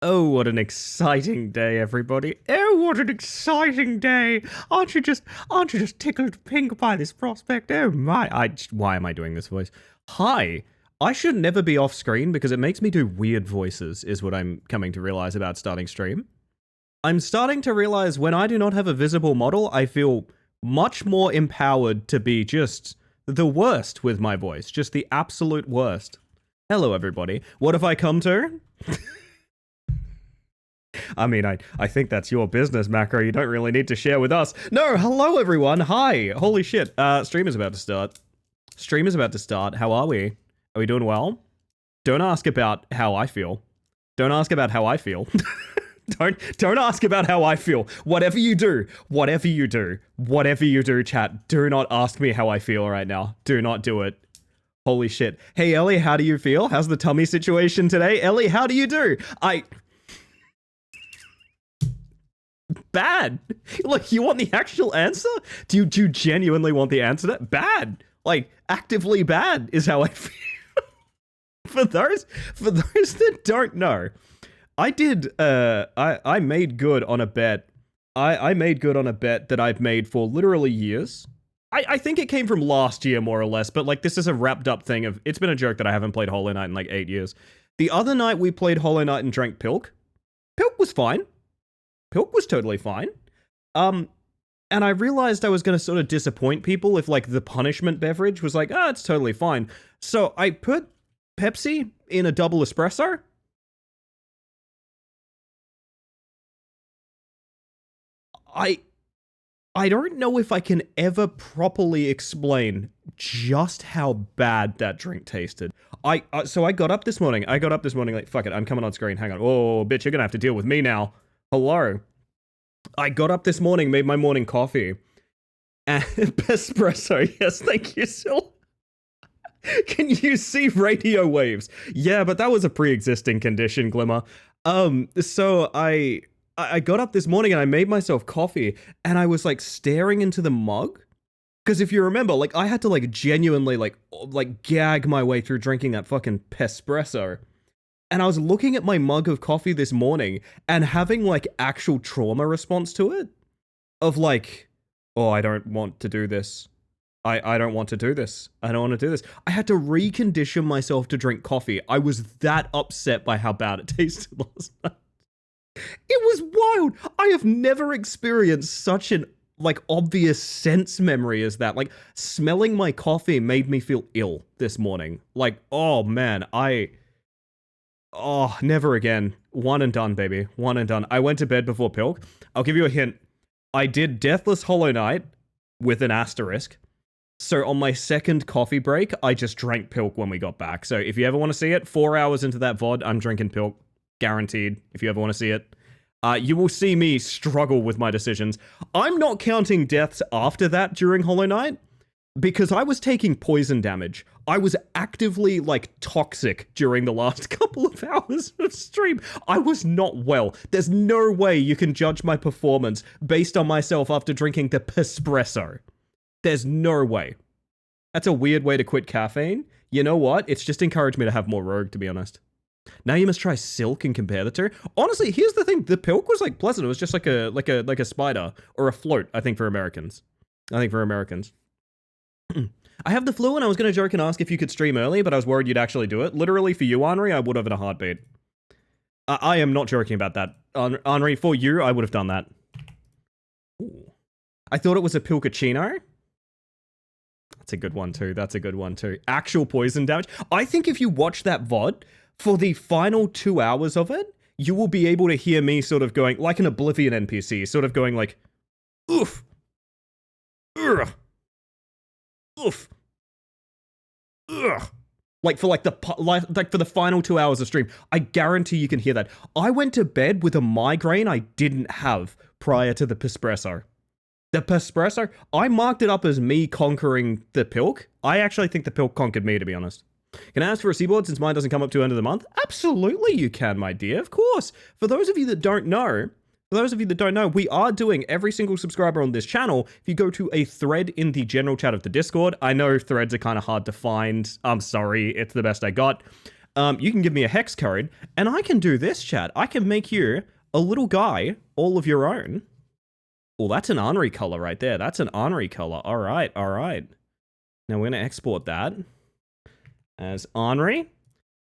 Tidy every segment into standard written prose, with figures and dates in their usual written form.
Oh, what an exciting day, everybody. Oh, what an exciting day. Aren't you just tickled pink by this prospect? Oh my, why am I doing this voice? Hi. I should never be off screen because it makes me do weird voices, is what I'm coming to realize about starting stream. I'm starting to realize when I do not have a visible model, I feel much more empowered to be just the worst with my voice, just the absolute worst. Hello, everybody. What have I come to? I mean, I think that's your business, Macro. You don't really need to share with us. No, hello, everyone. Hi. Holy shit. Stream is about to start. Stream is about to start. How are we? Are we doing well? Don't ask about how I feel. Don't ask about how I feel. Don't ask about how I feel. Whatever you do, chat, do not ask me how I feel right now. Do not do it. Holy shit. Hey, Ellie, how do you feel? How's the tummy situation today? Ellie, how do you do? Bad. Like, you want the actual answer? Do you genuinely want the answer to that? Bad. Like, actively bad is how I feel. For those that don't know, I made good on a bet. I made good on a bet that I've made for literally years. I think it came from last year, more or less, but like, this is a wrapped up thing of, it's been a joke that I haven't played Hollow Knight in like 8 years. The other night we played Hollow Knight and drank Pilk. Pilk was fine. Pilk was totally fine. And I realized I was going to sort of disappoint people if like the punishment beverage was like, it's totally fine. So I put Pepsi in a double espresso. I don't know if I can ever properly explain just how bad that drink tasted. So I got up this morning. Like, fuck it, I'm coming on screen. Hang on. Oh, bitch, you're gonna have to deal with me now. Hello. I got up this morning, made my morning coffee. And espresso, yes, thank you, Sil. Can you see radio waves? Yeah, but that was a pre-existing condition, Glimmer. So I got up this morning and I made myself coffee and I was like staring into the mug. Because if you remember, like, I had to like genuinely like gag my way through drinking that fucking Pespresso. And I was looking at my mug of coffee this morning and having like actual trauma response to it. Of like, oh, I don't want to do this. I don't want to do this. I don't want to do this. I had to recondition myself to drink coffee. I was that upset by how bad it tasted last night. It was wild. I have never experienced such an like obvious sense memory as that. Like, smelling my coffee made me feel ill this morning. Like, oh man, never again. One and done, baby. One and done. I went to bed before Pilk. I'll give you a hint. I did Deathless Hollow Knight with an asterisk. So on my second coffee break, I just drank Pilk when we got back. So if you ever want to see it, 4 hours into that VOD, I'm drinking Pilk. Guaranteed, if you ever want to see it. You will see me struggle with my decisions. I'm not counting deaths after that during Hollow Knight, because I was taking poison damage. I was actively, like, toxic during the last couple of hours of stream. I was not well. There's no way you can judge my performance based on myself after drinking the Pespresso. There's no way. That's a weird way to quit caffeine. You know what? It's just encouraged me to have more Rogue, to be honest. Now you must try Silk and compare the two. Honestly, here's the thing. The Pilk was like pleasant. It was just like a spider or a float, I think, for Americans. I have the flu and I was going to joke and ask if you could stream early, but I was worried you'd actually do it. Literally, for you, Henri, I would have in a heartbeat. I am not joking about that. Henri, for you, I would have done that. Ooh. I thought it was a Pilcachino. That's a good one too. Actual poison damage. I think if you watch that VOD, for the final 2 hours of it, you will be able to hear me sort of going, like an Oblivion NPC, sort of going like, oof, ugh, oof, ugh. Like for for the final 2 hours of stream. I guarantee you can hear that. I went to bed with a migraine I didn't have prior to the Pespresso. The Pespresso, I marked it up as me conquering the Pilk. I actually think the Pilk conquered me, to be honest. Can I ask for a seaboard since mine doesn't come up to end of the month? Absolutely you can, my dear, of course. For those of you that don't know, we are doing every single subscriber on this channel. If you go to a thread in the general chat of the Discord, I know threads are kind of hard to find. I'm sorry, it's the best I got. You can give me a hex code, and I can do this, chat. I can make you a little guy all of your own. Oh, that's an ornery color right there. That's an ornery color. All right, all right. Now we're going to export that as ornery.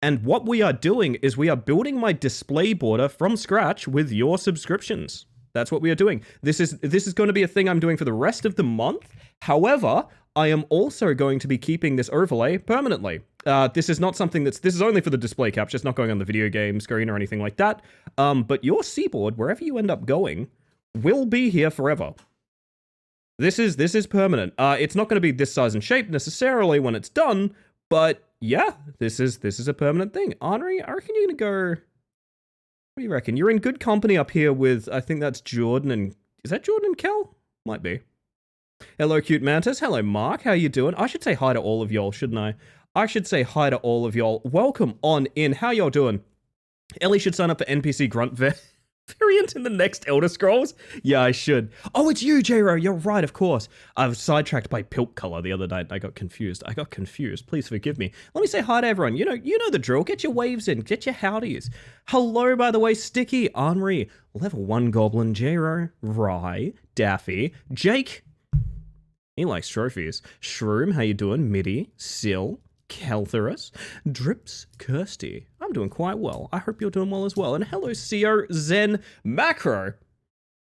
And what we are doing is we are building my display border from scratch with your subscriptions. That's what we are doing. This is going to be a thing I'm doing for the rest of the month. However, I am also going to be keeping this overlay permanently. This is not something this is only for the display capture. It's not going on the video game screen or anything like that. But your seaboard, wherever you end up going, will be here forever. This is permanent. It's not going to be this size and shape necessarily when it's done, but yeah, this is a permanent thing. Henri, I reckon you're gonna go. What do you reckon? You're in good company up here with, I think that's Jordan and, is that Jordan and Kel? Might be. Hello, Cute Mantis. Hello, Mark. How you doing? I should say hi to all of y'all, shouldn't I? I should say hi to all of y'all. Welcome on in. How y'all doing? Ellie should sign up for NPC Grunt variant in the next Elder Scrolls. Yeah, I should. Oh, it's you, J-Ro. You're right, of course. I was sidetracked by Pilk Color the other night. I got confused. Please forgive me. Let me say hi to everyone. You know the drill. Get your waves in. Get your howdies. Hello, by the way, Sticky, Henri, Level 1 Goblin, J-Ro, Rye, Daffy, Jake. He likes trophies. Shroom, how you doing? Midi, Sil, Keltherus, Drips, Kirsty. I'm doing quite well. I hope you're doing well as well. And hello, CO, Zen, Macro.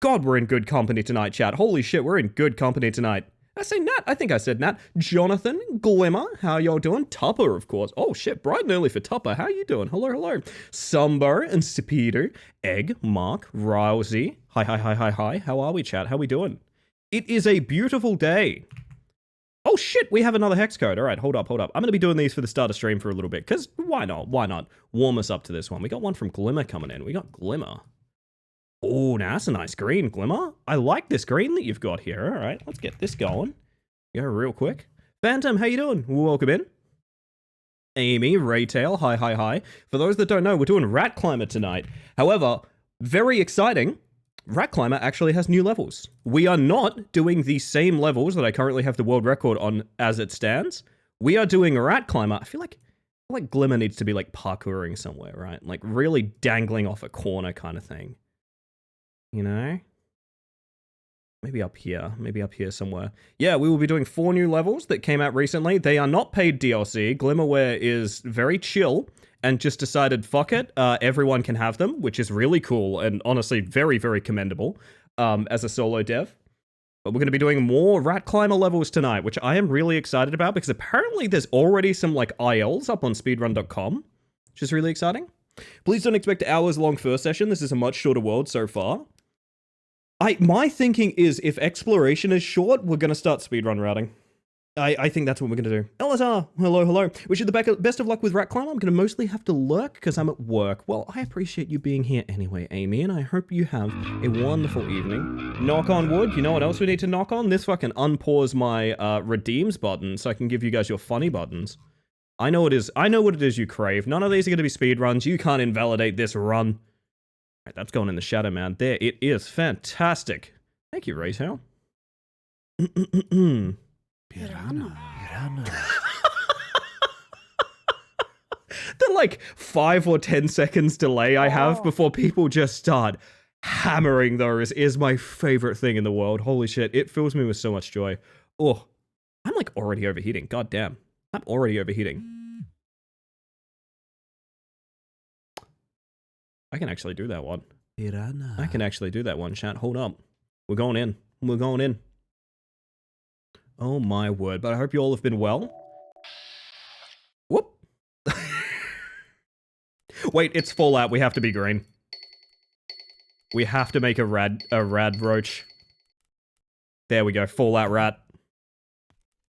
God, we're in good company tonight, chat. Holy shit, we're in good company tonight. I say Nat. I think I said Nat. Jonathan, Glimmer, how y'all doing? Tupper, of course. Oh shit, bright and early for Tupper. How you doing? Hello, hello. Sumbo and Speeder, Egg, Mark, Rousey. Hi. How are we, chat? How we doing? It is a beautiful day. Oh shit, we have another hex code. All right, hold up. I'm going to be doing these for the start of stream for a little bit, because why not? Warm us up to this one. We got one from Glimmer coming in. We got Glimmer. Oh, now that's a nice green, Glimmer. I like this green that you've got here. All right, let's get this going. Go real quick. Phantom, how you doing? Welcome in. Amy, Raytail, hi. For those that don't know, we're doing Rat Climber tonight. However, very exciting. Rat Climber actually has new levels. We are not doing the same levels that I currently have the world record on as it stands. We are doing Rat Climber. I feel like Glimmer needs to be like parkouring somewhere, right? Like really dangling off a corner kind of thing. You know? Maybe up here somewhere. Yeah, we will be doing 4 new levels that came out recently. They are not paid DLC. Glimmerware is very chill and just decided, fuck it, everyone can have them, which is really cool and honestly very, very commendable as a solo dev. But we're going to be doing more Rat Climber levels tonight, which I am really excited about because apparently there's already some like ILs up on speedrun.com, which is really exciting. Please don't expect hours-long first session. This is a much shorter world so far. My thinking is if exploration is short, we're going to start speedrun routing. I think that's what we're going to do. LSR, hello. Wish you the best of luck with Rat Climber. I'm going to mostly have to lurk because I'm at work. Well, I appreciate you being here anyway, Amy, and I hope you have a wonderful evening. Knock on wood. You know what else we need to knock on? This fucking unpause my redeems button so I can give you guys your funny buttons. I know what it is you crave. None of these are going to be speed runs. You can't invalidate this run. All right, that's going in the shadow, man. There it is. Fantastic. Thank you, Raytail. Piranha. The like 5 or 10 seconds delay I have before people just start hammering those is my favorite thing in the world. Holy shit, it fills me with so much joy. Oh, I'm like already overheating. God damn. I'm already overheating. I can actually do that one. Piranha. I can actually do that one, chat. Hold up. We're going in. Oh my word, but I hope you all have been well. Whoop. Wait, it's Fallout. We have to be green. We have to make a rad roach. There we go. Fallout rat.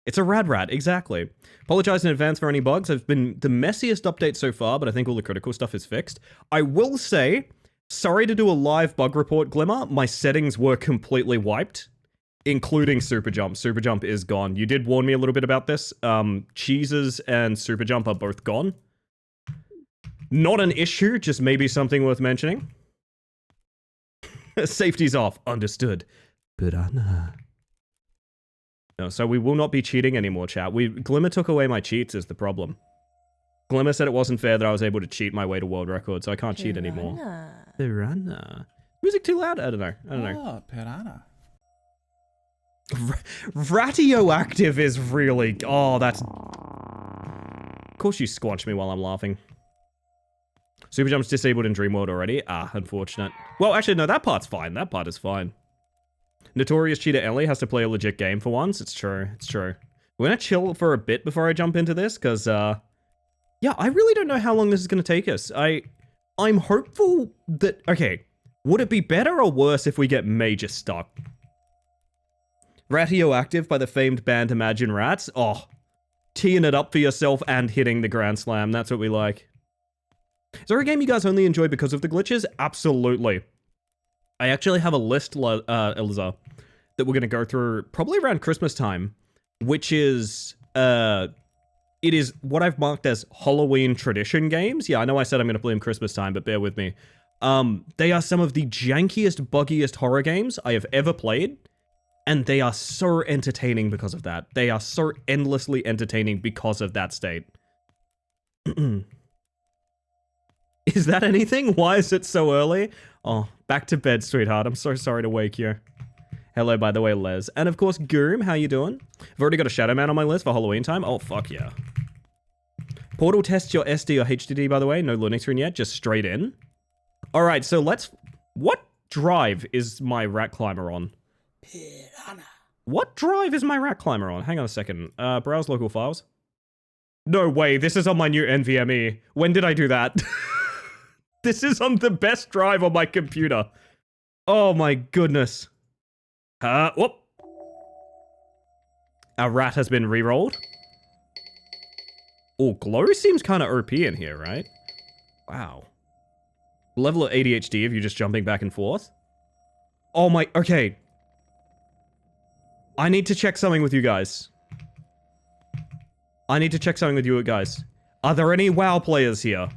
It's a rad rat, exactly. Apologize in advance for any bugs. I've been the messiest update so far, but I think all the critical stuff is fixed. I will say, sorry to do a live bug report, Glimmer. My settings were completely wiped, including Super Jump. Super Jump is gone. You did warn me a little bit about this. Cheeses and Super Jump are both gone. Not an issue, just maybe something worth mentioning. Safety's off. Understood. Piranha. No, so we will not be cheating anymore, chat. Glimmer took away my cheats is the problem. Glimmer said it wasn't fair that I was able to cheat my way to world record, so I can't cheat anymore. Piranha. Music too loud? I don't know. Oh, piranha. Radioactive is really... Oh, that's... Of course you squanched me while I'm laughing. Super Jump's disabled in Dreamworld already? Ah, unfortunate. Well, actually, no, that part's fine. That part is fine. Notorious Cheater Ellie has to play a legit game for once. It's true. It's true. We're gonna chill for a bit before I jump into this, because, yeah, I really don't know how long this is gonna take us. I'm hopeful that... Okay, would it be better or worse if we get major stuck? Radioactive by the famed band Imagine Rats? Oh, teeing it up for yourself and hitting the Grand Slam. That's what we like. Is there a game you guys only enjoy because of the glitches? Absolutely. I actually have a list, Eliza, that we're going to go through probably around Christmas time, which is, it is what I've marked as Halloween tradition games. Yeah, I know I said I'm going to play them Christmas time, but bear with me. They are some of the jankiest, buggiest horror games I have ever played, and they are so entertaining because of that. They are so endlessly entertaining because of that state. Is that anything? Why is it so early? Oh, back to bed, sweetheart. I'm so sorry to wake you. Hello, by the way, Les. And of course, Goom, how you doing? I've already got a Shadow Man on my list for Halloween time. Oh, fuck yeah. Portal tests your SD or HDD, by the way. No Linux run yet, just straight in. All right, so let's... What drive is my Rat Climber on? Piranha. What drive is my Rat Climber on? Hang on a second. Browse local files. No way, this is on my new NVMe. When did I do that? This is on the best drive on my computer. Oh my goodness. Whoop. Our rat has been re-rolled. Oh, Glow seems kind of OP in here, right? Wow. Level of ADHD of you just jumping back and forth. Oh my, okay. I need to check something with you guys. I need to check something with you guys. Are there any WoW players here?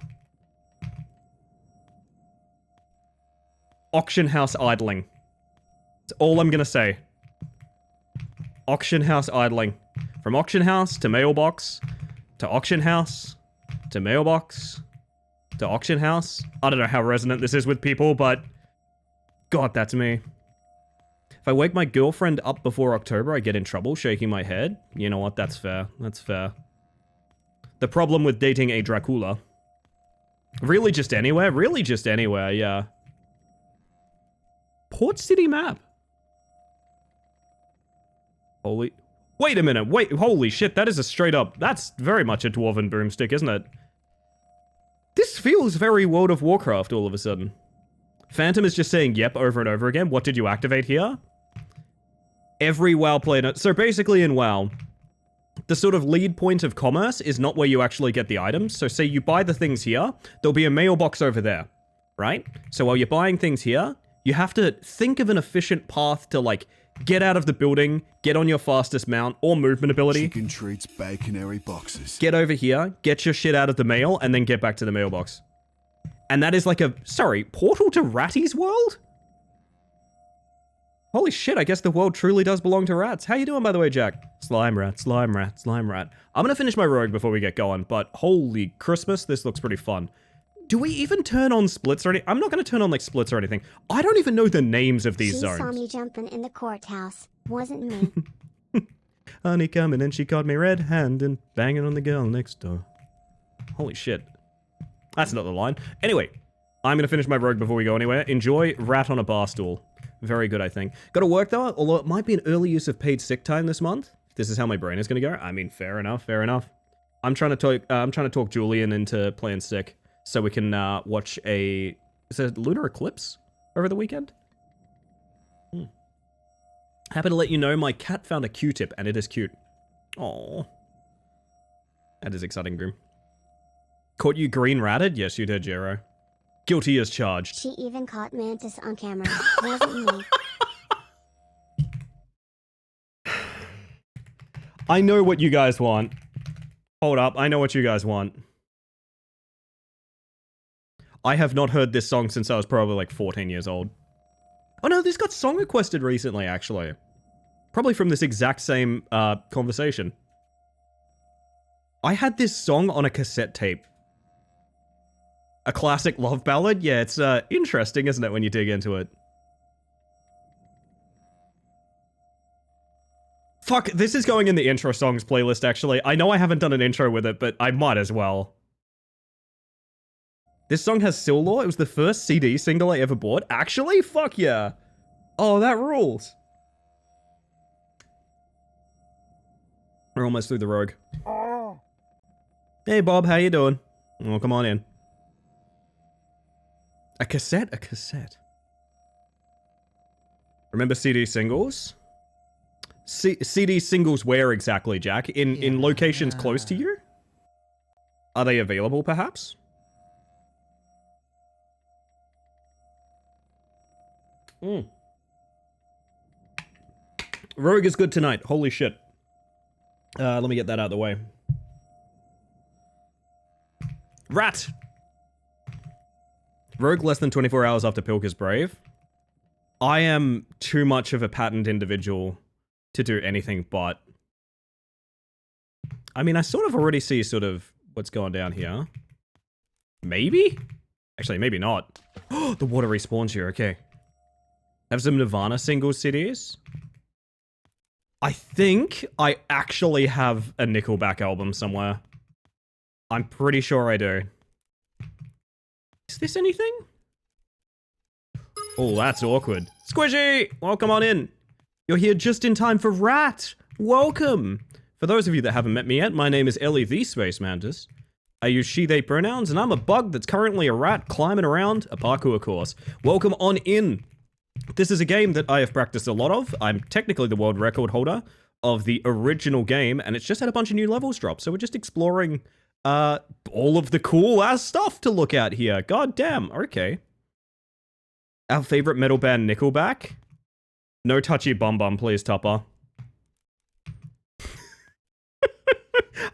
Auction house idling. That's all I'm gonna say. Auction house idling. From auction house to mailbox to auction house to mailbox to auction house. I don't know how resonant this is with people, but God, that's me. If I wake my girlfriend up before October, I get in trouble shaking my head. You know what? That's fair. That's fair. The problem with dating a Dracula. Really just anywhere? Really just anywhere, yeah. Port City map. Holy... Wait a minute, wait, holy shit, that is a straight up... That's very much a Dwarven broomstick, isn't it? This feels very World of Warcraft all of a sudden. Phantom is just saying yep over and over again. What did you activate here? Every WoW player... So basically in WoW, the sort of lead point of commerce is not where you actually get the items. So say you buy the things here, there'll be a mailbox over there, right? So while you're buying things here, you have to think of an efficient path to, like, get out of the building, get on your fastest mount or movement ability. Chicken treats, baconary boxes. Get over here, get your shit out of the mail, and then get back to the mailbox. And that is like a, sorry, portal to Ratty's world? Holy shit, I guess the world truly does belong to rats. How you doing, by the way, Jack? Slime rat, slime rat, slime rat. I'm gonna finish my rogue before we get going, but holy Christmas, this looks pretty fun. Do we even turn on splits or anything? I'm not going to turn on, like, splits or anything. I don't even know the names of these zones. She saw me jumping in the courthouse. Wasn't me. Honey coming and she caught me red-handed, banging on the girl next door. Holy shit. That's not the line. Anyway, I'm going to finish my rogue before we go anywhere. Enjoy Rat on a Bar Stool. Very good, I think. Got to work, though, although it might be an early use of paid sick time this month. This is how my brain is going to go. I mean, fair enough, fair enough. I'm trying to talk Julian into playing sick. So we can watch a... Is it a lunar eclipse over the weekend? Happy to let you know my cat found a Q-tip and it is cute. Aww. That is exciting, Grim. Caught you green ratted? Yes, you did, Jero. Guilty as charged. She even caught Mantis on camera. Wasn't me. I know what you guys want. Hold up, I know what you guys want. I have not heard this song since I was probably like 14 years old. Oh no, this got song requested recently, actually. Probably from this exact same conversation. I had this song on a cassette tape. A classic love ballad? Yeah, it's interesting, isn't it, when you dig into it? Fuck, this is going in the intro songs playlist, actually. I know I haven't done an intro with it, but I might as well. This song has Sillor. It was the first CD single I ever bought. Actually? Fuck yeah. Oh, that rules. We're almost through the Rogue. Hey, Bob, how you doing? Oh, come on in. A cassette? A cassette. Remember CD singles? CD singles where exactly, Jack? In locations close to you? Are they available, perhaps? Rogue is good tonight. Holy shit. Let me get that out of the way. Rat! Rogue less than 24 hours after Pilk is brave. I am too much of a patterned individual to do anything but. I mean, I sort of already see sort of what's going down here. Maybe? Actually, maybe not. Oh, the water respawns here, okay. Have some Nirvana single CDs. I think I actually have a Nickelback album somewhere. I'm pretty sure I do. Is this anything? Oh, that's awkward. Squishy! Welcome on in. You're here just in time for Rat. Welcome. For those of you that haven't met me yet, my name is Ellie the Space Mantis. I use she, they pronouns, and I'm a bug that's currently a rat climbing around a parkour course. Welcome on in. This is a game that I have practiced a lot of. I'm technically the world record holder of the original game, and it's just had a bunch of new levels drop, so we're just exploring all of the cool ass stuff to look at here. God damn, okay. Our favorite metal band, Nickelback. No touchy bum bum, please, Tupper.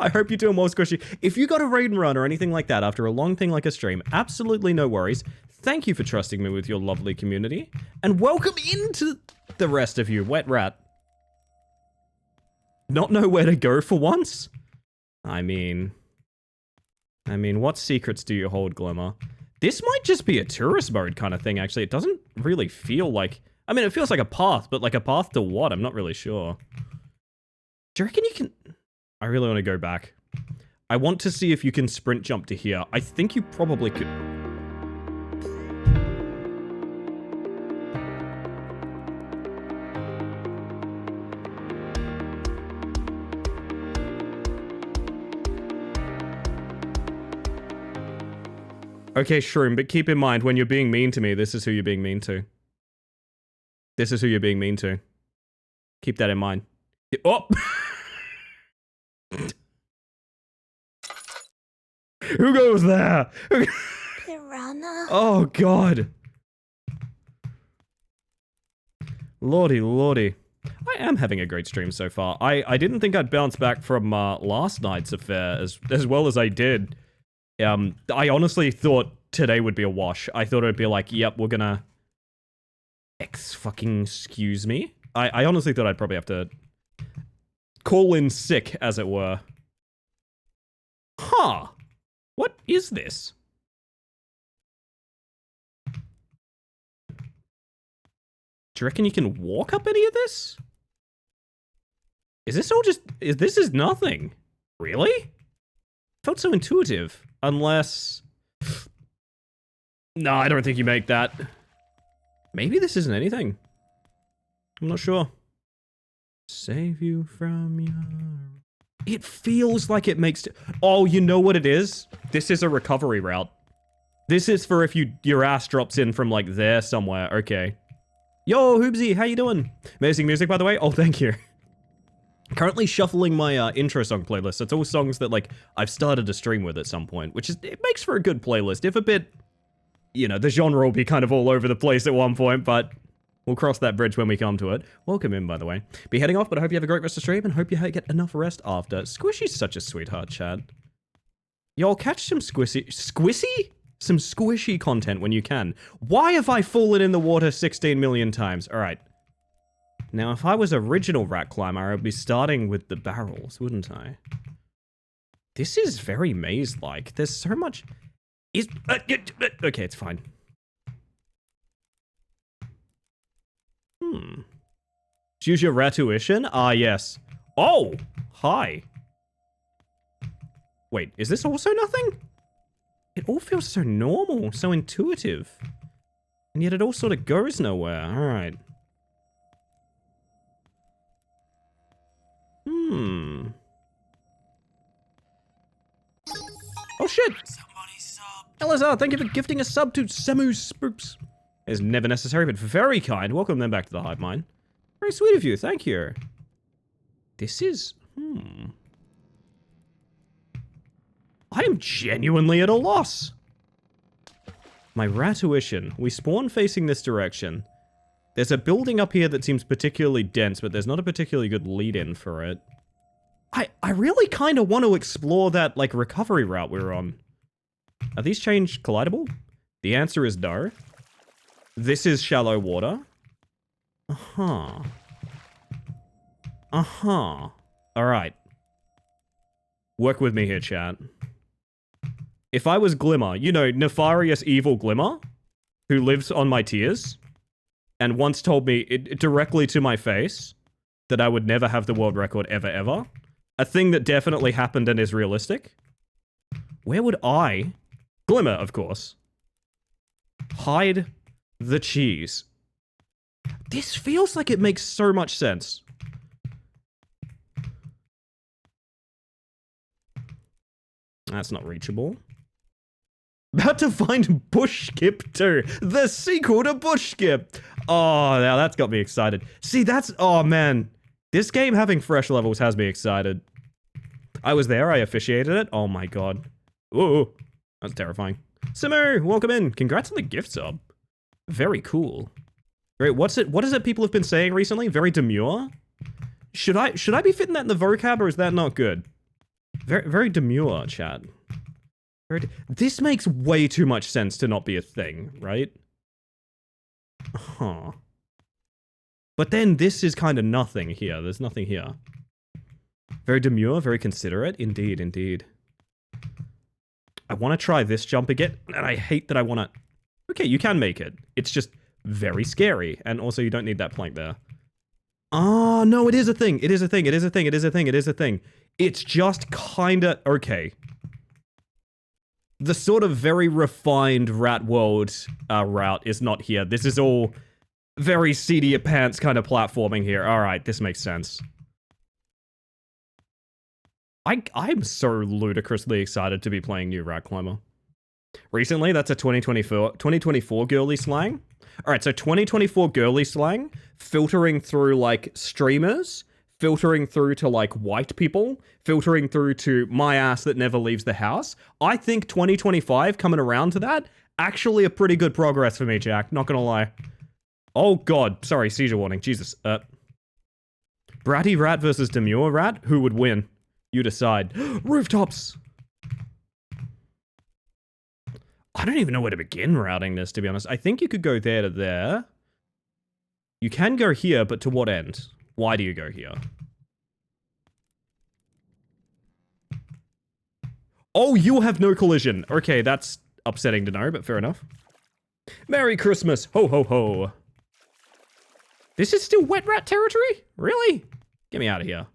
I hope you're doing more squishy. If you got a raid and run or anything like that after a long thing like a stream, absolutely no worries. Thank you for trusting me with your lovely community. And welcome into the rest of you, Wet Rat. Not know where to go for once? I mean, what secrets do you hold, Glimmer? This might just be a tourist mode kind of thing, actually. It doesn't really feel like... I mean, it feels like a path, but like a path to what? I'm not really sure. Do you reckon you can... I really want to go back. I want to see if you can sprint jump to here. I think you probably could... Okay, Shroom, but keep in mind, when you're being mean to me, this is who you're being mean to. This is who you're being mean to. Keep that in mind. Oh! Who goes there? Piranha. Oh, God. Lordy, lordy. I am having a great stream so far. I didn't think I'd bounce back from last night's affair as well as I did. I honestly thought today would be a wash. I thought it would be like, yep, we're gonna... excuse me? I honestly thought I'd probably have to call in sick, as it were. Huh. What is this? Do you reckon you can walk up any of this? Is this all just... this is nothing. Really? Felt so intuitive. Unless... No, I don't think you make that. Maybe this isn't anything. I'm not sure. Save you from your... It feels like it makes... Oh, you know what it is? This is a recovery route. This is for if your ass drops in from, like, there somewhere. Okay. Yo, Hoobsy, how you doing? Amazing music, by the way. Oh, thank you. Currently shuffling my intro song playlist. It's all songs that, like, I've started to stream with at some point, which is... It makes for a good playlist. If a bit... You know, the genre will be kind of all over the place at one point, but... We'll cross that bridge when we come to it. Welcome in, by the way. Be heading off, but I hope you have a great rest of the stream, and hope you get enough rest after. Squishy's such a sweetheart, Chad. Y'all catch some squishy content when you can. Why have I fallen in the water 16 million times? Alright. Now, if I was original rat climber, I'd be starting with the barrels, wouldn't I? This is very maze-like. There's so much... okay, it's fine. Choose your ratuition? Ah, yes. Oh! Hi. Wait, is this also nothing? It all feels so normal, so intuitive. And yet it all sort of goes nowhere. Alright. Oh shit! Elazar, thank you for gifting a sub to Samu Spoops. It's never necessary, but very kind. Welcome them back to the Hive Mind. Very sweet of you, thank you. This is... I am genuinely at a loss. My ratuition. We spawn facing this direction. There's a building up here that seems particularly dense, but there's not a particularly good lead-in for it. I really kind of want to explore that, like, recovery route we were on. Are these chains collidable? The answer is no. This is shallow water. Uh-huh. Uh-huh. Alright. Work with me here, chat. If I was Glimmer, you know, nefarious evil Glimmer, who lives on my tiers, and once told me directly to my face that I would never have the world record ever, a thing that definitely happened and is realistic, where would I, Glimmer, of course, hide the cheese? This feels like it makes so much sense. That's not reachable. About to find Bush Skip 2, the sequel to Bush Skip. Oh, now that's got me excited. See, that's, oh man. This game having fresh levels has me excited. I was there, I officiated it. Oh my god. Ooh, that's terrifying. Samu, welcome in. Congrats on the gift sub. Very cool. Great, what is it people have been saying recently? Very demure? Should I be fitting that in the vocab, or is that not good? Very demure, chat. This makes way too much sense to not be a thing, right? Huh. But then this is kind of nothing here. There's nothing here. Very demure, very considerate. Indeed, indeed. I want to try this jump again, and I hate that I want to... Okay, you can make it. It's just very scary, and also you don't need that plank there. Oh, no, it is a thing. It is a thing. It is a thing. It is a thing. It is a thing. It's just kind of... Okay. The sort of very refined Rat World route is not here. This is all very seedy pants kind of platforming here. All right, this makes sense. I'm so ludicrously excited to be playing new Rat Climber. Recently, that's a 2024 girly slang. All right, so 2024 girly slang, filtering through, like, streamers, filtering through to, like, white people, filtering through to my ass that never leaves the house. I think 2025, coming around to that, actually a pretty good progress for me, Jack. Not gonna lie. Oh, God. Sorry, seizure warning. Jesus. Bratty Rat versus Demure Rat? Who would win? You decide. Rooftops! I don't even know where to begin routing this, to be honest. I think you could go there to there. You can go here, but to what end? Why do you go here? Oh, you have no collision. Okay, that's upsetting to know, but fair enough. Merry Christmas. Ho, ho, ho. This is still wet rat territory? Really? Get me out of here.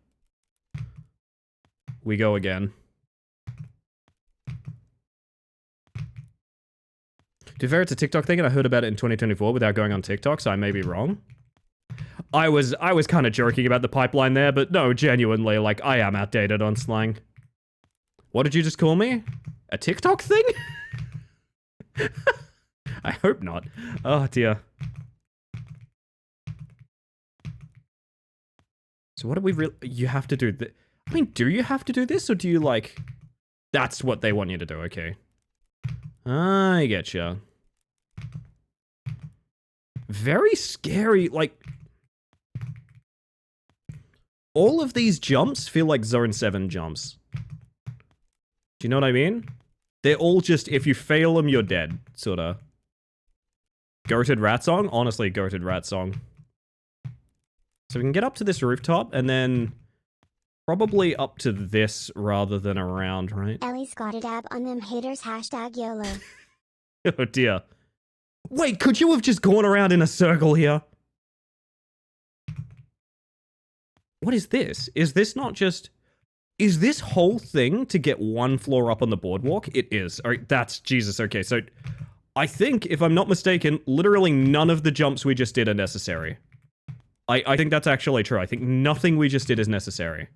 We go again. To be fair, it's a TikTok thing, and I heard about it in 2024 without going on TikTok, so I may be wrong. I was kind of joking about the pipeline there, but no, genuinely, like, I am outdated on slang. What did you just call me? A TikTok thing? I hope not. Oh, dear. So what do we really... You have to do... I mean, do you have to do this, or do you, like... That's what they want you to do, okay. I getcha. Very scary, like... All of these jumps feel like Zone 7 jumps. Do you know what I mean? They're all just, if you fail them, you're dead, sorta. Goated rat song? Honestly, goated rat song. So we can get up to this rooftop, and then... Probably up to this rather than around, right? Ellie's got a dab on them haters. #YOLO. Oh dear. Wait, could you have just gone around in a circle here? What is this? Is this not just... Is this whole thing to get one floor up on the boardwalk? It is. Alright, that's... Jesus, okay, so... I think, if I'm not mistaken, literally none of the jumps we just did are necessary. I think that's actually true. I think nothing we just did is necessary.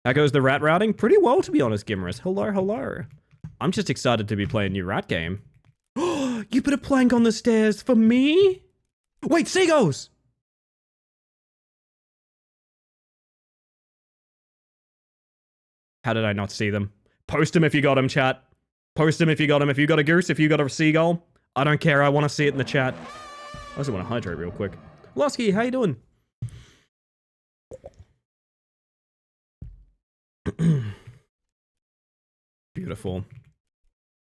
How goes the rat routing? Pretty well, to be honest, Gimmerus. Hello, hello. I'm just excited to be playing a new rat game. You put a plank on the stairs for me? Wait, seagulls! How did I not see them? Post them if you got them, chat. Post them if you got them. If you got a goose, if you got a seagull. I don't care. I want to see it in the chat. I also want to hydrate real quick. Lusky, how you doing? Beautiful.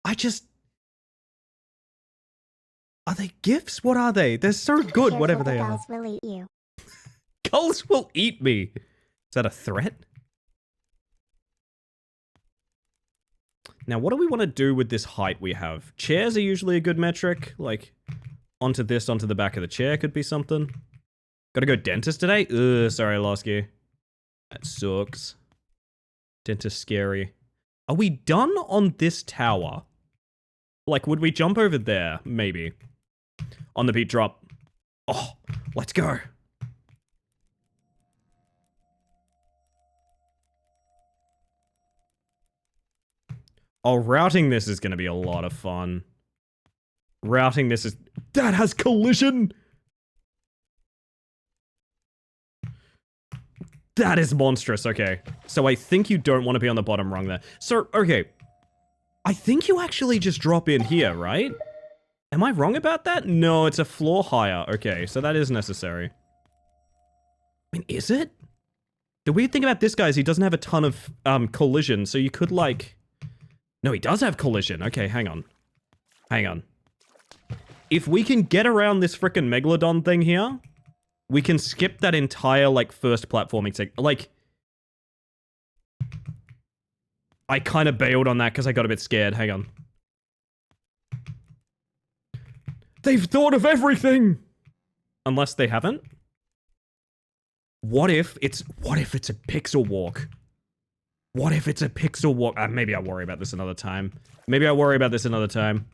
Are they gifts? What are they? They're so good, whatever they are. Gulls will eat you. Gulls will eat me. Is that a threat? Now, what do we want to do with this height we have? Chairs are usually a good metric. Like, onto the back of the chair could be something. Gotta go dentist today? Ugh, sorry, Lusky. That sucks. Dentist scary. Are we done on this tower? Like, would we jump over there? Maybe. On the beat drop. Oh, let's go. Oh, routing this is going to be a lot of fun. Routing this is... That has collision! That is monstrous, okay. So I think you don't want to be on the bottom rung there. So, okay. I think you actually just drop in here, right? Am I wrong about that? No, it's a floor higher. Okay, so that is necessary. I mean, is it? The weird thing about this guy is he doesn't have a ton of collision, so you could, like... No, he does have collision. Okay, hang on. Hang on. If we can get around this frickin' Megalodon thing here, we can skip that entire, like, first platforming like... I kind of bailed on that because I got a bit scared. Hang on. They've thought of everything! Unless they haven't. What if it's a pixel walk? What if it's a pixel walk? Maybe I'll worry about this another time. Maybe I'll worry about this another time.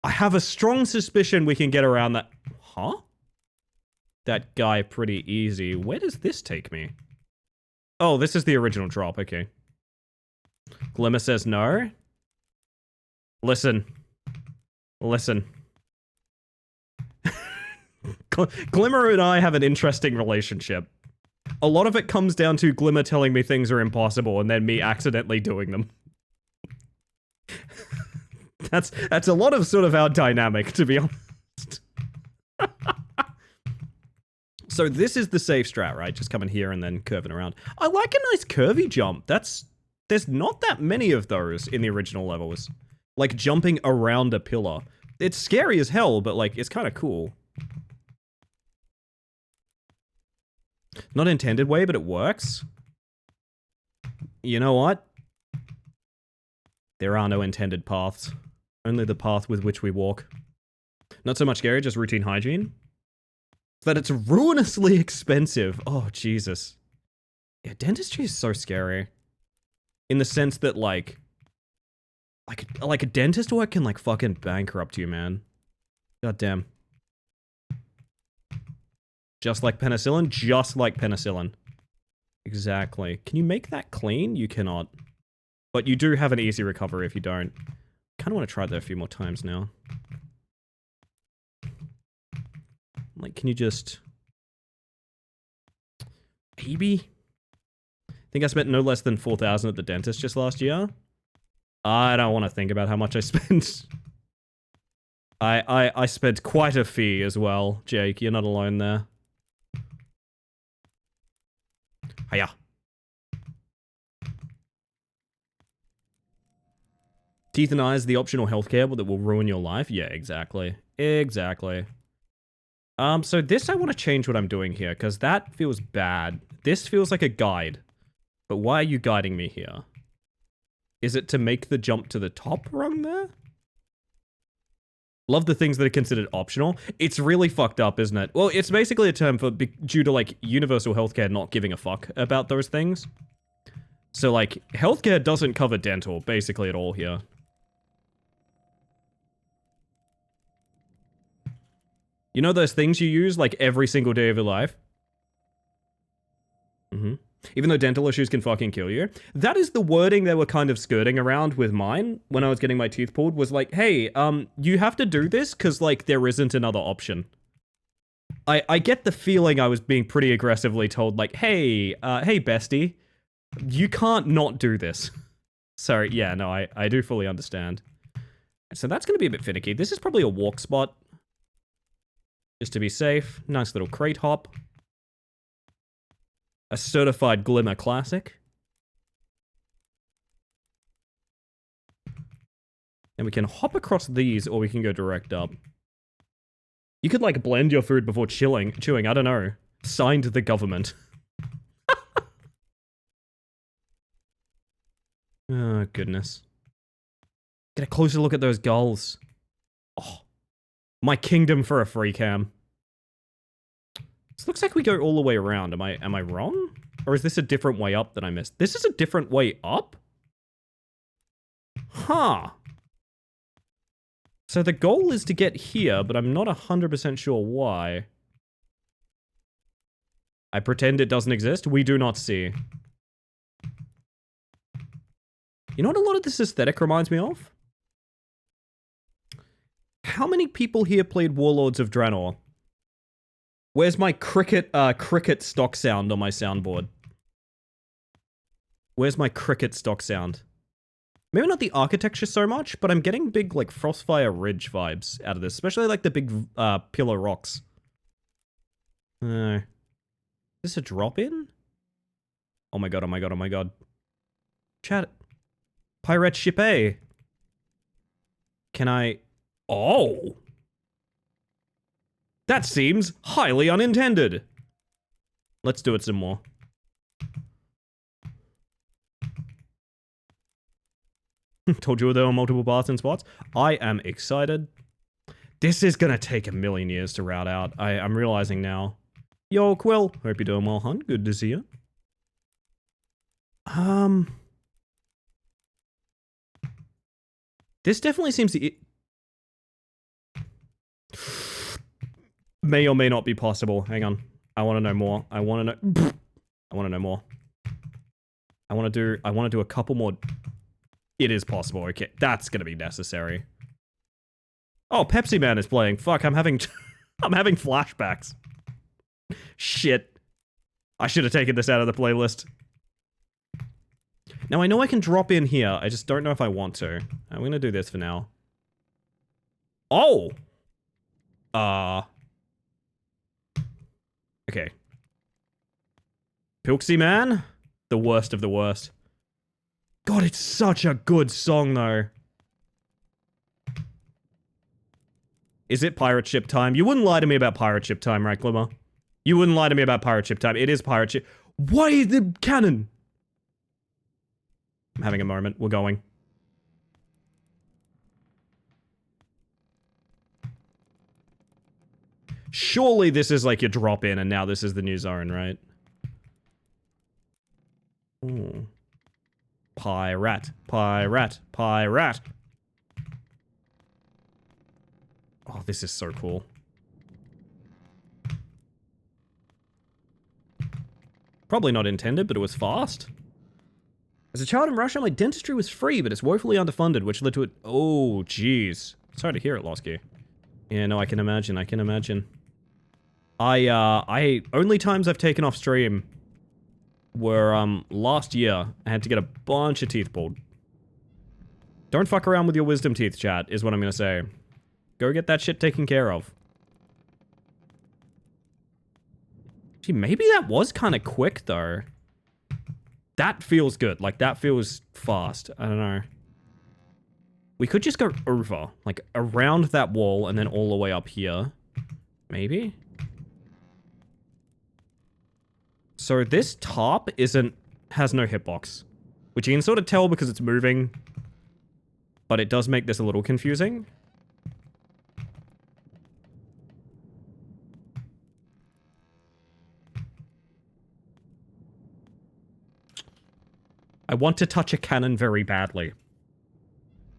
I have a strong suspicion we can get around that. Huh? That guy pretty easy. Where does this take me? Oh, this is the original drop. Okay. Glimmer says no. Listen. Listen. Glimmer and I have an interesting relationship. A lot of it comes down to Glimmer telling me things are impossible and then me accidentally doing them. That's a lot of sort of our dynamic, to be honest. So this is the safe strat, right? Just coming here and then curving around. I like a nice curvy jump. There's not that many of those in the original levels. Like jumping around a pillar. It's scary as hell, but like it's kind of cool. Not intended way, but it works. You know what? There are no intended paths. Only the path with which we walk. Not so much scary, just routine hygiene. That it's ruinously expensive. Oh, Jesus. Yeah, dentistry is so scary. In the sense that, like a dentist work can, like, fucking bankrupt you, man. God damn. Just like penicillin? Just like penicillin. Exactly. Can you make that clean? You cannot. But you do have an easy recovery if you don't. Kind of want to try that a few more times now. Like, can you just... Maybe? I think I spent no less than 4,000 at the dentist just last year. I don't want to think about how much I spent. I spent quite a fee as well, Jake. You're not alone there. Hiya. Teeth and eyes, the optional healthcare that will ruin your life? Yeah, exactly. Exactly. So this I want to change what I'm doing here, because that feels bad. This feels like a guide. But why are you guiding me here? Is it to make the jump to the top rung there? Love the things that are considered optional. It's really fucked up, isn't it? Well, it's basically a term for due to, like, universal healthcare not giving a fuck about those things. So, like, healthcare doesn't cover dental, basically, at all here. You know those things you use, like, every single day of your life? Even though dental issues can fucking kill you. That is the wording they were kind of skirting around with mine when I was getting my teeth pulled, was like, hey, you have to do this because, like, there isn't another option. I get the feeling I was being pretty aggressively told, like, hey, hey, bestie, you can't not do this. So, yeah, no, I do fully understand. So that's going to be a bit finicky. This is probably a walk spot. Just to be safe. Nice little crate hop. A certified Glimmer classic. And we can hop across these, or we can go direct up. You could, like, blend your food before chewing, I don't know. Signed the government. Oh, goodness. Get a closer look at those gulls. Oh. My kingdom for a free cam. This looks like we go all the way around. Am I wrong? Or is this a different way up that I missed? This is a different way up? Huh. So the goal is to get here, but I'm not 100% sure why. I pretend it doesn't exist. We do not see. You know what a lot of this aesthetic reminds me of? How many people here played Warlords of Draenor? Where's my cricket stock sound on my soundboard? Where's my cricket stock sound? Maybe not the architecture so much, but I'm getting big, like, Frostfire Ridge vibes out of this. Especially, like, the big, pillar rocks. Is this a drop-in? Oh my god, oh my god, oh my god. Chat. Pirate Ship A. Can I... Oh! That seems highly unintended. Let's do it some more. Told you there were multiple paths and spots. I am excited. This is gonna take a million years to route out. I'm realizing now. Yo, Quill. Hope you're doing well, hun. Good to see you. This definitely seems to... May or may not be possible. Hang on. I want to know more. I want to know... I want to know more. I want to do a couple more... It is possible. Okay, that's going to be necessary. Oh, Pepsi Man is playing. Fuck, I'm having... I'm having flashbacks. Shit. I should have taken this out of the playlist. Now, I know I can drop in here. I just don't know if I want to. I'm going to do this for now. Oh! Okay. Pilksy Man? The worst of the worst. God, it's such a good song, though. Is it pirate ship time? You wouldn't lie to me about pirate ship time, right, Glimmer? You wouldn't lie to me about pirate ship time. It is pirate ship. Why is the cannon? I'm having a moment. We're going. Surely this is like your drop in and now this is the new zone, right? Ooh. Pirate. Pirate. Pirate. Oh, this is so cool. Probably not intended, but it was fast. As a child in Russia, my dentistry was free, but it's woefully underfunded, which led to it. Oh, jeez. Sorry to hear it, Losky. Yeah, no, I can imagine. I can imagine. Only times I've taken off stream were, last year. I had to get a bunch of teeth pulled. Don't fuck around with your wisdom teeth, chat, is what I'm gonna say. Go get that shit taken care of. Gee, maybe that was kind of quick, though. That feels good. Like, that feels fast. I don't know. We could just go over. Like, around that wall and then all the way up here. Maybe? So this tarp has no hitbox, which you can sort of tell because it's moving, but it does make this a little confusing. I want to touch a cannon very badly.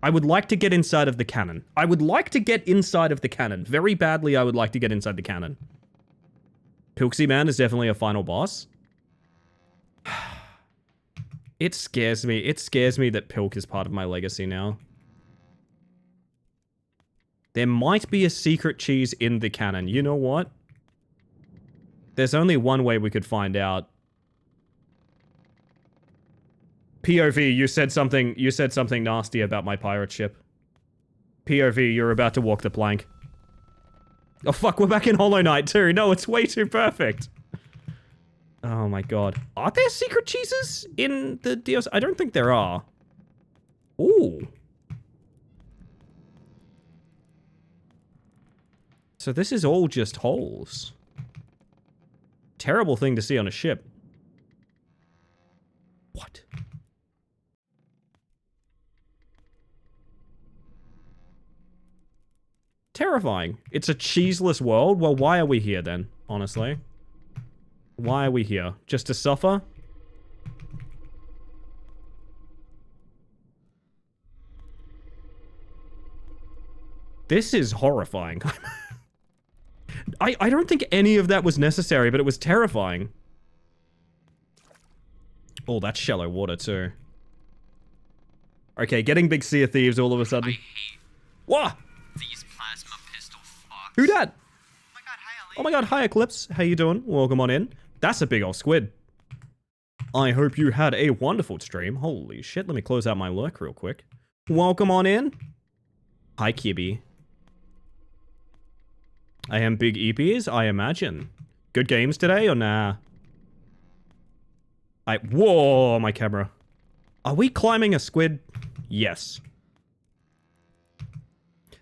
I would like to get inside of the cannon. I would like to get inside of the cannon. Very badly, I would like to get inside the cannon. Pilksy Man is definitely a final boss. It scares me. It scares me that Pilk is part of my legacy now. There might be a secret cheese in the cannon. You know what? There's only one way we could find out. POV, you said something nasty about my pirate ship. POV, you're about to walk the plank. Oh fuck, we're back in Hollow Knight too. No, it's way too perfect. Oh my god. Are there secret cheeses in the DLC? I don't think there are. Ooh. So this is all just holes. Terrible thing to see on a ship. What? Terrifying. It's a cheeseless world? Well, why are we here then, honestly? Why are we here? Just to suffer? This is horrifying. I don't think any of that was necessary, but it was terrifying. Oh, that's shallow water too. Okay, getting big Sea of Thieves all of a sudden. What? These plasma pistol fucks. Who dat? Oh my god, hi Ellie. Oh my god, hi Eclipse. How you doing? Welcome on in. That's a big old squid. I hope you had a wonderful stream. Holy shit, let me close out my lurk real quick. Welcome on in. Hi Kibby. I am big EPs, I imagine. Good games today or nah? Whoa, my camera. Are we climbing a squid? Yes.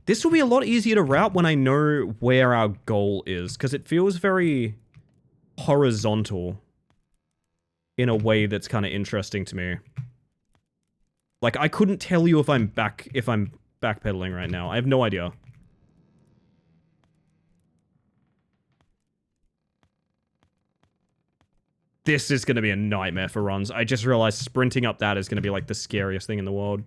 This will be a lot easier to route when I know where our goal is, because it feels very horizontal in a way that's kind of interesting to me. Like, I couldn't tell you if I'm backpedaling right now. I have no idea. This is going to be a nightmare for runs. I just realized sprinting up that is going to be like the scariest thing in the world.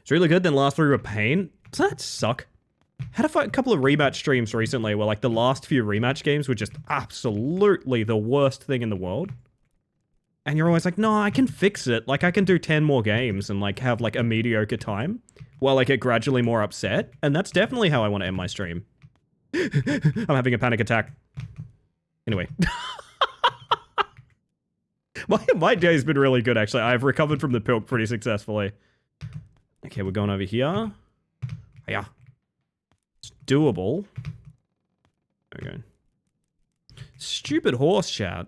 It's really good, then last 3 were pain. Does that suck? Had a couple of rematch streams recently where like the last few rematch games were just absolutely the worst thing in the world. And you're always like, no, I can fix it. Like I can do 10 more games and like have like a mediocre time while I get gradually more upset. And that's definitely how I want to end my stream. I'm having a panic attack. Anyway. my day's been really good, actually. I've recovered from the Pilk pretty successfully. Okay, we're going over here. Yeah. It's doable. There we go. Stupid horse chat.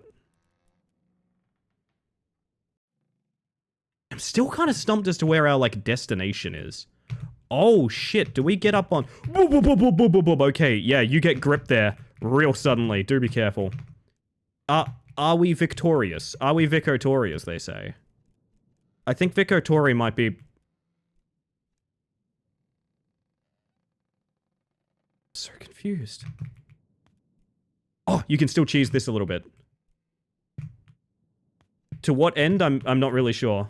I'm still kind of stumped as to where our, like, destination is. Oh, shit. Do we get up on... Okay, yeah, you get gripped there real suddenly. Do be careful. Are we victorious? Are we Vic-O-Tori, as they say? I think Vic-O-Tori might be... So confused. Oh, you can still cheese this a little bit. To what end? I'm not really sure.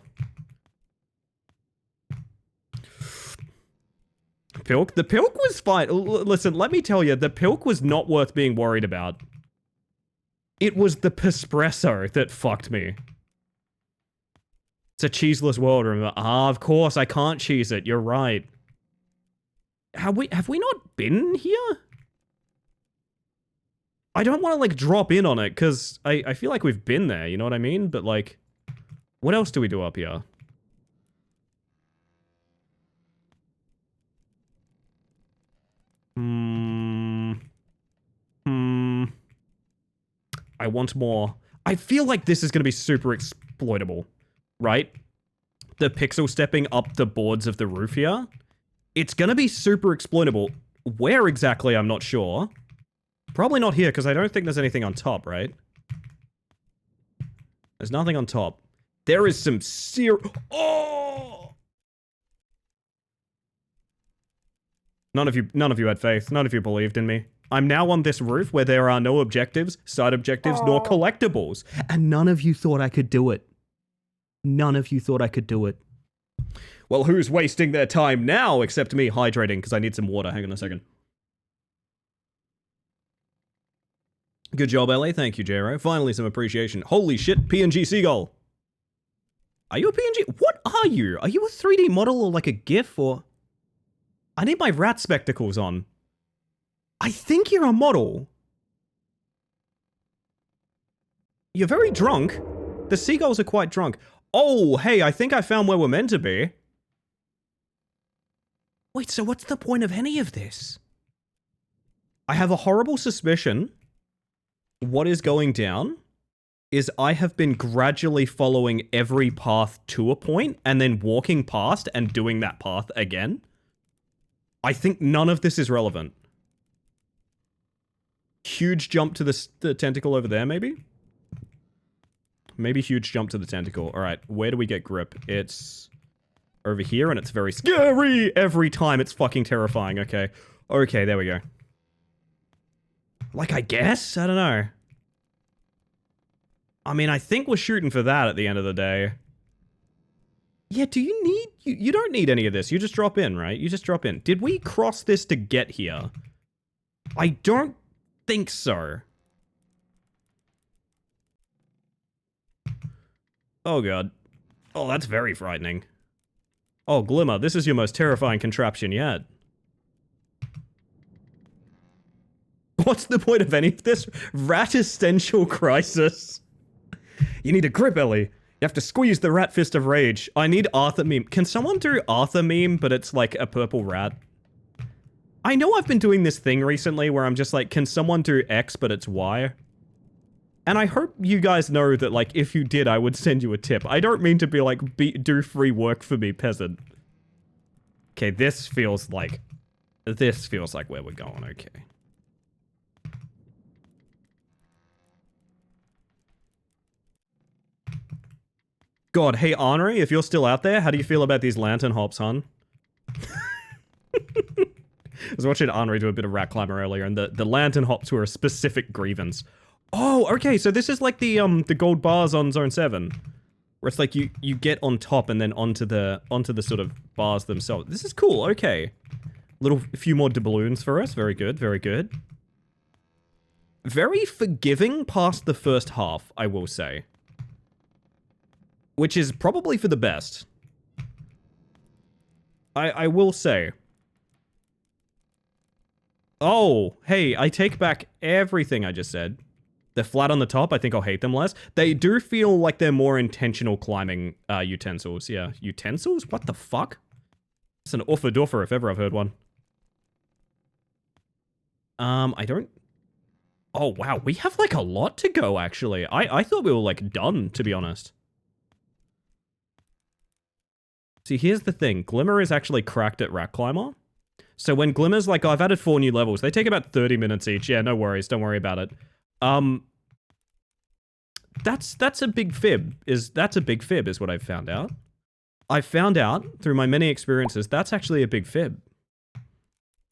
Pilk? The Pilk was fine. Listen, let me tell you, the Pilk was not worth being worried about. It was the Pespresso that fucked me. It's a cheeseless world, remember? Ah, of course, I can't cheese it. You're right. Have we not been here? I don't want to, like, drop in on it, because I feel like we've been there, you know what I mean? But, like, what else do we do up here? I want more. I feel like this is going to be super exploitable, right? The pixel stepping up the boards of the roof here. It's going to be super exploitable. Where exactly, I'm not sure. Probably not here, because I don't think there's anything on top, right? There's nothing on top. There is some Oh! None of you had faith. None of you believed in me. I'm now on this roof where there are no objectives, side objectives, nor collectibles. And none of you thought I could do it. None of you thought I could do it. Well, who's wasting their time now except me hydrating because I need some water. Hang on a second. Good job, LA. Thank you, Jero. Finally, some appreciation. Holy shit, PNG Seagull. Are you a PNG? What are you? Are you a 3D model or like a GIF or... I need my rat spectacles on. I think you're a model. You're very drunk. The seagulls are quite drunk. Oh, hey, I think I found where we're meant to be. Wait, so what's the point of any of this? I have a horrible suspicion what is going down is I have been gradually following every path to a point and then walking past and doing that path again. I think none of this is relevant. Huge jump to the tentacle over there, maybe? Maybe huge jump to the tentacle. Alright, where do we get grip? It's over here, and it's very scary every time. It's fucking terrifying. Okay. Okay, there we go. Like, I guess? I don't know. I mean, I think we're shooting for that at the end of the day. Yeah, do you need... You don't need any of this. You just drop in, right? You just drop in. Did we cross this to get here? I don't think so. Oh god. Oh, that's very frightening. Oh, Glimmer, this is your most terrifying contraption yet. What's the point of any of this? Rat essential crisis. You need a grip, Ellie. You have to squeeze the rat fist of rage. I need Arthur meme. Can someone do Arthur meme, but it's like a purple rat? I know I've been doing this thing recently where I'm just like, can someone do X, but it's Y? And I hope you guys know that, like, if you did, I would send you a tip. I don't mean to be like, do free work for me, peasant. Okay, this feels like where we're going, okay. God, hey, Henri, if you're still out there, how do you feel about these lantern hops, hon? I was watching Henri do a bit of rat climber earlier, and the lantern hops were a specific grievance. Oh, okay, so this is like the gold bars on Zone 7. Where it's like you get on top and then onto the sort of bars themselves. This is cool, okay. A few more doubloons for us, very good, very good. Very forgiving past the first half, I will say. Which is probably for the best. I will say. Oh, hey, I take back everything I just said. They're flat on the top, I think I'll hate them less. They do feel like they're more intentional climbing utensils. Yeah, utensils? What the fuck? It's an Ufferdorfer if ever I've heard one. I don't... Oh, wow, we have like a lot to go, actually. I thought we were like done, to be honest. See, here's the thing. Glimmer is actually cracked at Rat Climber. So when Glimmer's like, oh, I've added 4 new levels, they take about 30 minutes each. Yeah, no worries. Don't worry about it. That's a big fib. That's a big fib is what I've found out. I found out through my many experiences, that's actually a big fib.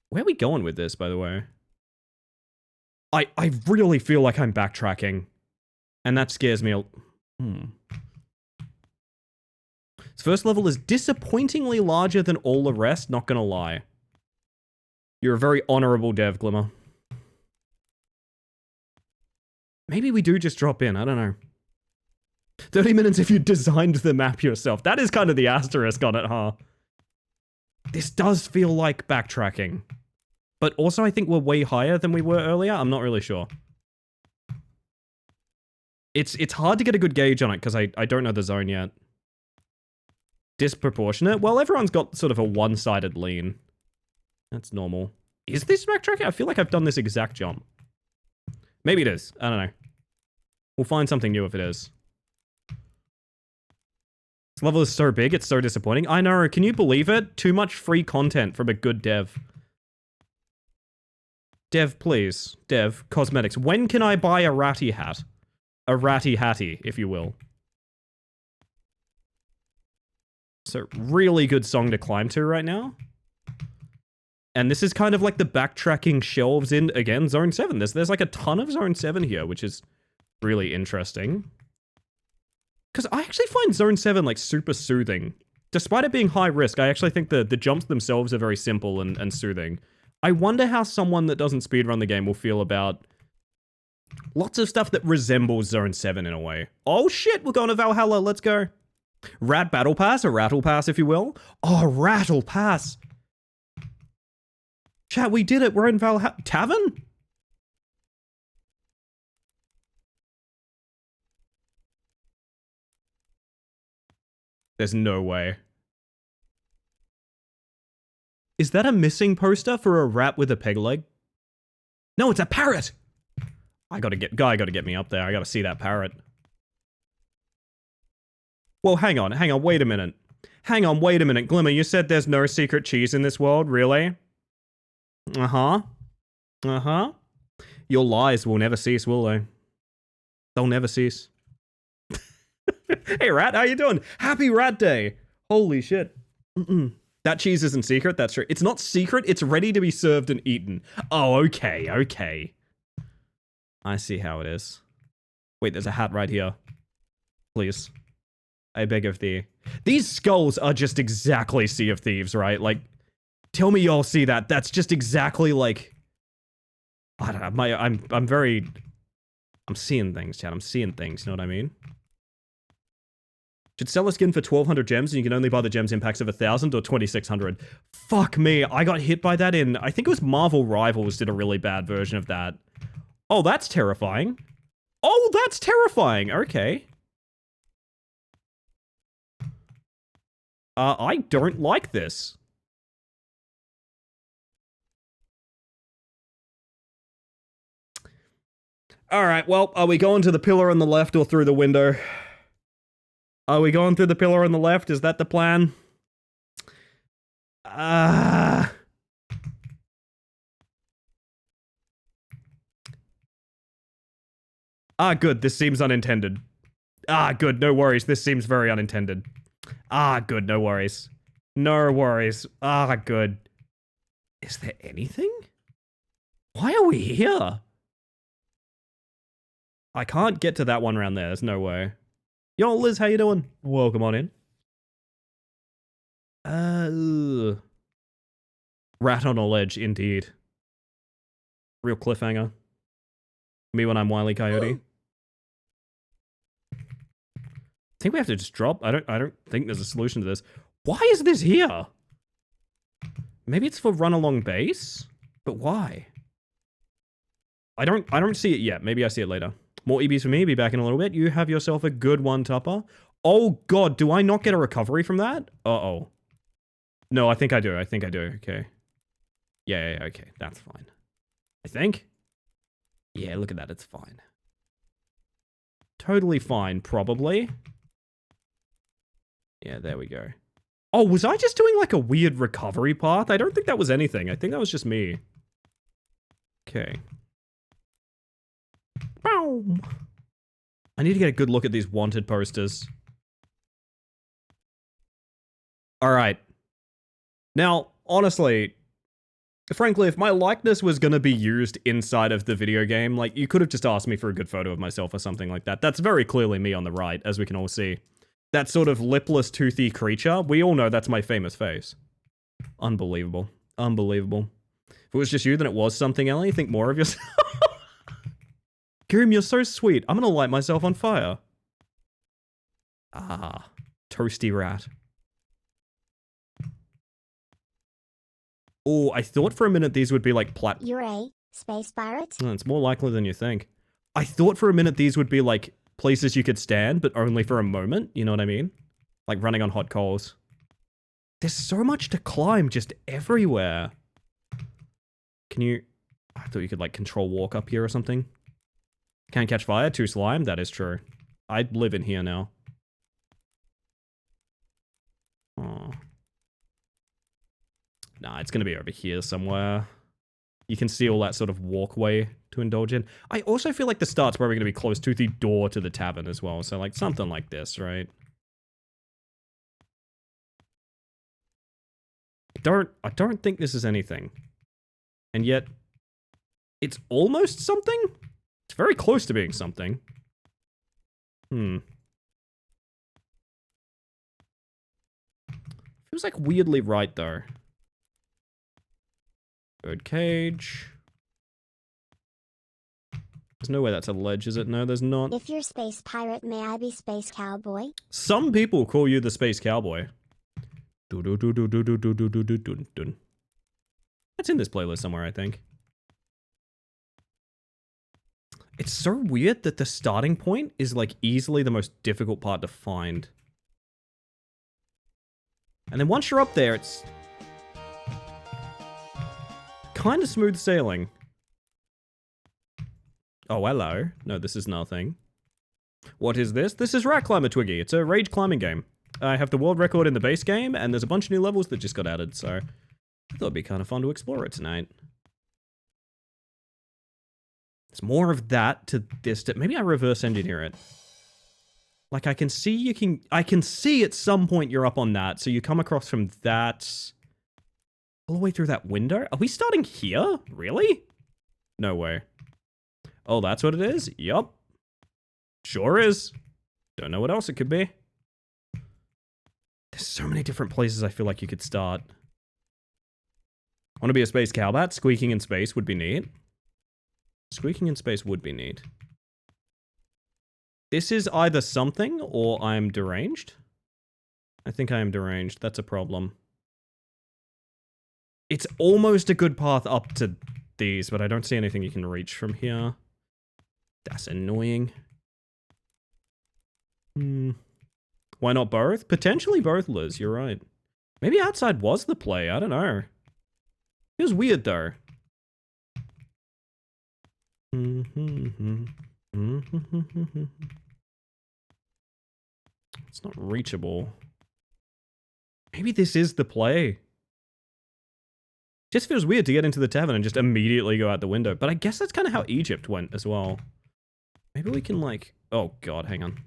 Where are we going with this, by the way? I really feel like I'm backtracking. And that scares me. This first level is disappointingly larger than all the rest, not gonna lie. You're a very honorable dev, Glimmer. Maybe we do just drop in, I don't know. 30 minutes if you designed the map yourself. That is kind of the asterisk on it, huh? This does feel like backtracking. But also I think we're way higher than we were earlier. I'm not really sure. It's hard to get a good gauge on it because I don't know the zone yet. Disproportionate? Well, everyone's got sort of a one-sided lean. That's normal. Is this backtracking? I feel like I've done this exact jump. Maybe it is. I don't know. We'll find something new if it is. This level is so big, it's so disappointing. I know, can you believe it? Too much free content from a good dev. Dev, please. Dev, cosmetics. When can I buy a ratty hat? A ratty hatty, if you will. So, really good song to climb to right now. And this is kind of like the backtracking shelves in, again, Zone 7. There's like a ton of Zone 7 here, which is really interesting. Because I actually find Zone 7, like, super soothing. Despite it being high risk, I actually think the jumps themselves are very simple and soothing. I wonder how someone that doesn't speedrun the game will feel about lots of stuff that resembles Zone 7 in a way. Oh shit, we're going to Valhalla, let's go. Rat Battle Pass, a Rattle Pass if you will. Oh, Rattle Pass. Chat, we did it, we're in Valhalla. Tavern? There's no way. Is that a missing poster for a rat with a peg leg? No, it's a parrot! Guy gotta get me up there. I gotta see that parrot. Well, hang on, wait a minute. Glimmer, you said there's no secret cheese in this world, really? Uh-huh. Your lies will never cease, will they? They'll never cease. Hey, Rat, how you doing? Happy Rat Day! Holy shit. That cheese isn't secret, that's true. It's not secret, it's ready to be served and eaten. Oh, okay. I see how it is. Wait, there's a hat right here. Please. I beg of thee. These skulls are just exactly Sea of Thieves, right? Like, tell me y'all see that. That's just exactly like... I don't know, I'm seeing things, chat. I'm seeing things, you know what I mean? Should sell a skin for 1,200 gems and you can only buy the gems in packs of 1,000 or 2,600. Fuck me, I got hit by that in... I think it was Marvel Rivals did a really bad version of that. Oh, that's terrifying. Okay. I don't like this. Alright, well, are we going to the pillar on the left or through the window? Are we going through the pillar on the left? Is that the plan? Good, this seems unintended. Good, no worries, this seems very unintended. Good, no worries. No worries. Good. Is there anything? Why are we here? I can't get to that one around there, there's no way. Yo, Liz, how you doing? Welcome on in. Rat on a ledge, indeed. Real cliffhanger. Me when I'm Wile E. Coyote. I think we have to just drop. I don't think there's a solution to this. Why is this here? Maybe it's for run along base? But why? I don't see it yet. Maybe I see it later. More EBs for me. Be back in a little bit. You have yourself a good one, Tupper. Oh god, do I not get a recovery from that? Uh-oh. No, I think I do. Okay. Yeah, okay. That's fine. I think. Yeah, look at that. It's fine. Totally fine, probably. Yeah, there we go. Oh, was I just doing like a weird recovery path? I don't think that was anything. I think that was just me. Okay. Boom. I need to get a good look at these wanted posters. Alright. Now, honestly, frankly, if my likeness was gonna be used inside of the video game, like, you could have just asked me for a good photo of myself or something like that. That's very clearly me on the right, as we can all see. That sort of lipless, toothy creature, we all know that's my famous face. Unbelievable. Unbelievable. If it was just you, then it was something, Ellie. Think more of yourself. Grim, you're so sweet. I'm gonna light myself on fire. Toasty rat. Oh, I thought for a minute these would be like You're a space pirate? Oh, it's more likely than you think. I thought for a minute these would be like places you could stand, but only for a moment, you know what I mean? Like running on hot coals. There's so much to climb just everywhere. Can you... I thought you could like control walk up here or something. Can't catch fire, too slime, that is true. I live in here now. Oh. Nah, it's gonna be over here somewhere. You can see all that sort of walkway to indulge in. I also feel like the start's probably going to be close to the door to the tavern as well. So like something like this, right? I don't think this is anything. And yet, it's almost something? It's very close to being something. Feels like weirdly right, though. Bird cage. There's no way that's a ledge, is it? No, there's not. If you're space pirate, may I be space cowboy? Some people call you the space cowboy. That's in this playlist somewhere, I think. It's so weird that the starting point is like easily the most difficult part to find. And then once you're up there, it's kind of smooth sailing. Oh, hello. No, this is nothing. What is this? This is Rat Climber Twiggy. It's a rage climbing game. I have the world record in the base game, and there's a bunch of new levels that just got added, so I thought it'd be kind of fun to explore it tonight. It's more of that to this. Maybe I reverse engineer it. Like I can see I can see at some point you're up on that, so you come across from that all the way through that window. Are we starting here? Really? No way. Oh, that's what it is? Yup. Sure is. Don't know what else it could be. There's so many different places I feel like you could start. Want to be a space cowbat? Squeaking in space would be neat. Squeaking in space would be neat. This is either something or I'm deranged. I think I am deranged. That's a problem. It's almost a good path up to these, but I don't see anything you can reach from here. That's annoying. Why not both? Potentially both, Liz. You're right. Maybe outside was the play. I don't know. It was weird, though. It's not reachable. Maybe this is the play. Just feels weird to get into the tavern and just immediately go out the window. But I guess that's kind of how Egypt went as well. Maybe we can like... Oh god, hang on.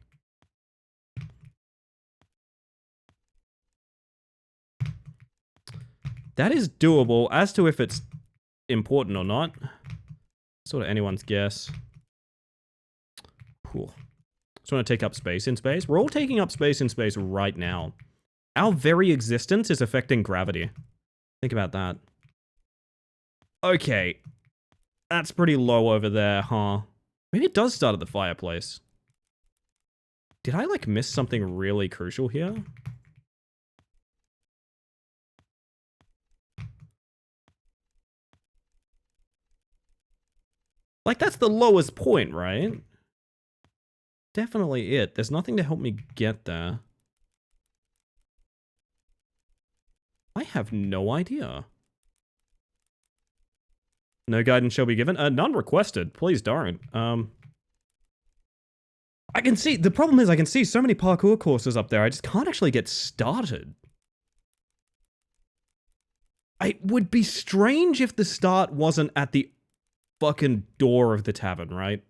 That is doable. As to if it's important or not, sort of anyone's guess. Cool. Just want to take up space in space. We're all taking up space in space right now. Our very existence is affecting gravity. Think about that. Okay. That's pretty low over there, huh? Maybe it does start at the fireplace. Did I, like, miss something really crucial here? Like, that's the lowest point, right? Definitely it. There's nothing to help me get there. I have no idea. No guidance shall be given. None requested. Please don't. I can see... The problem is I can see so many parkour courses up there. I just can't actually get started. It would be strange if the start wasn't at the fucking door of the tavern, right?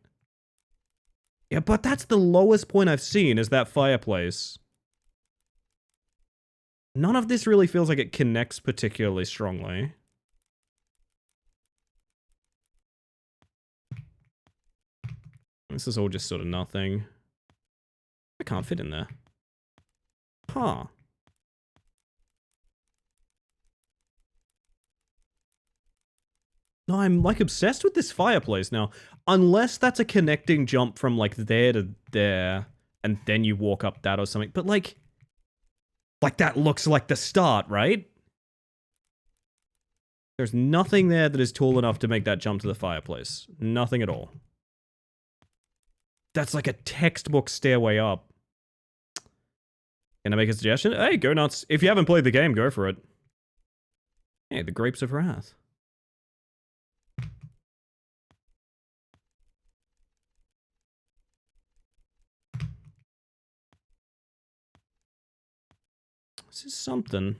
Yeah, but that's the lowest point I've seen, is that fireplace. None of this really feels like it connects particularly strongly. This is all just sort of nothing. I can't fit in there. Huh. No, I'm like obsessed with this fireplace now. Unless that's a connecting jump from like there to there, and then you walk up that or something. But like that looks like the start, right? There's nothing there that is tall enough to make that jump to the fireplace. Nothing at all. That's like a textbook stairway up. Can I make a suggestion? Hey, go nuts. If you haven't played the game, go for it. Hey, the Grapes of Wrath. This is something.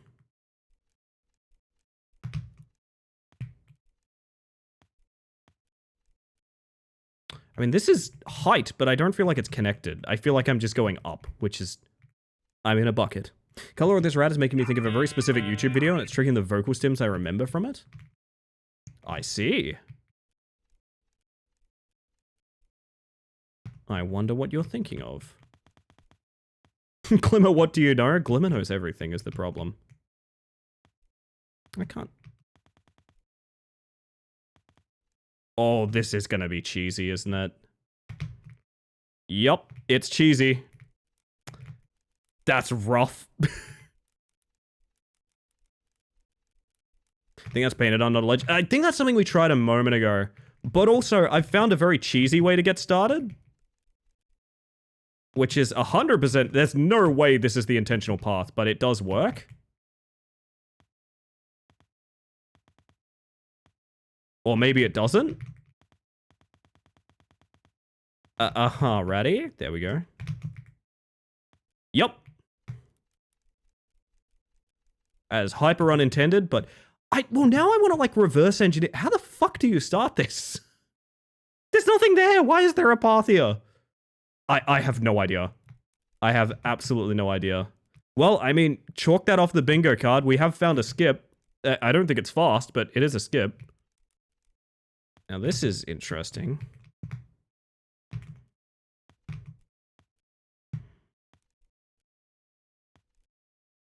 I mean, this is height, but I don't feel like it's connected. I feel like I'm just going up, which is... I'm in a bucket. Color of this rat is making me think of a very specific YouTube video, and it's triggering the vocal stems I remember from it. I see. I wonder what you're thinking of. Glimmer, what do you know? Glimmer knows everything is the problem. I can't... Oh, this is gonna be cheesy, isn't it? Yup, it's cheesy. That's rough. I think that's painted on, not a ledge. I think that's something we tried a moment ago. But also, I've found a very cheesy way to get started. Which is 100%, there's no way this is the intentional path, but it does work. Or maybe it doesn't. Ready? There we go. Yup. As hyper unintended, but well, now I want to, like, reverse engineer. How the fuck do you start this? There's nothing there. Why is there a path here? I have no idea. I have absolutely no idea. Well, I mean, chalk that off the bingo card. We have found a skip. I don't think it's fast, but it is a skip. Now, this is interesting.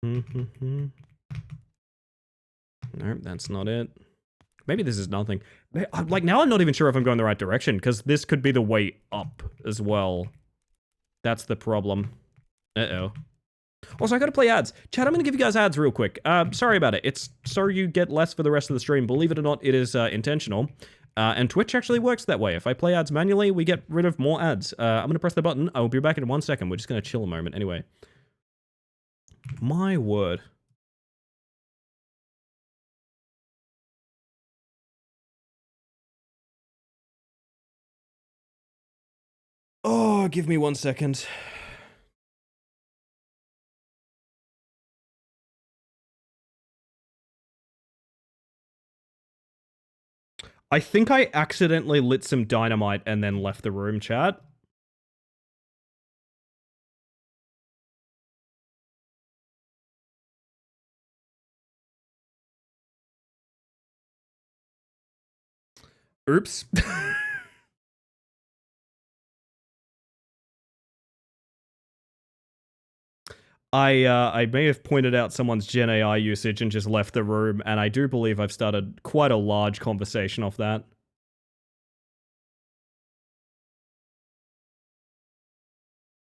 Nope, that's not it. Maybe this is nothing. Like, now I'm not even sure if I'm going the right direction, because this could be the way up as well. That's the problem. Uh-oh. Also, I gotta play ads. Chat, I'm gonna give you guys ads real quick. Sorry about it. It's so you get less for the rest of the stream. Believe it or not, it is intentional. And Twitch actually works that way. If I play ads manually, we get rid of more ads. I'm gonna press the button. I will be back in 1 second. We're just gonna chill a moment anyway. My word. Oh, give me 1 second. I think I accidentally lit some dynamite and then left the room, chat. Oops. I may have pointed out someone's Gen AI usage and just left the room, and I do believe I've started quite a large conversation off that.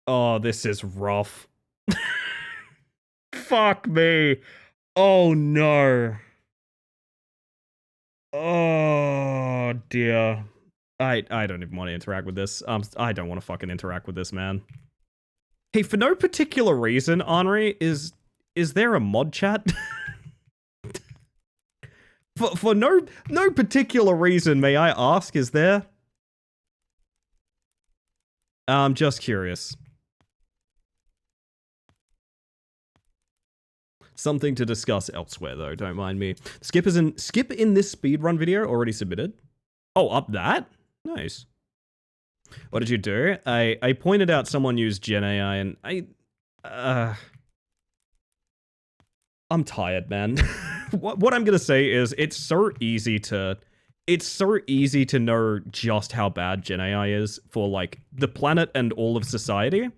Oh, this is rough. Fuck me. Oh no. Oh dear. I don't even want to interact with this. I don't want to fucking interact with this, man. Hey, for no particular reason, Henri, is there a mod chat? for no particular reason, may I ask, is there? I'm just curious. Something to discuss elsewhere, though. Don't mind me. Skip in this speedrun video already submitted. Oh, up that? Nice. What did you do? I pointed out someone used Gen AI, and I'm tired, man. What I'm gonna say is it's so easy to know just how bad Gen AI is for, like, the planet and all of society.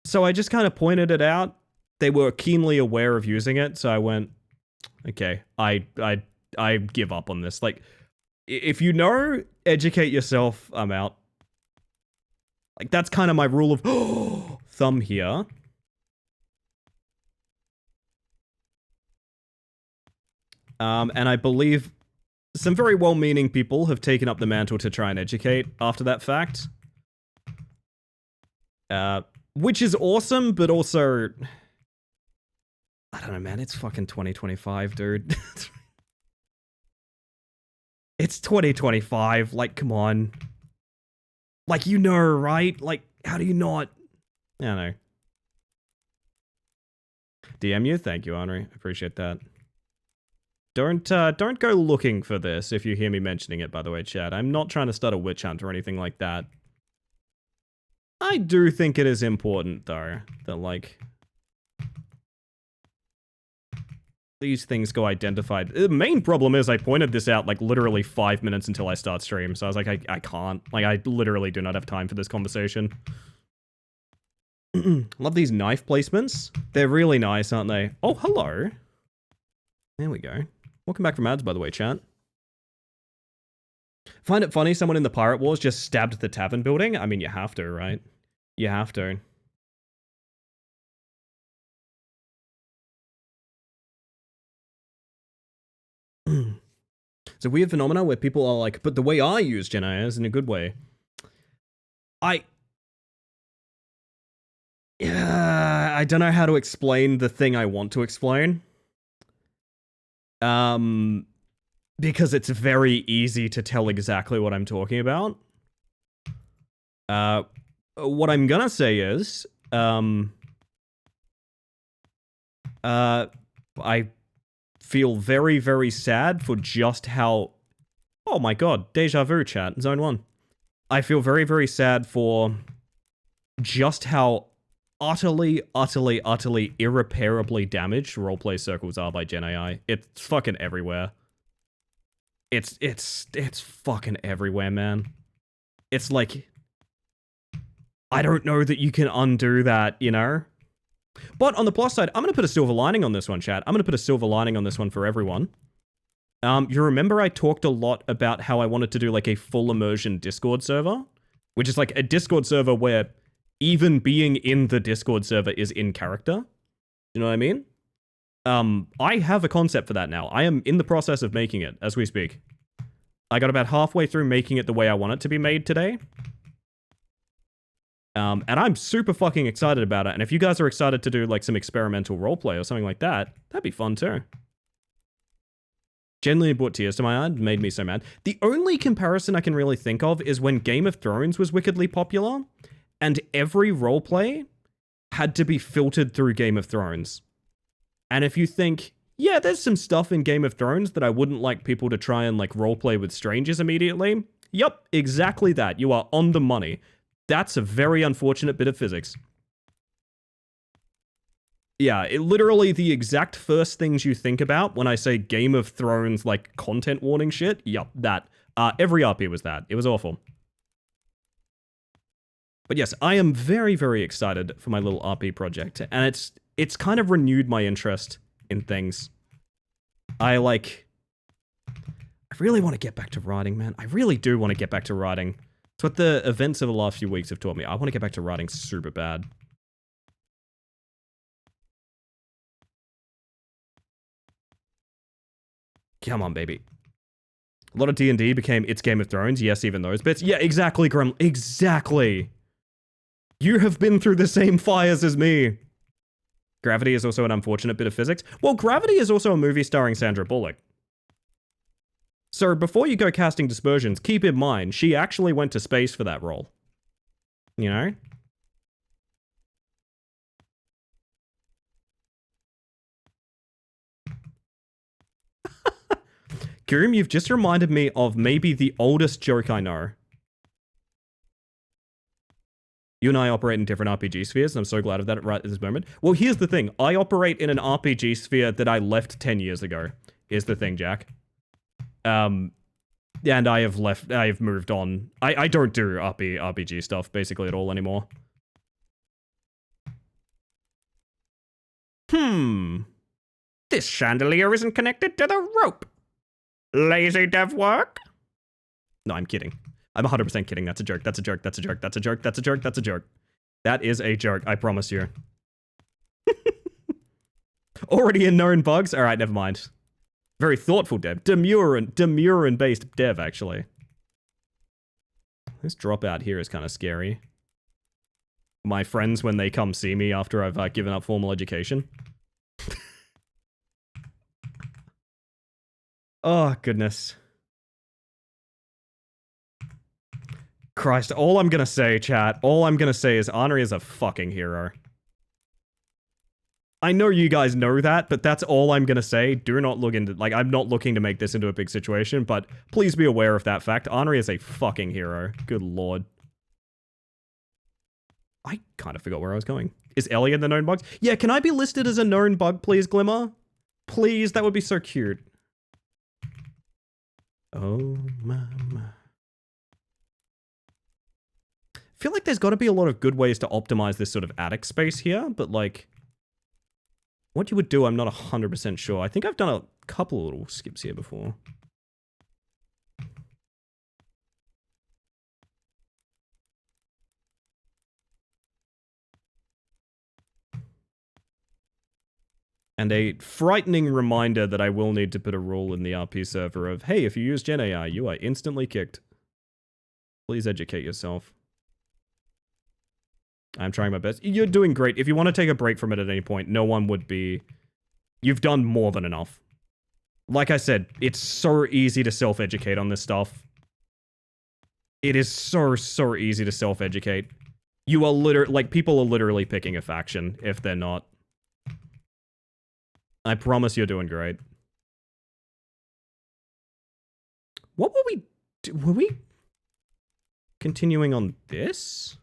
So I just kind of pointed it out. They were keenly aware of using it, so I went, okay, I give up on this. Like, if you know, educate yourself, I'm out. Like, that's kind of my rule of thumb here. And I believe some very well-meaning people have taken up the mantle to try and educate after that fact. Which is awesome, but also... I don't know, man. It's fucking 2025, dude. It's 2025. Like, come on. Like, you know, right? Like, how do you not? I don't know. DM you? Thank you, Henri. Appreciate that. Don't go looking for this if you hear me mentioning it, by the way, chat. I'm not trying to start a witch hunt or anything like that. I do think it is important, though, that, like, these things go identified. The main problem is I pointed this out, like, literally 5 minutes until I start stream, so I was like, I can't. Like, I literally do not have time for this conversation. Love these knife placements. They're really nice, aren't they? Oh, hello. There we go. Welcome back from ads, by the way, chat. Find it funny someone in the Pirate Wars just stabbed the tavern building? I mean, you have to, right? You have to. It's a weird phenomenon where people are like, but the way I use Jedi is in a good way. Yeah, I don't know how to explain the thing I want to explain. Because it's very easy to tell exactly what I'm talking about. What I'm gonna say is, I feel very, very sad for just how... Oh my god, deja vu, chat, Zone 1. I feel very, very sad for just how utterly irreparably damaged roleplay circles are by Gen AI. It's fucking everywhere. It's fucking everywhere, man. It's like, I don't know that you can undo that, you know? But on the plus side, I'm gonna put a silver lining on this one, chat. I'm gonna put a silver lining on this one for everyone. You remember I talked a lot about how I wanted to do like a full immersion Discord server? Which is like a Discord server where even being in the Discord server is in character. You know what I mean? I have a concept for that now. I am in the process of making it as we speak. I got about halfway through making it the way I want it to be made today. And I'm super fucking excited about it. And if you guys are excited to do like some experimental roleplay or something like that, that'd be fun too. Genuinely brought tears to my eye, made me so mad. The only comparison I can really think of is when Game of Thrones was wickedly popular, and every roleplay had to be filtered through Game of Thrones. And if you think, yeah, there's some stuff in Game of Thrones that I wouldn't like people to try and like roleplay with strangers immediately. Yup, exactly that. You are on the money. That's a very unfortunate bit of physics. Yeah, it literally the exact first things you think about when I say Game of Thrones, like, content warning shit. Yup, that. Every RP was that. It was awful. But yes, I am very, very excited for my little RP project. And it's kind of renewed my interest in things. I really want to get back to writing, man. I really do want to get back to writing. It's what the events of the last few weeks have taught me. I want to get back to writing super bad. Come on, baby. A lot of D&D became It's Game of Thrones. Yes, even those bits. Yeah, exactly, Grim. Exactly. You have been through the same fires as me. Gravity is also an unfortunate bit of physics. Well, Gravity is also a movie starring Sandra Bullock. So before you go casting dispersions, keep in mind, she actually went to space for that role. You know? Grim, you've just reminded me of maybe the oldest joke I know. You and I operate in different RPG spheres, and I'm so glad of that right at this moment. Well, here's the thing. I operate in an RPG sphere that I left 10 years ago. Here's the thing, Jack. And I have moved on. I don't do RPG stuff, basically, at all anymore. This chandelier isn't connected to the rope. Lazy dev work? No, I'm kidding. I'm 100% kidding. That's a joke. That's a joke. That's a joke. That's a joke. That's a joke. That's a joke. That is a joke. I promise you. Already in known bugs? Alright, never mind. Very thoughtful dev. Demure based dev, actually. This dropout here is kind of scary. My friends when they come see me after I've given up formal education. Oh, goodness. Christ, all I'm gonna say, chat, all I'm gonna say is Henri is a fucking hero. I know you guys know that, but that's all I'm gonna say. Do not look into, like, I'm not looking to make this into a big situation, but please be aware of that fact. Henri is a fucking hero. Good lord. I kind of forgot where I was going. Is Ellie in the known bugs? Yeah, can I be listed as a known bug, please, Glimmer? Please, that would be so cute. Oh, my. I feel like there's got to be a lot of good ways to optimize this sort of attic space here, but, like, what you would do, I'm not 100% sure. I think I've done a couple of little skips here before. And a frightening reminder that I will need to put a rule in the RP server of, hey, if you use Gen AI, you are instantly kicked. Please educate yourself. I'm trying my best. You're doing great. If you want to take a break from it at any point, no one would be... You've done more than enough. Like I said, it's so easy to self-educate on this stuff. It is so easy to self-educate. You are literally... Like, people are literally picking a faction if they're not. I promise you're doing great. What were we... Were we... continuing on this?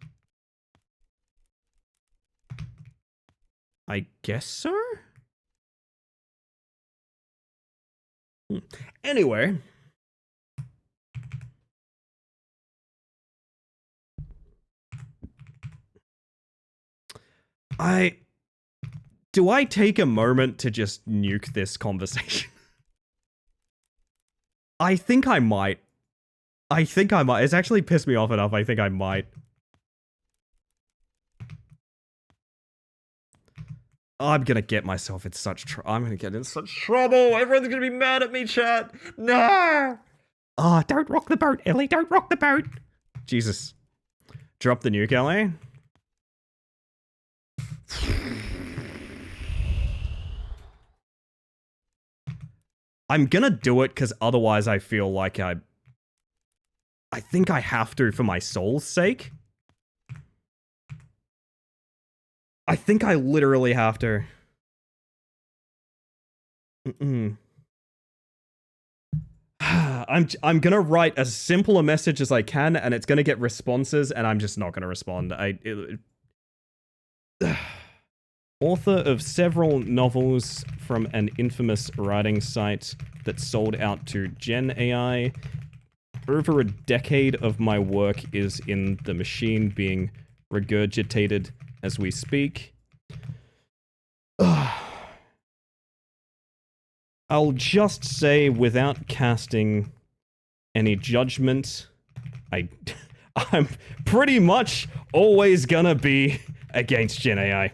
I guess so? Anyway. Do I take a moment to just nuke this conversation? I think I might. It's actually pissed me off enough. I think I might. I'm gonna get myself in such trouble. I'm gonna get in such trouble. Everyone's gonna be mad at me, chat. No! Oh, don't rock the boat, Ellie. Don't rock the boat. Jesus. Drop the nuke, Ellie. I'm gonna do it because otherwise I feel like I think I have to for my soul's sake. I think I literally have to. I'm gonna write as simple a message as I can, and it's gonna get responses, and I'm just not gonna respond. Author of several novels from an infamous writing site that sold out to Gen AI. Over a decade of my work is in the machine being regurgitated as we speak. I'll just say, without casting any judgment, I'm pretty much always gonna be against Gen AI.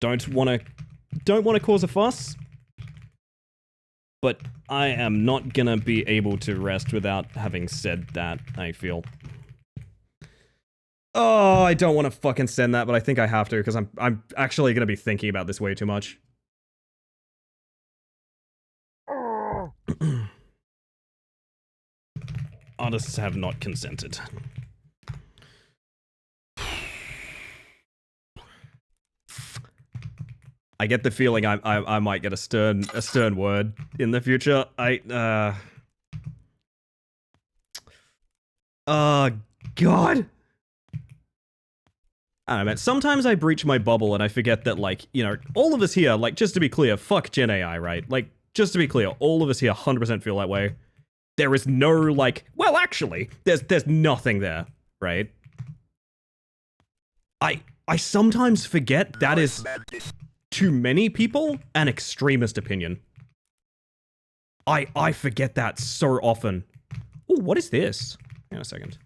Don't wanna cause a fuss, but I am not gonna be able to rest without having said that, I feel. Oh, I don't want to fucking send that, but I think I have to, because I'm actually gonna be thinking about this way too much. Artists have not consented. I get the feeling I might get a stern word in the future. Oh, God. I don't know, man. Sometimes I breach my bubble and I forget that, like, you know, all of us here, like, just to be clear, fuck Gen AI, right? Like, just to be clear, all of us here 100% feel that way. There is no, like, well, actually, there's nothing there, right? I sometimes forget that is, to many people, an extremist opinion. I forget that so often. Oh, what is this? Hang on a second.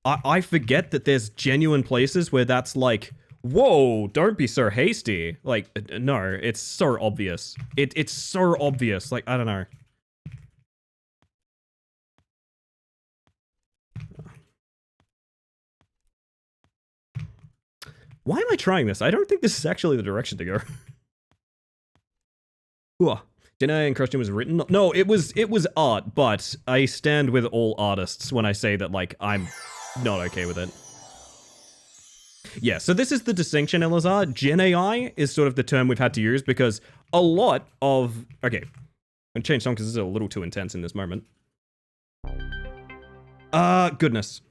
I forget that there's genuine places where that's like, whoa, don't be so hasty. Like, no, it's so obvious. It's so obvious. Like, I don't know. Why am I trying this? I don't think this is actually the direction to go. Ooh. Dinner in Christian was written. No, it was art, but I stand with all artists when I say that, like, I'm not okay with it. Yeah, so this is the distinction, Elazar. Gen AI is sort of the term we've had to use because a lot of... Okay, I'm gonna change song because this is a little too intense in this moment. Goodness.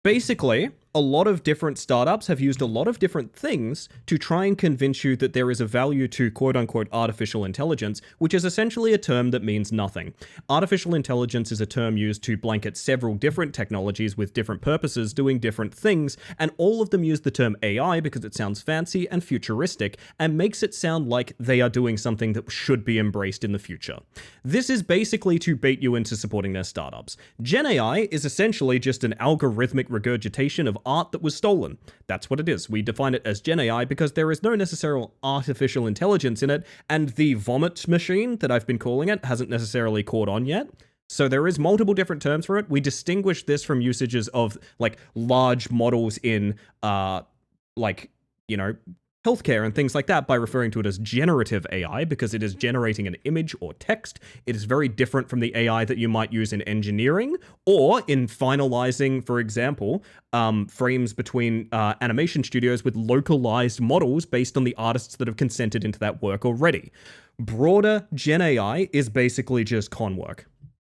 Basically, a lot of different startups have used a lot of different things to try and convince you that there is a value to quote-unquote artificial intelligence, which is essentially a term that means nothing. Artificial intelligence is a term used to blanket several different technologies with different purposes doing different things, and all of them use the term AI because it sounds fancy and futuristic and makes it sound like they are doing something that should be embraced in the future. This is basically to bait you into supporting their startups. Gen AI is essentially just an algorithmic regurgitation of art that was stolen. That's what it is. We define it as Gen AI because there is no necessary artificial intelligence in it, and the vomit machine that I've been calling it hasn't necessarily caught on yet. So there is multiple different terms for it. We distinguish this from usages of like large models in like, you know, healthcare and things like that by referring to it as generative AI because it is generating an image or text. It is very different from the AI that you might use in engineering or in finalizing, for example, frames between animation studios with localized models based on the artists that have consented into that work already. Broader Gen AI is basically just con work.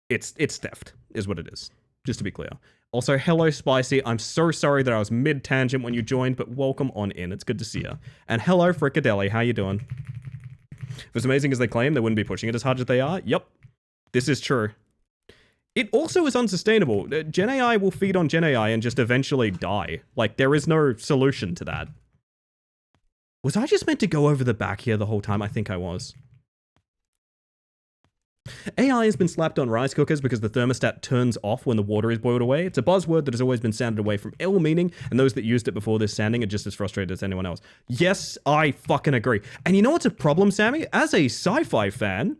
It's theft, is what it is, just to be clear. Also, hello, Spicy. I'm so sorry that I was mid-tangent when you joined, but welcome on in. It's good to see you. And hello, Frikadelli. How you doing? If as amazing as they claim, they wouldn't be pushing it as hard as they are. Yep, this is true. It also is unsustainable. Gen AI will feed on Gen AI and just eventually die. Like, there is no solution to that. Was I just meant to go over the back here the whole time? I think I was. AI has been slapped on rice cookers because the thermostat turns off when the water is boiled away. It's a buzzword that has always been sounded away from ill meaning, and those that used it before this sounding are just as frustrated as anyone else. Yes, I fucking agree. And you know what's a problem, Sammy? As a sci-fi fan,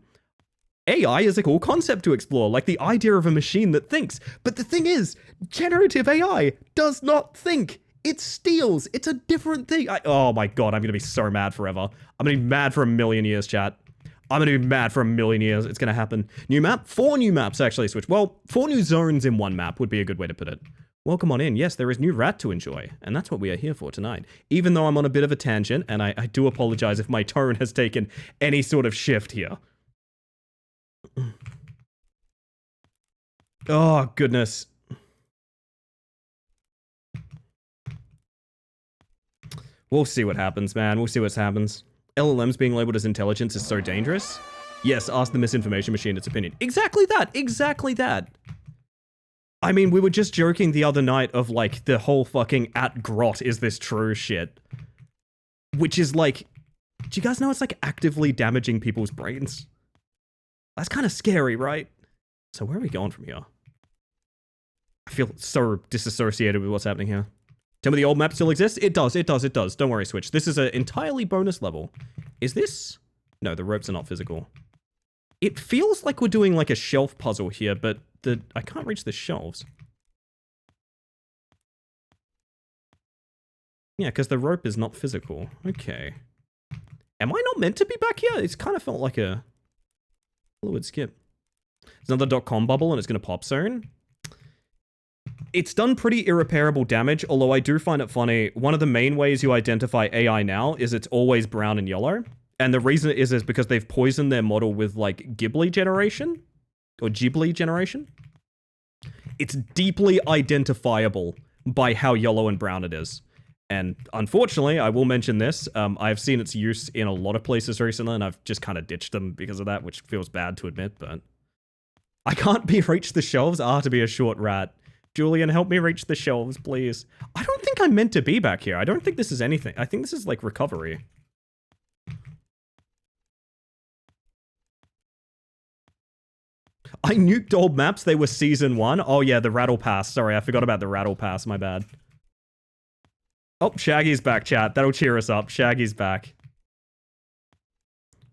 AI is a cool concept to explore, like the idea of a machine that thinks. But the thing is, generative AI does not think. It steals. It's a different thing. Oh my god, I'm gonna be so mad forever. I'm gonna be mad for a million years, chat. I'm gonna be mad for a million years. It's gonna happen. New map? 4 new maps actually switch. Well, 4 new zones in 1 map would be a good way to put it. Welcome on in. Yes, there is new rat to enjoy, and that's what we are here for tonight. Even though I'm on a bit of a tangent, and I do apologize if my tone has taken any sort of shift here. Oh, goodness. We'll see what happens, man. We'll see what happens. LLMs being labeled as intelligence is so dangerous. Yes, ask the misinformation machine its opinion. Exactly that. Exactly that. I mean, we were just joking the other night of like the whole fucking at grot is this true shit. Which is like, do you guys know it's like actively damaging people's brains? That's kind of scary, right? So where are we going from here? I feel so disassociated with what's happening here. Tell me the old map still exists? It does, it does, it does. Don't worry, Switch. This is an entirely bonus level. Is this? No, the ropes are not physical. It feels like we're doing like a shelf puzzle here, but I can't reach the shelves. Yeah, because the rope is not physical. Okay. Am I not meant to be back here? It's kind of felt like a fluid skip. There's another .com bubble and it's going to pop soon. It's done pretty irreparable damage, although I do find it funny. One of the main ways you identify AI now is it's always brown and yellow. And the reason it is because they've poisoned their model with like Ghibli generation or Ghibli generation. It's deeply identifiable by how yellow and brown it is. And unfortunately, I will mention this. I've seen its use in a lot of places recently, and I've just kind of ditched them because of that, which feels bad to admit, but I can't be reached the shelves. To be a short rat. Julian, help me reach the shelves, please. I don't think I'm meant to be back here. I don't think this is anything. I think this is like recovery. I nuked old maps. They were season 1. Oh yeah, the Rattle Pass. Sorry, I forgot about the Rattle Pass. My bad. Oh, Shaggy's back, chat. That'll cheer us up. Shaggy's back.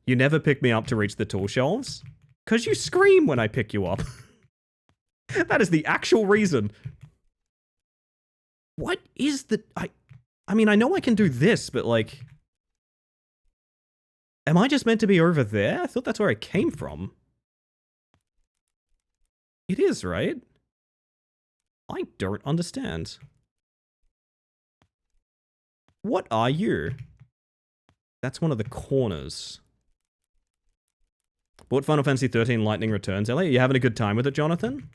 You never pick me up to reach the tool shelves? Because you scream when I pick you up. That is the actual reason. What is the... I mean, I know I can do this, but like... Am I just meant to be over there? I thought that's where I came from. It is, right? I don't understand. What are you? That's one of the corners. Bought Final Fantasy 13 Lightning Returns. Ellie, are you having a good time with it, Jonathan?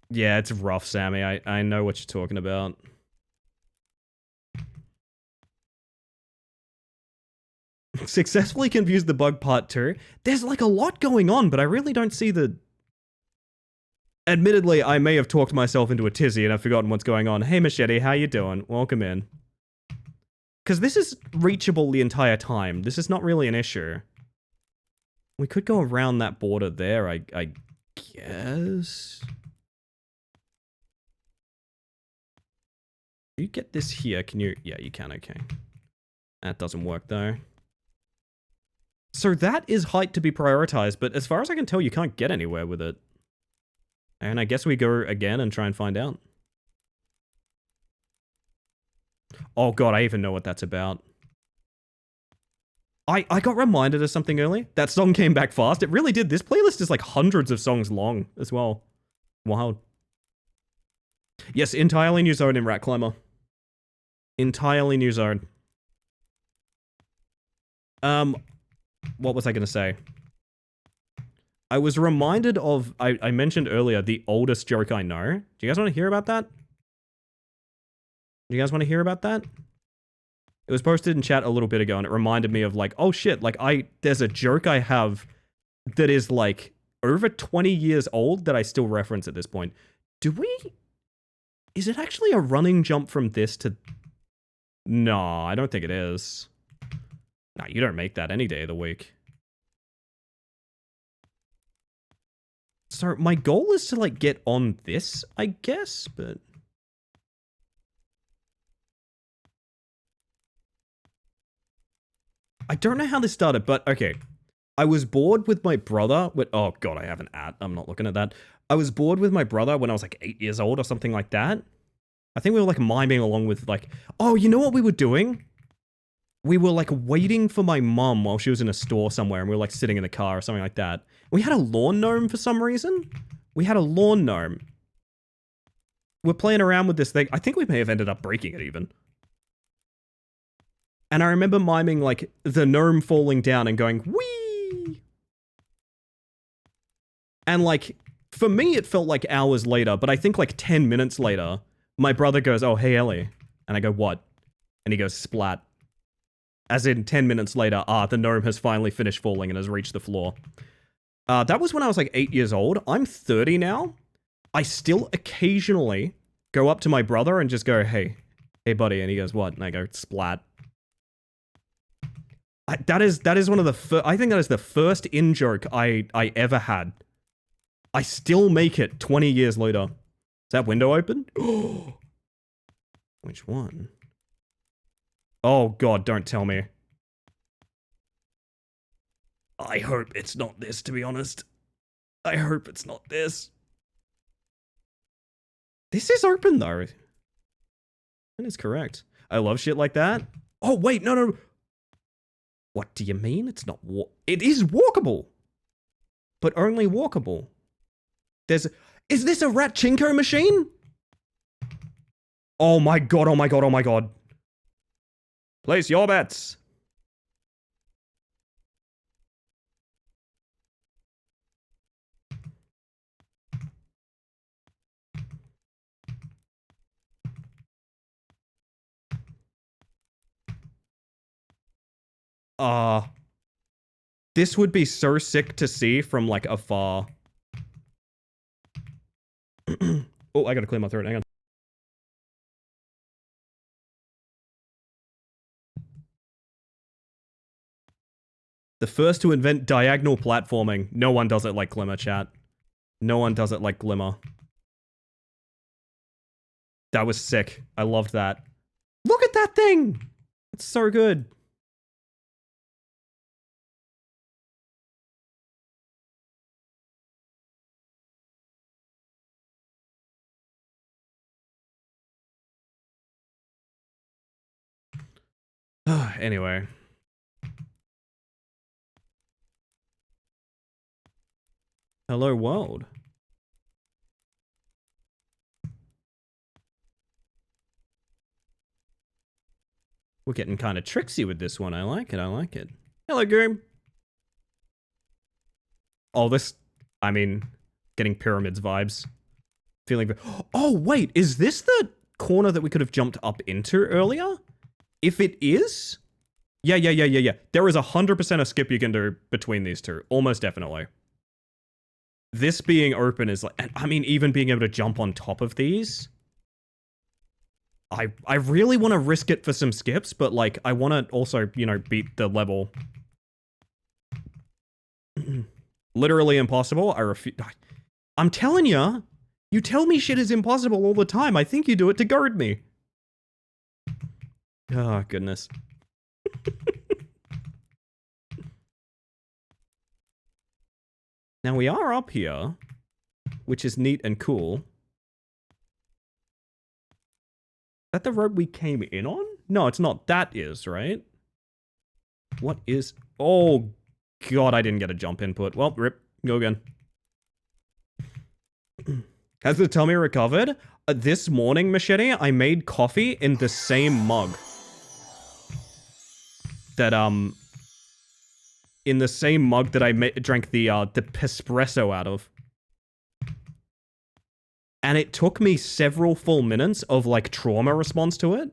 Yeah, it's rough, Sammy. I know what you're talking about. Successfully confused the bug part 2. There's like a lot going on, but I really don't see the... Admittedly, I may have talked myself into a tizzy and I've forgotten what's going on. Hey, Machete, how you doing? Welcome in. Because this is reachable the entire time. This is not really an issue. We could go around that border there, I guess. You get this here, can you? Yeah, you can, okay. That doesn't work though. So that is height to be prioritized, but as far as I can tell, you can't get anywhere with it. And I guess we go again and try and find out. Oh god, I even know what that's about. I got reminded of something early. That song came back fast. It really did. This playlist is like hundreds of songs long as well. Wild. Yes, entirely new zone in Rat Climber. Entirely new zone. What was I gonna say? I was reminded of, I mentioned earlier, the oldest joke I know. Do you guys want to hear about that? Do you guys want to hear about that? It was posted in chat a little bit ago and it reminded me of like, oh shit, like there's a joke I have that is like over 20 years old that I still reference at this point. Is it actually a running jump from this to... No, I don't think it is. Nah, you don't make that any day of the week. So my goal is to like get on this, I guess, but... I don't know how this started, but okay. I was bored with my brother with... Oh god, I have an ad. I'm not looking at that. I was bored with my brother when I was like 8 years old or something like that. I think we were like miming along with like... Oh, you know what we were doing? We were like waiting for my mum while she was in a store somewhere and we were like sitting in the car or something like that. We had a lawn gnome for some reason. We had a lawn gnome. We're playing around with this thing. I think we may have ended up breaking it even. And I remember miming like the gnome falling down and going, whee! And like, for me it felt like hours later, but I think like 10 minutes later, my brother goes, oh, hey Ellie. And I go, what? And he goes, splat. As in 10 minutes later, the gnome has finally finished falling and has reached the floor. That was when I was like 8 years old. I'm 30 now. I still occasionally go up to my brother and just go, hey buddy. And he goes, what? And I go, splat. That is one of the I think that is the first in-joke I ever had. I still make it 20 years later. Is that window open? Which one? Oh god, don't tell me. I hope it's not this, to be honest. I hope it's not this. This is open, though. That is correct. I love shit like that. Oh, wait, no. What do you mean? It's not it is walkable. But only walkable. Is this a Ratchinko machine? Oh my god, oh my god, oh my god. Place your bets. This would be so sick to see from like afar. Oh, I gotta clear my throat, hang on. The first to invent diagonal platforming. No one does it like Glimmer, chat. No one does it like Glimmer. That was sick. I loved that. Look at that thing! It's so good. Anyway. Hello, world. We're getting kind of tricksy with this one. I like it. I like it. Hello, Goom. Oh, this... I mean, getting pyramids vibes. Feeling... Oh, wait. Is this the corner that we could have jumped up into earlier? If it is... Yeah. There is 100% a skip you can do between these two. Almost definitely. This being open is like... I mean, even being able to jump on top of these... I really want to risk it for some skips, but, like, I want to also, you know, beat the level. Literally impossible. I refuse. I'm telling ya, you tell me shit is impossible all the time. I think you do it to goad me. Oh, goodness. Now we are up here, which is neat and cool. Is that the road we came in on? No, it's not. That is, right? What is... Oh, God, I didn't get a jump input. Well, rip. Go again. Has the tummy recovered? This morning, Machete, I made coffee in the same mug. That, in the same mug that I drank the Pespresso out of. And it took me several full minutes of, like, trauma response to it.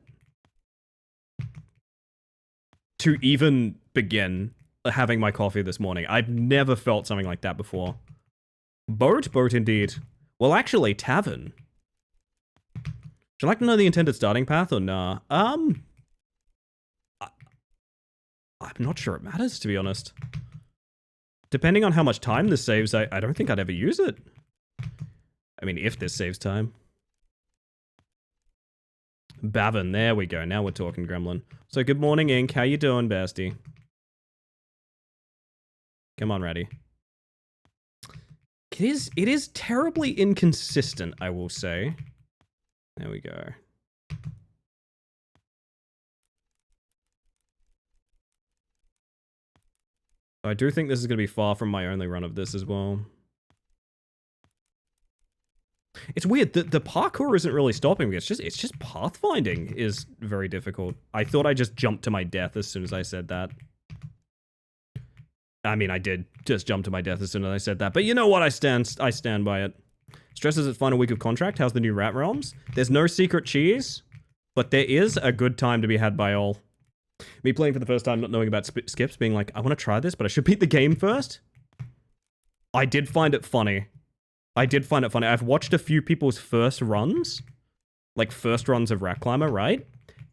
To even begin having my coffee this morning. I've never felt something like that before. Boat indeed. Well, actually, tavern. Would you like to know the intended starting path or nah? I'm not sure it matters, to be honest. Depending on how much time this saves, I don't think I'd ever use it. I mean, if this saves time. Bavin, there we go. Now we're talking, Gremlin. So, good morning, Ink. How you doing, bestie? Come on, Ratty. It is terribly inconsistent, I will say. There we go. I do think this is going to be far from my only run of this as well. It's weird, the parkour isn't really stopping me, it's just pathfinding is very difficult. I thought I just jumped to my death as soon as I said that. I mean, I did just jump to my death as soon as I said that, but you know what, I stand by it. Stresses its final week of contract, how's the new Rat Realms? There's no secret cheese, but there is a good time to be had by all. Me playing for the first time, not knowing about skips, being like, I want to try this, but I should beat the game first. I did find it funny. I've watched a few people's first runs, like first runs of Rat Climber, right?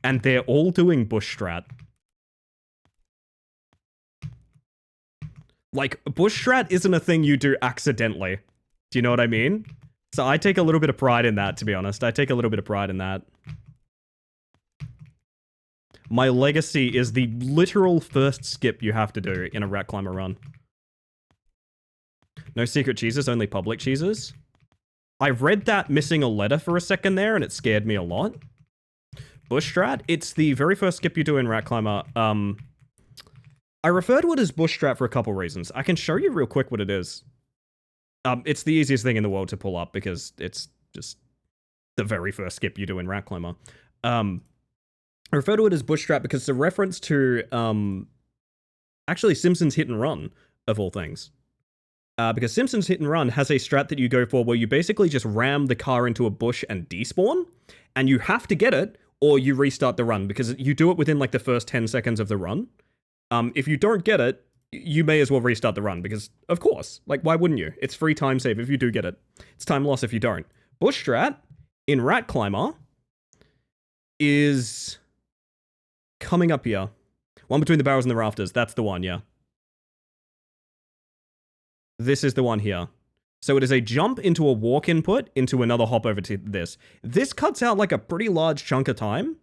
And they're all doing bush strat. Like, bush strat isn't a thing you do accidentally. Do you know what I mean? So I take a little bit of pride in that, to be honest. I take a little bit of pride in that. My legacy is the literal first skip you have to do in a Rat Climber run. No secret cheeses, only public cheeses. I read that missing a letter for a second there, and it scared me a lot. Bush strat, it's the very first skip you do in Rat Climber. I refer to it as bush strat for a couple reasons. I can show you real quick what it is. It's the easiest thing in the world to pull up because it's just the very first skip you do in Rat Climber. I refer to it as bush strat because it's a reference to, actually Simpsons Hit and Run, of all things. Because Simpsons Hit and Run has a strat that you go for where you basically just ram the car into a bush and despawn, and you have to get it, or you restart the run, because you do it within like the first 10 seconds of the run. If you don't get it, you may as well restart the run, because, of course, like, why wouldn't you? It's free time save if you do get it. It's time loss if you don't. Bush strat, in Rat Climber, is coming up here. One between the barrels and the rafters, that's the one, yeah. This is the one here. So it is a jump into a walk input into another hop over to this. This cuts out like a pretty large chunk of time.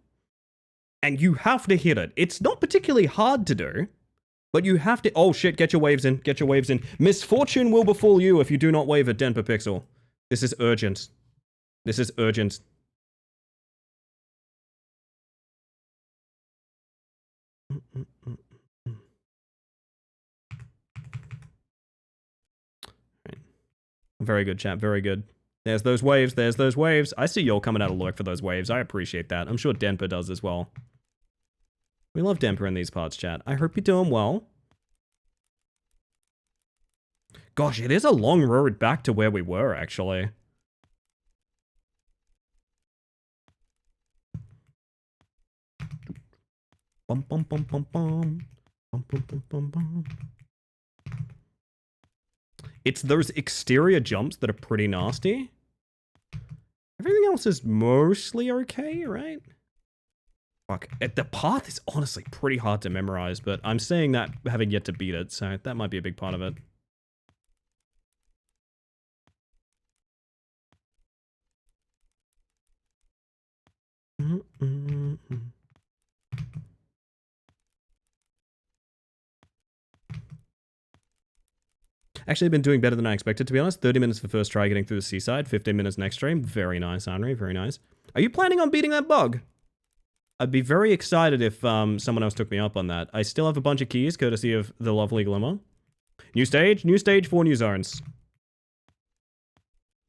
And you have to hit it. It's not particularly hard to do. But you have to... Oh shit, get your waves in. Get your waves in. Misfortune will befall you if you do not wave a den per pixel. This is urgent. This is urgent. Very good, chat. Very good. There's those waves. There's those waves. I see y'all coming out of lurk for those waves. I appreciate that. I'm sure Denver does as well. We love Denver in these parts, chat. I hope you're doing well. Gosh, it is a long road back to where we were, actually. Bum bum bum bum bum. Bum bum bum bum bum. It's those exterior jumps that are pretty nasty. Everything else is mostly okay, right? Fuck. The path is honestly pretty hard to memorize, but I'm saying that having yet to beat it, so that might be a big part of it. Actually, I've been doing better than I expected, to be honest. 30 minutes for first try getting through the seaside, 15 minutes next stream. Very nice, Henry, very nice. Are you planning on beating that bug? I'd be very excited if someone else took me up on that. I still have a bunch of keys, courtesy of the lovely Glimmer. New stage, 4 new zones.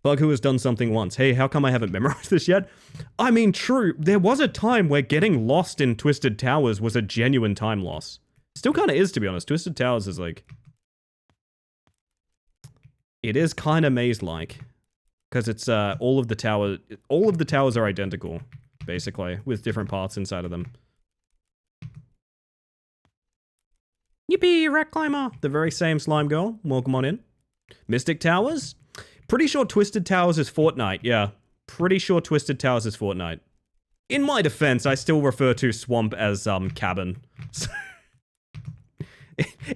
Bug who has done something once. Hey, how come I haven't memorized this yet? I mean, true, there was a time where getting lost in Twisted Towers was a genuine time loss. Still kind of is, to be honest. Twisted Towers is like... It is kind of maze-like. Because it's, all of the towers are identical, basically, with different parts inside of them. Yippee, Rat Climber! The very same slime girl. Welcome on in. Mystic Towers? Pretty sure Twisted Towers is Fortnite, yeah. Pretty sure Twisted Towers is Fortnite. In my defense, I still refer to Swamp as, cabin.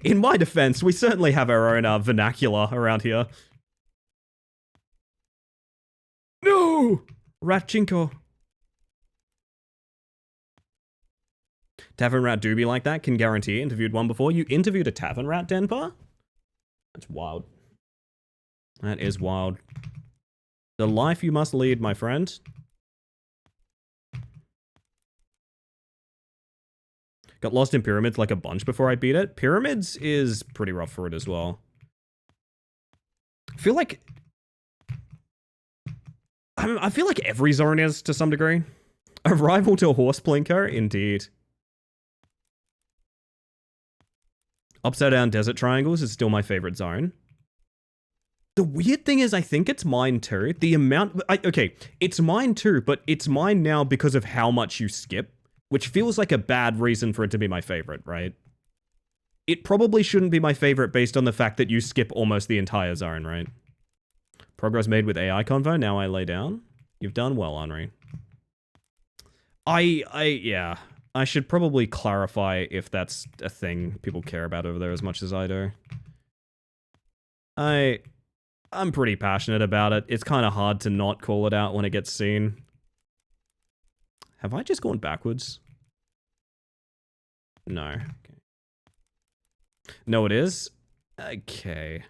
In my defense, we certainly have our own, vernacular around here. No! Ratchinko. Tavern Rat do be like that, can guarantee. Interviewed one before. You interviewed a Tavern Rat, Denver? That's wild. That is wild. The life you must lead, my friend. Got lost in Pyramids like a bunch before I beat it. Pyramids is pretty rough for it as well. I feel like every zone is to some degree. Arrival to Horse Plinko, indeed. Upside down desert triangles is still my favorite zone. The weird thing is, I think it's mine too. The amount... okay, it's mine too, but it's mine now because of how much you skip, which feels like a bad reason for it to be my favorite, right? It probably shouldn't be my favorite based on the fact that you skip almost the entire zone, right? Progress made with AI convo, now I lay down. You've done well, Henri. Yeah. I should probably clarify if that's a thing people care about over there as much as I do. I'm pretty passionate about it. It's kind of hard to not call it out when it gets seen. Have I just gone backwards? No. Okay. No, it is? Okay.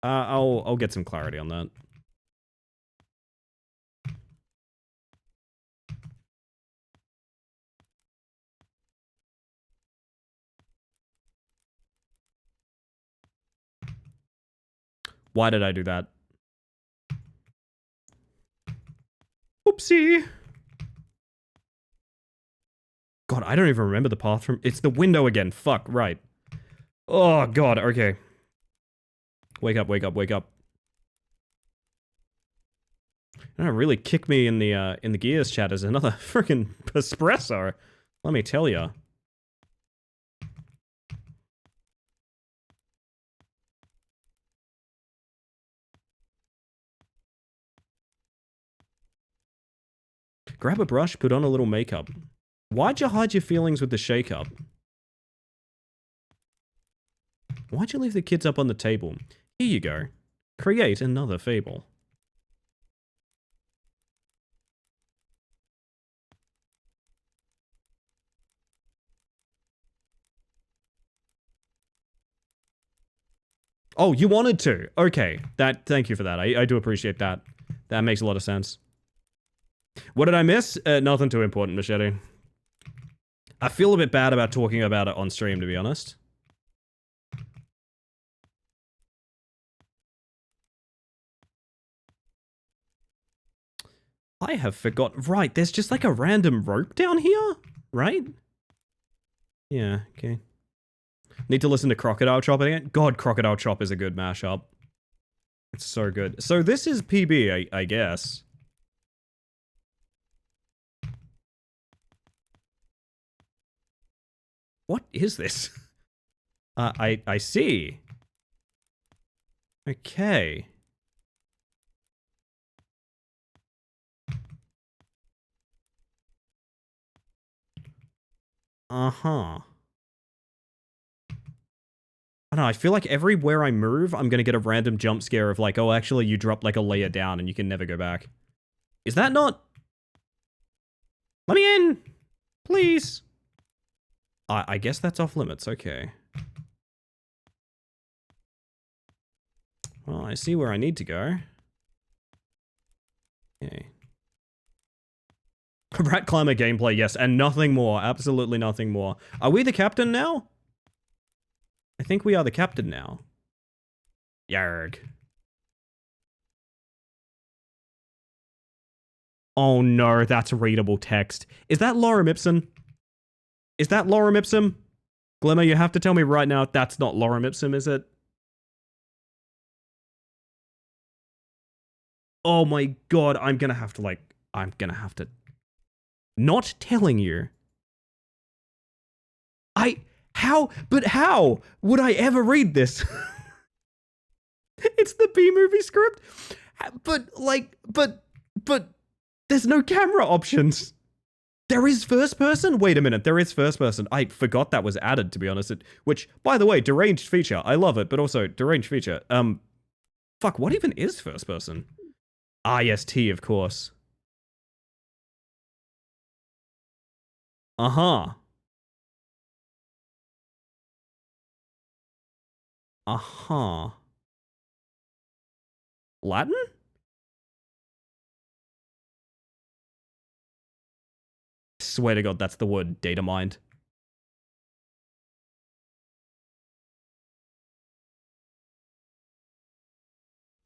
I'll get some clarity on that. Why did I do that? Oopsie. God, I don't even remember the path from... It's the window again. Fuck, right. Oh, God, okay. Wake up, wake up, wake up. And really kick me in the gears, chat, is another freaking espresso. Let me tell ya. Grab a brush, put on a little makeup. Why'd you hide your feelings with the shake-up? Why'd you leave the kids up on the table? Here you go. Create another fable. Oh, you wanted to? Okay. Thank you for that. I do appreciate that. That makes a lot of sense. What did I miss? Nothing too important, Machete. I feel a bit bad about talking about it on stream, to be honest. I have forgotten. Right, there's just like a random rope down here, right? Yeah, okay. Need to listen to Crocodile Chop again? God, Crocodile Chop is a good mashup. It's so good. So this is PB, I guess. What is this? I see. Okay. Uh-huh. I don't know, I feel like everywhere I move, I'm gonna get a random jump scare of like, oh, actually, you dropped like a layer down and you can never go back. Is that not? Let me in! Please! I guess that's off limits, okay. Well, I see where I need to go. Okay. Rat Climber gameplay, yes, and nothing more. Absolutely nothing more. Are we the captain now? I think we are the captain now. Yarg. Oh no, that's readable text. Is that Lorem Ipsum? Is that Lorem Ipsum? Glimmer, you have to tell me right now that's not Lorem Ipsum, is it? Oh my god, I'm gonna have to... Not telling you. How would I ever read this? It's the B-movie script. But there's no camera options. There is first person? Wait a minute, there is first person. I forgot that was added, to be honest. Which, by the way, deranged feature. I love it, but also deranged feature. Fuck, what even is first person? Ah, yes, T, of course. Uh-huh. Uh-huh. Latin? Swear to God, that's the word data mined.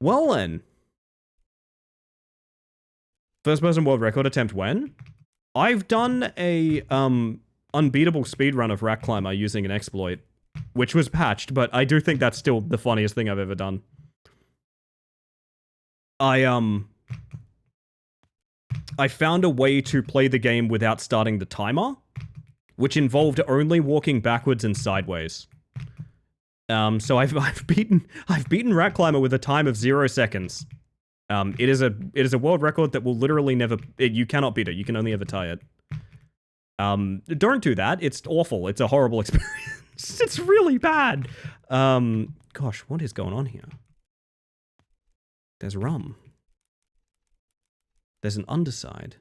Well then. First person world record attempt when? I've done a, unbeatable speedrun of Rat Climber using an exploit, which was patched, but I do think that's still the funniest thing I've ever done. I found a way to play the game without starting the timer, which involved only walking backwards and sideways. So I've beaten Rat Climber with a time of 0 seconds. It is a world record that will literally never... you cannot beat it. You can only ever tie it. Don't do that. It's awful. It's a horrible experience. It's really bad. Gosh, what is going on here? There's rum. There's an underside.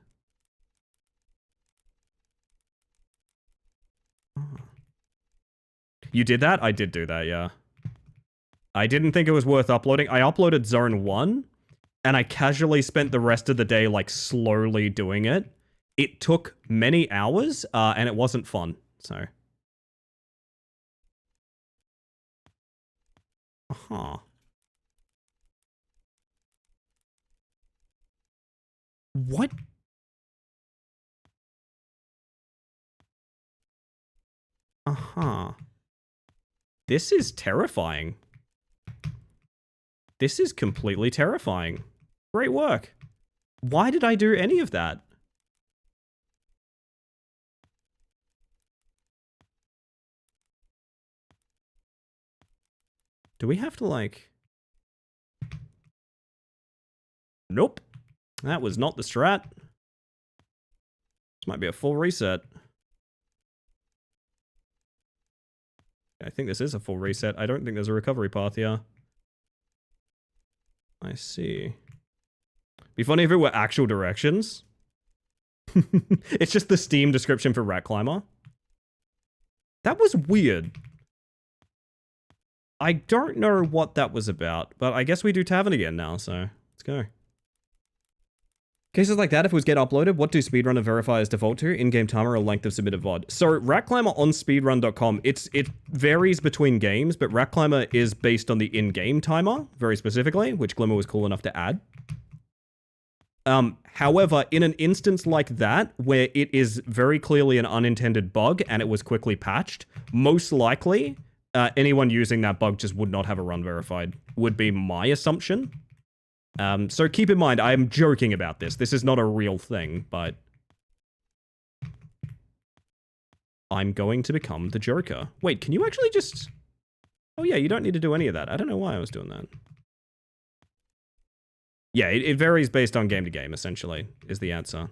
Oh. You did that? I did do that, yeah. I didn't think it was worth uploading. I uploaded Zone 1, and I casually spent the rest of the day, like, slowly doing it. It took many hours, and it wasn't fun, so. Uh-huh. What? Uh-huh. This is terrifying. This is completely terrifying. Great work. Why did I do any of that? Do we have to, like... Nope. That was not the strat. This might be a full reset. I think this is a full reset. I don't think there's a recovery path here. I see. Be funny if it were actual directions. It's just the Steam description for Rat Climber. That was weird. I don't know what that was about, but I guess we do Tavern again now, so let's go. Cases like that, if it was get uploaded, what do speedrunner verifiers default to? In-game timer or length of submitted VOD? So, Rat Climber on speedrun.com, it varies between games, but Rat Climber is based on the in-game timer, very specifically, which Glimmer was cool enough to add. However, in an instance like that, where it is very clearly an unintended bug and it was quickly patched, most likely anyone using that bug just would not have a run verified, would be my assumption. So keep in mind, I'm joking about this. This is not a real thing, but I'm going to become the Joker. Wait, can you actually just... Oh yeah, you don't need to do any of that. I don't know why I was doing that. Yeah, it varies based on game to game, essentially, is the answer.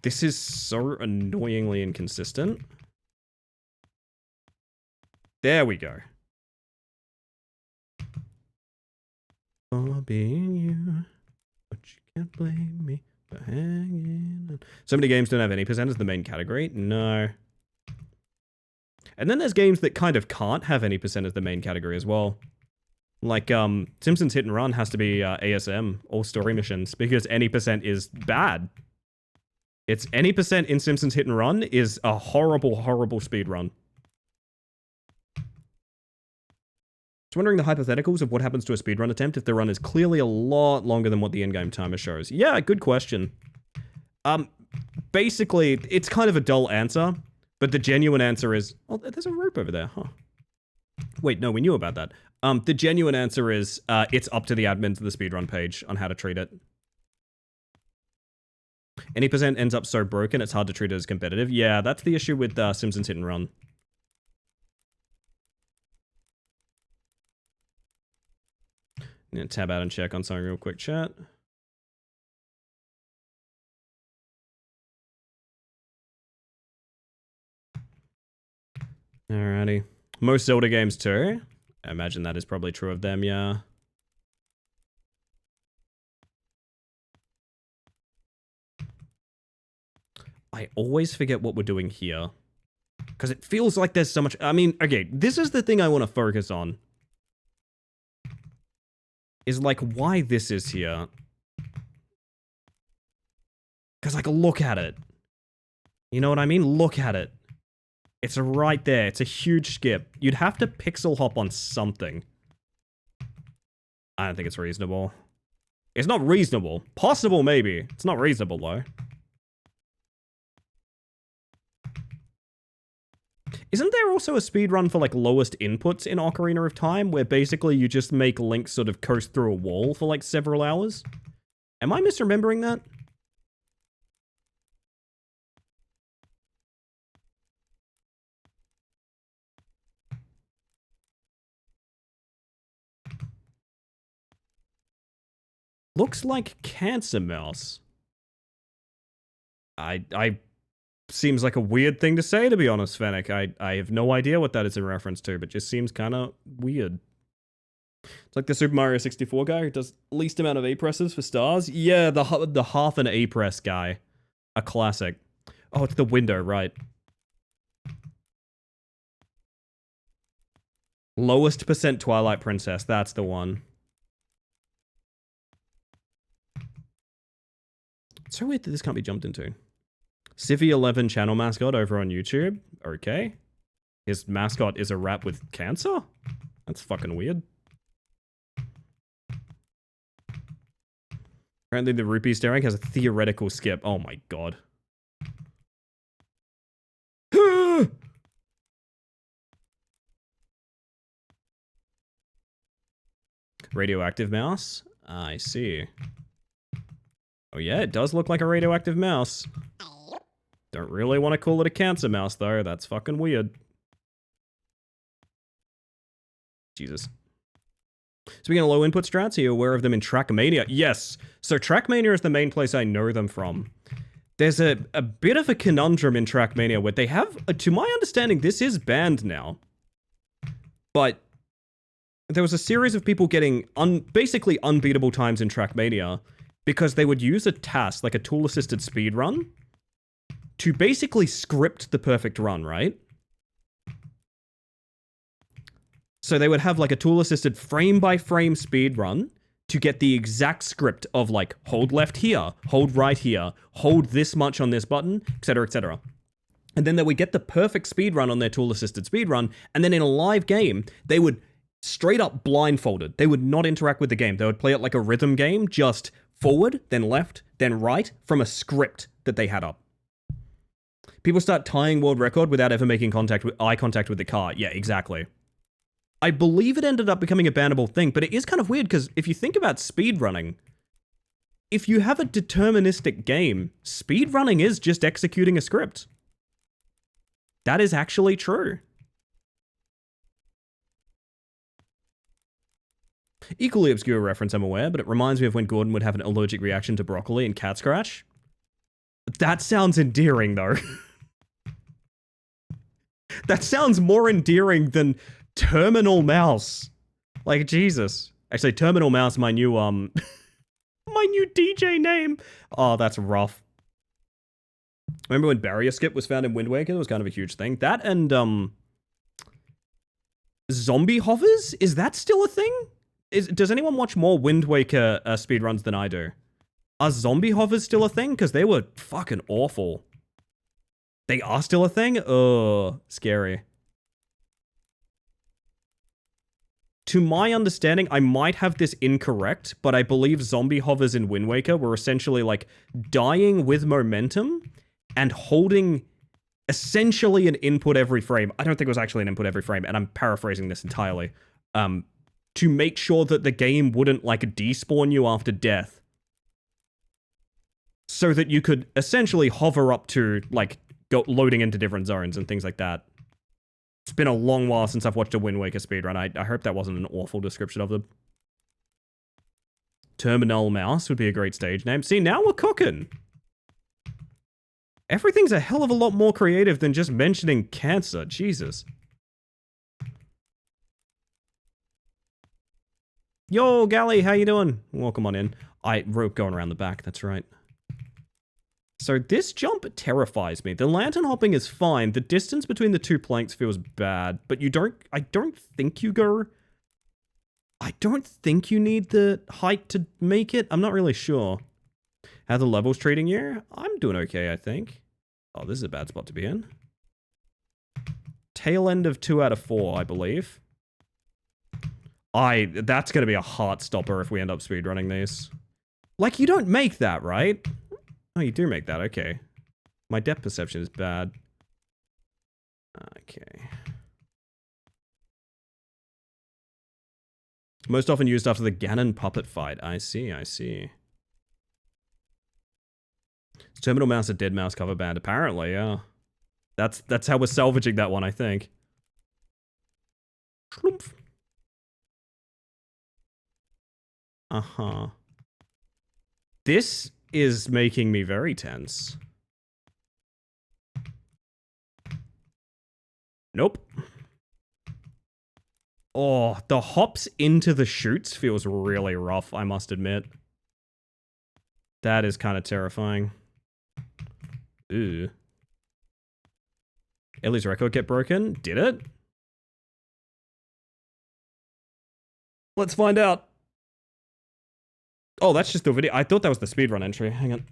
This is so annoyingly inconsistent. There we go. For being you, but you can't blame me for hanging on. So many games don't have any percent as the main category? No. And then there's games that kind of can't have any percent as the main category as well. Like, Simpsons Hit and Run has to be ASM, all story missions, because any percent is bad. It's any percent in Simpsons Hit and Run is a horrible, horrible speed run. Just wondering the hypotheticals of what happens to a speedrun attempt if the run is clearly a lot longer than what the in-game timer shows. Yeah, good question. Basically, it's kind of a dull answer, but the genuine answer is... Oh, there's a rope over there, huh? Wait, no, we knew about that. The genuine answer is it's up to the admins of the speedrun page on how to treat it. Any percent ends up so broken, it's hard to treat it as competitive. Yeah, that's the issue with Simpsons Hit and Run. I'm gonna tab out and check on something real quick, chat. Alrighty. Most Zelda games too. I imagine that is probably true of them, yeah. I always forget what we're doing here. Because it feels like there's so much... I mean, okay, this is the thing I want to focus on. Is like why this is here. Because like, look at it. You know what I mean? Look at it. It's right there. It's a huge skip. You'd have to pixel hop on something. I don't think it's reasonable. It's not reasonable. Possible, maybe. It's not reasonable, though. Isn't there also a speedrun for, like, lowest inputs in Ocarina of Time, where basically you just make Link sort of coast through a wall for, like, several hours? Am I misremembering that? Looks like Cancer Mouse. Seems like a weird thing to say, to be honest, Fennec. I have no idea what that is in reference to, but just seems kind of weird. It's like the Super Mario 64 guy who does least amount of A-presses for stars. Yeah, the half an A-press guy. A classic. Oh, it's the window, right. Lowest percent Twilight Princess, that's the one. It's so weird that this can't be jumped into. Civvy11 channel mascot over on YouTube. Okay. His mascot is a rat with cancer? That's fucking weird. Apparently the rupee staring has a theoretical skip. Oh my god. Radioactive mouse? I see. Oh yeah, it does look like a radioactive mouse. Don't really want to call it a cancer mouse, though. That's fucking weird. Jesus. Speaking of low input strats, are you aware of them in Trackmania? Yes. So Trackmania is the main place I know them from. There's a bit of a conundrum in Trackmania where they have, to my understanding, this is banned now. But there was a series of people getting basically unbeatable times in Trackmania because they would use a task, like a tool-assisted speedrun, to basically script the perfect run, right? So they would have like a tool-assisted frame-by-frame speed run to get the exact script of like, hold left here, hold right here, hold this much on this button, etc., etc. And then they would get the perfect speed run on their tool-assisted speed run, and then in a live game, they would Straight up blindfolded. They would not interact with the game. They would play it like a rhythm game, just forward, then left, then right, from a script that they had up. People start tying world record without ever making eye contact with the car. Yeah, exactly. I believe it ended up becoming a bannable thing, but it is kind of weird because if you think about speedrunning, if you have a deterministic game, speedrunning is just executing a script. That is actually true. Equally obscure reference, I'm aware, but it reminds me of when Gordon would have an allergic reaction to broccoli and cat scratch. That sounds endearing, though. That sounds more endearing than Terminal Mouse. Like, Jesus. Actually, Terminal Mouse, my new, my new DJ name. Oh, that's rough. Remember when Barrier Skip was found in Wind Waker? That was kind of a huge thing. That and, Zombie Hovers? Is that still a thing? Does anyone watch more Wind Waker speedruns than I do? Are Zombie Hovers still a thing? Because they were fucking awful. They are still a thing? Oh, scary. To my understanding, I might have this incorrect, but I believe Zombie Hovers in Wind Waker were essentially like dying with momentum and holding essentially an input every frame. I don't think it was actually an input every frame, and I'm paraphrasing this entirely. To make sure that the game wouldn't like despawn you after death. So that you could essentially hover up to like loading into different zones and things like that. It's been a long while since I've watched a Wind Waker speedrun. I hope that wasn't an awful description of them. Terminal Mouse would be a great stage name. See, now we're cooking. Everything's a hell of a lot more creative than just mentioning cancer. Jesus. Yo, Gally, how you doing? Welcome on in. Rope going around the back, that's right. So this jump terrifies me. The lantern hopping is fine. The distance between the two planks feels bad, but I don't think you need the height to make it. I'm not really sure. How the level's treating you? I'm doing okay, I think. Oh, this is a bad spot to be in. Tail end of 2 out of 4, I believe. That's gonna be a heart stopper if we end up speedrunning these. Like, you don't make that, right? Oh, you do make that, okay. My depth perception is bad. Okay. Most often used after the Ganon puppet fight. I see, I see. Is Terminal Mouse a Dead Mouse cover band? Apparently, yeah. That's how we're salvaging that one, I think. Schlumpf. Uh-huh. This is making me very tense. Nope. Oh, the hops into the chutes feels really rough, I must admit. That is kind of terrifying. Ooh. Ellie's record get broken? Did it? Let's find out. Oh, that's just the video. I thought that was the speedrun entry. Hang on.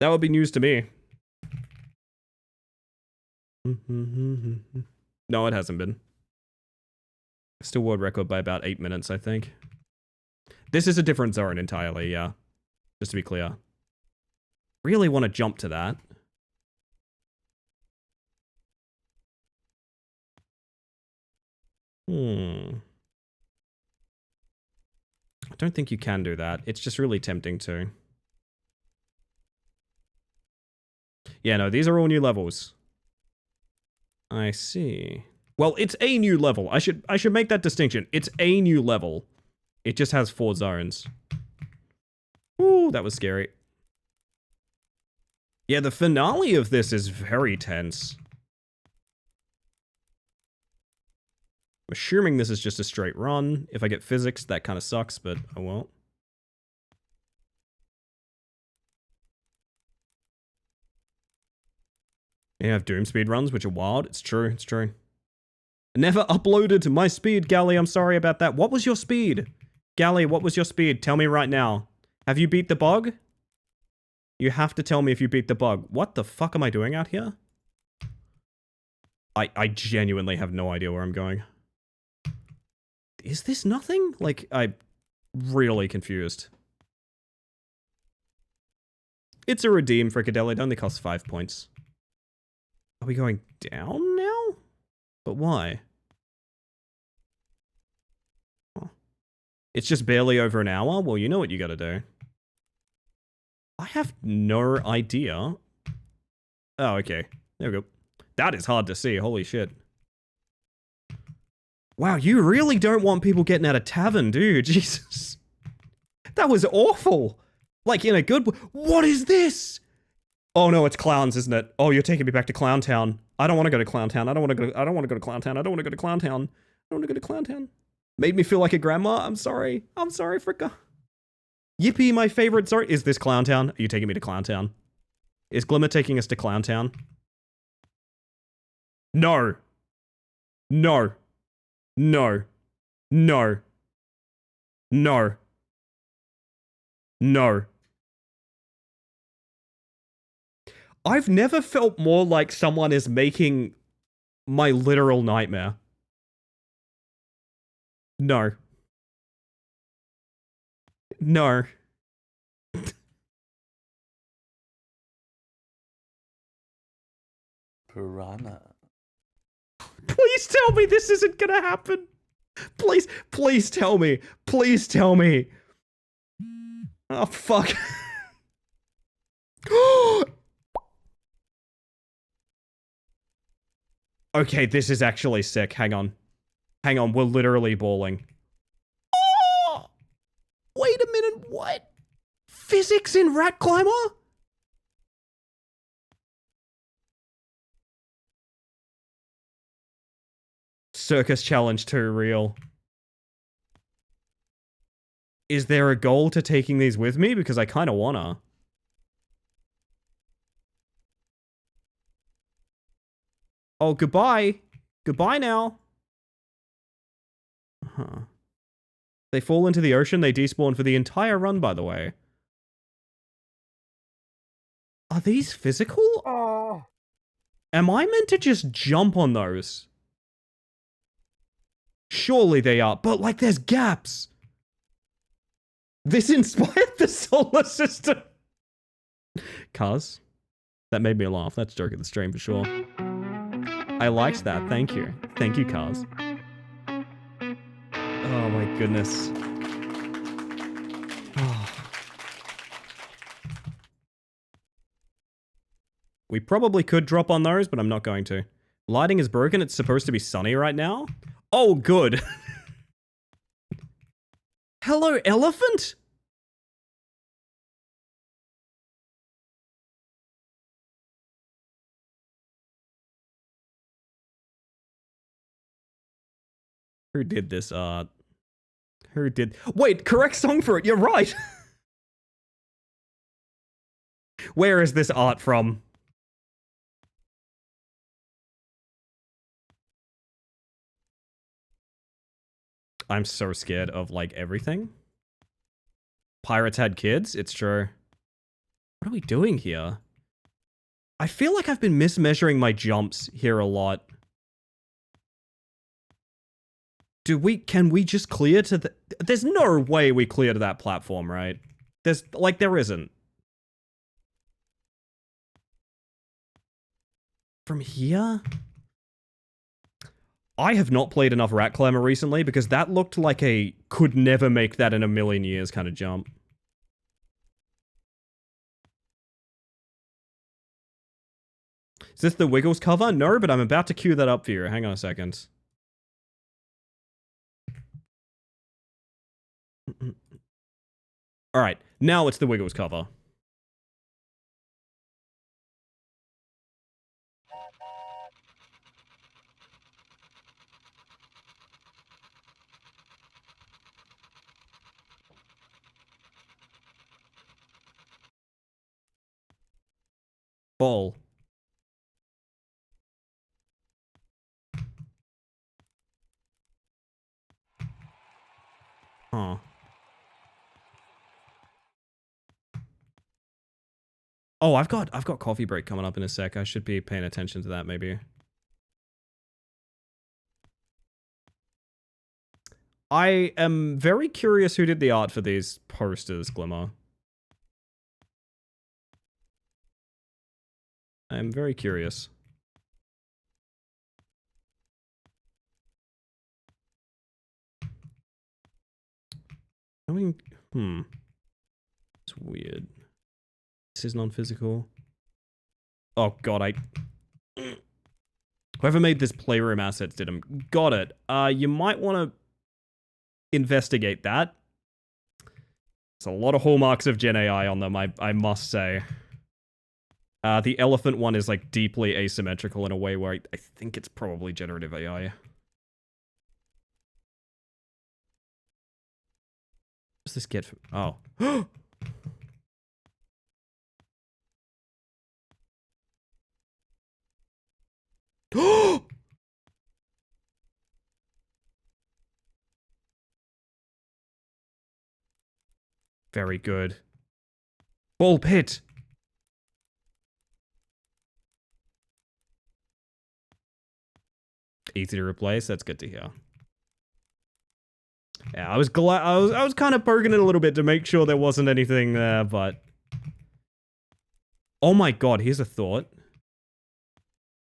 That would be news to me. No, it hasn't been. Still world record by about 8 minutes, I think. This is a different zone entirely, yeah. Just to be clear. Really want to jump to that. I don't think you can do that. It's just really tempting to. Yeah, no, these are all new levels. I see. Well, it's a new level. I should make that distinction. It's a new level. It just has 4 zones. Ooh, that was scary. Yeah, the finale of this is very tense. I'm assuming this is just a straight run. If I get physics, that kind of sucks, but oh well. You have Doom speed runs, which are wild. It's true, it's true. I never uploaded my speed, Gally. I'm sorry about that. What was your speed? Gally, what was your speed? Tell me right now. Have you beat the bug? You have to tell me if you beat the bug. What the fuck am I doing out here? I genuinely have no idea where I'm going. Is this nothing? Like, I'm really confused. It's a redeem, Fricadelle. It only costs 5 points. Are we going down now? But why? Oh. It's just barely over an hour? Well, you know what you gotta do. I have no idea. Oh, okay. There we go. That is hard to see. Holy shit. Wow, you really don't want people getting out of tavern, do you? Jesus. That was awful. Like, in a good way. What is this? Oh no, it's clowns, isn't it? Oh, you're taking me back to Clown Town. I don't want to go to Clown Town. I don't want to go to Clown Town. I don't want to go to Clown Town. I don't want to go to Clown Town. Made me feel like a grandma. I'm sorry. I'm sorry, Fricka. Yippee, my favorite. Sorry, is this Clown Town? Are you taking me to Clown Town? Is Glimmer taking us to Clown Town? No. No. No. No. No. No. I've never felt more like someone is making my literal nightmare. No. No. Piranha. Please tell me this isn't gonna happen. Please tell me. Please tell me. Oh, fuck. Okay, this is actually sick. Hang on. Hang on, we're literally balling. Oh! Wait a minute, what? Physics in Rat Climber? Circus Challenge 2 real. Is there a goal to taking these with me? Because I kind of wanna. Oh, goodbye. Goodbye now. Huh. They fall into the ocean, they despawn for the entire run, by the way. Are these physical? Oh. Am I meant to just jump on those? Surely they are, but like there's gaps. This inspired the solar system. Cuz, that made me laugh. That's joke of the stream for sure. I liked that. Thank you. Thank you, Cuz. Oh my goodness. Oh. We probably could drop on those, but I'm not going to. Lighting is broken. It's supposed to be sunny right now. Oh, good. Hello, elephant? Who did this art? Who did... Wait, correct song for it. You're right. Where is this art from? I'm so scared of, like, everything. Pirates had kids? It's true. What are we doing here? I feel like I've been mismeasuring my jumps here a lot. Can we just clear to the... There's no way we clear to that platform, right? There isn't. From here? I have not played enough Rat Climber recently because that looked like a could never make that in a million years kind of jump. Is this the Wiggles cover? No, but I'm about to cue that up for you. Hang on a second. Alright, now it's the Wiggles cover. Ball. Huh. Oh, I've got coffee break coming up in a sec. I should be paying attention to that maybe. I am very curious who did the art for these posters, Glimmer. I am very curious. I mean, it's weird. This is non-physical. Oh god, whoever made this Playroom assets did them. Got it. You might want to investigate that. There's a lot of hallmarks of Gen AI on them, I must say. The elephant one is like deeply asymmetrical in a way where I think it's probably generative AI. What does this get from? Oh. Very good. Ball pit. Easy to replace. That's good to hear. Yeah, I was glad. I was kind of poking it a little bit to make sure there wasn't anything there, but oh my god, here's a thought. Do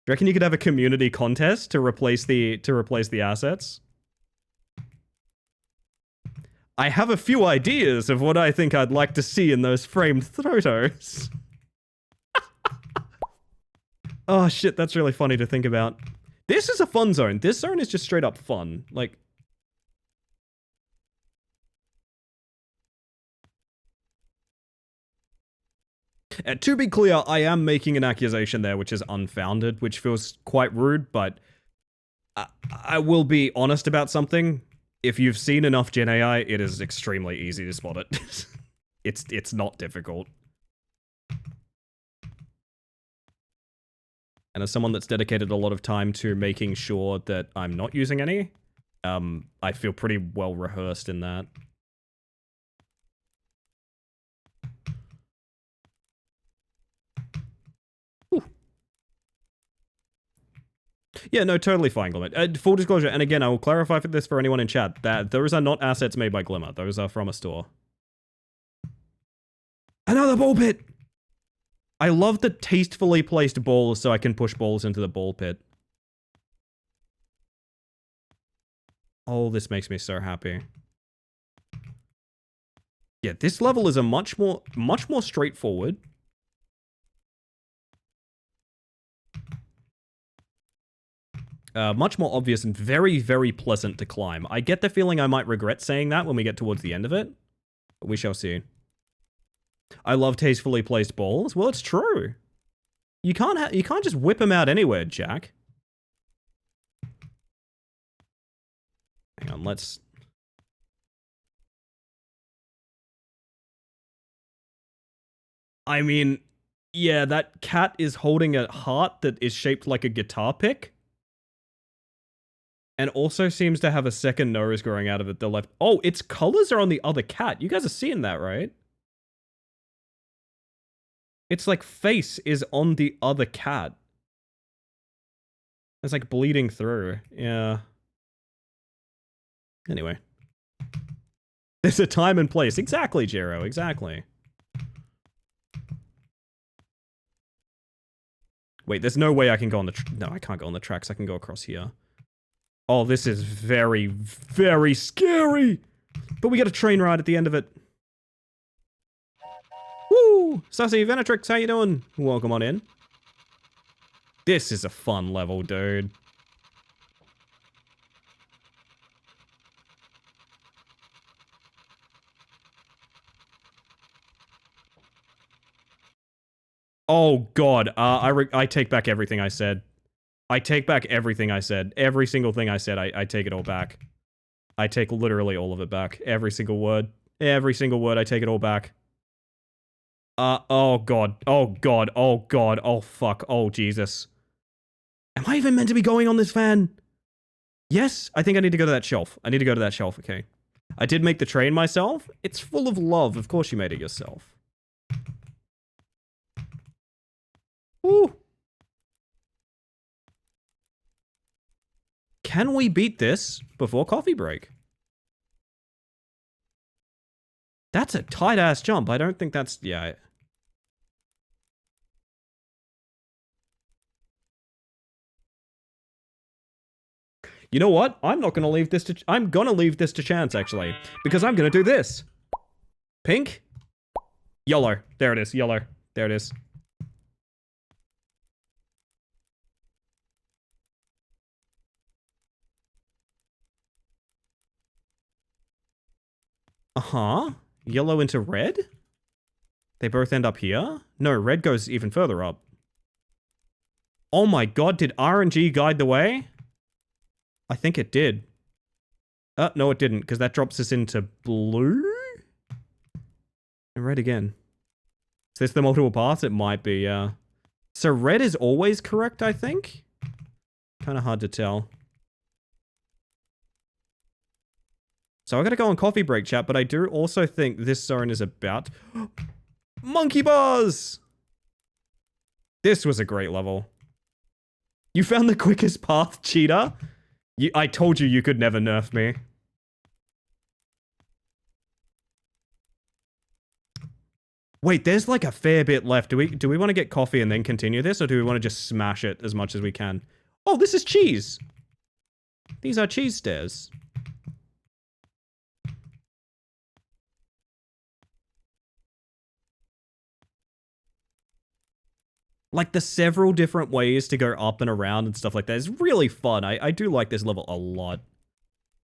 you reckon you could have a community contest to replace the assets? I have a few ideas of what I think I'd like to see in those framed photos. Oh shit, that's really funny to think about. This is a fun zone. This zone is just straight up fun. Like, to be clear, I am making an accusation there which is unfounded, which feels quite rude, but I will be honest about something. If you've seen enough Gen AI, it is extremely easy to spot it. It's not difficult. And as someone that's dedicated a lot of time to making sure that I'm not using any, I feel pretty well rehearsed in that. Whew. Yeah, no, totally fine, Glimmer. Full disclosure, and again, I will clarify for this for anyone in chat, that those are not assets made by Glimmer. Those are from a store. Another ball pit! I love the tastefully placed balls so I can push balls into the ball pit. Oh, this makes me so happy. Yeah, this level is a much more straightforward. Much more obvious and very, very pleasant to climb. I get the feeling I might regret saying that when we get towards the end of it. But we shall see. I love tastefully placed balls. Well, it's true. You can't just whip them out anywhere, Jack. Hang on, let's... I mean, yeah, that cat is holding a heart that is shaped like a guitar pick. And also seems to have a second nose growing out of it, the left... Oh, its colors are on the other cat. You guys are seeing that, right? It's like face is on the other cat. It's like bleeding through. Yeah. Anyway. There's a time and place. Exactly, Jero. Exactly. Wait, there's no way I can go on the... No, I can't go on the tracks. I can go across here. Oh, this is very, very scary. But we get a train ride at the end of it. Woo! Sussy Venetrix, how you doing? Welcome on in. This is a fun level, dude. Oh god, I take back everything I said. I take back everything I said. Every single thing I said, I take it all back. I take literally all of it back. Every single word. Every single word, I take it all back. Oh god. Oh god. Oh god. Oh fuck. Oh Jesus. Am I even meant to be going on this fan? Yes, I think I need to go to that shelf. I need to go to that shelf, okay. I did make the train myself. It's full of love. Of course you made it yourself. Woo. Can we beat this before coffee break? That's a tight-ass jump. I don't think that's... Yeah. You know what? I'm not going to leave this to... I'm going to leave this to chance, actually. Because I'm going to do this. Pink. Yellow. There it is. Yellow. There it is. Uh-huh. Yellow into red? They both end up here? No, red goes even further up. Oh my god, did RNG guide the way? I think it did. No it didn't, because that drops us into blue? And red again. Is this the multiple paths? It might be, yeah. So red is always correct, I think? Kind of hard to tell. So I gotta go on coffee break, chat, but I do also think this zone is about... Monkey bars! This was a great level. You found the quickest path, cheater? I told you you could never nerf me. Wait, there's like a fair bit left. Do we want to get coffee and then continue this, or do we want to just smash it as much as we can? Oh, this is cheese! These are cheese stairs. Like, the several different ways to go up and around and stuff like that is really fun. I do like this level a lot.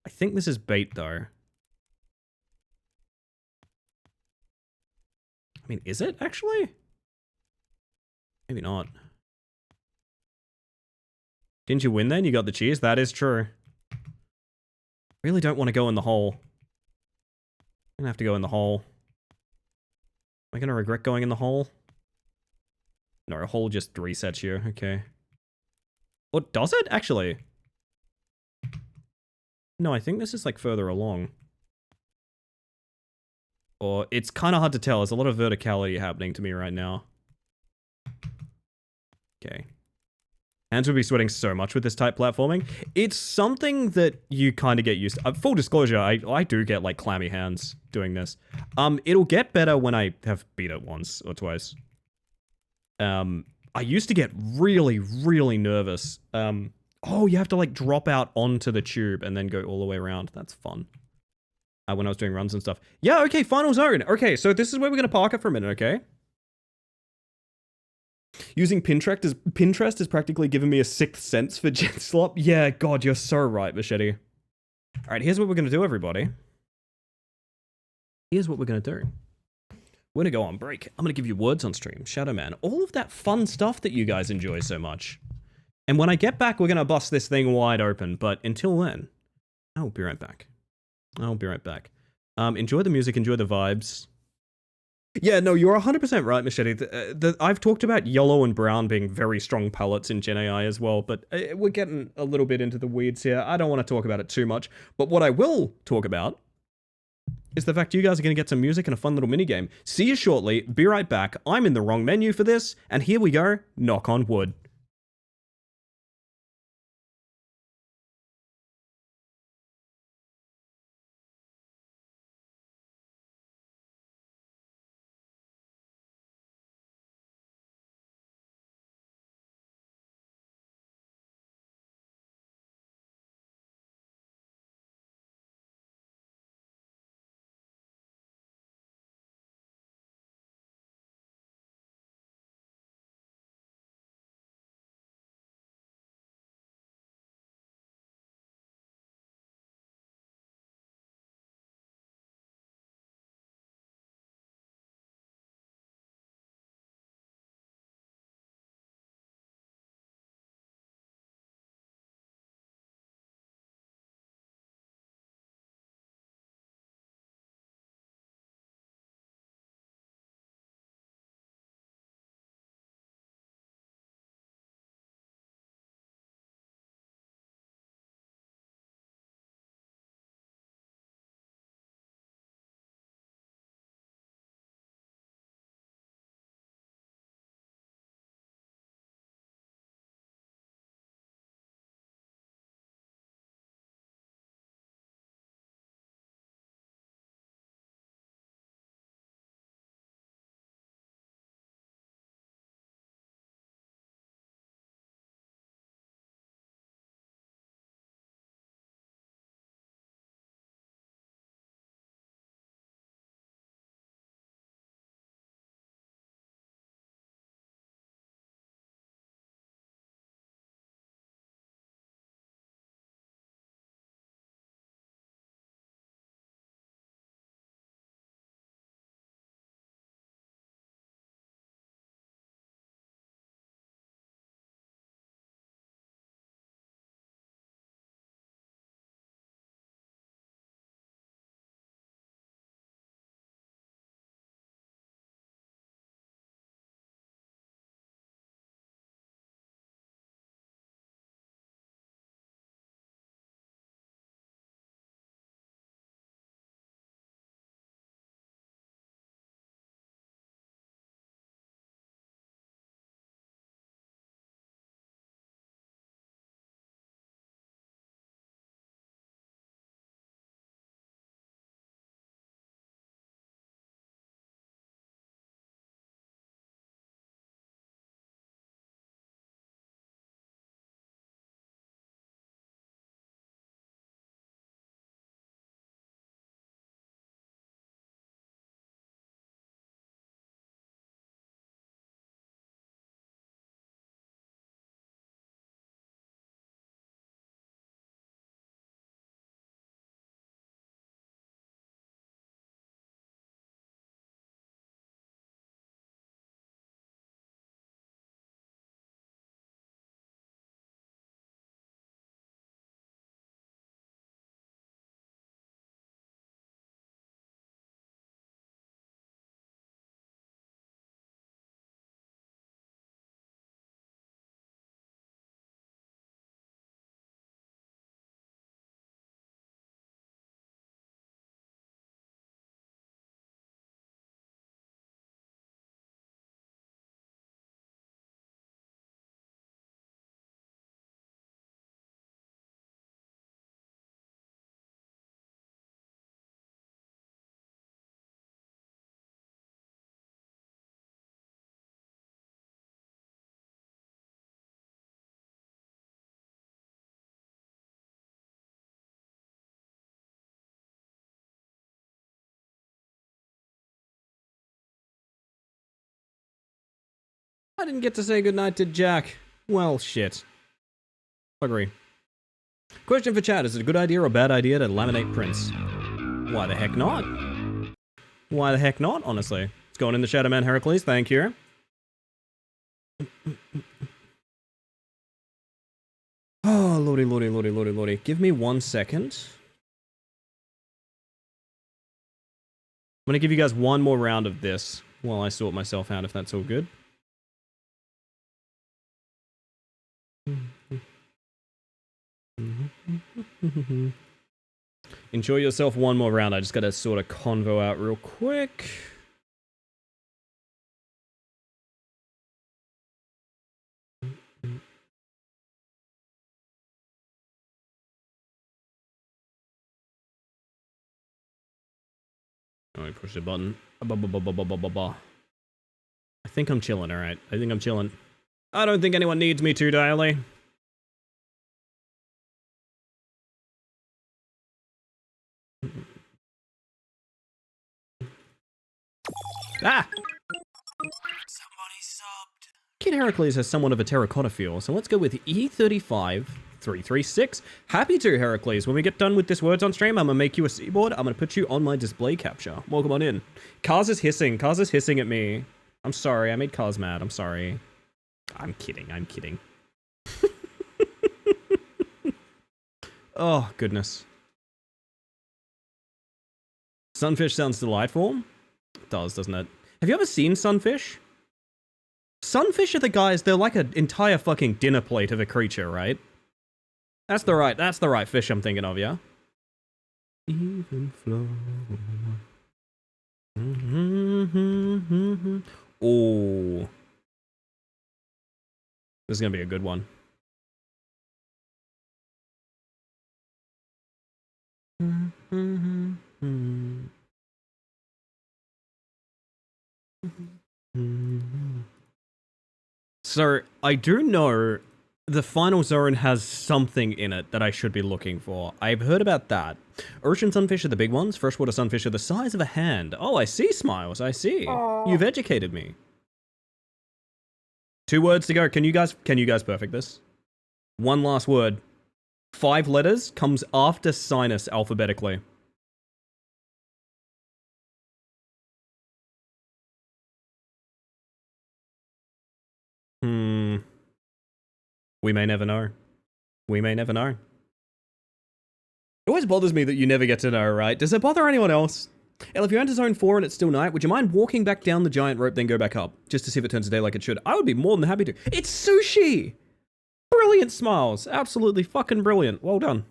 I think this is bait, though. I mean, is it, actually? Maybe not. Didn't you win then? You got the cheese? That is true. Really don't want to go in the hole. I'm gonna have to go in the hole. Am I gonna regret going in the hole? No, a hole just resets you. Okay. Or does it, actually? No, I think this is, like, further along. Or, it's kind of hard to tell. There's a lot of verticality happening to me right now. Okay. Hands would be sweating so much with this type platforming. It's something that you kind of get used to. Full disclosure, I do get, like, clammy hands doing this. It'll get better when I have beat it once or twice. I used to get really, really nervous. Oh, you have to, like, drop out onto the tube and then go all the way around. That's fun. When I was doing runs and stuff. Yeah, okay, final zone. Okay, so this is where we're going to park it for a minute, okay? Using Pinterest has practically given me a sixth sense for jet slop. Yeah, God, you're so right, Machete. All right, here's what we're going to do, everybody. Here's what we're going to do. We're going to go on break. I'm going to give you words on stream, Shadow Man, all of that fun stuff that you guys enjoy so much. And when I get back, we're going to bust this thing wide open. But until then, I'll be right back. I'll be right back. Enjoy the music, enjoy the vibes. Yeah, no, you're 100% right, Machete. I've talked about yellow and brown being very strong palettes in Gen AI as well, but we're getting a little bit into the weeds here. I don't want to talk about it too much, but what I will talk about is the fact you guys are going to get some music and a fun little minigame. See you shortly. Be right back. I'm in the wrong menu for this, and here we go. Knock on wood. I didn't get to say goodnight to Jack. Well, shit. Agree. Question for chat, is it a good idea or a bad idea to laminate prints? Why the heck not? Why the heck not, honestly? It's going in the Shadow Man Heracles, thank you. Oh, lordy, lordy, lordy, lordy, lordy. Give me 1 second. I'm gonna give you guys one more round of this while I sort myself out, if that's all good. Enjoy yourself one more round. I just gotta sort of convo out real quick. Oh, I push the button. I think I'm chilling, alright. I think I'm chilling. I don't think anyone needs me to, Daily. Ah! Somebody subbed. Kid Heracles has somewhat of a terracotta feel, so let's go with E35336. Happy to, Heracles. When we get done with this words on stream, I'm gonna make you a seaboard. I'm gonna put you on my display capture. Welcome on in. Cars is hissing. Cars is hissing at me. I'm sorry. I made Cars mad. I'm sorry. I'm kidding. I'm kidding. Oh, goodness. Sunfish sounds delightful. It does, doesn't it? Have you ever seen sunfish? Sunfish are the guys, they're like an entire fucking dinner plate of a creature, right? That's the right fish I'm thinking of, yeah? Even flow. Oh. This is gonna be a good one. So, I do know the final zone has something in it that I should be looking for. I've heard about that. Ocean sunfish are the big ones. Freshwater sunfish are the size of a hand. Oh, I see, Smiles. I see. You've educated me. 2 words to go. Can you guys perfect this? One last word. 5 letters comes after sinus alphabetically. We may never know. We may never know. It always bothers me that you never get to know, right? Does it bother anyone else? And if you enter zone 4 and it's still night, would you mind walking back down the giant rope, then go back up? Just to see if it turns to day like it should. I would be more than happy to. It's sushi! Brilliant, Smiles. Absolutely fucking brilliant. Well done.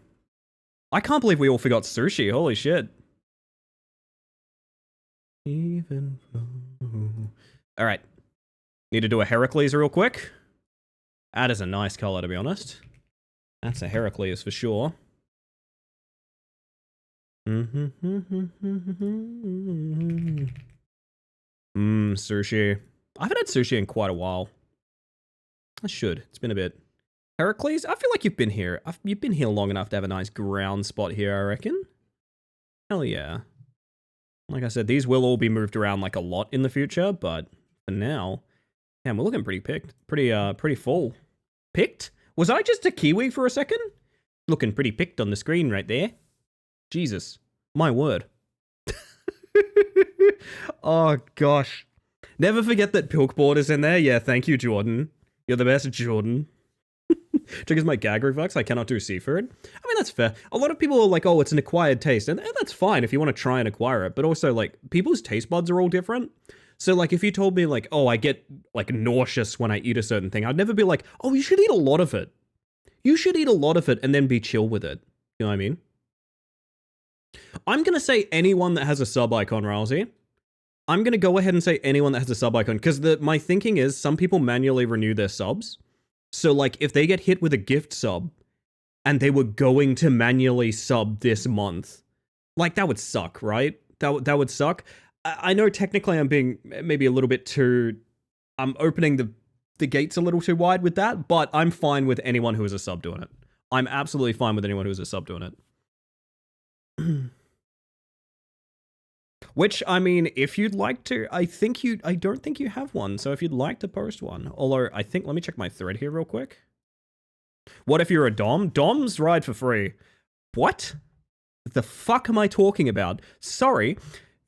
I can't believe we all forgot sushi. Holy shit. Even flow. Alright. Need to do a Heracles real quick. That is a nice color, to be honest. That's a Heracles for sure. Sushi. I haven't had sushi in quite a while. I should. It's been a bit. Heracles, I feel like you've been here. You've been here long enough to have a nice ground spot here, I reckon. Hell yeah. Like I said, these will all be moved around like a lot in the future, but for now, damn, we're looking pretty picked. Pretty full. Picked? Was I just a Kiwi for a second? Looking pretty picked on the screen right there. Jesus. My word. Oh, gosh. Never forget that Pilkboard is in there. Yeah, thank you, Jordan. You're the best, Jordan. Triggers my gag reflex. I cannot do seafood. I mean, that's fair. A lot of people are like, oh, it's an acquired taste. And that's fine if you want to try and acquire it. But also, like, people's taste buds are all different. So, like, if you told me, like, oh, I get, like, nauseous when I eat a certain thing, I'd never be like, oh, you should eat a lot of it. You should eat a lot of it and then be chill with it. You know what I mean? I'm going to say anyone that has a sub icon, Rousey. I'm going to go ahead and say anyone that has a sub icon. Because my thinking is some people manually renew their subs. So, like, if they get hit with a gift sub and they were going to manually sub this month, like, that would suck, right? That would suck. I know technically I'm being maybe a little bit too... I'm opening the gates a little too wide with that, but I'm fine with anyone who is a sub doing it. I'm absolutely fine with anyone who is a sub doing it. Which, I mean, if you'd like to, I don't think you have one. So if you'd like to post one, although I think, let me check my thread here real quick. What if you're a Dom? Doms ride for free. What? The fuck am I talking about? Sorry.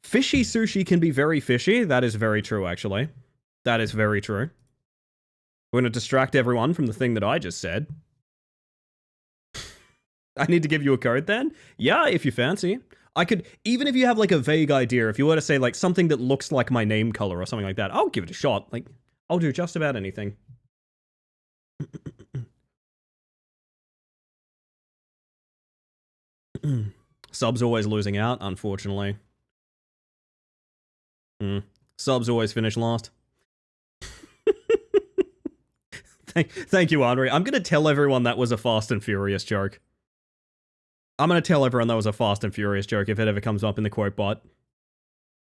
Fishy sushi can be very fishy. That is very true, actually. That is very true. We're going to distract everyone from the thing that I just said. I need to give you a code then? Yeah, if you fancy. I could, even if you have like a vague idea, if you were to say like something that looks like my name color or something like that, I'll give it a shot. Like, I'll do just about anything. Subs always losing out, unfortunately. Subs always finish last. Thank you, Andre. I'm going to tell everyone that was a Fast and Furious joke. I'm going to tell everyone that was a Fast and Furious joke if it ever comes up in the quote bot.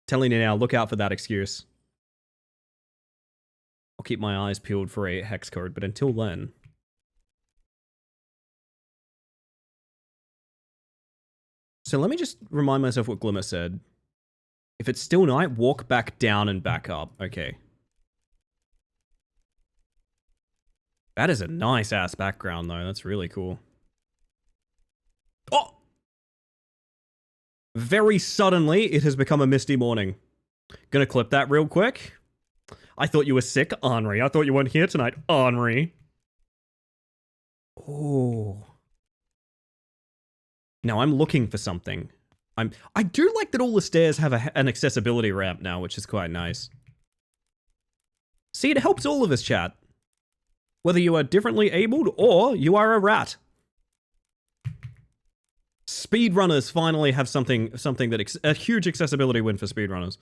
Telling you now, look out for that excuse. I'll keep my eyes peeled for a hex code, but until then... So let me just remind myself what Glimmer said. If it's still night, walk back down and back up. Okay. That is a nice-ass background, though. That's really cool. Oh! Very suddenly, it has become a misty morning. Gonna clip that real quick. I thought you were sick, Henri. I thought you weren't here tonight, Henri. Oh. Now, I'm looking for something. I do like that all the stairs have an accessibility ramp now, which is quite nice. See, it helps all of us, chat. Whether you are differently abled or you are a rat. Speedrunners finally have something that a huge accessibility win for speedrunners.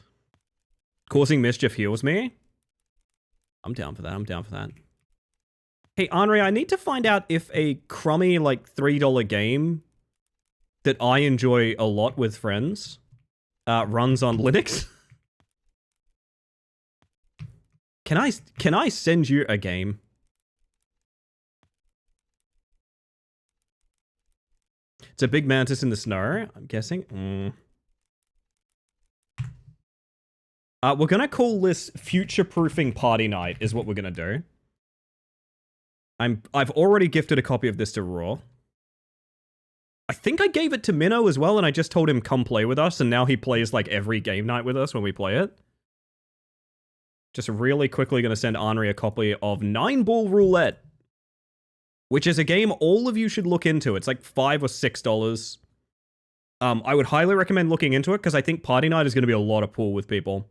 Causing mischief heals me. I'm down for that. I'm down for that. Hey, Henri, I need to find out if a crummy, like, $3 game that I enjoy a lot with friends runs on Linux. Can I send you a game? It's a big mantis in the snow, I'm guessing. We're gonna call this future-proofing party night, is what we're gonna do. I've already gifted a copy of this to Raw. I think I gave it to Minnow as well, and I just told him come play with us, and now he plays like every game night with us when we play it. Just really quickly gonna send Henri a copy of 9-Ball Roulette, which is a game all of you should look into. It's like $5 or $6. I would highly recommend looking into it, because I think party night is going to be a lot of pool with people.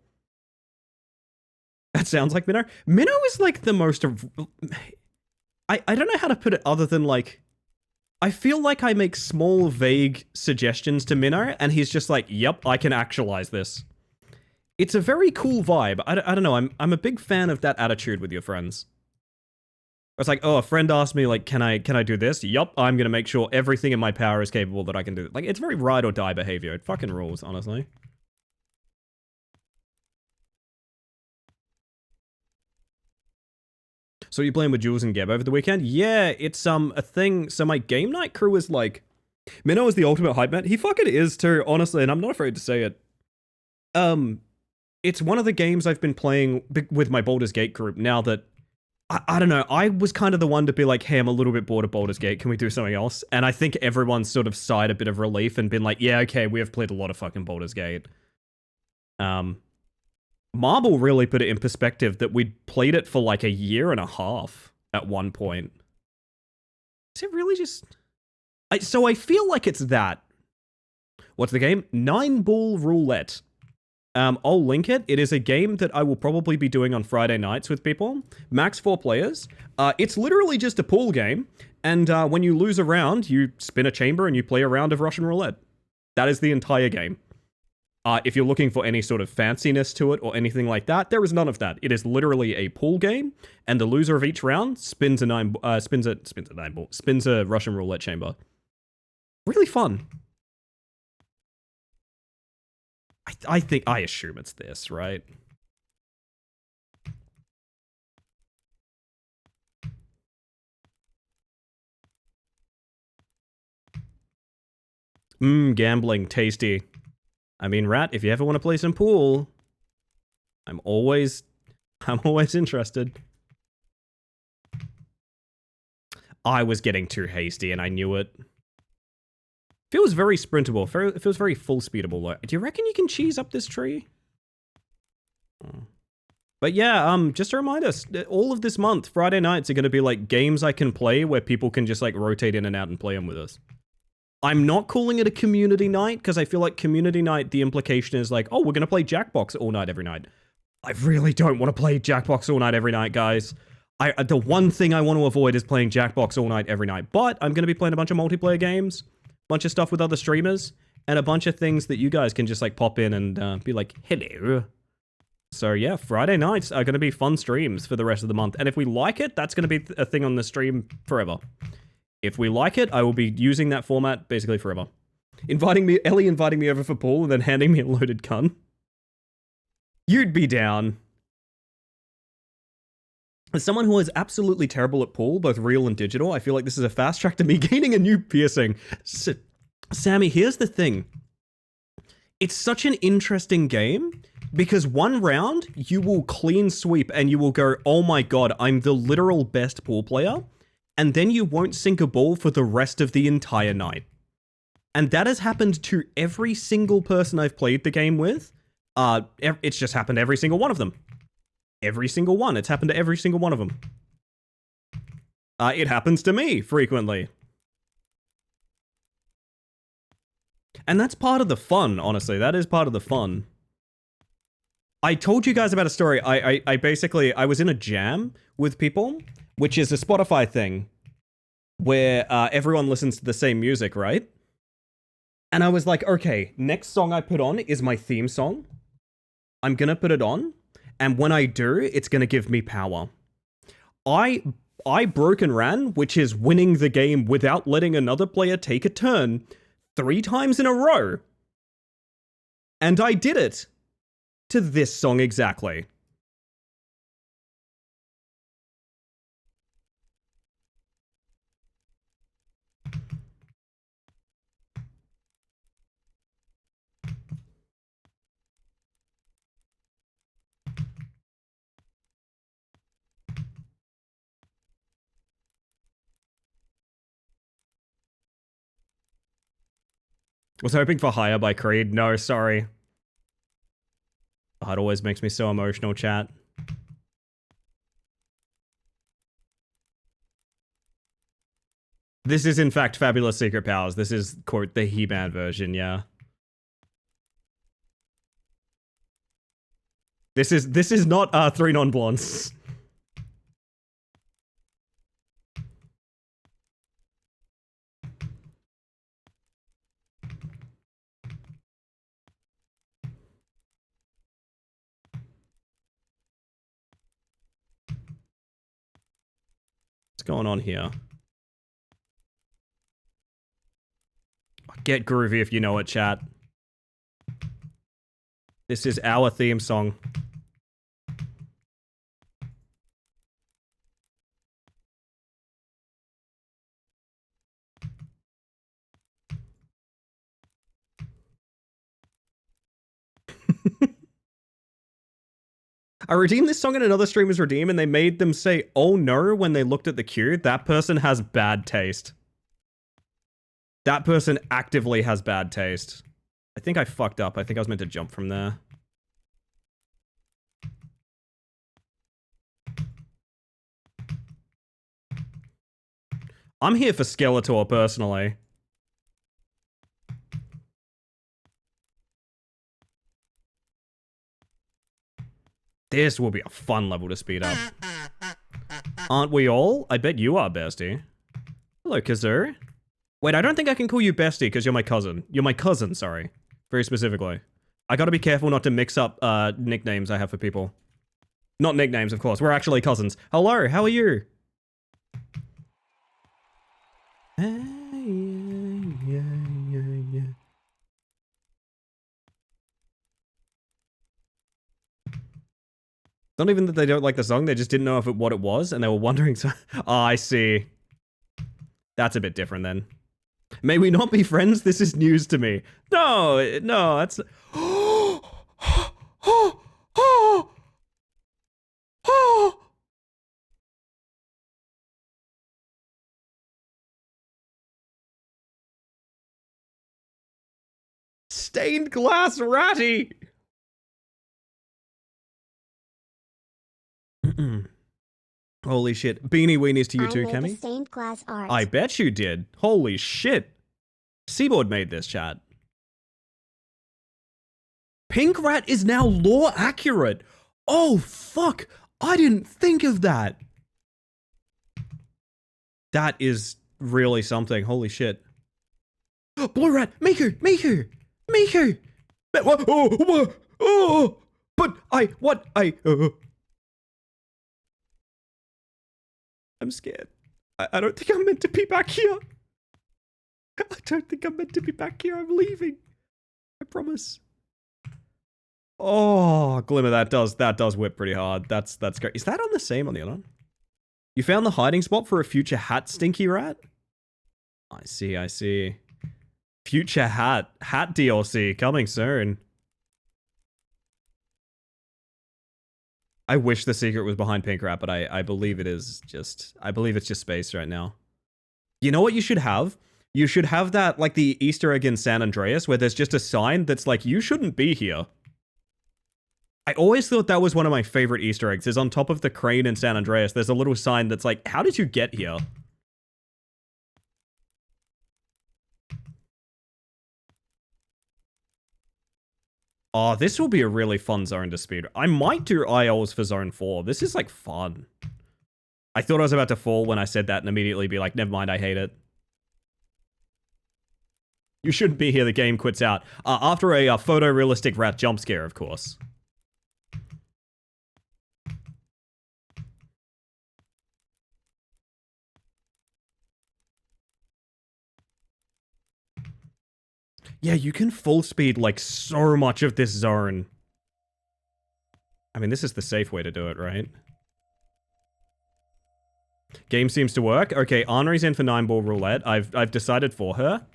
That sounds like Minnow. Minnow is like the most... I don't know how to put it other than like... I feel like I make small, vague suggestions to Minnow, and he's just like, yep, I can actualize this. It's a very cool vibe. I don't know, I'm a big fan of that attitude with your friends. It's like, oh, a friend asked me, like, can I do this? Yup, I'm gonna make sure everything in my power is capable that I can do it. Like, it's very ride or die behavior. It fucking rules, honestly. So you playing with Jules and Geb over the weekend? Yeah, it's a thing. So my game night crew is like, Minnow is the ultimate hype man. He fucking is too, honestly, and I'm not afraid to say it. It's one of the games I've been playing with my Baldur's Gate group now that I don't know, I was kind of the one to be like, hey, I'm a little bit bored of Baldur's Gate, can we do something else? And I think everyone's sort of sighed a bit of relief and been like, yeah, okay, we have played a lot of fucking Baldur's Gate. Marble really put it in perspective that we'd played it for like a year and a half at one point. Is it really just... So I feel like it's that. What's the game? 9-Ball Roulette. I'll link it. It is a game that I will probably be doing on Friday nights with people. Max 4 players. It's literally just a pool game. And when you lose a round, you spin a chamber and you play a round of Russian roulette. That is the entire game. If you're looking for any sort of fanciness to it or anything like that, there is none of that. It is literally a pool game, and the loser of each round spins a Russian roulette chamber. Really fun. I assume it's this, right? Gambling, tasty. I mean, Rat, if you ever want to play some pool, I'm always interested. I was getting too hasty and I knew it. Feels very sprintable. It feels very full speedable. Do you reckon you can cheese up this tree? But yeah, just a reminder, all of this month, Friday nights are going to be like games I can play where people can just like rotate in and out and play them with us. I'm not calling it a community night because I feel like community night, the implication is like, oh, we're going to play Jackbox all night every night. I really don't want to play Jackbox all night every night, guys. The one thing I want to avoid is playing Jackbox all night every night. But I'm going to be playing a bunch of multiplayer games, a bunch of stuff with other streamers, and a bunch of things that you guys can just like pop in and be like, hello. So yeah, Friday nights are going to be fun streams for the rest of the month. And if we like it, that's going to be a thing on the stream forever. If we like it, I will be using that format basically forever. Ellie inviting me over for pool and then handing me a loaded gun. You'd be down. As someone who is absolutely terrible at pool, both real and digital, I feel like this is a fast track to me gaining a new piercing. Sammy, here's the thing. It's such an interesting game because one round you will clean sweep and you will go, oh my god, I'm the literal best pool player. And then you won't sink a ball for the rest of the entire night. And that has happened to every single person I've played the game with. It's just happened to every single one of them. Every single one. It's happened to every single one of them. It happens to me frequently. And that's part of the fun, honestly. That is part of the fun. I told you guys about a story. I basically, I was in a jam with people, which is a Spotify thing, where everyone listens to the same music, right? And I was like, okay, next song I put on is my theme song. I'm gonna put it on, and when I do, it's gonna give me power. I broke and ran, which is winning the game without letting another player take a turn 3 times in a row. And I did it to this song exactly. Was hoping for Higher by Creed. No, sorry. Oh, it always makes me so emotional, chat. This is in fact Fabulous Secret Powers. This is, quote, the He-Man version, yeah. This is not 3 Non-Blondes. What's going on here? Get groovy if you know it, chat. This is our theme song. I redeemed this song in another streamer's redeem and they made them say, oh no, when they looked at the queue. That person has bad taste. That person actively has bad taste. I think I fucked up. I think I was meant to jump from there. I'm here for Skeletor, personally. This will be a fun level to speed up. Aren't we all? I bet you are, bestie. Hello, Kazoo. Wait, I don't think I can call you bestie because you're my cousin. You're my cousin, sorry. Very specifically. I gotta be careful not to mix up nicknames I have for people. Not nicknames, of course. We're actually cousins. Hello, how are you? Not even that they don't like the song, they just didn't know what it was, and they were wondering. So, oh, I see. That's a bit different then. May we not be friends? This is news to me. No, no, that's... Stained glass ratty! Holy shit. Beanie weenies to you too, I made the Kemi? stained glass art. I bet you did. Holy shit. Seaboard made this, chat. Pink Rat is now lore accurate. Oh, fuck. I didn't think of that. That is really something. Holy shit. Blue Rat, Miku, Miku, Miku. But I'm scared. I don't think I'm meant to be back here. I don't think I'm meant to be back here. I'm leaving. I promise. Oh, Glimmer, that does whip pretty hard. That's great. Is that on the same on the other one? You found the hiding spot for a future hat, Stinky Rat? I see. Future hat DLC coming soon. I wish the secret was behind Pink Rat, but I believe it is just... I believe it's just space right now. You know what you should have? You should have that, like the Easter egg in San Andreas, where there's just a sign that's like, you shouldn't be here. I always thought that was one of my favorite Easter eggs, is on top of the crane in San Andreas, there's a little sign that's like, how did you get here? Oh, this will be a really fun zone to speed. I might do IOs for zone 4. This is like fun. I thought I was about to fall when I said that and immediately be like, never mind, I hate it. You shouldn't be here, the game quits out. After a photorealistic rat jump scare, of course. Yeah, you can full speed like so much of this zone. I mean, this is the safe way to do it, right? Game seems to work. Okay, Henri's in for 9-ball roulette. I've decided for her.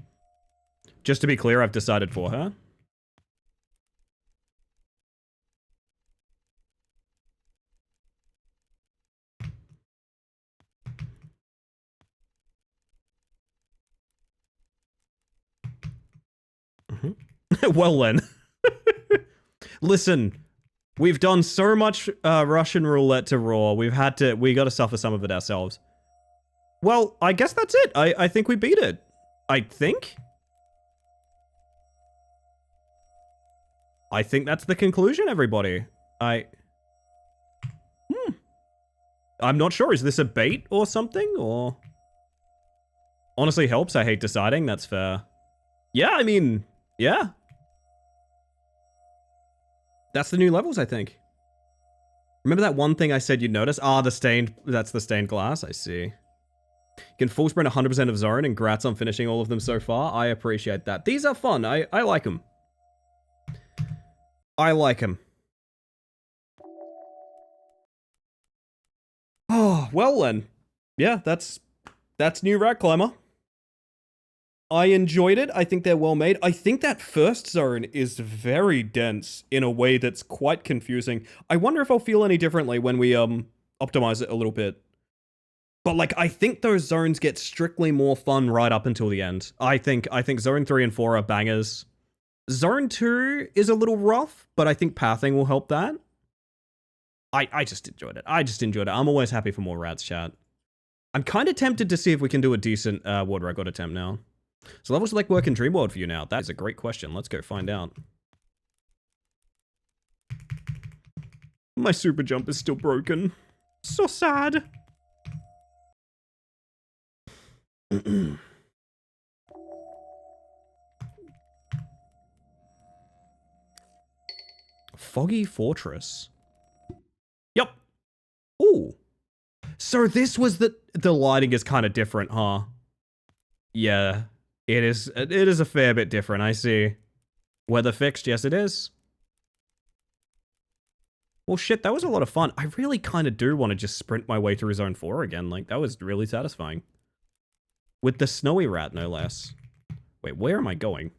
Just to be clear, I've decided for her. Well then. Listen, we've done so much Russian roulette to Raw. We gotta suffer some of it ourselves. Well, I guess that's it. I think we beat it. I think that's the conclusion, everybody. I'm not sure. Is this a bait or something? Or honestly helps. I hate deciding. That's fair. Yeah, I mean, yeah. That's the new levels, I think. Remember that one thing I said you'd notice? Ah, that's the stained glass. I see. You can full sprint 100% of zone, and grats on finishing all of them so far. I appreciate that. These are fun. I like them. I like them. Oh, well then. Yeah, that's new Rat Climber. I enjoyed it. I think they're well made. I think that first zone is very dense in a way that's quite confusing. I wonder if I'll feel any differently when we optimize it a little bit. But like, I think those zones get strictly more fun right up until the end. I think zone 3 and 4 are bangers. Zone 2 is a little rough, but I think pathing will help that. I just enjoyed it. I'm always happy for more rats, chat. I'm kind of tempted to see if we can do a decent world record attempt now. So levels like work in Dreamworld for you now? That is a great question. Let's go find out. My super jump is still broken. So sad. Foggy Fortress. Yep. Ooh. So this was the lighting is kind of different, huh? Yeah. It is a fair bit different, I see. Weather fixed, yes it is. Well shit, that was a lot of fun. I really kind of do want to just sprint my way through Zone 4 again. Like, that was really satisfying. With the snowy rat, no less. Wait, where am I going?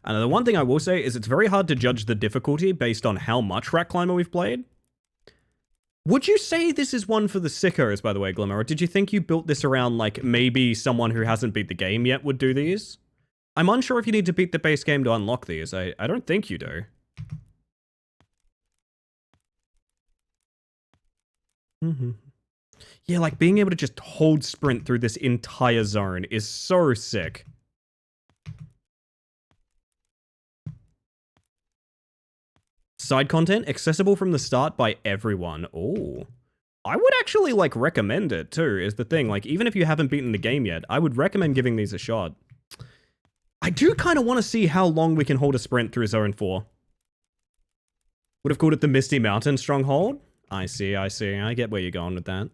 And the one thing I will say is it's very hard to judge the difficulty based on how much Rat Climber we've played. Would you say this is one for the sickos, by the way, Glimmer? Or did you think you built this around, like, maybe someone who hasn't beat the game yet would do these? I'm unsure if you need to beat the base game to unlock these. I don't think you do. Yeah, like, being able to just hold sprint through this entire zone is so sick. Side content accessible from the start by everyone. Oh, I would actually like recommend it too, is the thing. Like, even if you haven't beaten the game yet, I would recommend giving these a shot. I do kind of want to see how long we can hold a sprint through Zone 4. Would have called it the Misty Mountain Stronghold. I see. I get where you're going with that.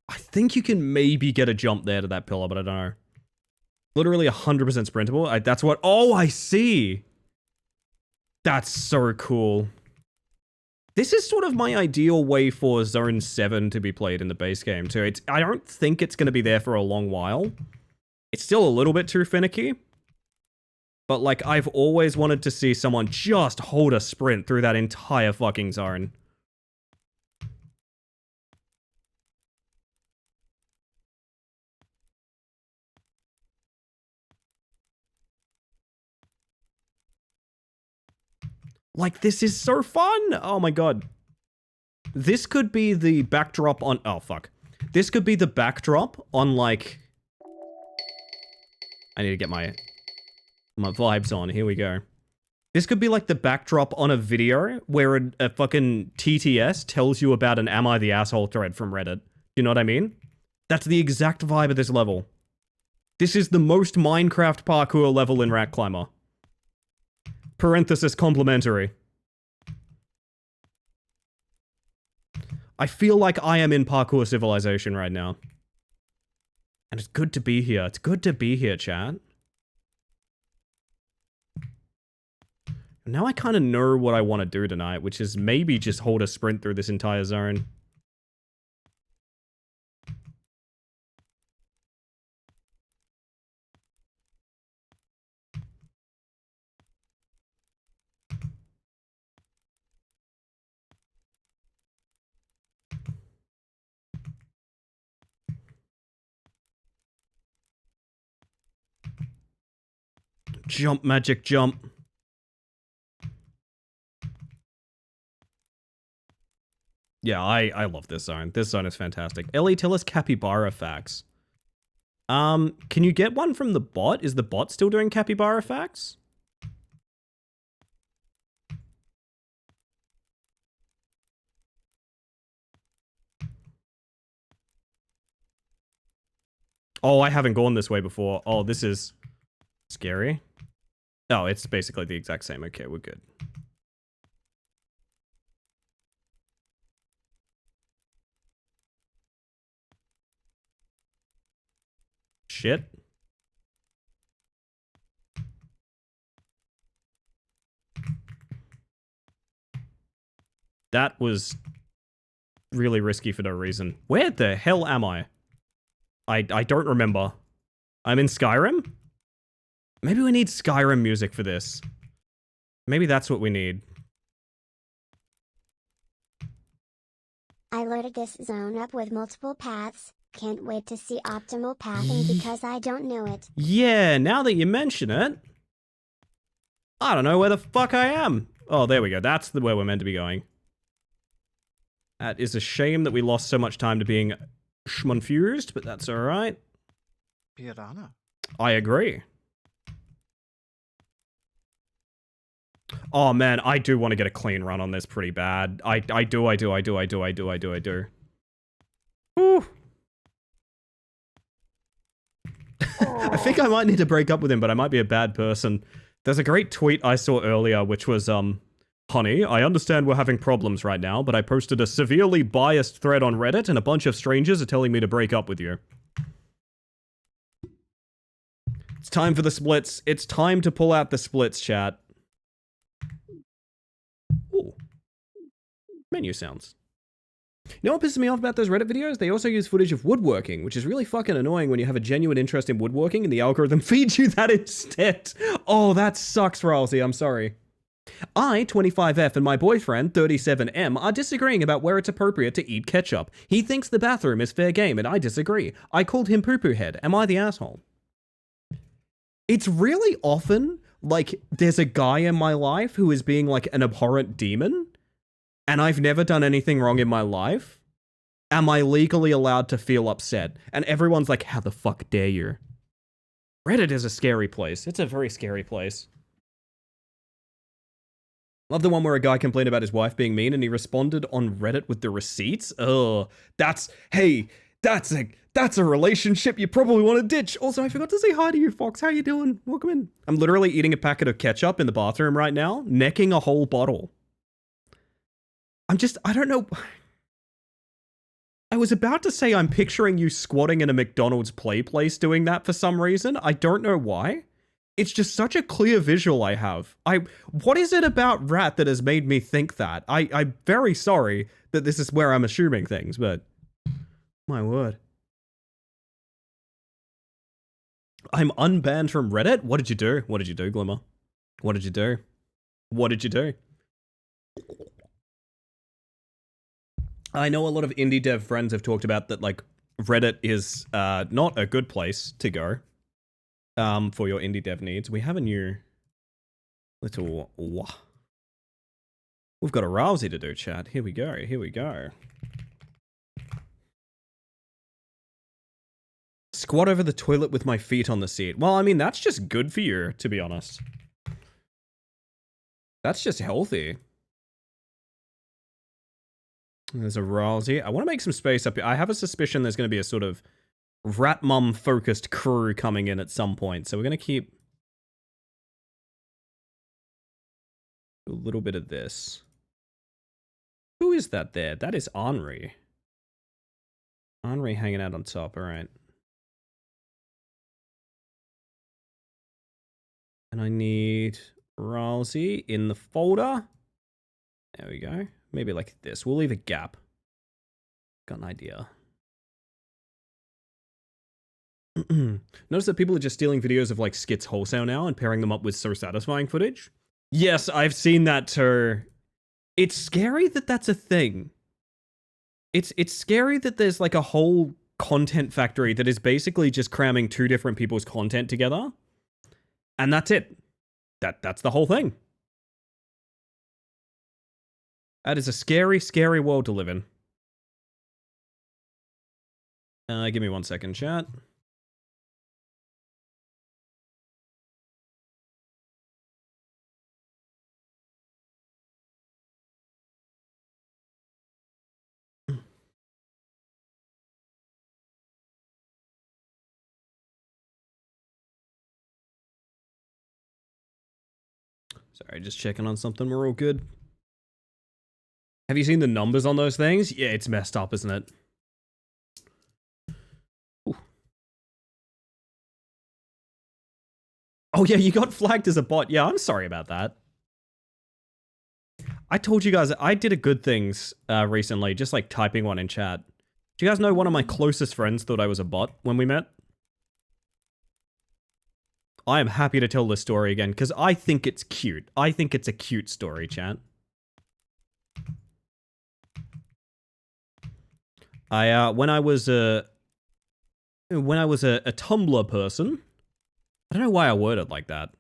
I think you can maybe get a jump there to that pillar, but I don't know. Literally 100% sprintable. That's what... Oh, I see! That's so cool. This is sort of my ideal way for Zone 7 to be played in the base game, too. I don't think it's going to be there for a long while. It's still a little bit too finicky. But, like, I've always wanted to see someone just hold a sprint through that entire fucking zone. Like, this is so fun! Oh my god. This could be the backdrop on... Oh, fuck. This could be the backdrop on, like... I need to get my vibes on. Here we go. This could be, like, the backdrop on a video where a fucking TTS tells you about an Am I the Asshole thread from Reddit. You know what I mean? That's the exact vibe of this level. This is the most Minecraft parkour level in Rat Climber. Parenthesis complimentary. I feel like I am in parkour civilization right now. And it's good to be here. It's good to be here, chat. Now I kind of know what I want to do tonight, which is maybe just hold a sprint through this entire zone. Jump, magic, jump. Yeah, I love this zone. This zone is fantastic. Ellie, tell us capybara facts. Can you get one from the bot? Is the bot still doing capybara facts? Oh, I haven't gone this way before. Oh, this is scary. Oh, it's basically the exact same. Okay, we're good. Shit. That was really risky for no reason. Where the hell am I? I don't remember. I'm in Skyrim? Maybe we need Skyrim music for this. Maybe that's what we need. I loaded this zone up with multiple paths. Can't wait to see optimal pathing because I don't know it. Yeah, now that you mention it. I don't know where the fuck I am. Oh, there we go. That's where we're meant to be going. That is a shame that we lost so much time to being schmonfused, but that's alright. Piranha. I agree. Oh man, I do want to get a clean run on this pretty bad. I do. Whew. I think I might need to break up with him, but I might be a bad person. There's a great tweet I saw earlier, which was, Honey, I understand we're having problems right now, but I posted a severely biased thread on Reddit and a bunch of strangers are telling me to break up with you. It's time for the splits. It's time to pull out the splits, chat. Ooh. Menu sounds. You know what pisses me off about those Reddit videos? They also use footage of woodworking, which is really fucking annoying when you have a genuine interest in woodworking and the algorithm feeds you that instead. Oh, that sucks, Ralsei. I'm sorry. I, 25F, and my boyfriend, 37M, are disagreeing about where it's appropriate to eat ketchup. He thinks the bathroom is fair game, and I disagree. I called him poo-poo head. Am I the asshole? It's really often, like, there's a guy in my life who is being, like, an abhorrent demon, and I've never done anything wrong in my life. Am I legally allowed to feel upset? And everyone's like, how the fuck dare you? Reddit is a scary place. It's a very scary place. Love the one where a guy complained about his wife being mean and he responded on Reddit with the receipts. Oh, that's a relationship you probably want to ditch. Also, I forgot to say hi to you, Fox. How you doing? Welcome in. I'm literally eating a packet of ketchup in the bathroom right now, necking a whole bottle. I don't know. I was about to say I'm picturing you squatting in a McDonald's play place doing that for some reason. I don't know why. It's just such a clear visual I have. What is it about Rat that has made me think that? I'm very sorry that this is where I'm assuming things, but my word. I'm unbanned from Reddit? What did you do? What did you do, Glimmer? What did you do? What did you do? I know a lot of indie dev friends have talked about that, like, Reddit is not a good place to go for your indie dev needs. We have a new little... We've got a Rousey to do, chat. Here we go, here we go. Squat over the toilet with my feet on the seat. Well, I mean, that's just good for you, to be honest. That's just healthy. There's a Rousey. I want to make some space up here. I have a suspicion there's going to be a sort of Rat Mum focused crew coming in at some point. So we're going to keep a little bit of this. Who is that there? That is Henri. Henri hanging out on top. All right. And I need Rousey in the folder. There we go. Maybe like this. We'll leave a gap. Got an idea. Notice that people are just stealing videos of like skits wholesale now and pairing them up with So Satisfying footage. Yes, I've seen that too. It's scary that that's a thing. It's scary that there's like a whole content factory that is basically just cramming two different people's content together. And that's it. That's the whole thing. That is a scary, scary world to live in. Give me 1 second, chat. Sorry, just checking on something. We're all good. Have you seen the numbers on those things? Yeah, it's messed up, isn't it? Ooh. Oh yeah, you got flagged as a bot. Yeah, I'm sorry about that. I told you guys I did a good things recently, just like typing one in chat. Do you guys know one of my closest friends thought I was a bot when we met? I am happy to tell this story again, because I think it's cute. I think it's a cute story, chat. When I was a Tumblr person, I don't know why I worded like that,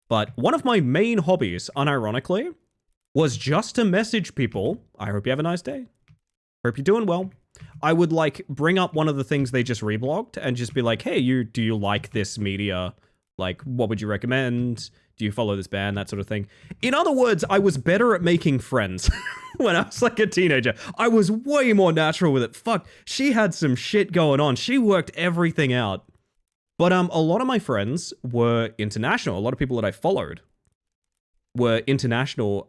but one of my main hobbies, unironically, was just to message people. I hope you have a nice day. Hope you're doing well. I would like bring up one of the things they just reblogged and just be like, hey, do you like this media? Like, what would you recommend? Do you follow this band? That sort of thing. In other words, I was better at making friends when I was like a teenager. I was way more natural with it. Fuck, she had some shit going on. She worked everything out. But a lot of my friends were international. A lot of people that I followed. were international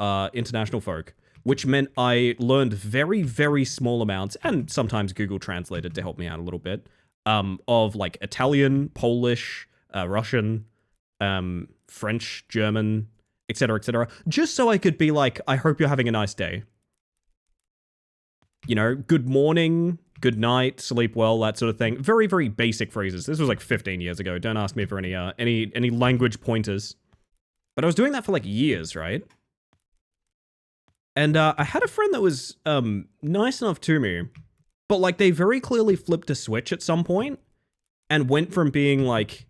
folk, which meant I learned very, very small amounts, and sometimes Google translated to help me out a little bit, of like Italian, Polish, Russian, French, German, etc., just so I could be like, I hope you're having a nice day. You know, good morning, good night, sleep well, that sort of thing. Very, very basic phrases. This was like 15 years ago. Don't ask me for any language pointers. But I was doing that for like years, right? And I had a friend that was nice enough to me, but like they very clearly flipped a switch at some point and went from being like,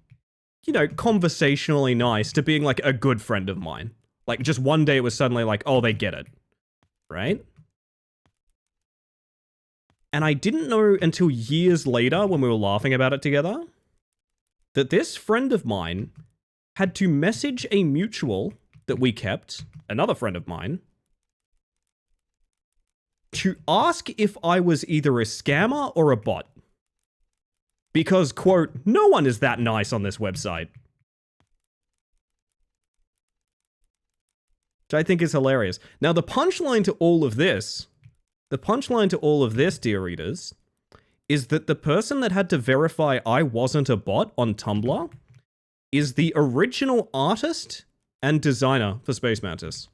you know, conversationally nice to being like a good friend of mine. Like just one day it was suddenly like, oh, they get it, right? And I didn't know until years later when we were laughing about it together that this friend of mine had to message a mutual that we kept, another friend of mine, to ask if I was either a scammer or a bot. Because, quote, no one is that nice on this website. Which I think is hilarious. Now, the punchline to all of this, dear readers, is that the person that had to verify I wasn't a bot on Tumblr is the original artist and designer for Space Mantis.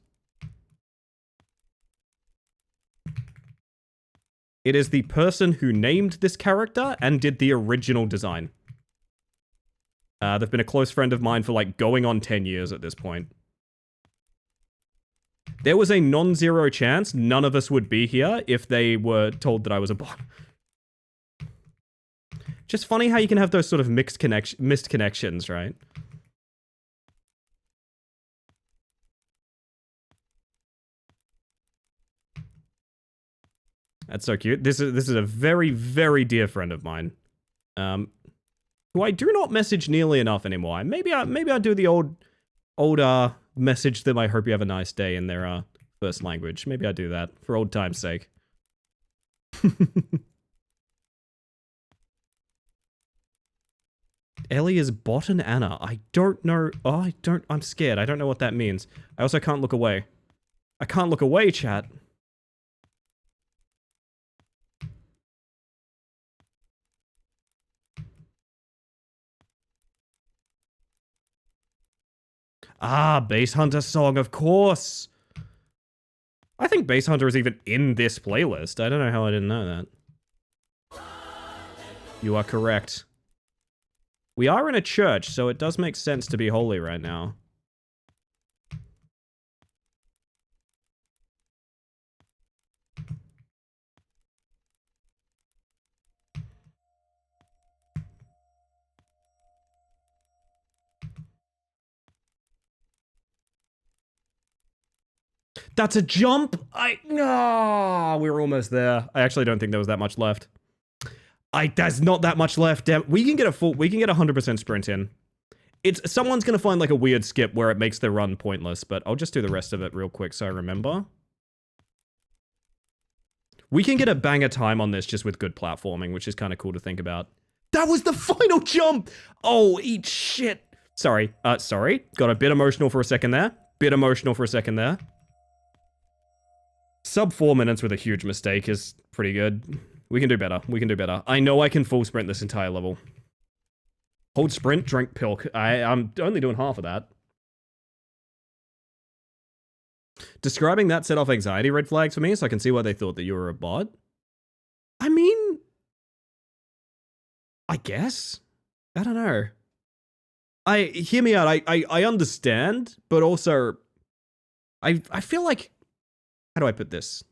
It is the person who named this character and did the original design. They've been a close friend of mine for like going on 10 years at this point. There was a non-zero chance none of us would be here if they were told that I was a bot. Just funny how you can have those sort of missed connections, right? That's so cute. This is a very, very dear friend of mine, who I do not message nearly enough anymore. Maybe I do the old message them I hope you have a nice day in their first language. Maybe I do that for old time's sake. Ellie is bot and Anna. I don't know. Oh, I'm scared. I don't know what that means. I also can't look away. I can't look away, chat. Ah, Base Hunter song, of course. I think Base Hunter is even in this playlist. I don't know how I didn't know that. You are correct. We are in a church, so it does make sense to be holy right now. That's a jump. No, we were almost there. I actually don't think there was that much left. There's not that much left. Damn, we can get a 100% sprint in. Someone's gonna find like a weird skip where it makes the run pointless, but I'll just do the rest of it real quick so I remember. We can get a banger time on this just with good platforming, which is kind of cool to think about. That was the final jump. Oh, eat shit. Sorry. Got a bit emotional for a second there. Sub 4 minutes with a huge mistake is pretty good. We can do better. I know I can full sprint this entire level. Hold sprint, drink pilk. I'm only doing half of that. Describing that set off anxiety red flags for me, so I can see why they thought that you were a bot. I mean, I guess. I don't know. Hear me out. I understand, but also, I feel like, how do I put this?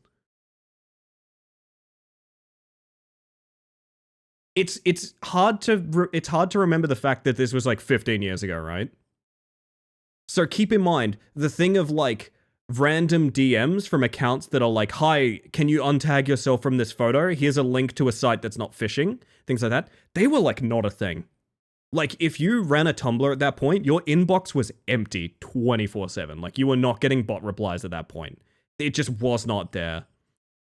It's hard to remember the fact that this was like 15 years ago, right? So keep in mind the thing of like random DMs from accounts that are like, "Hi, can you untag yourself from this photo? Here's a link to a site that's not phishing." Things like that. They were like not a thing. Like if you ran a Tumblr at that point, your inbox was empty 24/7. Like you were not getting bot replies at that point. It just was not there.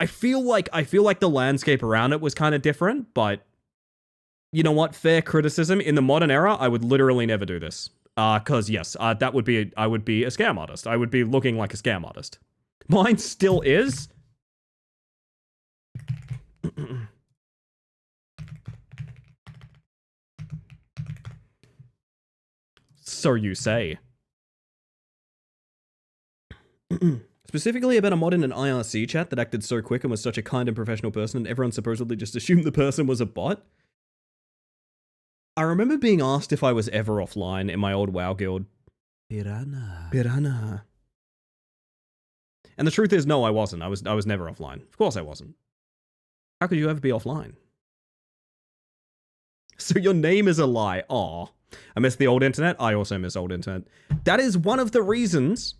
I feel like the landscape around it was kind of different, but you know what? Fair criticism. In the modern era, I would literally never do this. Cause yes, that would be, I would be a scam artist. I would be looking like a scam artist. Mine still is. So you say. Specifically about a mod in an IRC chat that acted so quick and was such a kind and professional person, and everyone supposedly just assumed the person was a bot. I remember being asked if I was ever offline in my old WoW guild. Piranha. And the truth is, no, I wasn't. I was never offline. Of course I wasn't. How could you ever be offline? So your name is a lie. Aw. I miss the old internet. I also miss old internet. That is one of the reasons.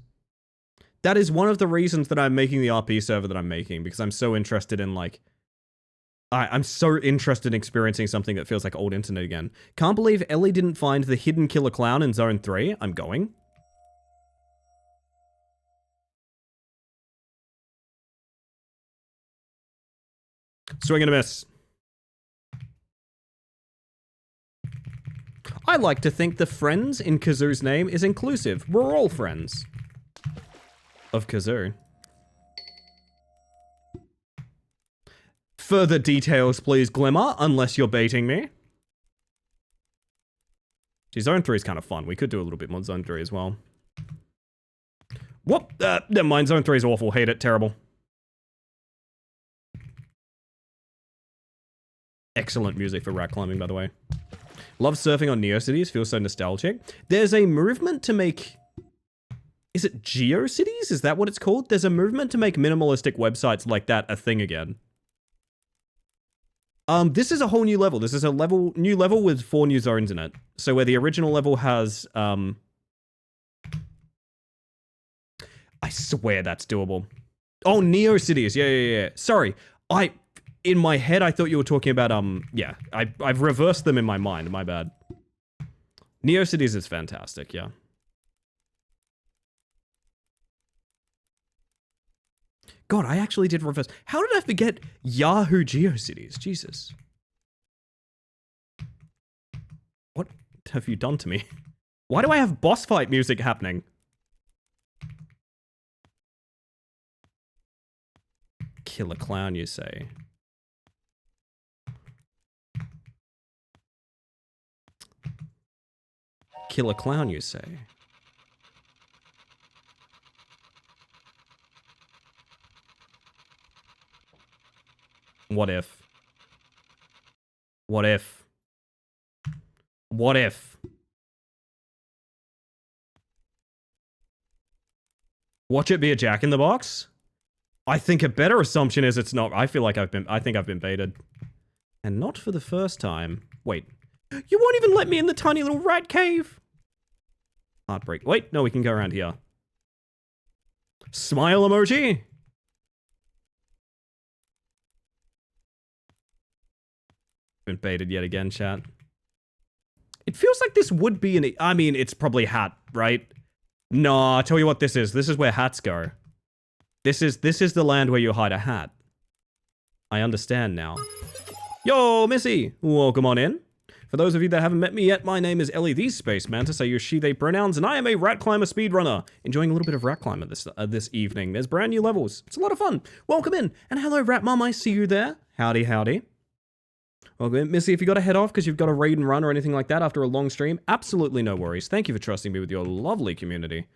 That is one of the reasons that I'm making the RP server that I'm making, because I'm so interested in, like, I'm so interested in experiencing something that feels like old internet again. Can't believe Ellie didn't find the hidden killer clown in Zone 3. I'm going. Swing and a miss. I like to think the friends in Kazoo's name is inclusive. We're all friends of Kazoo. Further details, please, Glimmer, unless you're baiting me. Gee, Zone 3 is kind of fun. We could do a little bit more Zone 3 as well. Whoop! Never mind, Zone 3 is awful. Hate it. Terrible. Excellent music for rock climbing, by the way. Love surfing on NeoCities. Feels so nostalgic. There's a movement to make... Is it GeoCities? Is that what it's called? There's a movement to make minimalistic websites like that a thing again. This is a whole new level. This is a new level with 4 new zones in it. So where the original level has, I swear that's doable. Oh, NeoCities. Yeah. Sorry. In my head, I thought you were talking about, yeah. I've reversed them in my mind. My bad. NeoCities is fantastic, yeah. God, I actually did reverse. How did I forget Yahoo GeoCities? Jesus. What have you done to me? Why do I have boss fight music happening? Killer clown, you say? Killer clown, you say? What if? What if? What if? Watch it be a Jack in the Box? I think a better assumption is it's not. I feel like I think I've been baited. And not for the first time. Wait. You won't even let me in the tiny little rat cave. Heartbreak. Wait, no, we can go around here. Smile emoji. Been baited yet again, chat. It feels like this would be an... I mean, it's probably hat, right? No, I'll tell you what this is. This is where hats go. This is the land where you hide a hat. I understand now. Yo, Missy! Welcome on in. For those of you that haven't met me yet, my name is Ellie the Space Mantis. I use she, they pronouns, and I am a rat climber speedrunner. Enjoying a little bit of rat climber this evening. There's brand new levels. It's a lot of fun. Welcome in. And hello, Rat Mum. I see you there. Howdy, howdy. Well, Missy, if you got to head off because you've got to raid and run or anything like that after a long stream, absolutely no worries. Thank you for trusting me with your lovely community.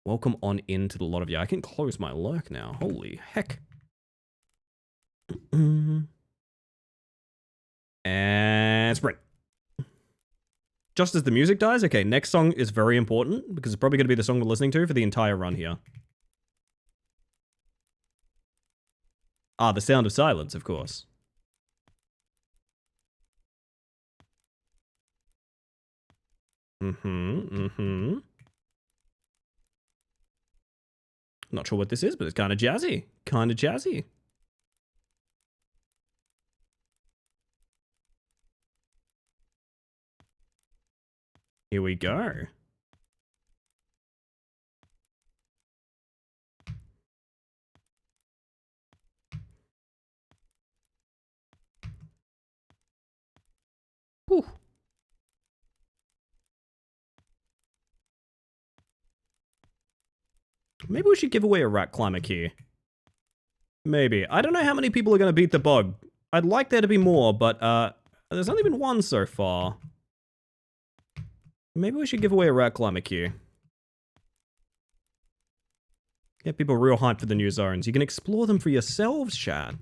Welcome on into the lot of you. I can close my lurk now. Holy heck. And sprint. Just as the music dies. Okay, next song is very important because it's probably going to be the song we're listening to for the entire run here. Ah, The Sound of Silence, of course. Not sure what this is, but it's kind of jazzy. Kind of jazzy. Here we go. Whew. Maybe we should give away a rat climber key. Maybe. I don't know how many people are going to beat the bug. I'd like there to be more, but there's only been one so far. Maybe we should give away a rat climber key. Get people real hyped for the new zones. You can explore them for yourselves, chat.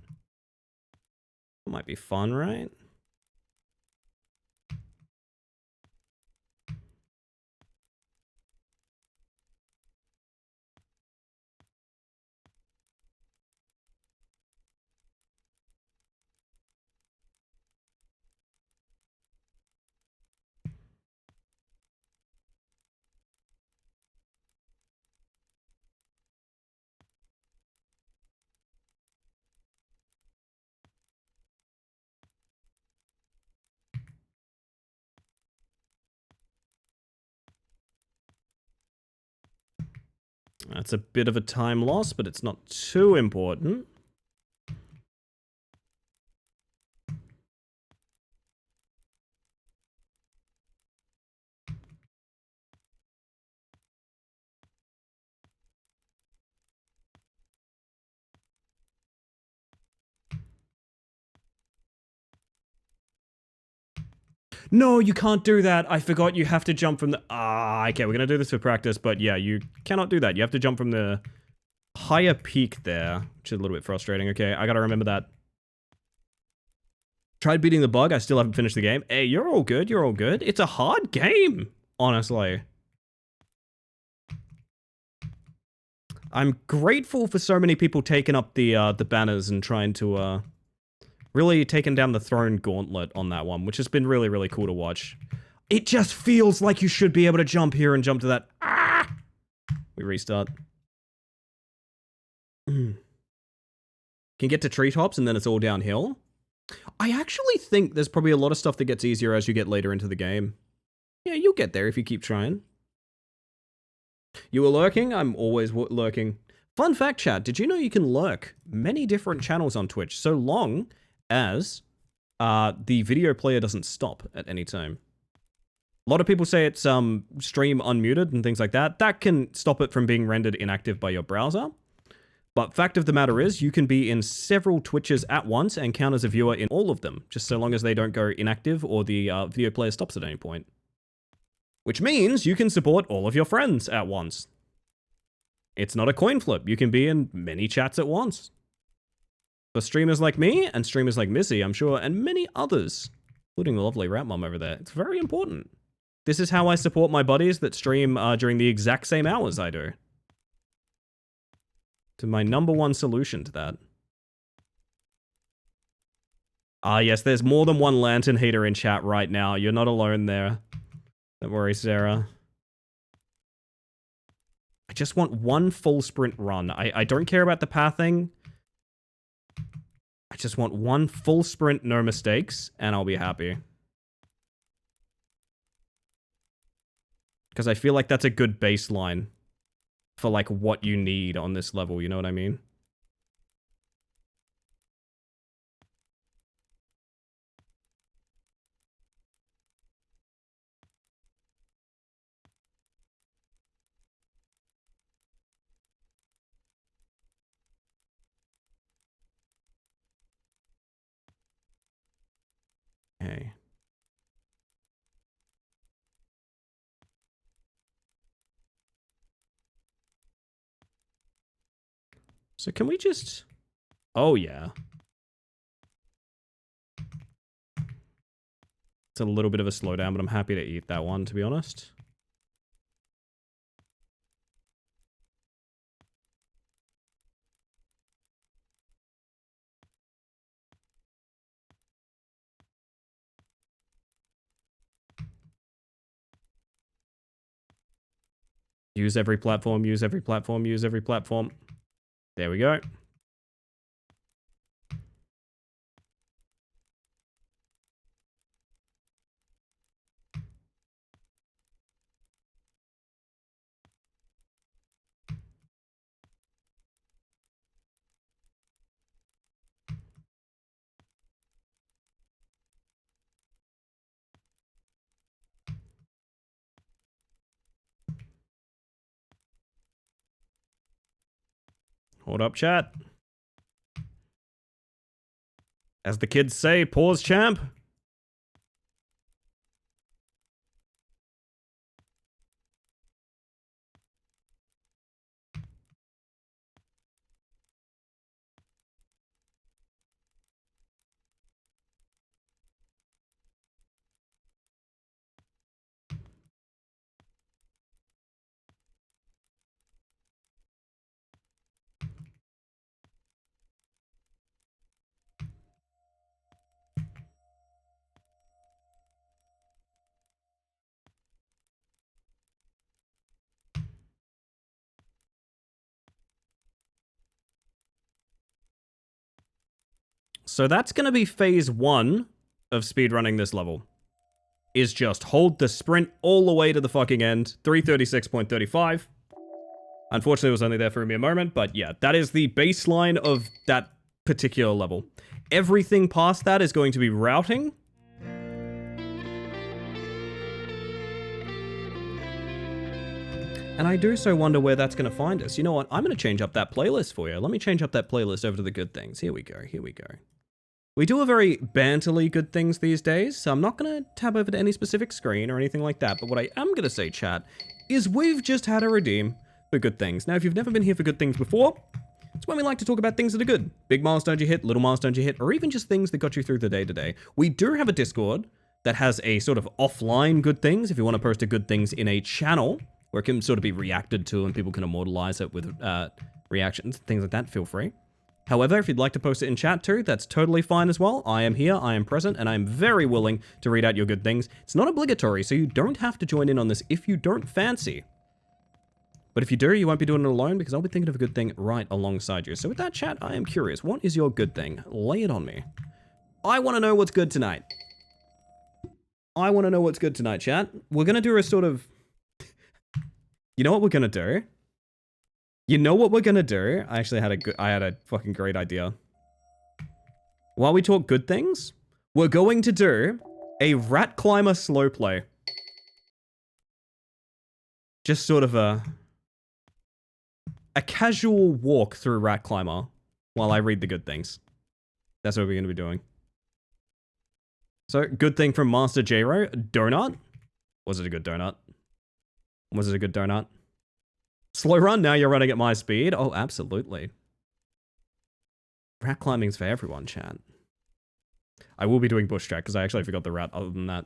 That might be fun, right? That's a bit of a time loss, but it's not too important. No, you can't do that. I forgot you have to jump from the... okay, we're going to do this for practice, but yeah, you cannot do that. You have to jump from the higher peak there, which is a little bit frustrating. Okay, I got to remember that. Tried beating the bug. I still haven't finished the game. Hey, you're all good. You're all good. It's a hard game, honestly. I'm grateful for so many people taking up the banners and trying to... really taking down the throne gauntlet on that one, which has been really, really cool to watch. It just feels like you should be able to jump here and jump to that. We restart. Can get to treetops and then it's all downhill. I actually think there's probably a lot of stuff that gets easier as you get later into the game. Yeah, you'll get there if you keep trying. You were lurking? I'm always lurking. Fun fact, chat, did you know you can lurk many different channels on Twitch so long as the video player doesn't stop at any time? A lot of people say it's stream unmuted and things like that. That can stop it from being rendered inactive by your browser. But fact of the matter is, you can be in several Twitches at once and count as a viewer in all of them, just so long as they don't go inactive or the video player stops at any point. Which means you can support all of your friends at once. It's not a coin flip. You can be in many chats at once. For streamers like me and streamers like Missy, I'm sure, and many others, including the lovely Rat Mom over there, it's very important. This is how I support my buddies that stream during the exact same hours I do. To my #1 solution to that. Yes, there's more than one lantern heater in chat right now. You're not alone there. Don't worry, Sarah. I just want one full sprint run. I don't care about the pathing. I just want one full sprint, no mistakes, and I'll be happy. Because I feel like that's a good baseline for, like, what you need on this level, you know what I mean? Okay. So can we just... Oh, yeah. It's a little bit of a slowdown, but I'm happy to eat that one, to be honest. Use every platform, use every platform, use every platform. There we go. Hold up, chat. As the kids say, pause, champ. So that's going to be phase 1 of speedrunning this level. Is just hold the sprint all the way to the fucking end. 336.35. Unfortunately, it was only there for a mere moment, but yeah, that is the baseline of that particular level. Everything past that is going to be routing. And I do so wonder where that's going to find us. You know what? I'm going to change up that playlist for you. Let me change up that playlist over to the good things. Here we go. Here we go. We do a very banterly good things these days, so I'm not going to tab over to any specific screen or anything like that. But what I am going to say, chat, is we've just had a redeem for good things. Now, if you've never been here for good things before, it's when we like to talk about things that are good. Big milestones you hit, little milestones you hit, or even just things that got you through the day-to-day. We do have a Discord that has a sort of offline good things, if you want to post a good things in a channel, where it can sort of be reacted to and people can immortalize it with reactions, things like that, feel free. However, if you'd like to post it in chat too, that's totally fine as well. I am here, I am present, and I am very willing to read out your good things. It's not obligatory, so you don't have to join in on this if you don't fancy. But if you do, you won't be doing it alone because I'll be thinking of a good thing right alongside you. So with that, chat, I am curious. What is your good thing? Lay it on me. I want to know what's good tonight. I want to know what's good tonight, chat. We're going to do a sort of... You know what we're going to do? You know what we're going to do? I actually had a fucking great idea. While we talk good things, we're going to do a Rat Climber slow play. Just sort of a casual walk through Rat Climber while I read the good things. That's what we're going to be doing. So, good thing from Master J-Ro. Donut? Was it a good donut? Was it a good donut? Slow run, now you're running at my speed? Oh, absolutely. Rat climbing's for everyone, chat. I will be doing bush track because I actually forgot the rat other than that.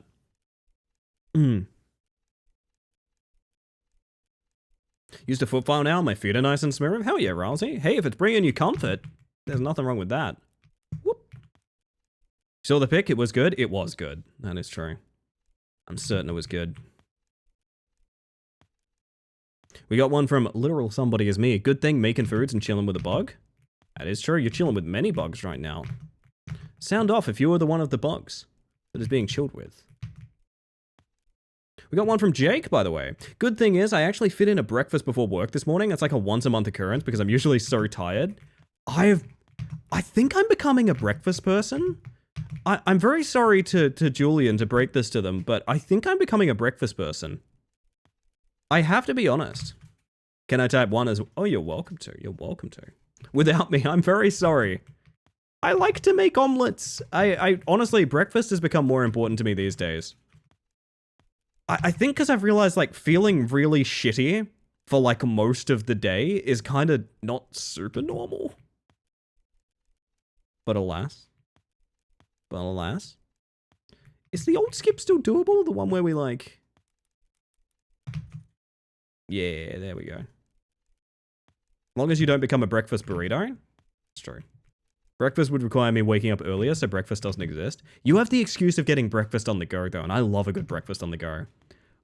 Used a foot file now, my feet are nice and smooth. Hell yeah, Rousey. Hey, if it's bringing you comfort, there's nothing wrong with that. Whoop. Saw the pic, it was good? It was good. That is true. I'm certain it was good. We got one from literal somebody as me. Good thing making foods and chilling with a bug. That is true. You're chilling with many bugs right now. Sound off if you are the one of the bugs that is being chilled with. We got one from Jake, by the way. Good thing is, I actually fit in a breakfast before work this morning. It's like a once-a-month occurrence because I'm usually so tired. I think I'm becoming a breakfast person. I'm very sorry to Julian to break this to them, but I think I'm becoming a breakfast person. I have to be honest. Can I type one as... Oh, you're welcome to. You're welcome to. Without me, I'm very sorry. I like to make omelets. I honestly, breakfast has become more important to me these days. I think because I've realized, like, feeling really shitty for, like, most of the day is kind of not super normal. But alas. Is the old skip still doable? The one where we, like... Yeah, there we go. As long as you don't become a breakfast burrito. It's true. Breakfast would require me waking up earlier, so breakfast doesn't exist. You have the excuse of getting breakfast on the go, though, and I love a good breakfast on the go.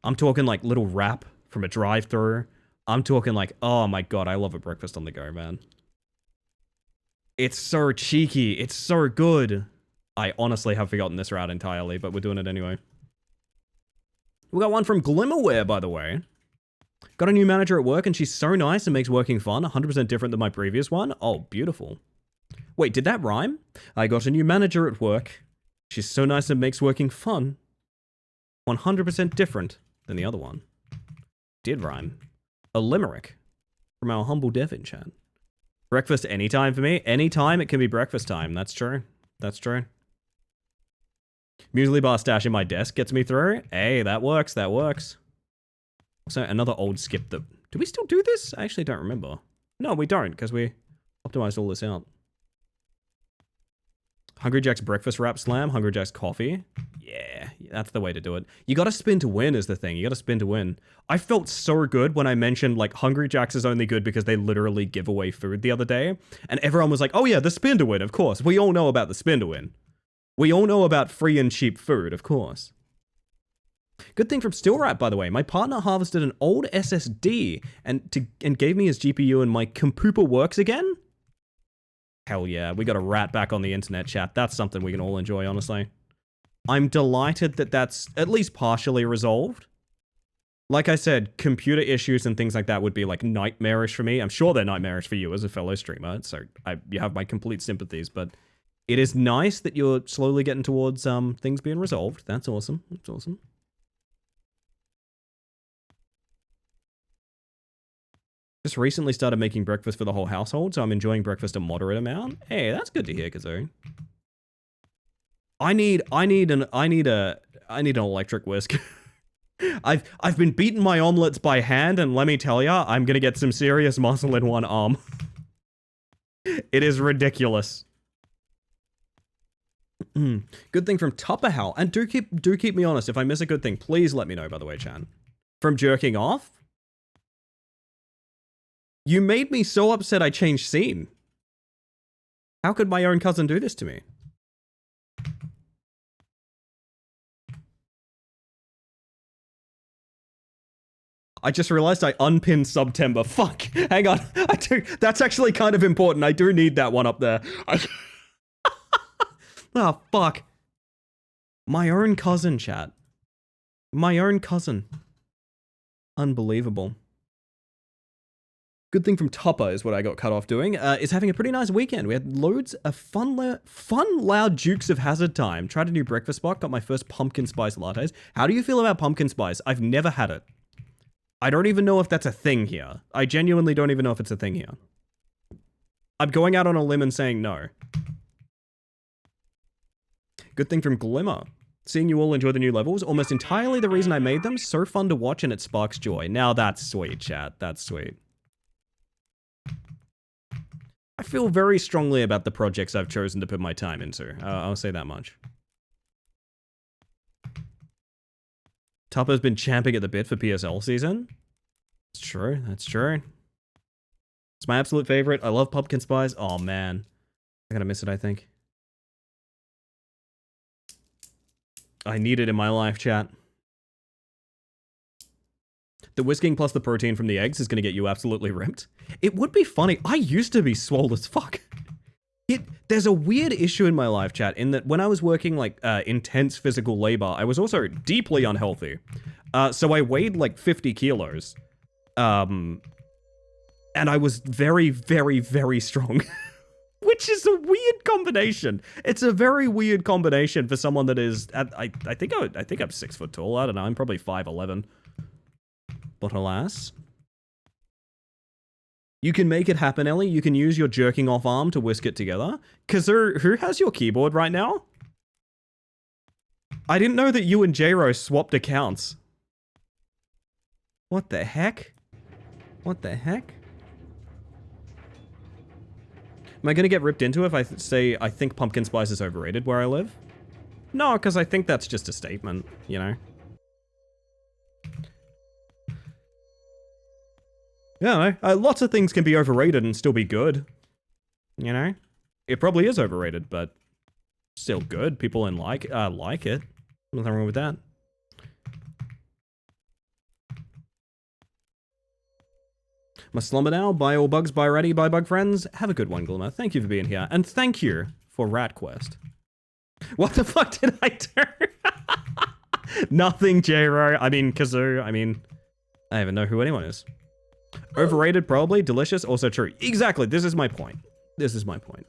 I'm talking, like, little wrap from a drive-thru. I'm talking, like, oh my god, I love a breakfast on the go, man. It's so cheeky. It's so good. I honestly have forgotten this route entirely, but we're doing it anyway. We got one from Glimmerware, by the way. Got a new manager at work and she's so nice and makes working fun. 100% different than my previous one. Oh, beautiful. Wait, did that rhyme? I got a new manager at work. She's so nice and makes working fun. 100% different than the other one. Did rhyme. A limerick from our humble dev in chat. Breakfast anytime for me. Anytime it can be breakfast time. That's true. That's true. Muesli bar stash in my desk gets me through. Hey, that works. That works. So another old skip that... Do we still do this? I actually don't remember. No, we don't, because we optimized all this out. Hungry Jack's breakfast wrap slam. Hungry Jack's coffee. Yeah, that's the way to do it. You gotta spin to win is the thing. You gotta spin to win. I felt so good when I mentioned, like, Hungry Jack's is only good because they literally give away food the other day. And everyone was like, oh yeah, the spin to win, of course. We all know about the spin to win. We all know about free and cheap food, of course. Good thing from StillRat, by the way. My partner harvested an old SSD and gave me his GPU and my computer works again? Hell yeah, we got a rat back on the internet, chat. That's something we can all enjoy, honestly. I'm delighted that that's at least partially resolved. Like I said, computer issues and things like that would be like nightmarish for me. I'm sure they're nightmarish for you as a fellow streamer, so you have my complete sympathies, but it is nice that you're slowly getting towards things being resolved. That's awesome. That's awesome. Just recently started making breakfast for the whole household, so I'm enjoying breakfast a moderate amount. Hey, that's good to hear, Kazoo. I need an electric whisk. I've been beating my omelets by hand, and let me tell ya, I'm gonna get some serious muscle in one arm. It is ridiculous. Good thing from Tupperhal, and do keep me honest. If I miss a good thing, please let me know. By the way, Chan, from jerking off. You made me so upset I changed scene. How could my own cousin do this to me? I just realized I unpinned September. Fuck. Hang on. That's actually kind of important. I do need that one up there. Oh, fuck. My own cousin, chat. My own cousin. Unbelievable. Good thing from Topper is what I got cut off doing, is having a pretty nice weekend. We had loads of fun, loud Dukes of Hazzard time. Tried a new breakfast spot, got my first pumpkin spice lattes. How do you feel about pumpkin spice? I've never had it. I don't even know if that's a thing here. I genuinely don't even know if it's a thing here. I'm going out on a limb and saying no. Good thing from Glimmer. Seeing you all enjoy the new levels, almost entirely the reason I made them. So fun to watch and it sparks joy. Now that's sweet, chat. That's sweet. I feel very strongly about the projects I've chosen to put my time into. I'll say that much. Tupper's been champing at the bit for PSL season. It's true. That's true. It's my absolute favorite. I love pumpkin spice. Oh, man. I'm gonna miss it, I think. I need it in my life, chat. The whisking plus the protein from the eggs is going to get you absolutely ripped. It would be funny. I used to be swole as fuck. There's a weird issue in my life, chat, in that when I was working, like, intense physical labor, I was also deeply unhealthy. So I weighed, like, 50 kilos. And I was very, very, very strong. Which is a weird combination. It's a very weird combination for someone that is... I think I'm 6 foot tall. I don't know. I'm probably 5'11". But alas. You can make it happen, Ellie. You can use your jerking off arm to whisk it together. Kazoo, who has your keyboard right now? I didn't know that you and J-Ro swapped accounts. What the heck? What the heck? Am I gonna get ripped into if I say I think pumpkin spice is overrated where I live? No, because I think that's just a statement, you know? Yeah, lots of things can be overrated and still be good. You know? It probably is overrated, but still good. People like it. Nothing wrong with that. My slumber now. Bye all bugs, bye ready, bye bug friends. Have a good one, Glimmer. Thank you for being here. And thank you for Rat Quest. What the fuck did I do? Nothing, J-Ro. I mean, Kazoo. I mean, I don't even know who anyone is. Overrated, probably. Delicious, also true. Exactly. This is my point. This is my point.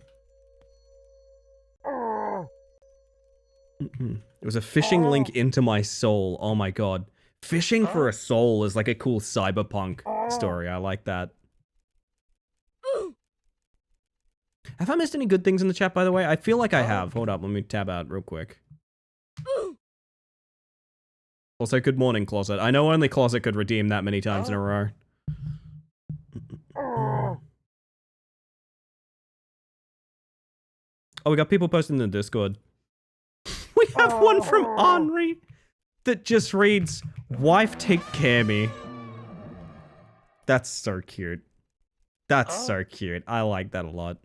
It was a fishing link into my soul. Oh my god. Fishing for a soul is like a cool cyberpunk story. I like that. Have I missed any good things in the chat, by the way? I feel like I have. Hold up, let me tab out real quick. Also, good morning, Closet. I know only Closet could redeem that many times in a row. Oh, we got people posting in the Discord. We have one from Henri that just reads, "Wife, take care me." That's so cute. That's so cute. I like that a lot.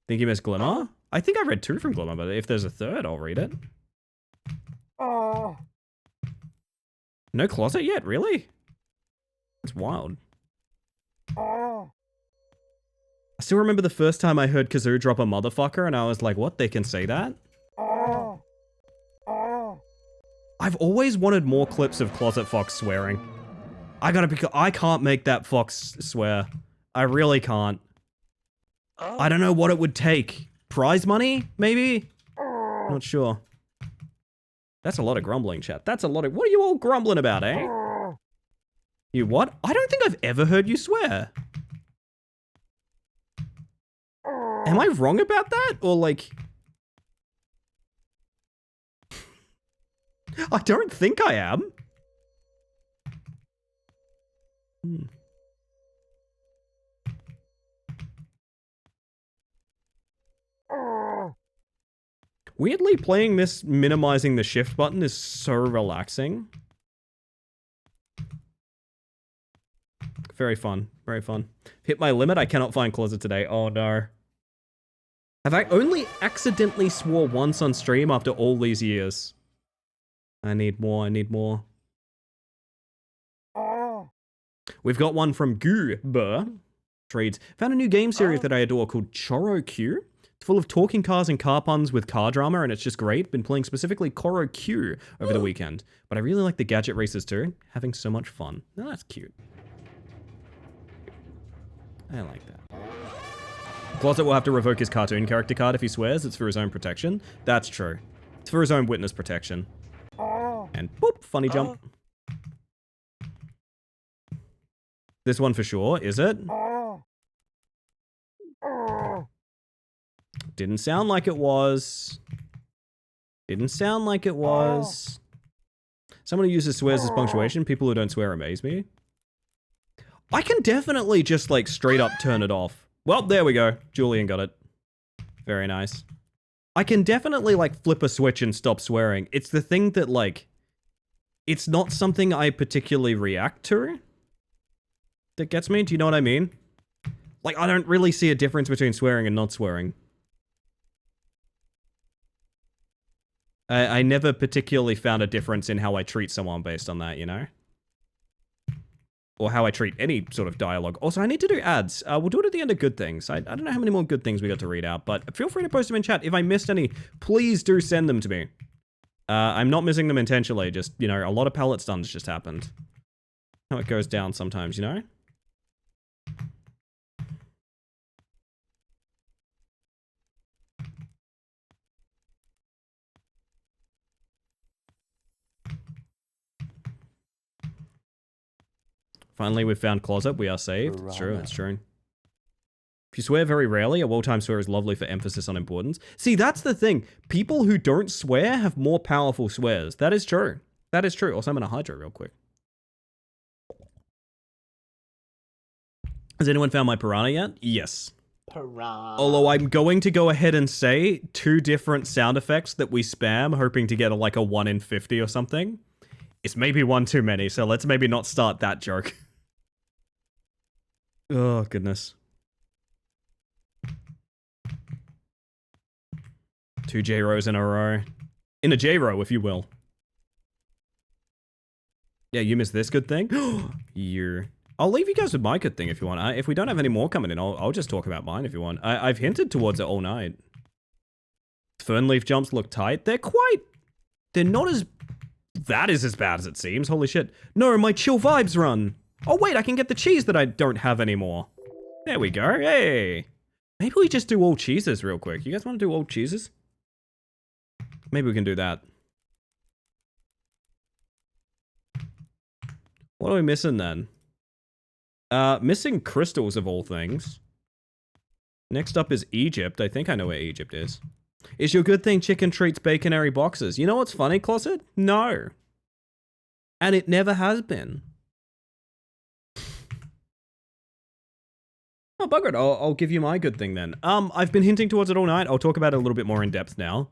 Think you missed Glimmer? I think I read 2 from Glimmer, but if there's a third, I'll read it. No Closet yet? Really? That's wild. I still remember the first time I heard Kazoo drop a motherfucker, and I was like, what? They can say that? I've always wanted more clips of Closet Fox swearing. I can't make that fox swear. I really can't. I don't know what it would take. Prize money, maybe? Not sure. That's a lot of grumbling, chat. That's a lot of... What are you all grumbling about, eh? You what? I don't think I've ever heard you swear. Am I wrong about that? Or like... I don't think I am. Weirdly, playing this minimizing the shift button is so relaxing. Very fun. Very fun. Hit my limit. I cannot find Closet today. Oh no. Have I only accidentally swore once on stream after all these years? I need more. I need more. We've got one from Goober. Trades. Found a new game series that I adore called Choro Q. It's full of talking cars and car puns with car drama, and it's just great. Been playing specifically Choro Q over the weekend. But I really like the gadget races too. Having so much fun. Oh, that's cute. I like that. Closet will have to revoke his cartoon character card if he swears. It's for his own protection. That's true. It's for his own witness protection. And boop, funny jump. This one for sure, is it? Didn't sound like it was. Didn't sound like it was. Someone who uses swears as punctuation. People who don't swear amaze me. I can definitely just like straight up turn it off. Well, there we go. Julian got it. Very nice. I can definitely like flip a switch and stop swearing. It's the thing that like, it's not something I particularly react to that gets me. Do you know what I mean? Like, I don't really see a difference between swearing and not swearing. I never particularly found a difference in how I treat someone based on that, you know? Or how I treat any sort of dialogue. Also, I need to do ads. We'll do it at the end of good things. I don't know how many more good things we got to read out, but feel free to post them in chat. If I missed any, please do send them to me. I'm not missing them intentionally, just, you know, a lot of pallet stuns just happened. How it goes down sometimes, you know? Finally, we've found Closet. We are saved. It's true, it's true. If you swear very rarely, a well-timed swear is lovely for emphasis on importance. See, that's the thing. People who don't swear have more powerful swears. That is true. That is true. Also, I'm going to hydro real quick. Has anyone found my piranha yet? Yes. Piranha. Although I'm going to go ahead and say 2 different sound effects that we spam, hoping to get like a 1 in 50 or something. It's maybe one too many, so let's maybe not start that joke. Oh, goodness. 2 J-rows in a row. In a J-row, if you will. Yeah, you missed this good thing? You. I'll leave you guys with my good thing if you want. If we don't have any more coming in, I'll just talk about mine if you want. I've hinted towards it all night. Fernleaf jumps look tight. They're not as... That is as bad as it seems. Holy shit. No, my chill vibes run. Oh, wait, I can get the cheese that I don't have anymore. There we go. Hey. Maybe we just do all cheeses real quick. You guys want to do all cheeses? Maybe we can do that. What are we missing then? Missing crystals of all things. Next up is Egypt. I think I know where Egypt is. Is your good thing chicken treats baconary boxes? You know what's funny, Closet? No. And it never has been. Oh, bugger it. I'll give you my good thing then. I've been hinting towards it all night. I'll talk about it a little bit more in depth now.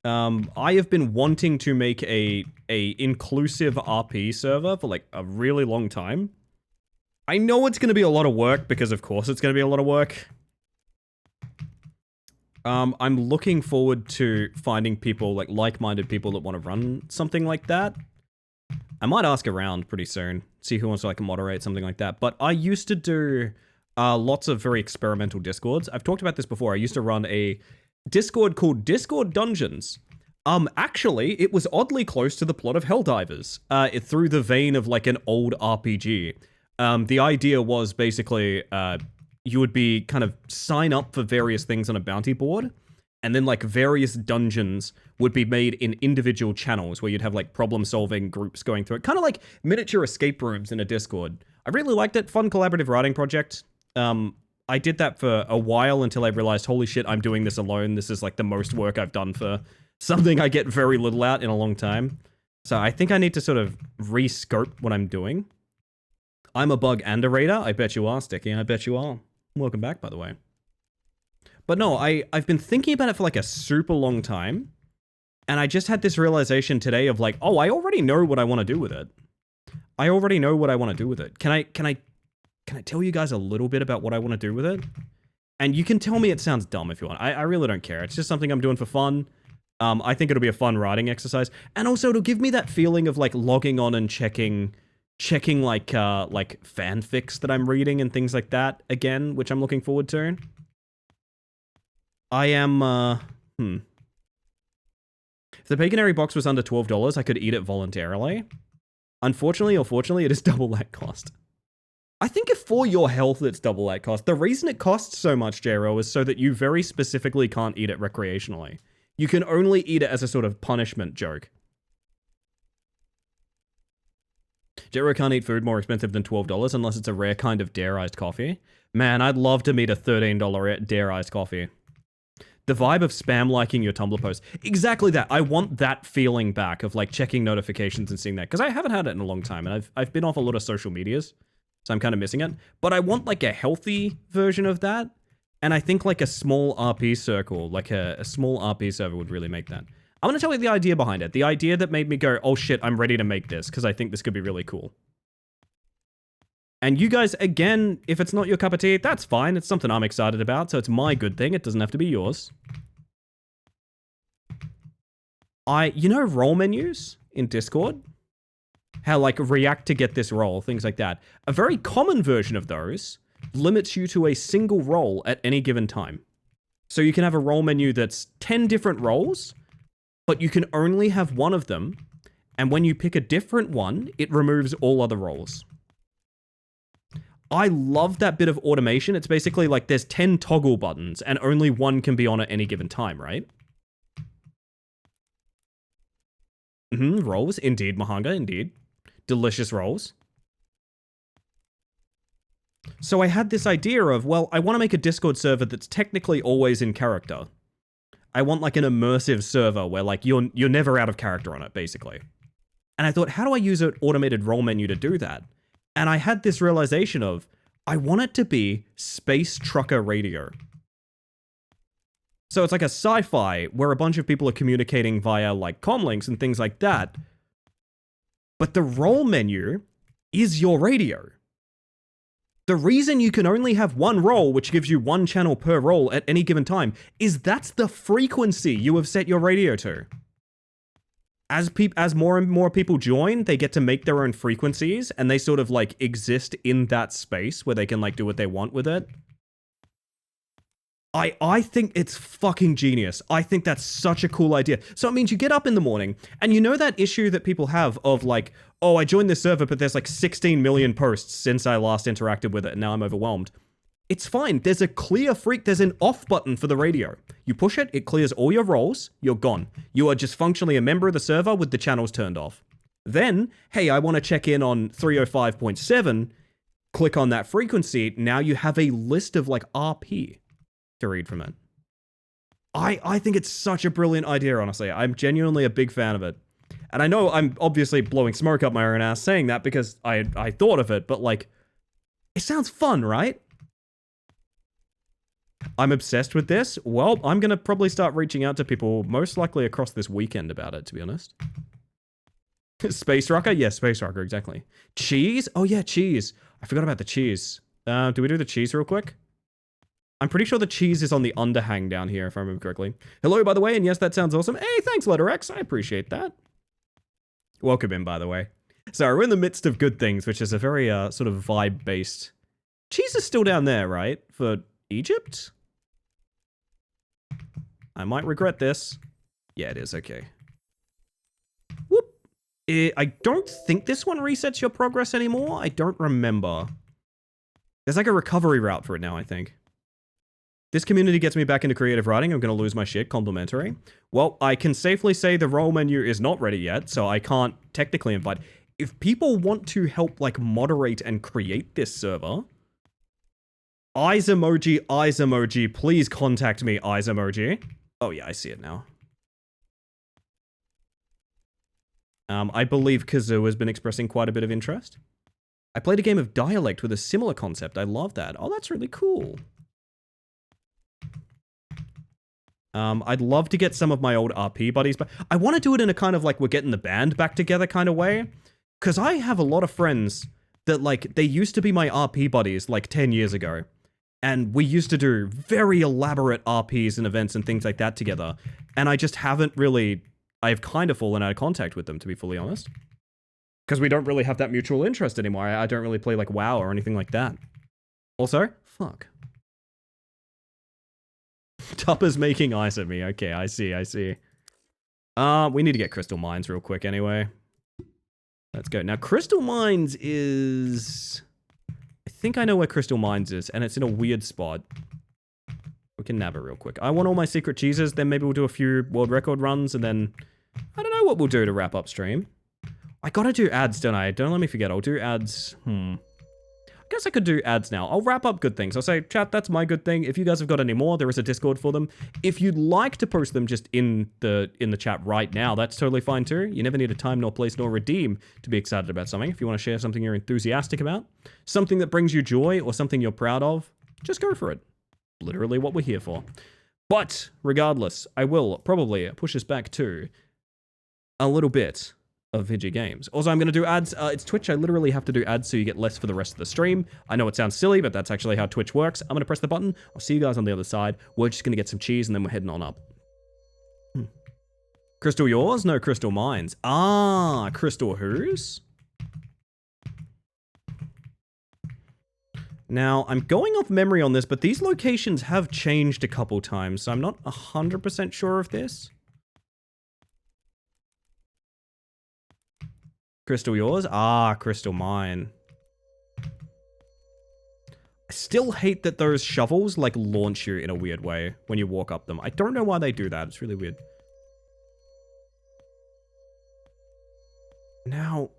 I have been wanting to make a inclusive RP server for like a really long time. I know it's going to be a lot of work because of course it's going to be a lot of work. I'm looking forward to finding people, like-minded people that want to run something like that. I might ask around pretty soon, see who wants to moderate something like that. But I used to do lots of very experimental Discords. I've talked about this before. I used to run a Discord called Discord Dungeons. Actually, it was oddly close to the plot of Helldivers, through the vein of like an old RPG. The idea was basically you would be kind of sign up for various things on a bounty board, and then like various dungeons would be made in individual channels where you'd have like problem solving groups going through it. Kind of like miniature escape rooms in a Discord. I really liked it. Fun collaborative writing project. I did that for a while until I realized, holy shit, I'm doing this alone. This is like the most work I've done for something I get very little out in a long time. So I think I need to sort of re-scope what I'm doing. I'm a bug and a raider. I bet you are, Sticky. I bet you are. Welcome back, by the way. But no, I've been thinking about it for like a super long time. And I just had this realization today of like, oh, I already know what I want to do with it. I already know what I want to do with it. Can I tell you guys a little bit about what I want to do with it? And you can tell me it sounds dumb if you want. I really don't care. It's just something I'm doing for fun. I think it'll be a fun writing exercise. And also it'll give me that feeling of like logging on and checking like fanfics that I'm reading and things like that again, which I'm looking forward to. I am, If the baconary box was under $12, I could eat it voluntarily. Unfortunately or fortunately, it is double that cost. I think if for your health it's double that cost. The reason it costs so much, JRO, is so that you very specifically can't eat it recreationally. You can only eat it as a sort of punishment joke. JRO can't eat food more expensive than $12 unless it's a rare kind of dare-iced coffee. Man, I'd love to meet a $13 dare-iced coffee. The vibe of spam liking your Tumblr post. Exactly that. I want that feeling back of like checking notifications and seeing that. Because I haven't had it in a long time and I've been off a lot of social medias. So I'm kind of missing it. But I want like a healthy version of that. And I think like a small RP circle, like a small RP server would really make that. I'm going to tell you the idea behind it. The idea that made me go, oh shit, I'm ready to make this because I think this could be really cool. And you guys, again, if it's not your cup of tea, that's fine. It's something I'm excited about, so it's my good thing. It doesn't have to be yours. You know role menus in Discord? How like react to get this role, things like that. A very common version of those limits you to a single role at any given time. So you can have a role menu that's 10 different roles, but you can only have one of them. And when you pick a different one, it removes all other roles. I love that bit of automation. It's basically like there's 10 toggle buttons and only one can be on at any given time, right? Rolls. Indeed, Mahanga, indeed. Delicious rolls. So I had this idea of, well, I want to make a Discord server that's technically always in character. I want like an immersive server where like you're never out of character on it, basically. And I thought, how do I use an automated role menu to do that? And I had this realization of, I want it to be Space Trucker Radio. So it's like a sci-fi where a bunch of people are communicating via like comlinks and things like that. But the role menu is your radio. The reason you can only have one role, which gives you one channel per role at any given time, is that's the frequency you have set your radio to. As more and more people join, they get to make their own frequencies, and they sort of like exist in that space where they can like do what they want with it. I think it's fucking genius. I think that's such a cool idea. So it means you get up in the morning, and you know that issue that people have of like, oh, I joined this server, but there's like 16 million posts since I last interacted with it, and now I'm overwhelmed. It's fine. There's a clear there's an off button for the radio. You push it, it clears all your roles, you're gone. You are just functionally a member of the server with the channels turned off. Then, hey, I want to check in on 305.7. click on that frequency, now you have a list of like RP to read from it. I think it's such a brilliant idea, honestly. I'm genuinely a big fan of it. And I know I'm obviously blowing smoke up my own ass saying that because I thought of it, but like, it sounds fun, right? I'm obsessed with this. Well, I'm going to probably start reaching out to people, most likely across this weekend about it, to be honest. Space Rocker? Yeah, Space Rocker, exactly. Cheese? Oh yeah, cheese. I forgot about the cheese. Do we do the cheese real quick? I'm pretty sure the cheese is on the underhang down here, if I remember correctly. Hello, by the way, and yes, that sounds awesome. Hey, thanks, Letter X. I appreciate that. Welcome in, by the way. Sorry, we're in the midst of Good Things, which is a very sort of vibe-based... Cheese is still down there, right? For Egypt? I might regret this. Yeah, it is. Okay. Whoop. I don't think this one resets your progress anymore. I don't remember. There's like a recovery route for it now, I think. This community gets me back into creative writing. I'm going to lose my shit. Complimentary. Well, I can safely say the role menu is not ready yet, so I can't technically invite. If people want to help, like, moderate and create this server, eyes emoji, please contact me, eyes emoji. Oh, yeah, I see it now. I believe Kazoo has been expressing quite a bit of interest. I played a game of Dialect with a similar concept. I love that. Oh, that's really cool. I'd love to get some of my old RP buddies, but I want to do it in a kind of like we're getting the band back together kind of way. Because I have a lot of friends that, like, they used to be my RP buddies like 10 years ago. And we used to do very elaborate RPs and events and things like that together. And I just haven't really... I've kind of fallen out of contact with them, to be fully honest. Because we don't really have that mutual interest anymore. I don't really play, like, WoW or anything like that. Also, fuck. Tupper's making eyes at me. Okay, I see. We need to get Crystal Mines real quick anyway. Let's go. Now, Crystal Mines is... I think I know where Crystal Mines is, and it's in a weird spot. We can nab it real quick. I want all my secret cheeses, then maybe we'll do a few world record runs, and then... I don't know what we'll do to wrap up stream. I gotta do ads, don't I? Don't let me forget. I'll do ads. I guess I could do ads now. I'll wrap up good things. I'll say, chat, that's my good thing. If you guys have got any more, there is a Discord for them. If you'd like to post them just in the chat right now, that's totally fine too. You never need a time, nor place, nor redeem to be excited about something. If you want to share something you're enthusiastic about, something that brings you joy, or something you're proud of, just go for it. Literally what we're here for. But regardless, I will probably push us back to a little bit of VG Games. Also, I'm going to do ads. It's Twitch. I literally have to do ads so you get less for the rest of the stream. I know it sounds silly, but that's actually how Twitch works. I'm going to press the button. I'll see you guys on the other side. We're just going to get some cheese, and then we're heading on up. Crystal yours? No, Crystal Mines. Ah, Crystal whose? Now, I'm going off memory on this, but these locations have changed a couple times, so I'm not 100% sure of this. Crystal yours? Ah, Crystal mine. I still hate that those shovels, like, launch you in a weird way when you walk up them. I don't know why they do that. It's really weird. Now...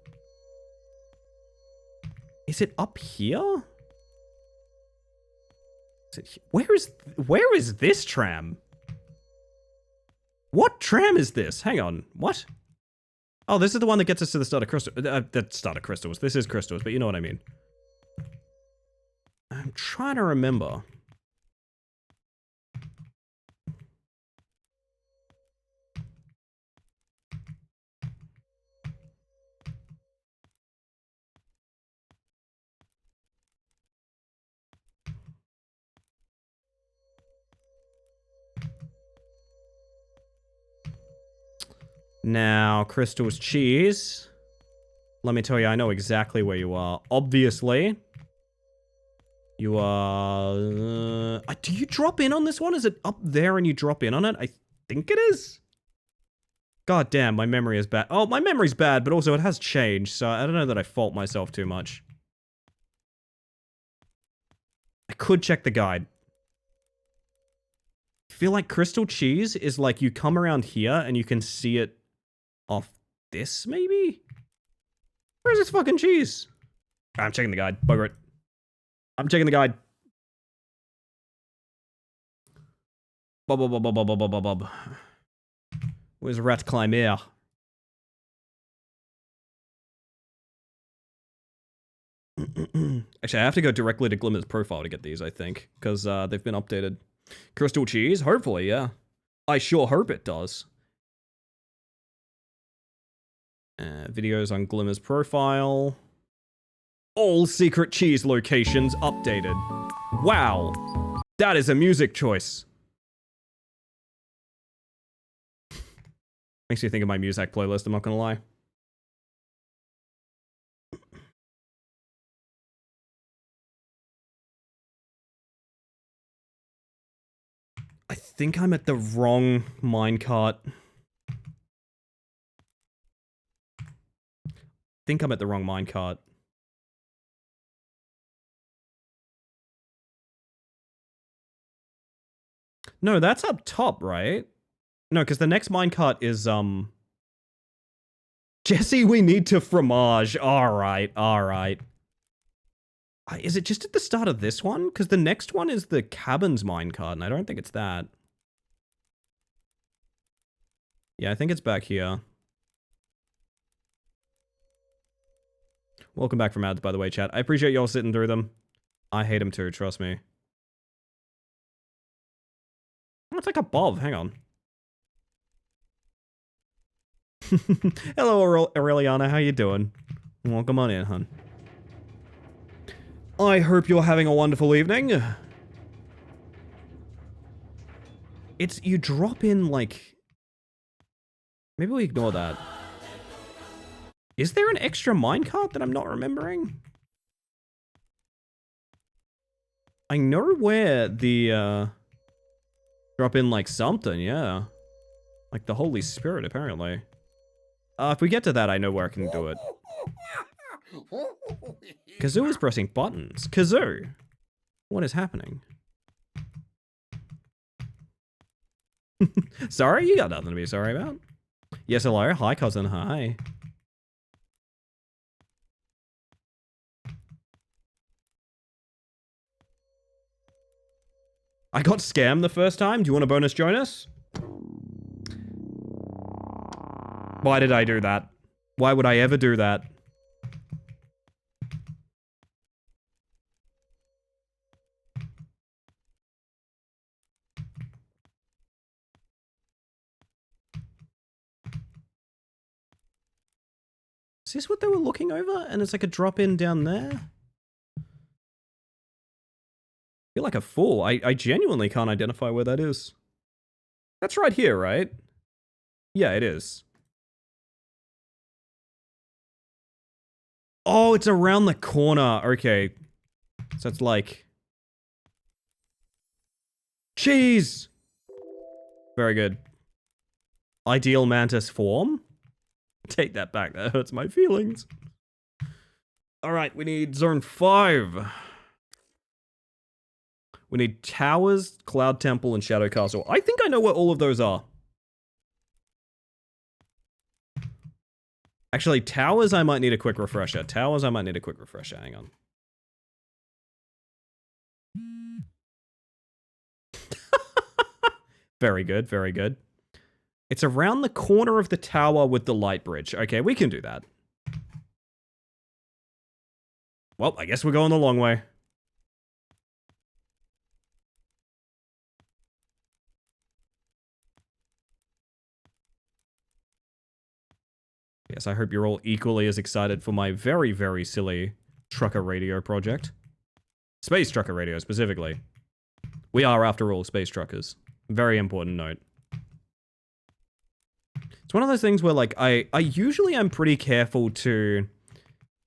is it up here? Where is this tram? What tram is this? Hang on. What? Oh, this is the one that gets us to the start of crystal. That start of crystals. This is crystals, but you know what I mean. I'm trying to remember. Now, Crystal's cheese. Let me tell you, I know exactly where you are. Obviously. You are... do you drop in on this one? Is it up there and you drop in on it? I think it is. God damn, my memory is bad. Oh, my memory's bad, but also it has changed, so I don't know that I fault myself too much. I could check the guide. I feel like Crystal Cheese is like you come around here and you can see it off this, maybe? Where's this fucking cheese? I'm checking the guide. Bugger it. I'm checking the guide. Bob, bob, bob, bob, bob, bob, bob, bob. Where's Rat Climber? Actually, I have to go directly to Glimmer's profile to get these, I think, because they've been updated. Crystal cheese? Hopefully, yeah. I sure hope it does. Videos on Glimmer's profile. All secret cheese locations updated. Wow. That is a music choice. Makes me think of my music playlist, I'm not gonna lie. I think I'm at the wrong minecart. No, that's up top, right? No, because the next minecart is, Jesse, we need to fromage. Alright, alright. Is it just at the start of this one? Because the next one is the cabins minecart, and I don't think it's that. Yeah, I think it's back here. Welcome back from ads, by the way, chat. I appreciate y'all sitting through them. I hate them too, trust me. Oh, it's like above, hang on. Hello, Aureliana, how you doing? Welcome on in, hun. I hope you're having a wonderful evening. It's, you drop in, like... Maybe we ignore that. Is there an extra minecart that I'm not remembering? I know where the, drop in, like, something, yeah. Like the Holy Spirit, apparently. If we get to that, I know where I can do it. Kazoo is pressing buttons. Kazoo! What is happening? Sorry? You got nothing to be sorry about. Yes, hello. Hi, cousin. Hi. I got scammed the first time. Do you want a bonus Jonas? Why did I do that? Why would I ever do that? Is this what they were looking over? And it's like a drop-in down there? I feel like a fool. I genuinely can't identify where that is. That's right here, right? Yeah, it is. Oh, it's around the corner. Okay. So it's like... cheese! Very good. Ideal mantis form? Take that back, that hurts my feelings. Alright, we need zone 5. We need towers, Cloud Temple, and Shadow Castle. I think I know where all of those are. Actually, towers I might need a quick refresher. Hang on. Very good, very good. It's around the corner of the tower with the light bridge. Okay, we can do that. Well, I guess we're going the long way. Yes, I hope you're all equally as excited for my very, very silly trucker radio project. Space trucker radio, specifically. We are, after all, space truckers. Very important note. It's one of those things where, like, I usually am pretty careful to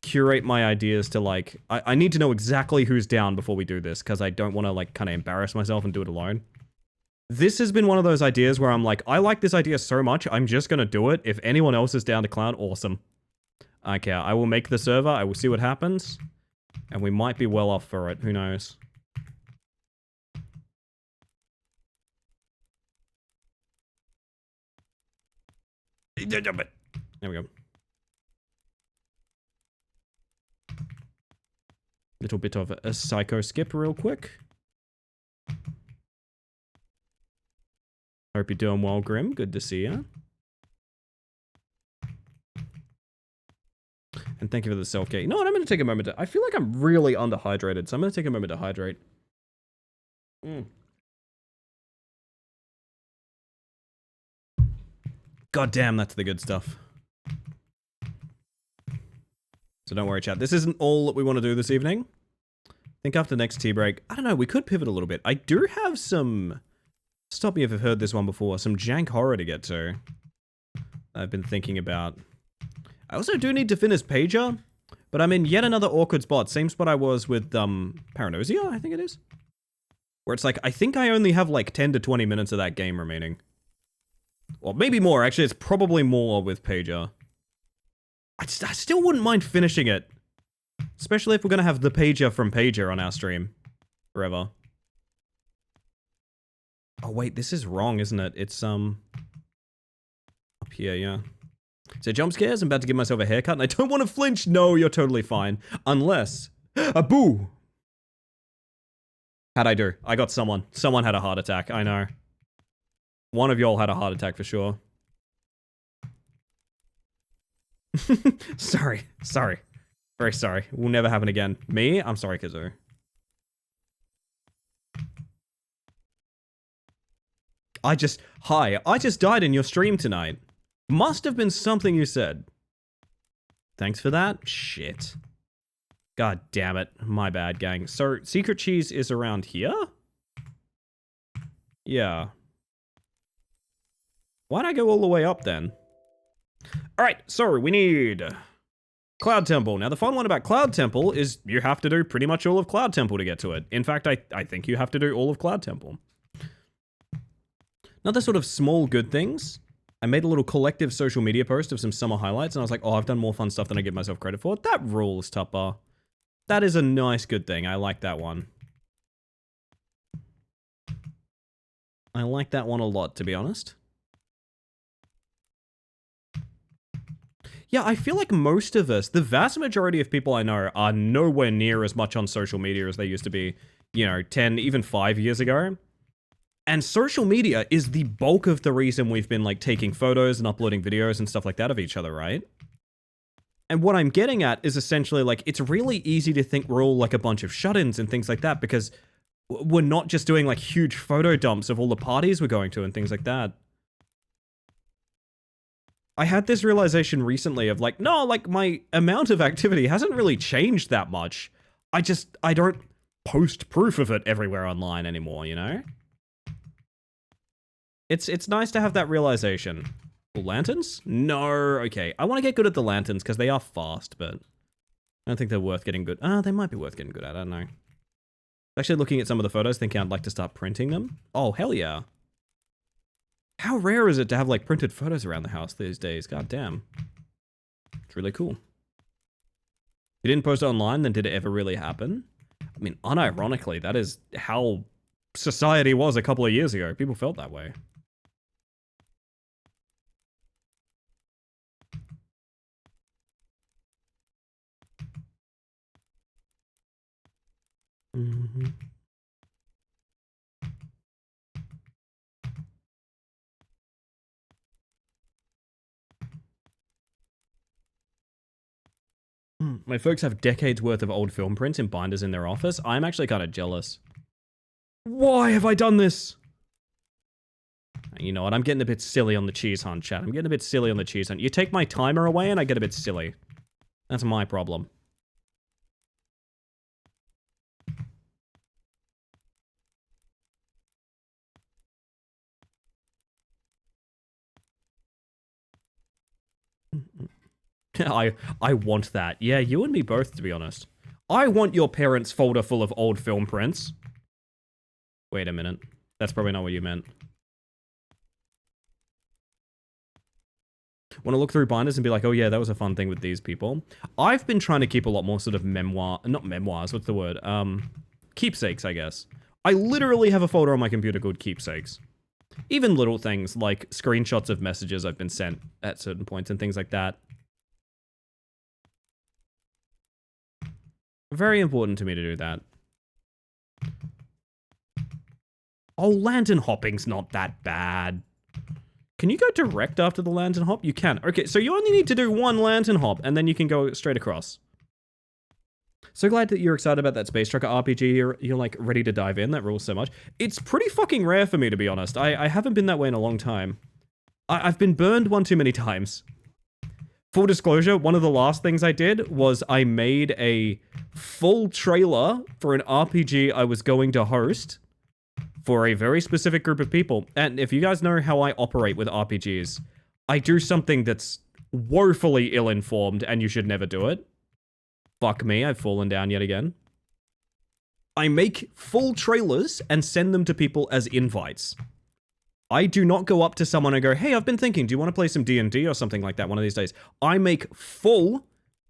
curate my ideas to, like, I need to know exactly who's down before we do this, because I don't want to, like, kind of embarrass myself and do it alone. This has been one of those ideas where I'm like, I like this idea so much, I'm just gonna do it. If anyone else is down to clown, awesome. Okay, I will make the server, I will see what happens. And we might be well off for it, who knows. There we go. Little bit of a psycho skip real quick. Hope you're doing well, Grim. Good to see you. And thank you for the self-care. You know what? I'm going to take a moment to... I feel like I'm really underhydrated, so I'm going to take a moment to hydrate. God damn, that's the good stuff. So don't worry, chat. This isn't all that we want to do this evening. I think after next tea break... I don't know, we could pivot a little bit. I do have some... Stop me if I've heard this one before. Some jank horror to get to. I've been thinking about... I also do need to finish Pager, but I'm in yet another awkward spot. Same spot I was with, Paranosia, I think it is. Where it's like, I think I only have like 10 to 20 minutes of that game remaining. Or maybe more, actually, it's probably more with Pager. I still wouldn't mind finishing it. Especially if we're gonna have the Pager from Pager on our stream. Forever. Oh wait, this is wrong, isn't it? It's, up here, yeah. So jump scares, I'm about to give myself a haircut and I don't want to flinch. No, you're totally fine. Unless... A boo! How'd I do? I got someone. Someone had a heart attack, I know. One of y'all had a heart attack for sure. Sorry. Very sorry. Will never happen again. Me? I'm sorry, Kazoo. I just died in your stream tonight. Must have been something you said. Thanks for that? Shit. God damn it. My bad, gang. So, Secret Cheese is around here? Yeah. Why'd I go all the way up then? Alright, so we need Cloud Temple. Now, the fun one about Cloud Temple is you have to do pretty much all of Cloud Temple to get to it. In fact, I think you have to do all of Cloud Temple. Another sort of small good things. I made a little collective social media post of some summer highlights, and I was like, oh, I've done more fun stuff than I give myself credit for. That rules, Tupper. That is a nice, good thing. I like that one. I like that one a lot, to be honest. Yeah, I feel like most of us, the vast majority of people I know, are nowhere near as much on social media as they used to be, you know, 10, even 5 years ago. And social media is the bulk of the reason we've been, like, taking photos and uploading videos and stuff like that of each other, right? And what I'm getting at is essentially, like, it's really easy to think we're all, like, a bunch of shut-ins and things like that because we're not just doing, like, huge photo dumps of all the parties we're going to and things like that. I had this realization recently of, like, no, like, my amount of activity hasn't really changed that much. I don't post proof of it everywhere online anymore, you know? It's nice to have that realization. Lanterns? No, okay. I want to get good at the lanterns because they are fast, but I don't think they're worth getting good. They might be worth getting good at, I don't know. Actually looking at some of the photos, thinking I'd like to start printing them. Oh, hell yeah. How rare is it to have, like, printed photos around the house these days? God damn. It's really cool. You didn't post it online, then did it ever really happen? I mean, unironically, that is how society was a couple of years ago. People felt that way. Mm-hmm. My folks have decades worth of old film prints in binders in their office. I'm actually kind of jealous. Why have I done this? You know what? I'm getting a bit silly on the cheese hunt, chat. I'm getting a bit silly on the cheese hunt. You take my timer away and I get a bit silly. That's my problem. I want that. Yeah, you and me both, to be honest. I want your parents' folder full of old film prints. Wait a minute. That's probably not what you meant. Want to look through binders and be like, oh yeah, that was a fun thing with these people. I've been trying to keep a lot more sort of not memoirs, what's the word? Keepsakes, I guess. I literally have a folder on my computer called Keepsakes. Even little things like screenshots of messages I've been sent at certain points and things like that. Very important to me to do that. Oh, lantern hopping's not that bad. Can you go direct after the lantern hop? You can. Okay, so you only need to do one lantern hop, and then you can go straight across. So glad that you're excited about that Space Trucker RPG. You're like ready to dive in. That rules so much. It's pretty fucking rare for me, to be honest. I haven't been that way in a long time. I've been burned one too many times. Full disclosure, one of the last things I did was I made a full trailer for an RPG I was going to host for a very specific group of people. And if you guys know how I operate with RPGs, I do something that's woefully ill-informed and you should never do it. Fuck me, I've fallen down yet again. I make full trailers and send them to people as invites. I do not go up to someone and go, hey, I've been thinking, do you want to play some D&D or something like that one of these days? I make full,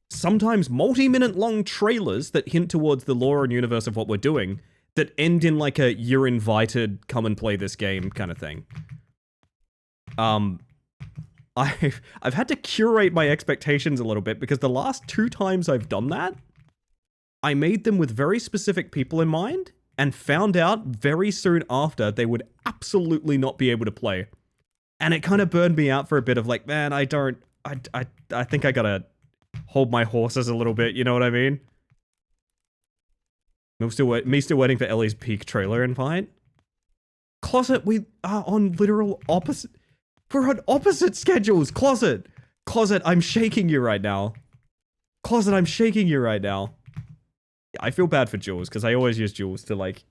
sometimes multi-minute long trailers that hint towards the lore and universe of what we're doing that end in like a, you're invited, come and play this game kind of thing. I've had to curate my expectations a little bit because the last 2 times I've done that, I made them with very specific people in mind and found out very soon after they would absolutely not be able to play. And it kind of burned me out for a bit of like, man, I think I gotta hold my horses a little bit, you know what I mean? Me still waiting for Ellie's Peak trailer invite. Closet, we are on literal opposite... We're on opposite schedules, Closet! Closet, I'm shaking you right now. Closet, I'm shaking you right now. I feel bad for Jules, because I always use Jules to, like,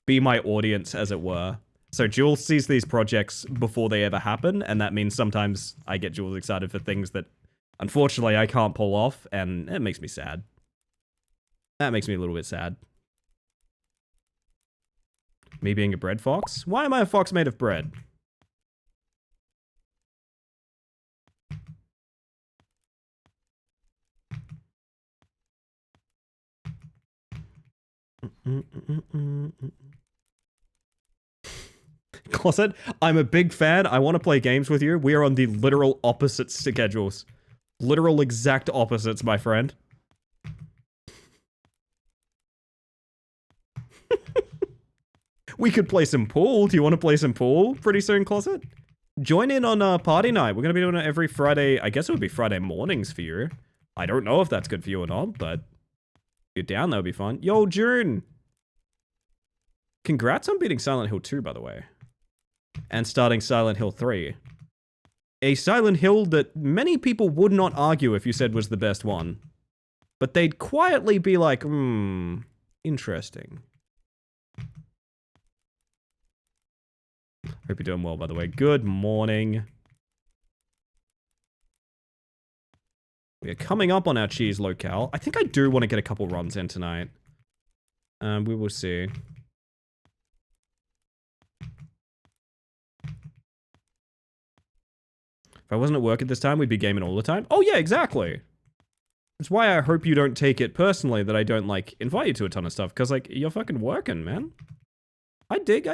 be my audience, as it were. So Jules sees these projects before they ever happen, and that means sometimes I get Jules excited for things that, unfortunately, I can't pull off, and it makes me sad. That makes me a little bit sad. Me being a bread fox? Why am I a fox made of bread? Closet, I'm a big fan. I want to play games with you. We are on the literal opposite schedules. Literal exact opposites, my friend. We could play some pool. Do you want to play some pool pretty soon, Closet? Join in on party night. We're going to be doing it every Friday. I guess it would be Friday mornings for you. I don't know if that's good for you or not, but if you're down, that would be fun. Yo, June! Congrats on beating Silent Hill 2, by the way. And starting Silent Hill 3. A Silent Hill that many people would not argue if you said was the best one. But they'd quietly be like, interesting. Hope you're doing well, by the way. Good morning. We are coming up on our cheese locale. I think I do want to get a couple runs in tonight. We will see. If I wasn't at work at this time, we'd be gaming all the time. Oh yeah, exactly. It's why I hope you don't take it personally that I don't, like, invite you to a ton of stuff. Because, like, you're fucking working, man. I dig.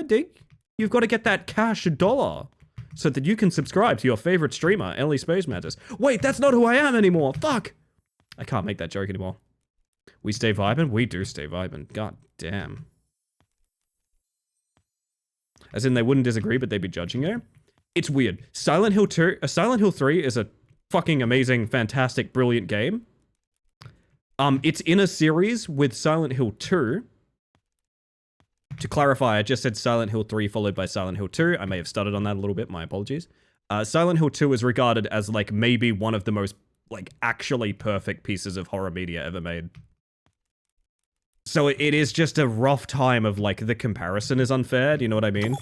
You've got to get that cash $1 so that you can subscribe to your favorite streamer, Ellie Space Mantis. Wait, that's not who I am anymore. Fuck. I can't make that joke anymore. We stay vibing? We do stay vibing. God damn. As in, they wouldn't disagree, but they'd be judging you. It's weird. Silent Hill 3 is a fucking amazing, fantastic, brilliant game. It's in a series with Silent Hill 2. To clarify, I just said Silent Hill 3 followed by Silent Hill 2. I may have stuttered on that a little bit, my apologies. Silent Hill 2 is regarded as, like, maybe one of the most, like, actually perfect pieces of horror media ever made. So it is just a rough time of, like, the comparison is unfair, do you know what I mean?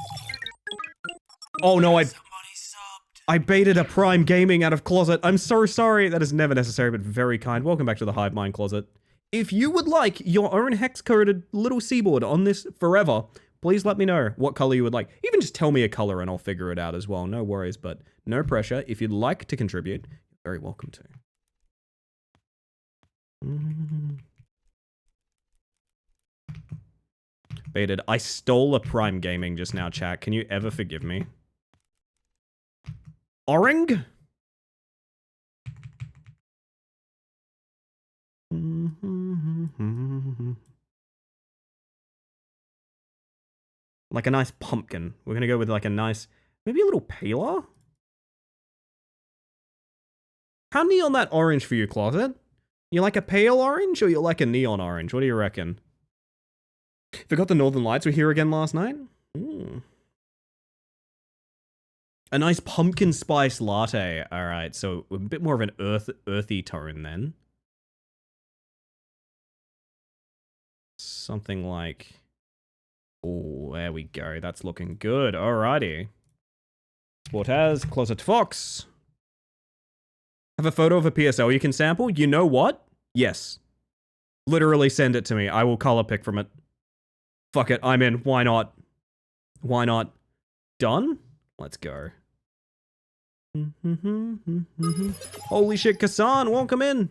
Oh no, I baited a Prime Gaming out of Closet. I'm so sorry. That is never necessary, but very kind. Welcome back to the Hive Mind Closet. If you would like your own hex-coded little seaboard on this forever, please let me know what color you would like. Even just tell me a color and I'll figure it out as well. No worries, but no pressure. If you'd like to contribute, you're very welcome to. Baited. I stole a Prime Gaming just now, chat. Can you ever forgive me? Oring? Like a nice pumpkin. We're gonna go with like a nice, maybe a little paler? How neon that orange for you, Closet? You like a pale orange or you like a neon orange? What do you reckon? Forgot the Northern Lights were here again last night? A nice pumpkin spice latte. Alright, so a bit more of an earthy tone then. Something like... Oh, there we go. That's looking good. Alrighty. Sportaz, Closet Fox. Have a photo of a PSL you can sample? You know what? Yes. Literally send it to me. I will color pick from it. Fuck it, I'm in. Why not? Why not? Done? Let's go. Holy shit, Kassan, welcome in!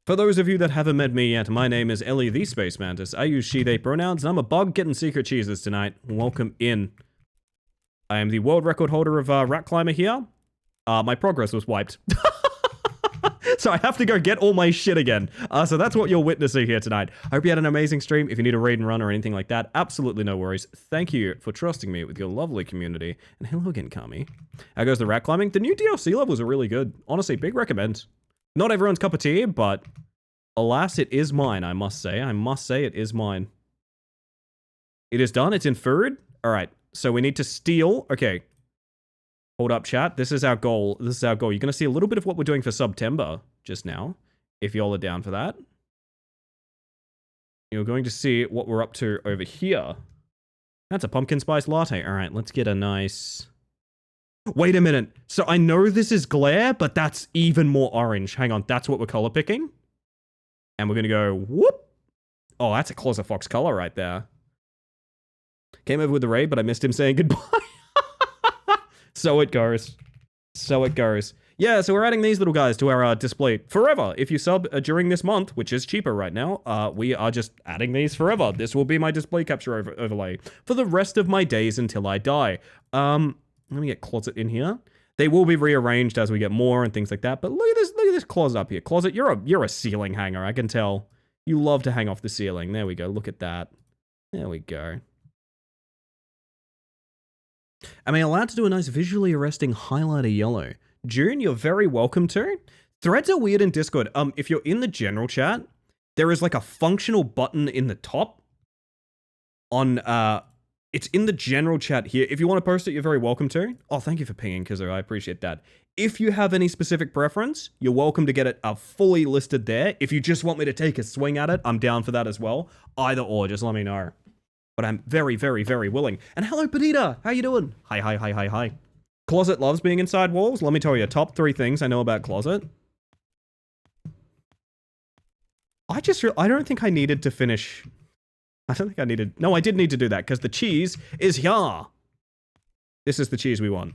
For those of you that haven't met me yet, my name is Ellie the Space Mantis. I use she, they pronouns, and I'm a bug getting secret cheeses tonight. Welcome in. I am the world record holder of Rat Climber here. My progress was wiped. So I have to go get all my shit again. So that's what you're witnessing here tonight. I hope you had an amazing stream. If you need a raid and run or anything like that, absolutely no worries. Thank you for trusting me with your lovely community. And hello again, Kami. How goes the rat climbing? The new DLC levels are really good. Honestly, big recommend. Not everyone's cup of tea, but alas, it is mine, I must say. I must say it is mine. It is done. It's in food. All right. So we need to steal. Okay. Hold up, chat. This is our goal. This is our goal. You're going to see a little bit of what we're doing for September just now, if y'all are down for that. You're going to see what we're up to over here. That's a pumpkin spice latte. All right, let's get a nice... Wait a minute. So I know this is glare, but that's even more orange. Hang on. That's what we're color picking. And we're going to go, whoop. Oh, that's a Closet Fox color right there. Came over with the raid, but I missed him saying goodbye. So it goes. So it goes. Yeah, so we're adding these little guys to our display forever. If you sub during this month, which is cheaper right now, we are just adding these forever. This will be my display capture overlay for the rest of my days until I die. Let me get Closet in here. They will be rearranged as we get more and things like that. But look at this Closet up here. Closet, you're a ceiling hanger. I can tell. You love to hang off the ceiling. There we go. Look at that. There we go. Am I allowed to do a nice visually arresting highlighter yellow? June, you're very welcome to. Threads are weird in Discord. If you're in the general chat, there is like a functional button in the top on, it's in the general chat here. If you want to post it, you're very welcome to. Oh, thank you for pinging, Kizo. I appreciate that. If you have any specific preference, you're welcome to get it fully listed there. If you just want me to take a swing at it, I'm down for that as well. Either or, just let me know. But I'm very, very, very willing. And hello, Benita. How you doing? Hi. Closet loves being inside walls. Let me tell you, top 3 things I know about Closet. I don't think I needed to finish. I don't think I needed. No, I did need to do that because the cheese is here. This is the cheese we want.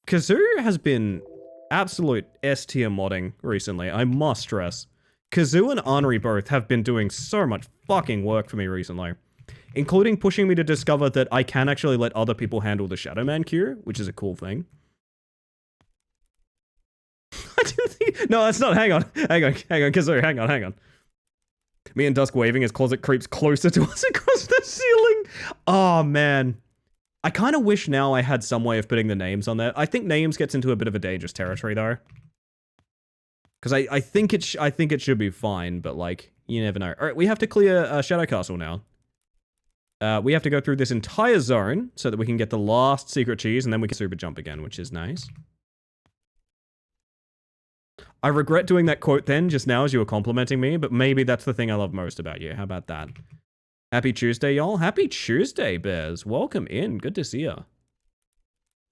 Kazoo has been absolute S tier modding recently. I must stress. Kazoo and Arnery both have been doing so much fucking work for me recently. Including pushing me to discover that I can actually let other people handle the Shadow Man queue, which is a cool thing. I didn't think... No, that's not. Hang on, Kazoo, hang on. Me and Dusk waving as Closet creeps closer to us across the ceiling. Oh, man. I kind of wish now I had some way of putting the names on there. I think names gets into a bit of a dangerous territory, though. Because I think it should be fine, but, like, you never know. All right, we have to clear Shadow Castle now. We have to go through this entire zone so that we can get the last secret cheese, and then we can super jump again, which is nice. I regret doing that quote then, just now, as you were complimenting me, but maybe that's the thing I love most about you. How about that? Happy Tuesday, y'all. Happy Tuesday, Bears. Welcome in. Good to see ya.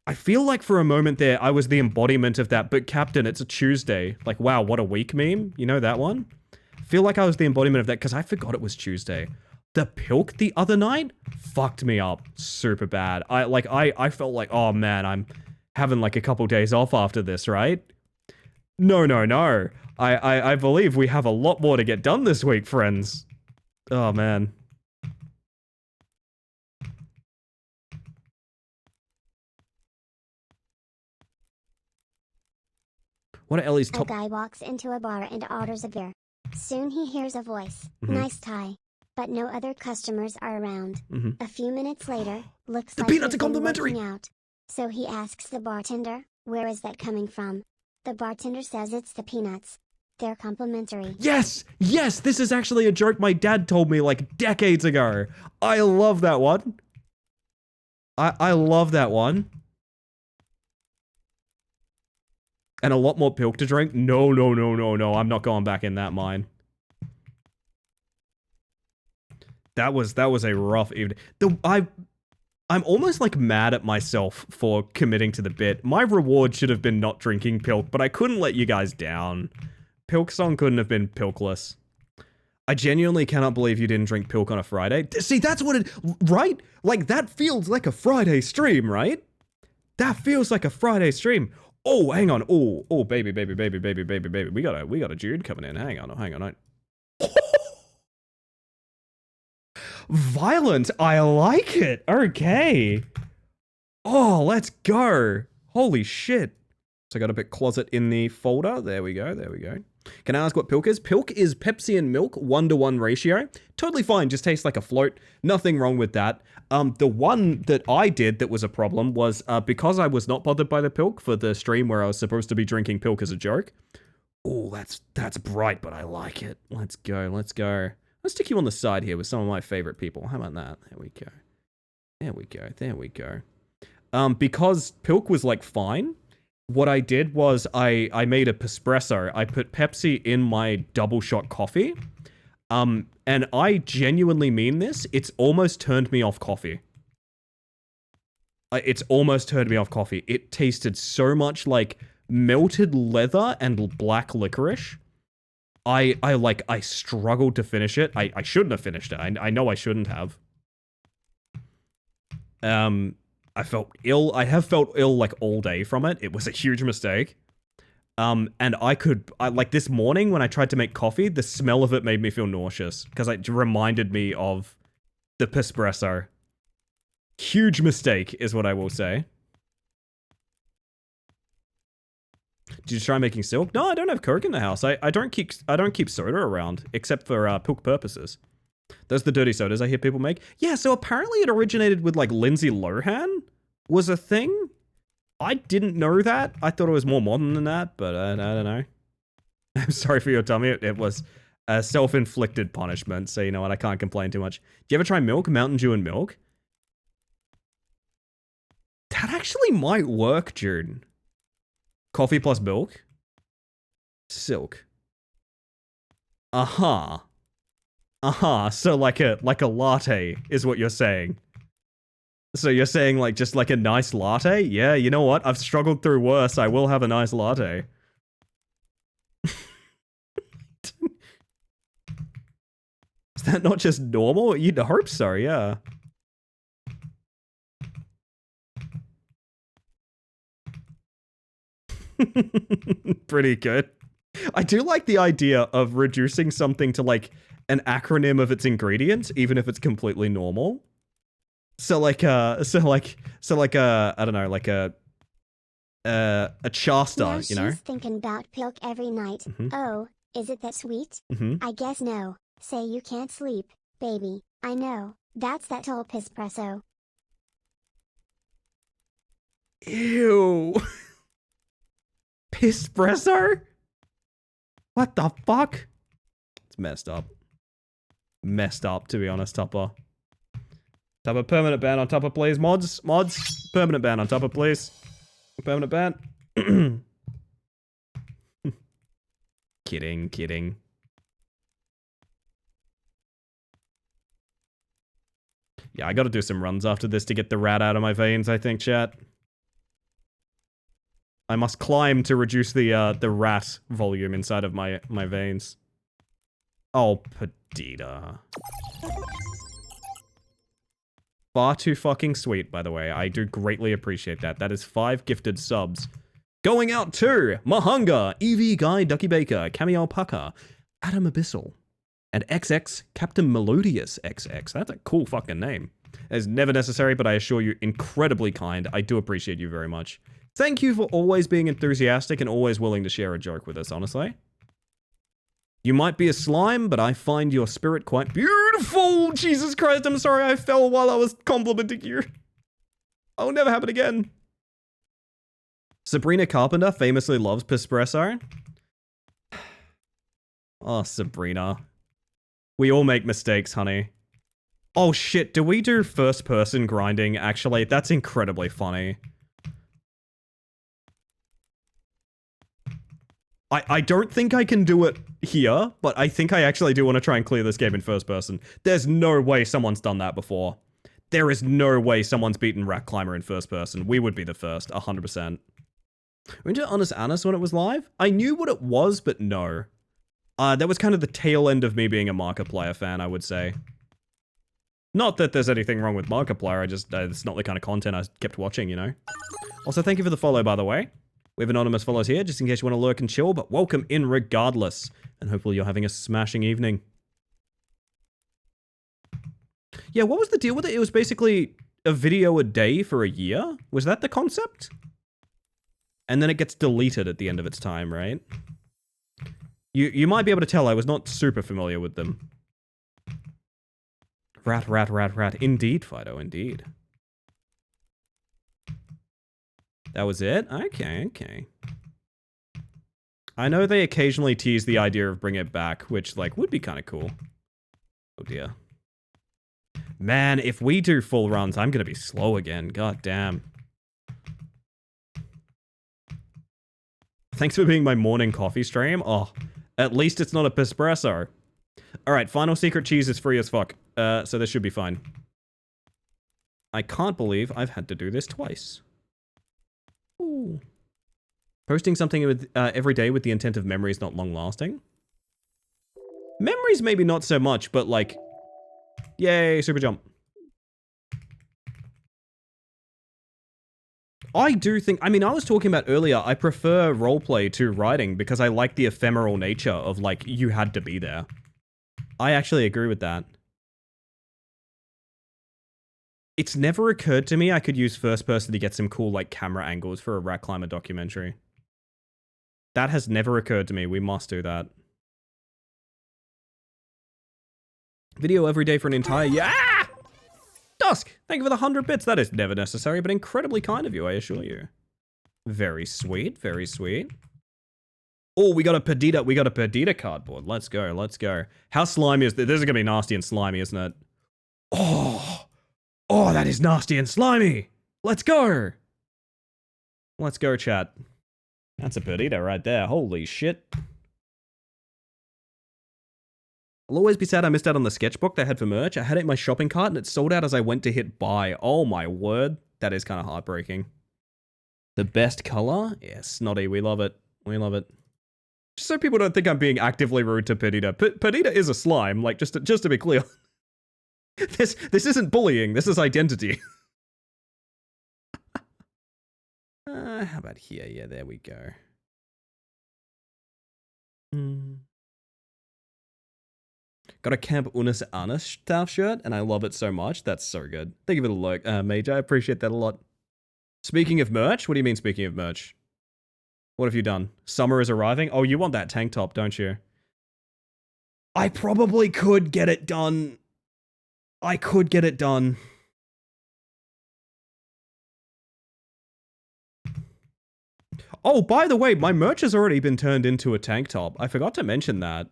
I feel like for a moment there, I was the embodiment of that, but Captain, it's a Tuesday. Like, wow, what a week meme. You know that one? I feel like I was the embodiment of that because I forgot it was Tuesday. The Pilk the other night fucked me up super bad. I felt like, oh man, I'm having like a couple days off after this, right? No. I believe we have a lot more to get done this week, friends. Oh man. What are Ellie's top... A guy walks into a bar and orders a beer. Soon he hears a voice. Mhm. Nice tie. But no other customers are around. Mhm. A few minutes later, looks The like peanuts they've are been complimentary. working out. So he asks the bartender, where is that coming from? The bartender says it's the peanuts. They're complimentary. Yes! Yes! This is actually a joke my dad told me like decades ago. I love that one. I love that one. And a lot more pilk to drink? No, no, no, no, no. I'm not going back in that mine. That was a rough evening. I'm almost like mad at myself for committing to the bit. My reward should have been not drinking pilk, but I couldn't let you guys down. Pilk song couldn't have been pilkless. I genuinely cannot believe you didn't drink pilk on a Friday. See, that's what it, right? Like, that feels like a Friday stream, right? That feels like a Friday stream. Oh, hang on. Oh, baby. We got a Jude coming in. Hang on. Violent. I like it. Okay. Oh, let's go. Holy shit. So I got a bit closet in the folder. There we go. Can I ask what pilk is? Pilk is Pepsi and milk, 1-to-1 ratio. Totally fine, just tastes like a float. Nothing wrong with that. The one that I did that was a problem was because I was not bothered by the pilk for the stream where I was supposed to be drinking pilk as a joke. Oh, that's bright, but I like it. Let's go. Let's stick you on the side here with some of my favorite people. How about that? There we go. Because pilk was like fine, what I did was I made a Pespresso. I put Pepsi in my double shot coffee. And I genuinely mean this. It's almost turned me off coffee. It tasted so much like melted leather and black licorice. I struggled to finish it. I shouldn't have finished it. I know I shouldn't have. I felt ill. I have felt ill like all day from it. It was a huge mistake. And like this morning when I tried to make coffee, the smell of it made me feel nauseous because it reminded me of the Pespresso. Huge mistake is what I will say. Did you try making silk? No, I don't have Coke in the house. I don't keep soda around except for pilk purposes. Those are the dirty sodas I hear people make. Yeah, so apparently it originated with like Lindsay Lohan was a thing. I didn't know that. I thought it was more modern than that, but I don't know. I'm sorry for your tummy. It was a self-inflicted punishment, so you know what? I can't complain too much. Do you ever try milk? Mountain Dew and milk? That actually might work, Jude. Coffee plus milk? Silk. So like a latte is what you're saying. So you're saying like just like a nice latte? Yeah, you know what? I've struggled through worse. I will have a nice latte. Is that not just normal? You'd hope so, yeah. Pretty good. I do like the idea of reducing something to like an acronym of its ingredients, even if it's completely normal. So like I don't know, like a Shasta, Now you know? she's thinking about pilk every night. Mhm. Oh, is it that sweet? I guess no. Say you can't sleep, baby. I know. That's that old Pespresso. Ew. Pespresso? What the fuck? It's messed up. Messed up, to be honest, Tupper. Tupper, permanent ban on Tupper, please. Mods, permanent ban on Tupper, please. Permanent ban. Kidding. Yeah, I gotta do some runs after this to get the rat out of my veins, I think, chat. I must climb to reduce the rat volume inside of my veins. Oh, Perdita. Far too fucking sweet, by the way. I do greatly appreciate that. That is 5 gifted subs. Going out to Mahunga, EV Guy, Ducky Baker, Cameo Pucker, Adam Abyssal, and XX Captain Melodious XX. That's a cool fucking name. It's never necessary, but I assure you, incredibly kind. I do appreciate you very much. Thank you for always being enthusiastic and always willing to share a joke with us, honestly. You might be a slime, but I find your spirit quite beautiful. Jesus Christ, I'm sorry I fell while I was complimenting you. I'll never happen again. Sabrina Carpenter famously loves Espresso. Oh, Sabrina. We all make mistakes, honey. Oh shit, do we do first person grinding? Actually, that's incredibly funny. I don't think I can do it here, but I think I actually do want to try and clear this game in first person. There's no way someone's done that before. There is no way someone's beaten Rat Climber in first person. We would be the first, 100%. We went to Honest Annis when it was live? I knew what it was, but no. That was kind of the tail end of me being a Markiplier fan, I would say. Not that there's anything wrong with Markiplier, it's not the kind of content I kept watching, you know? Also, thank you for the follow, by the way. We have anonymous follows here, just in case you want to lurk and chill, but welcome in regardless. And hopefully you're having a smashing evening. Yeah, what was the deal with it? It was basically a video a day for a year? Was that the concept? And then it gets deleted at the end of its time, right? You might be able to tell I was not super familiar with them. Rat. Indeed, Fido, indeed. That was it? Okay. I know they occasionally tease the idea of bring it back, which, like, would be kind of cool. Oh, dear. Man, if we do full runs, I'm gonna be slow again. God damn. Thanks for being my morning coffee stream. Oh, at least it's not a Espresso. Alright, final secret cheese is free as fuck. So this should be fine. I can't believe I've had to do this twice. Ooh. Posting something with every day with the intent of memories not long lasting. Memories maybe not so much, but like, yay, super jump. I do think, I mean, I was talking about earlier, I prefer roleplay to writing because I like the ephemeral nature of like, you had to be there. I actually agree with that. It's never occurred to me I could use first person to get some cool, like, camera angles for a Rat Climber documentary. That has never occurred to me. We must do that. Video every day for an entire year. Ah! Dusk! Thank you for the 100 bits. That is never necessary, but incredibly kind of you, I assure you. Very sweet, very sweet. Oh, we got a Perdita cardboard. Let's go. How slimy is this? This is gonna be nasty and slimy, isn't it? Oh, that is nasty and slimy. Let's go. Let's go, chat. That's a Perdita right there. Holy shit. I'll always be sad I missed out on the sketchbook they had for merch. I had it in my shopping cart and it sold out as I went to hit buy. Oh my word. That is kind of heartbreaking. The best color? Yes, Snotty. We love it. We love it. Just so people don't think I'm being actively rude to Perdita. Perdita is a slime, like, just to be clear. This isn't bullying, this is identity. How about here? Yeah, there we go. Got a Camp Unis Anus staff shirt, and I love it so much. That's so good. Thank you for the look, Mage. I appreciate that a lot. Speaking of merch, what do you mean speaking of merch? What have you done? Summer is arriving? Oh, you want that tank top, don't you? I probably could get it done. I could get it done. Oh, by the way, my merch has already been turned into a tank top. I forgot to mention that.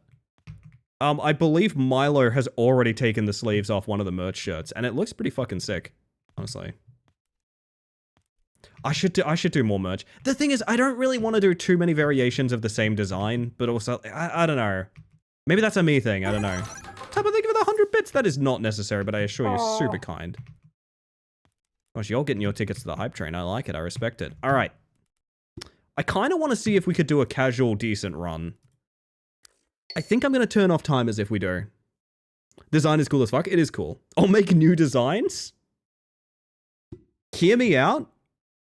I believe Milo has already taken the sleeves off one of the merch shirts, and it looks pretty fucking sick, honestly. I should do more merch. The thing is, I don't really want to do too many variations of the same design, but also, I don't know. Maybe that's a me thing, I don't know. Tapa, thank you for the 100 bits. That is not necessary, but I assure you, super kind. Gosh, you're getting your tickets to the hype train. I like it. I respect it. All right. I kind of want to see if we could do a casual, decent run. I think I'm going to turn off timers if we do. Design is cool as fuck. It is cool. I'll make new designs. Hear me out.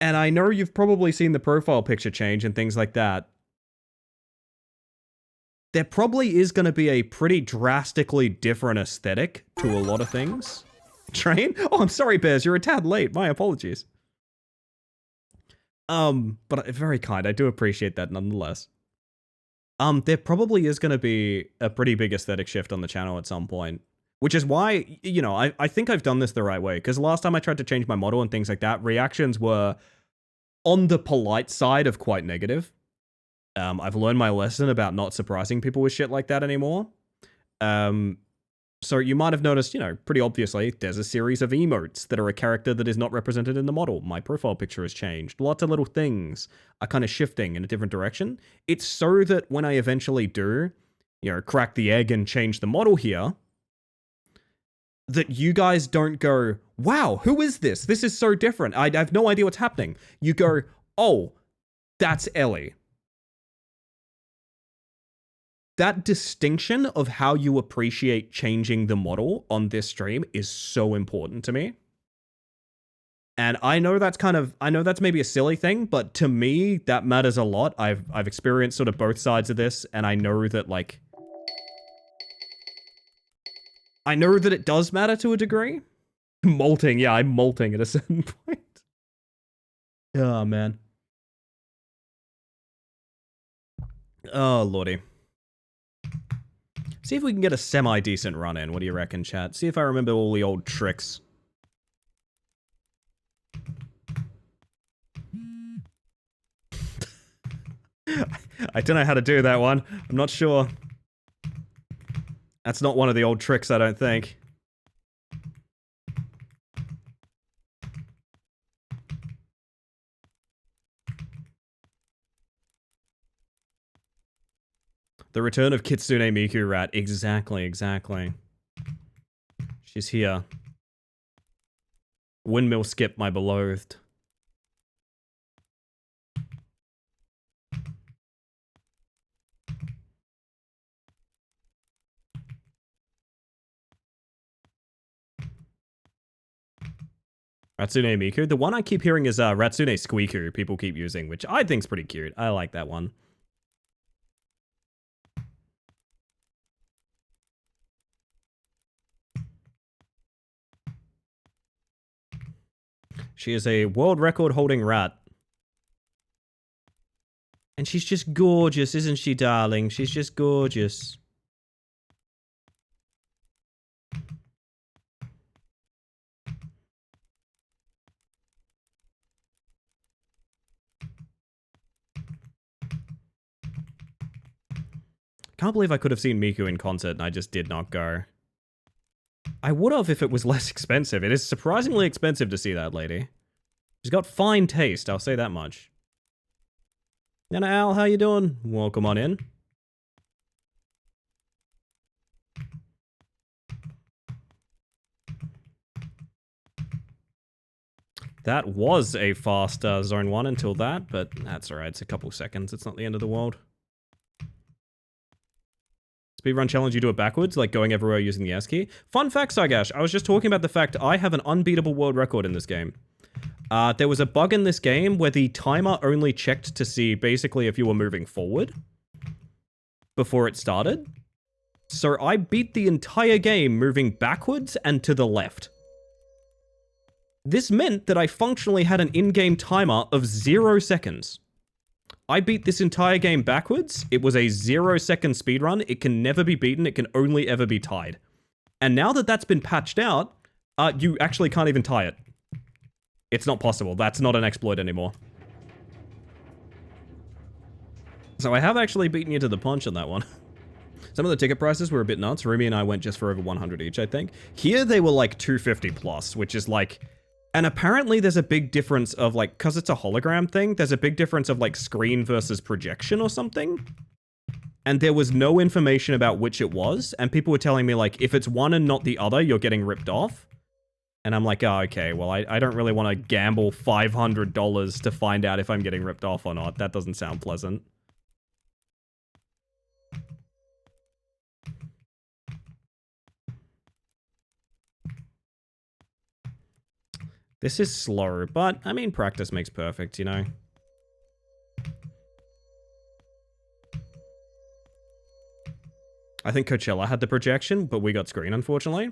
And I know you've probably seen the profile picture change and things like that. There probably is going to be a pretty drastically different aesthetic to a lot of things. Train? Oh, I'm sorry, Bears. You're a tad late. My apologies. But very kind. I do appreciate that nonetheless. There probably is going to be a pretty big aesthetic shift on the channel at some point. Which is why, you know, I think I've done this the right way. Because last time I tried to change my model and things like that, reactions were on the polite side of quite negative. I've learned my lesson about not surprising people with shit like that anymore. So you might have noticed, you know, pretty obviously, there's a series of emotes that are a character that is not represented in the model. My profile picture has changed. Lots of little things are kind of shifting in a different direction. It's so that when I eventually do, you know, crack the egg and change the model here, that you guys don't go, wow, who is this? This is so different. I have no idea what's happening. You go, oh, that's Ellie. That distinction of how you appreciate changing the model on this stream is so important to me. And I know that's maybe a silly thing, but to me, that matters a lot. I've experienced sort of both sides of this, and I know that, like, I know that it does matter to a degree. Molting, yeah, I'm molting at a certain point. Oh, man. Oh, lordy. See if we can get a semi-decent run in. What do you reckon, chat? See if I remember all the old tricks. I don't know how to do that one. I'm not sure. That's not one of the old tricks, I don't think. The return of Kitsune Miku Rat. Exactly, exactly. She's here. Windmill Skip, my beloved. Ratsune Miku. The one I keep hearing is Ratsune Squeaku, people keep using, which I think's pretty cute. I like that one. She is a world record holding rat. And she's just gorgeous, isn't she, darling? She's just gorgeous. Can't believe I could have seen Miku in concert and I just did not go. I would have if it was less expensive. It is surprisingly expensive to see that lady. She's got fine taste, I'll say that much. Nana Al, how you doing? Welcome on in. That was a fast zone 1 until that, but that's alright, it's a couple seconds, it's not the end of the world. Speedrun challenge, you do it backwards, like going everywhere using the S key. Fun fact, Sagash, I was just talking about the fact I have an unbeatable world record in this game. There was a bug in this game where the timer only checked to see basically if you were moving forward before it started. So I beat the entire game moving backwards and to the left. This meant that I functionally had an in-game timer of 0 seconds. I beat this entire game backwards. It was a 0-second speedrun. It can never be beaten. It can only ever be tied. And now that that's been patched out, you actually can't even tie it. It's not possible. That's not an exploit anymore. So I have actually beaten you to the punch on that one. Some of the ticket prices were a bit nuts. Rumi and I went just for over 100 each, I think. Here they were like 250 plus, which is like... And apparently there's a big difference of like, because it's a hologram thing, there's a big difference of like screen versus projection or something. And there was no information about which it was. And people were telling me like, if it's one and not the other, you're getting ripped off. And I'm like, oh, okay, well, I don't really want to gamble $500 to find out if I'm getting ripped off or not. That doesn't sound pleasant. This is slow, but, I mean, practice makes perfect, you know? I think Coachella had the projection, but we got screen, unfortunately.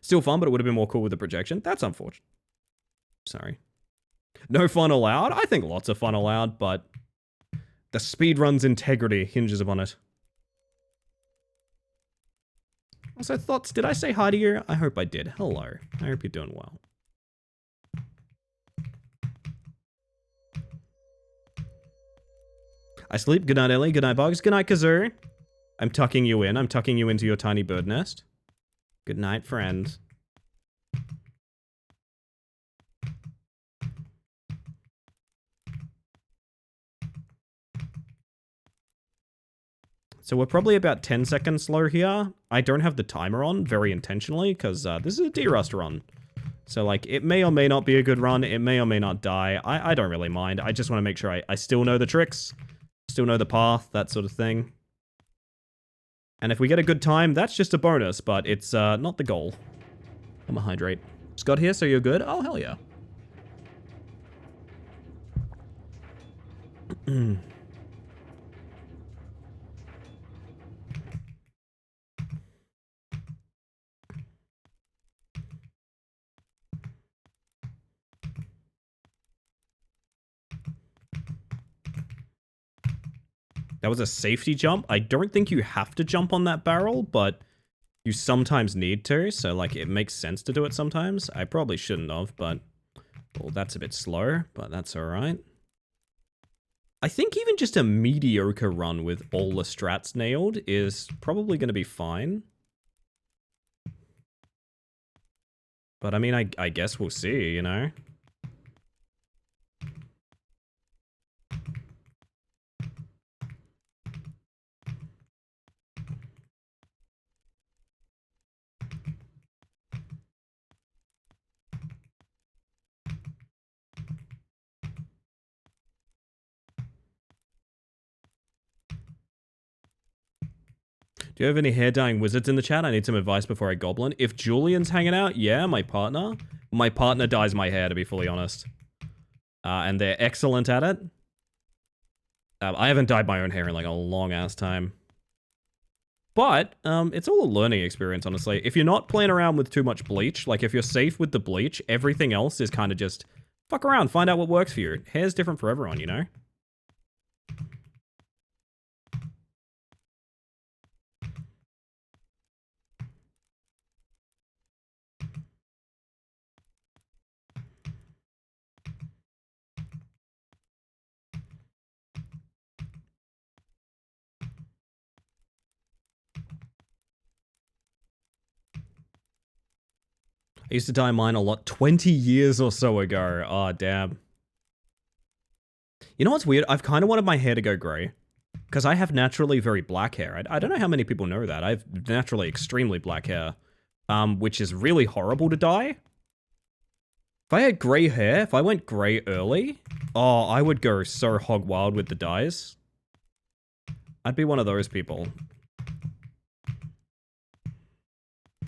Still fun, but it would have been more cool with the projection. That's unfortunate. Sorry. No fun allowed? I think lots of fun allowed, but The speedrun's integrity hinges upon it. Also, thoughts, did I say hi to you? I hope I did. Hello. I hope you're doing well. I sleep. Good night, Ellie. Good night, Bugs. Good night, Kazoo. I'm tucking you in. I'm tucking you into your tiny bird nest. Good night, friend. So we're probably about 10 seconds slow here. I don't have the timer on very intentionally because this is a D-Rust run. So like it may or may not be a good run. It may or may not die. I don't really mind. I just want to make sure I still know the tricks. Still know the path, that sort of thing. And if we get a good time, that's just a bonus, but it's not the goal. I'm gonna hydrate. Scott here, so you're good? Oh, hell yeah. That was a safety jump. I don't think you have to jump on that barrel, but you sometimes need to, so like it makes sense to do it sometimes. I probably shouldn't have, but well, that's a bit slow, but that's alright. I think even just a mediocre run with all the strats nailed is probably going to be fine. But I mean, I guess we'll see, you know? Do you have any hair dyeing wizards in the chat? I need some advice before I goblin. If Julian's hanging out, yeah, my partner. My partner dyes my hair, to be fully honest. And they're excellent at it. I haven't dyed my own hair in like a long ass time. But it's all a learning experience, honestly. If you're not playing around with too much bleach, like if you're safe with the bleach, everything else is kind of just fuck around, find out what works for you. Hair's different for everyone, you know? I used to dye mine a lot 20 years or so ago. Oh, damn. You know what's weird? I've kind of wanted my hair to go grey. Because I have naturally very black hair. I don't know how many people know that. I have naturally extremely black hair. Which is really horrible to dye. If I had grey hair, if I went grey early, oh, I would go so hog wild with the dyes. I'd be one of those people.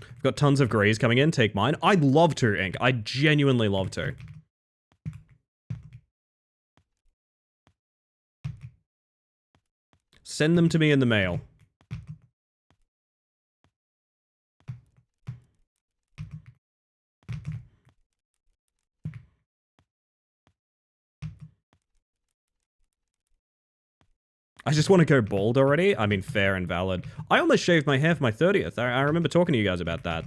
I've got tons of greys coming in. Take mine. I'd love to, Ink. I'd genuinely love to. Send them to me in the mail. I just want to go bald already. I mean, fair and valid. I almost shaved my hair for my 30th. I remember talking to you guys about that.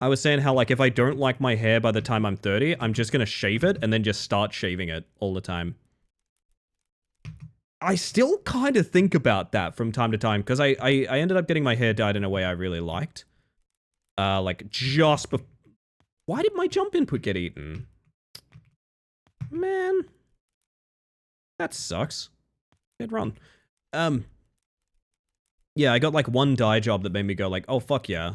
I was saying how, like, if I don't like my hair by the time I'm 30, I'm just going to shave it and then just start shaving it all the time. I still kind of think about that from time to time because I ended up getting my hair dyed in a way I really liked. Like, just before... Why did my jump input get eaten? Man. That sucks. Good run. Yeah, I got like one dye job that made me go like, oh fuck yeah.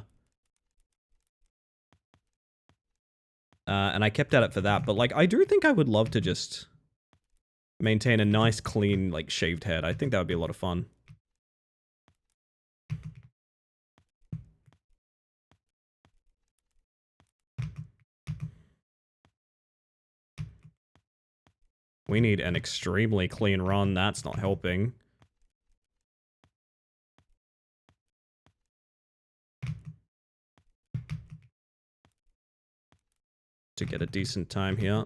And I kept at it for that, but like I do think I would love to just maintain a nice clean like shaved head. I think that would be a lot of fun. We need an extremely clean run. That's not helping. To get a decent time here.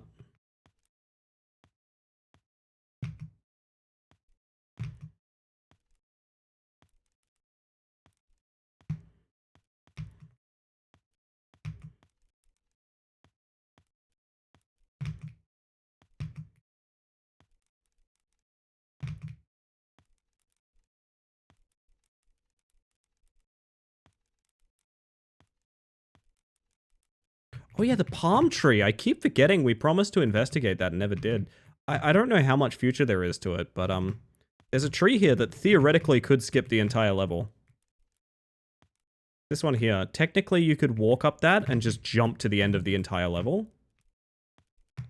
Oh yeah, the palm tree. I keep forgetting we promised to investigate that and never did. I don't know how much future there is to it, but there's a tree here that theoretically could skip the entire level. This one here. Technically, you could walk up that and just jump to the end of the entire level.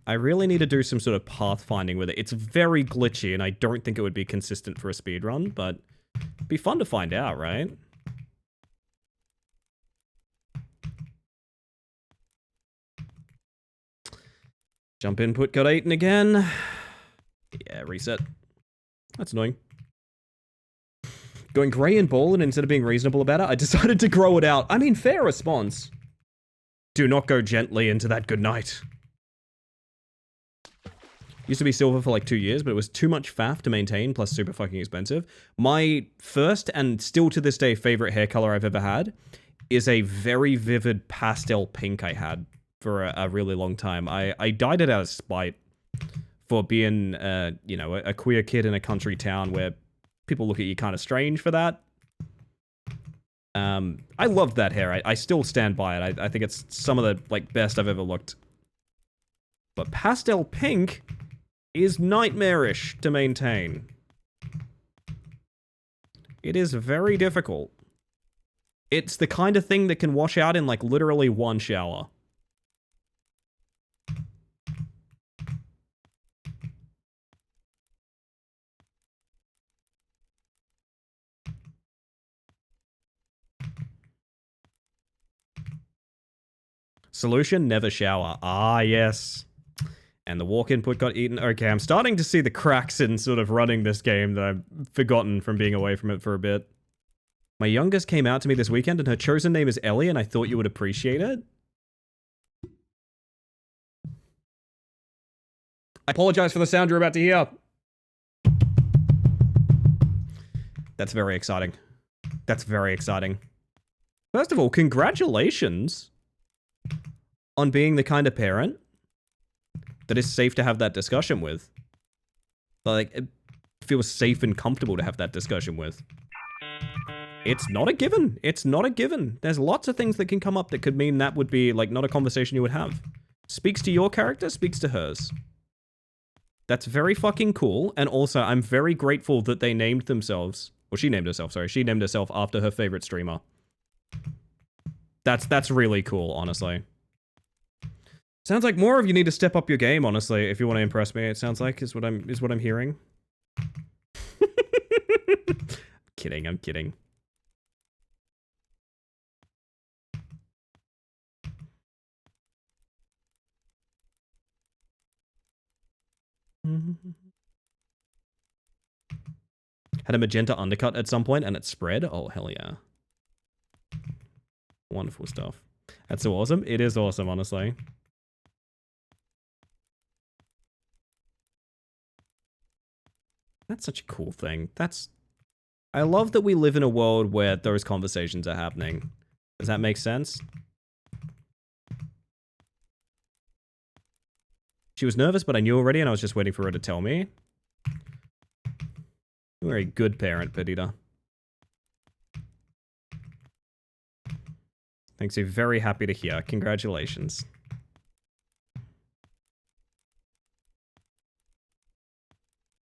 I really need to do some sort of pathfinding with it. It's very glitchy, and I don't think it would be consistent for a speedrun, but it'd be fun to find out, right? Jump input got eaten again. Yeah, reset. That's annoying. Going grey and bald, and instead of being reasonable about it, I decided to grow it out. I mean, fair response. Do not go gently into that good night. Used to be silver for like 2 years, but it was too much faff to maintain, plus super fucking expensive. My first, and still to this day, favorite hair color I've ever had is a very vivid pastel pink I had for a really long time. I dyed it out of spite for being, you know, a queer kid in a country town where people look at you kind of strange for that. I loved that hair. I still stand by it. I think it's some of the like best I've ever looked. But pastel pink is nightmarish to maintain. It is very difficult. It's the kind of thing that can wash out in like literally one shower. Solution, never shower. Ah, yes. And the walk input got eaten. Okay, I'm starting to see the cracks in sort of running this game that I've forgotten from being away from it for a bit. My youngest came out to me this weekend and her chosen name is Ellie, and I thought you would appreciate it. I apologize for the sound you're about to hear. That's very exciting. That's very exciting. First of all, congratulations on being the kind of parent that is safe to have that discussion with. Like, it feels safe and comfortable to have that discussion with. It's not a given. It's not a given. There's lots of things that can come up that could mean that would be, like, not a conversation you would have. Speaks to your character, speaks to hers. That's very fucking cool, and also, I'm very grateful that they named themselves, or she named herself, sorry, she named herself after her favorite streamer. That's really cool, honestly. Sounds like more of you need to step up your game, honestly, if you want to impress me. It sounds like is what I'm hearing. Kidding, I'm kidding. Had a magenta undercut at some point and it spread. Oh, hell yeah. Wonderful stuff. That's so awesome. It is awesome, honestly. That's such a cool thing. I love that we live in a world where those conversations are happening. Does that make sense? She was nervous, but I knew already, and I was just waiting for her to tell me. You're a good parent, Perdita. Thanks, you're very happy to hear. Congratulations.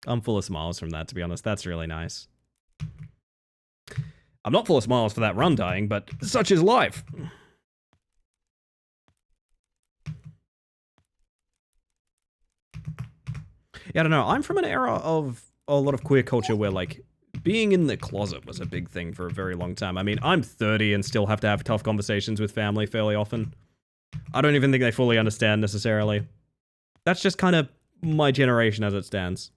I'm full of smiles from that, to be honest. That's really nice. I'm not full of smiles for that run dying, but such is life. Yeah, I don't know. I'm from an era of a lot of queer culture where, like, being in the closet was a big thing for a very long time. I mean, I'm 30 and still have to have tough conversations with family fairly often. I don't even think they fully understand necessarily. That's just kind of my generation as it stands.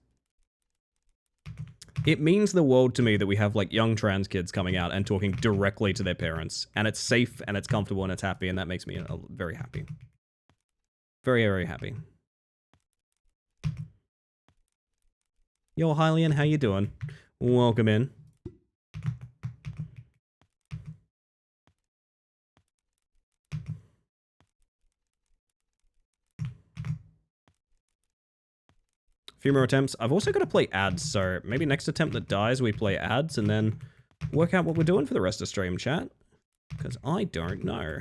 It means the world to me that we have, like, young trans kids coming out and talking directly to their parents. And it's safe, and it's comfortable, and it's happy, and that makes me very happy. Very, very happy. Yo, Hylian, how you doing? Welcome in. Few more attempts. I've also got to play ads, so maybe next attempt that dies, we play ads and then work out what we're doing for the rest of stream, chat. Because I don't know.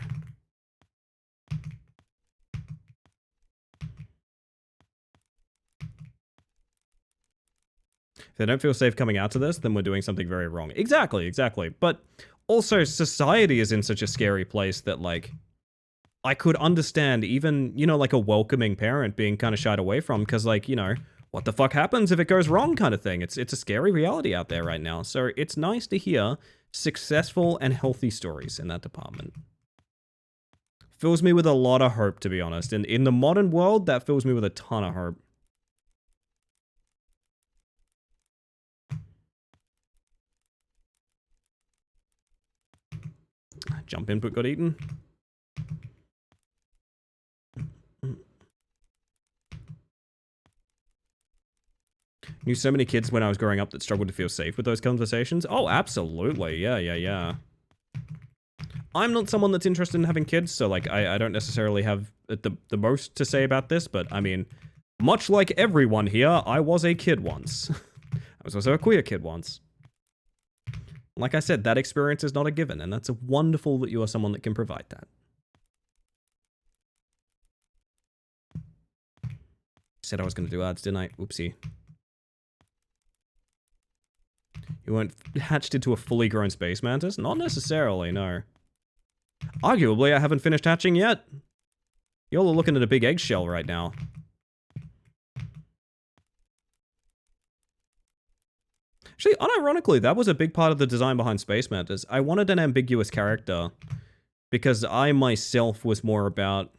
If they don't feel safe coming out to this, then we're doing something very wrong. Exactly, exactly. But also, society is in such a scary place that, like, I could understand even, you know, like a welcoming parent being kind of shied away from because, like, you know, what the fuck happens if it goes wrong kind of thing. It's a scary reality out there right now. So it's nice to hear successful and healthy stories in that department. Fills me with a lot of hope, to be honest. And in the modern world, that fills me with a ton of hope. Jump input got eaten. Knew so many kids when I was growing up that struggled to feel safe with those conversations. Oh, absolutely. Yeah. I'm not someone that's interested in having kids, so like I don't necessarily have the most to say about this, but I mean, much like everyone here, I was a kid once. I was also a queer kid once. Like I said, that experience is not a given, and that's wonderful that you are someone that can provide that. Said I was going to do ads, didn't I? Oopsie. You weren't hatched into a fully grown space mantis? Not necessarily, no. Arguably, I haven't finished hatching yet. Y'all are looking at a big eggshell right now. Actually, unironically, that was a big part of the design behind Space Mantis. I wanted an ambiguous character because I myself was more about...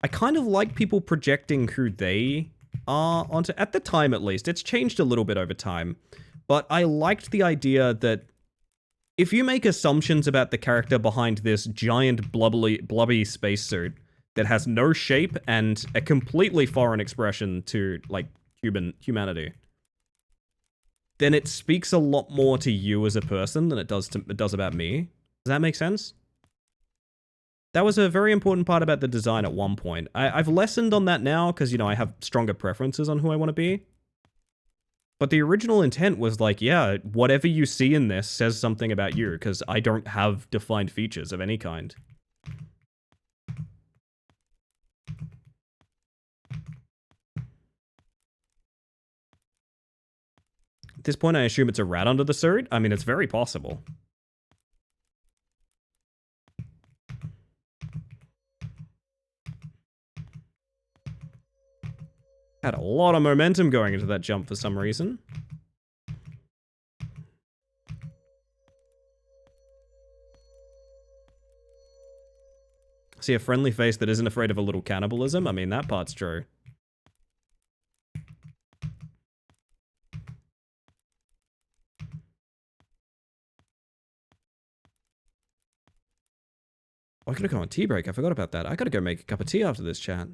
I kind of like people projecting who they are onto... At the time, at least. It's changed a little bit over time. But I liked the idea that if you make assumptions about the character behind this giant blubby spacesuit that has no shape and a completely foreign expression to, like, humanity, then it speaks a lot more to you as a person than it does about me. Does that make sense? That was a very important part about the design at one point. I've lessened on that now because, you know, I have stronger preferences on who I want to be. But the original intent was like, yeah, whatever you see in this says something about you because I don't have defined features of any kind. At this point, I assume it's a rat under the suit. I mean, it's very possible. Had a lot of momentum going into that jump for some reason. See a friendly face that isn't afraid of a little cannibalism? I mean, that part's true. Oh, I gotta go on tea break. I forgot about that. I gotta go make a cup of tea after this chat.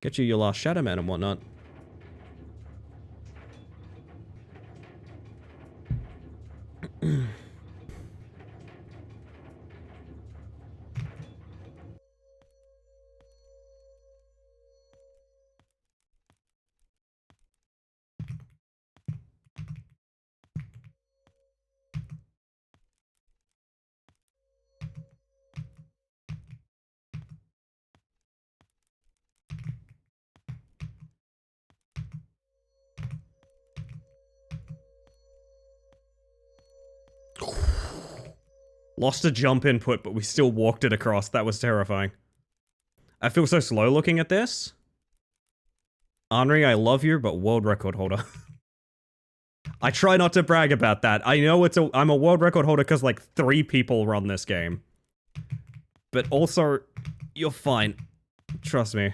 Get you your last Shadow Man and whatnot. Lost a jump input, but we still walked it across. That was terrifying. I feel so slow looking at this. Henri, I love you, but world record holder. I try not to brag about that. I know I'm a world record holder because like 3 people run this game. But also, you're fine. Trust me.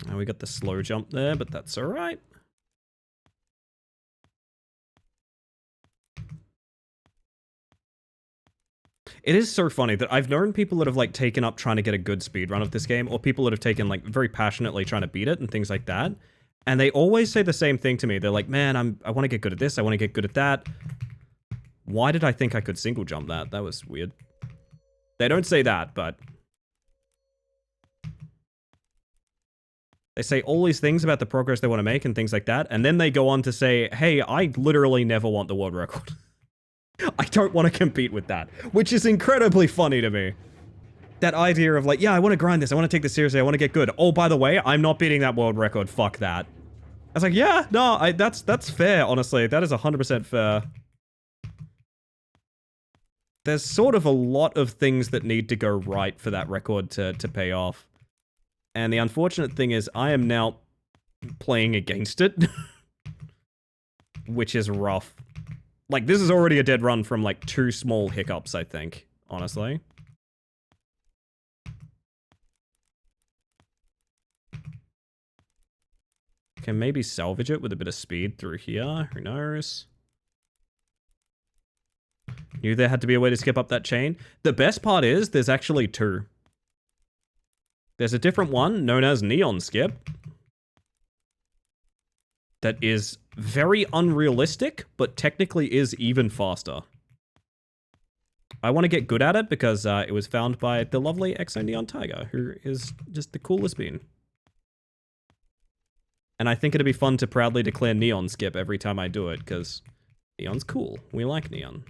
And we got the slow jump there, but that's alright. It is so funny that I've known people that have like taken up trying to get a good speed run of this game, or people that have taken like very passionately trying to beat it and things like that. And they always say the same thing to me. They're like, man, I want to get good at this. I want to get good at that. Why did I think I could single jump that? That was weird. They don't say that, but... They say all these things about the progress they want to make and things like that, and then they go on to say, hey, I literally never want the world record. I don't want to compete with that, which is incredibly funny to me. That idea of like, yeah, I want to grind this, I want to take this seriously, I want to get good. Oh, by the way, I'm not beating that world record, fuck that. I was like, yeah, no, that's fair, honestly. That is 100% fair. There's sort of a lot of things that need to go right for that record to pay off. And the unfortunate thing is, I am now playing against it. Which is rough. Like, this is already a dead run from, like, 2 small hiccups, I think, honestly. Can maybe salvage it with a bit of speed through here. Who knows? Knew there had to be a way to skip up that chain. The best part is, there's actually 2. There's a different one, known as Neon Skip. That is very unrealistic, but technically is even faster. I want to get good at it because it was found by the lovely Exo Neon Tiger, who is just the coolest bean. And I think it'd be fun to proudly declare Neon Skip every time I do it, because Neon's cool. We like Neon.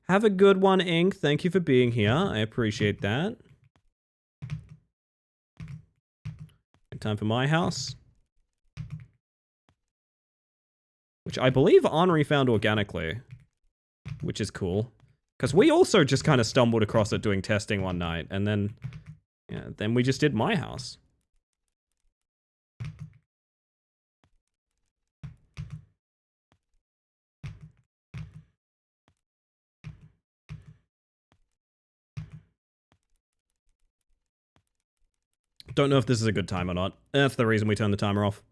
Have a good one, Ink. Thank you for being here. I appreciate that. Time for my house. Which I believe Henri found organically. Which is cool. Because we also just kind of stumbled across it doing testing one night. And then, yeah, then we just did my house. Don't know if this is a good time or not. That's the reason we turned the timer off.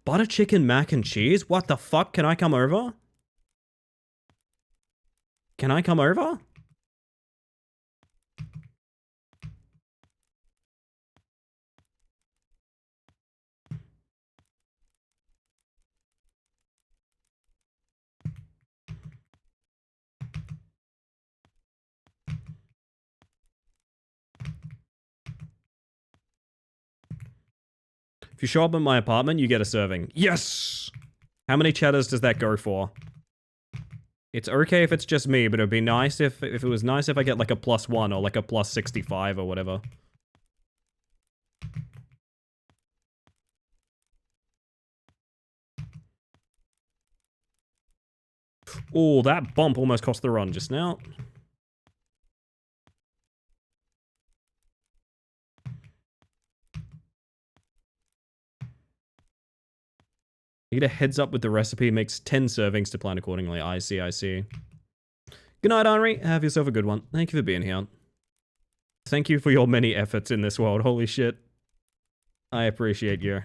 Butter chicken mac and cheese? What the fuck? Can I come over? Can I come over? If you show up at my apartment, you get a serving. Yes! How many cheddars does that go for? It's okay if it's just me, but it'd be nice if it was nice if I get like a +1 or like a +65 or whatever. Oh, that bump almost cost the run just now. Need a heads up with the recipe, makes 10 servings to plan accordingly. I see, I see. Good night, Henri. Have yourself a good one. Thank you for being here. Thank you for your many efforts in this world. Holy shit. I appreciate you.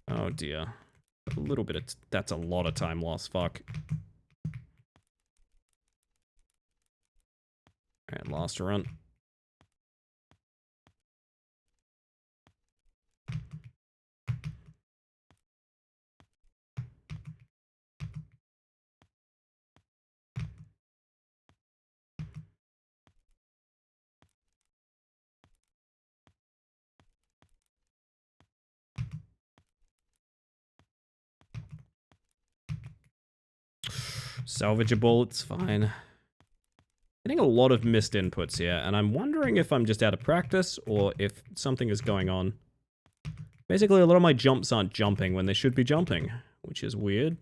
Oh dear. A little bit of... that's a lot of time lost. Fuck. Alright, last run. Salvageable, it's fine. Getting a lot of missed inputs here, and I'm wondering if I'm just out of practice or if something is going on. Basically, a lot of my jumps aren't jumping when they should be jumping, which is weird.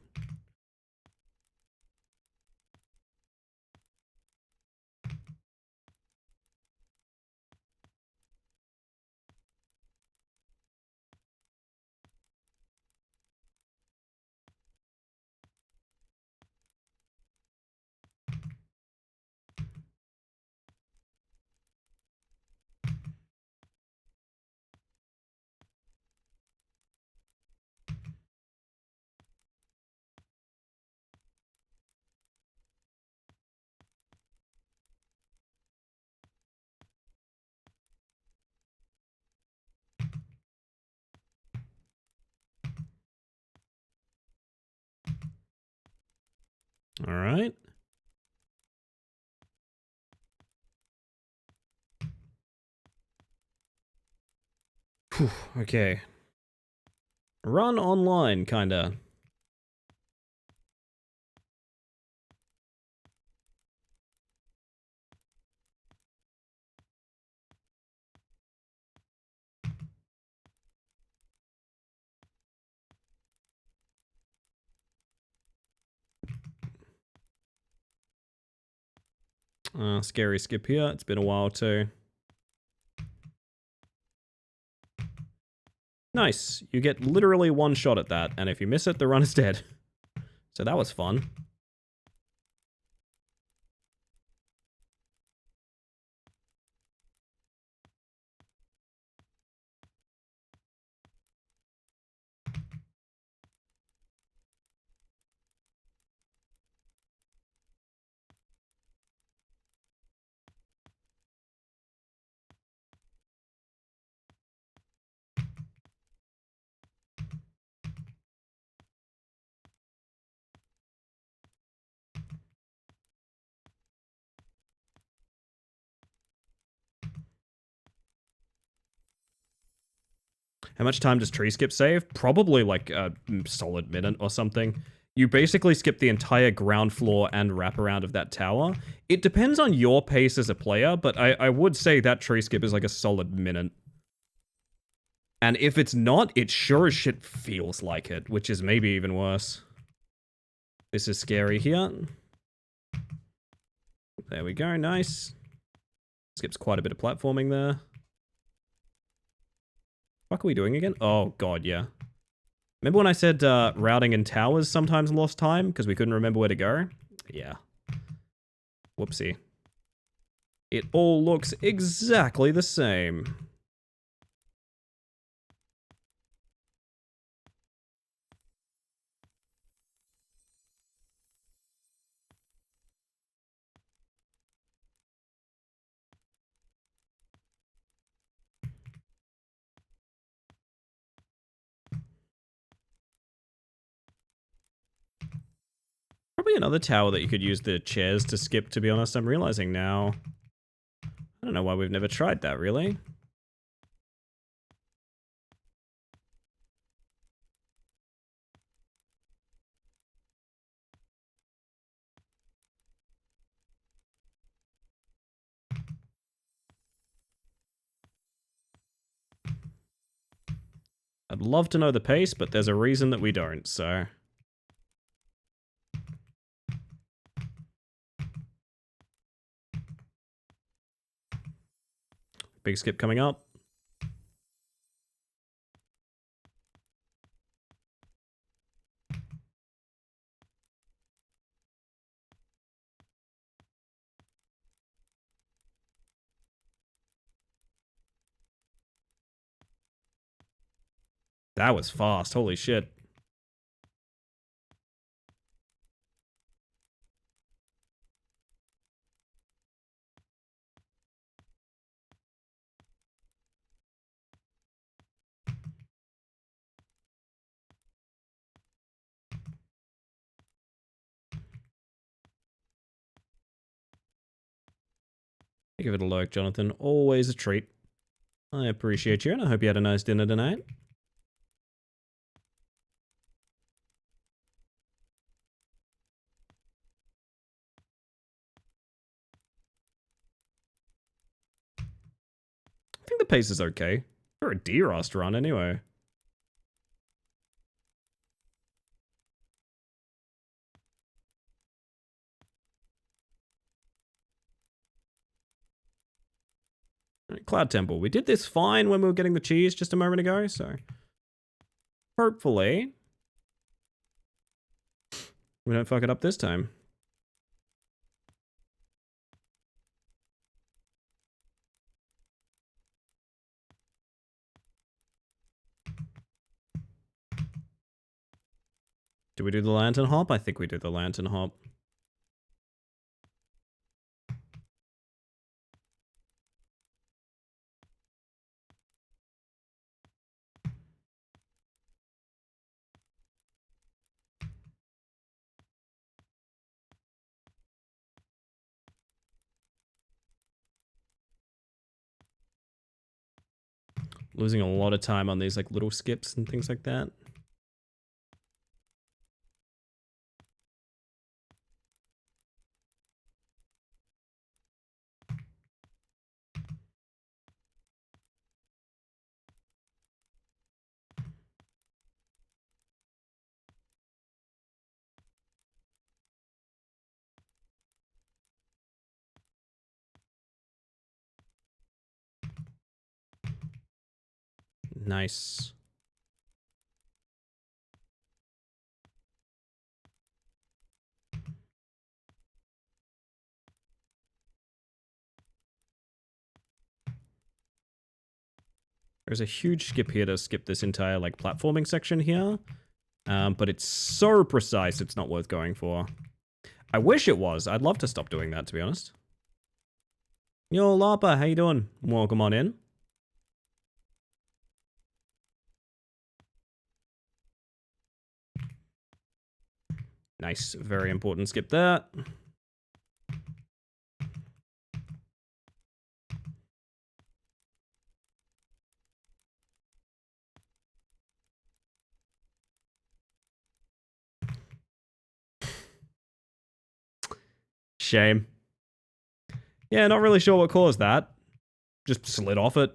All right. Whew, okay. Run online, kinda. Scary skip here. It's been a while too. Nice. You get literally one shot at that, and if you miss it, the run is dead. So that was fun. How much time does tree skip save? Probably like a solid minute or something. You basically skip the entire ground floor and wrap around of that tower. It depends on your pace as a player, but I would say that tree skip is like a solid minute. And if it's not, it sure as shit feels like it, which is maybe even worse. This is scary here. There we go, nice. Skips quite a bit of platforming there. What are we doing again? Oh god, yeah. Remember when I said routing and towers sometimes lost time because we couldn't remember where to go? Yeah. Whoopsie. It all looks exactly the same. Probably another tower that you could use the chairs to skip, to be honest. I'm realizing now. I don't know why we've never tried that, really. I'd love to know the pace, but there's a reason that we don't, so... Big skip coming up. That was fast, holy shit. Give it a look, Jonathan. Always a treat. I appreciate you, and I hope you had a nice dinner tonight. I think the pace is okay. For a D-Rust run, anyway. Right, Cloud Temple. We did this fine when we were getting the cheese just a moment ago, so... Hopefully... we don't fuck it up this time. Do we do the lantern hop? I think we do the lantern hop. Losing a lot of time on these like little skips and things like that. Nice. There's a huge skip here to skip this entire like platforming section here. But it's so precise it's not worth going for. I wish it was. I'd love to stop doing that, to be honest. Yo, Lapa, how you doing? Welcome on in. Nice, very important skip there. Shame. Yeah, not really sure what caused that. Just slid off it.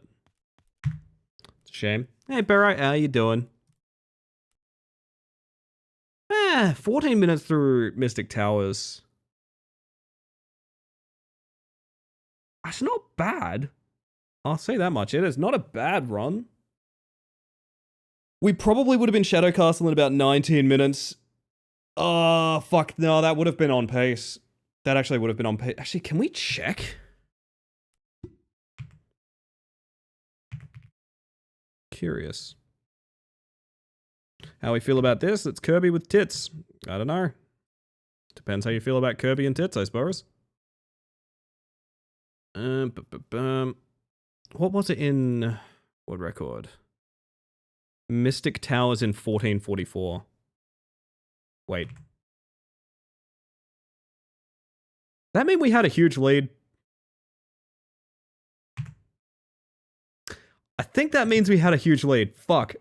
It's a shame. Hey, Barrett, how you doing? 14 minutes through Mystic Towers. That's not bad. I'll say that much. It is not a bad run. We probably would have been Shadow Castle in about 19 minutes. Oh, fuck. No, that would have been on pace. That actually would have been on pace. Actually, can we check? Curious. How we feel about this? It's Kirby with tits. I don't know. Depends how you feel about Kirby and tits, I suppose. What was it in world record? Mystic Towers in 1444. Wait. That mean we had a huge lead? I think that means we had a huge lead. Fuck.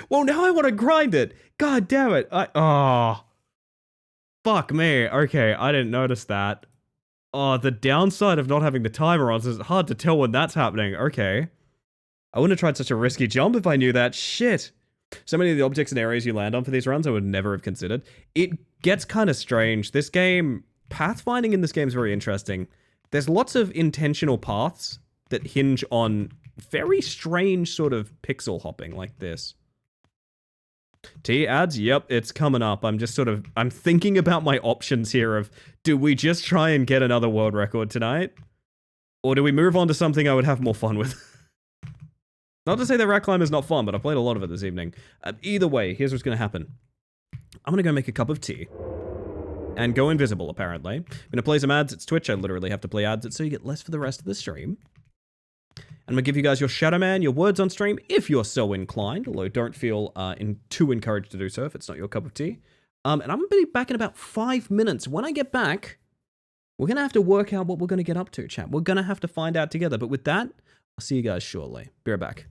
Well, now I want to grind it. God damn it. Oh. Fuck me. Okay, I didn't notice that. Oh, the downside of not having the timer on is it's hard to tell when that's happening. Okay. I wouldn't have tried such a risky jump if I knew that. Shit. So many of the objects and areas you land on for these runs I would never have considered. It gets kind of strange. This game, pathfinding in this game is very interesting. There's lots of intentional paths that hinge on very strange sort of pixel hopping like this. T ads? Yep, it's coming up. I'm thinking about my options here of, do we just try and get another world record tonight? Or do we move on to something I would have more fun with? Not to say that Rat Climb is not fun, but I played a lot of it this evening. Either way, here's what's going to happen. I'm going to go make a cup of tea. And go invisible, apparently. I'm going to play some ads. It's Twitch. I literally have to play ads so you get less for the rest of the stream. I'm going to give you guys your Shadow Man, your words on stream, if you're so inclined, although don't feel too encouraged to do so if it's not your cup of tea. And I'm going to be back in about 5 minutes. When I get back, we're going to have to work out what we're going to get up to, chat. We're going to have to find out together. But with that, I'll see you guys shortly. Be right back.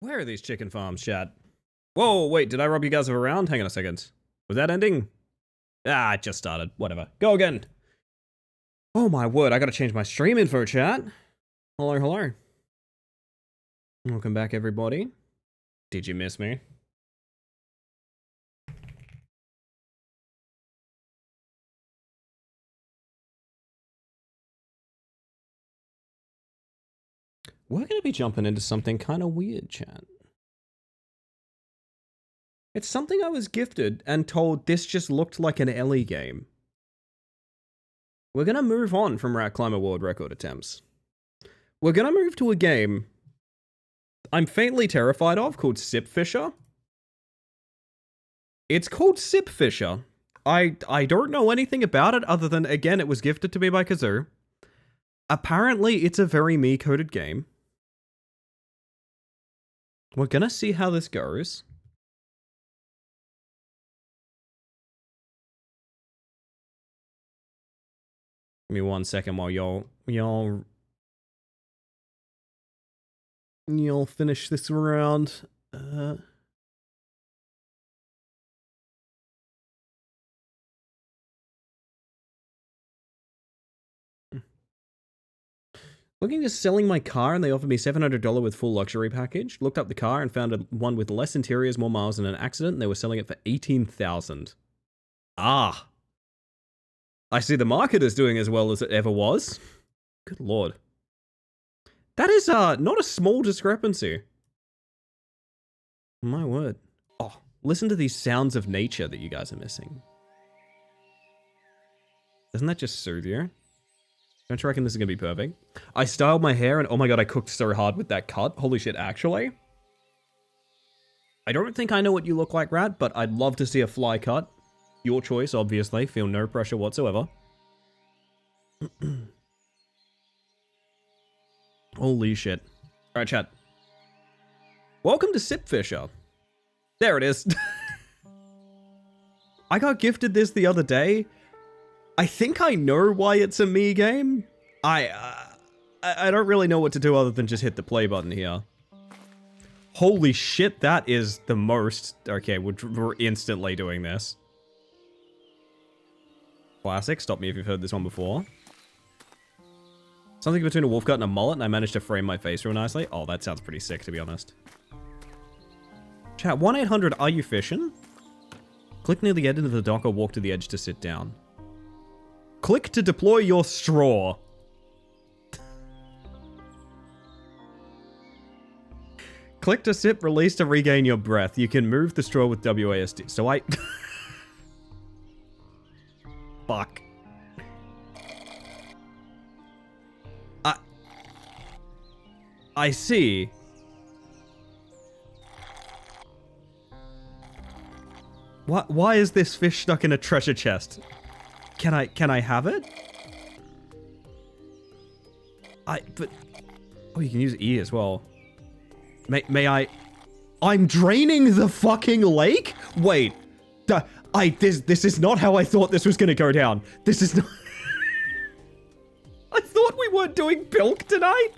Where are these chicken farms, chat? Whoa, wait, did I rob you guys of a round? Hang on a second. Was that ending? Ah, it just started. Whatever. Go again. Oh my word, I gotta change my stream info, chat. Hello, hello. Welcome back, everybody. Did you miss me? We're gonna be jumping into something kind of weird, chat. It's something I was gifted and told this just looked like an Ellie game. We're gonna move on from Rat Climber World Record attempts. We're gonna move to a game I'm faintly terrified of called Sip Fisher. It's called Sip Fisher. I don't know anything about it other than, again, it was gifted to me by Kazoo. Apparently, it's a very me-coded game. We're gonna see how this goes. Give me 1 second while y'all finish this round. Looking at selling my car and they offered me $700 with full luxury package. Looked up the car and found one with less interiors, more miles and an accident. And they were selling it for $18,000. Ah. I see the market is doing as well as it ever was. Good lord. That is not a small discrepancy. My word. Oh, listen to these sounds of nature that you guys are missing. Doesn't that just soothe you? Don't you reckon this is gonna be perfect? I styled my hair and oh my god, I cooked so hard with that cut. Holy shit, actually. I don't think I know what you look like, Rat, but I'd love to see a fly cut. Your choice, obviously. Feel no pressure whatsoever. Holy shit. Alright, chat. Welcome to Sip Fisher. There it is. I got gifted this the other day. I think I know why it's a me game. I don't really know what to do other than just hit the play button here. Holy shit, that is the most... Okay, we're instantly doing this. Classic. Stop me if you've heard this one before. Something between a wolf cut and a mullet, and I managed to frame my face real nicely. Oh, that sounds pretty sick, to be honest. Chat, 1-800, are you fishing? Click near the end of the dock or walk to the edge to sit down. Click to deploy your straw. Click to sip, release to regain your breath. You can move the straw with WASD. So I... Fuck. I see. Why is this fish stuck in a treasure chest? Can I have it? But... Oh, you can use E as well. May I... I'm draining the fucking lake? Wait. This is not how I thought this was gonna go down. This is not... I thought we weren't doing bilk tonight.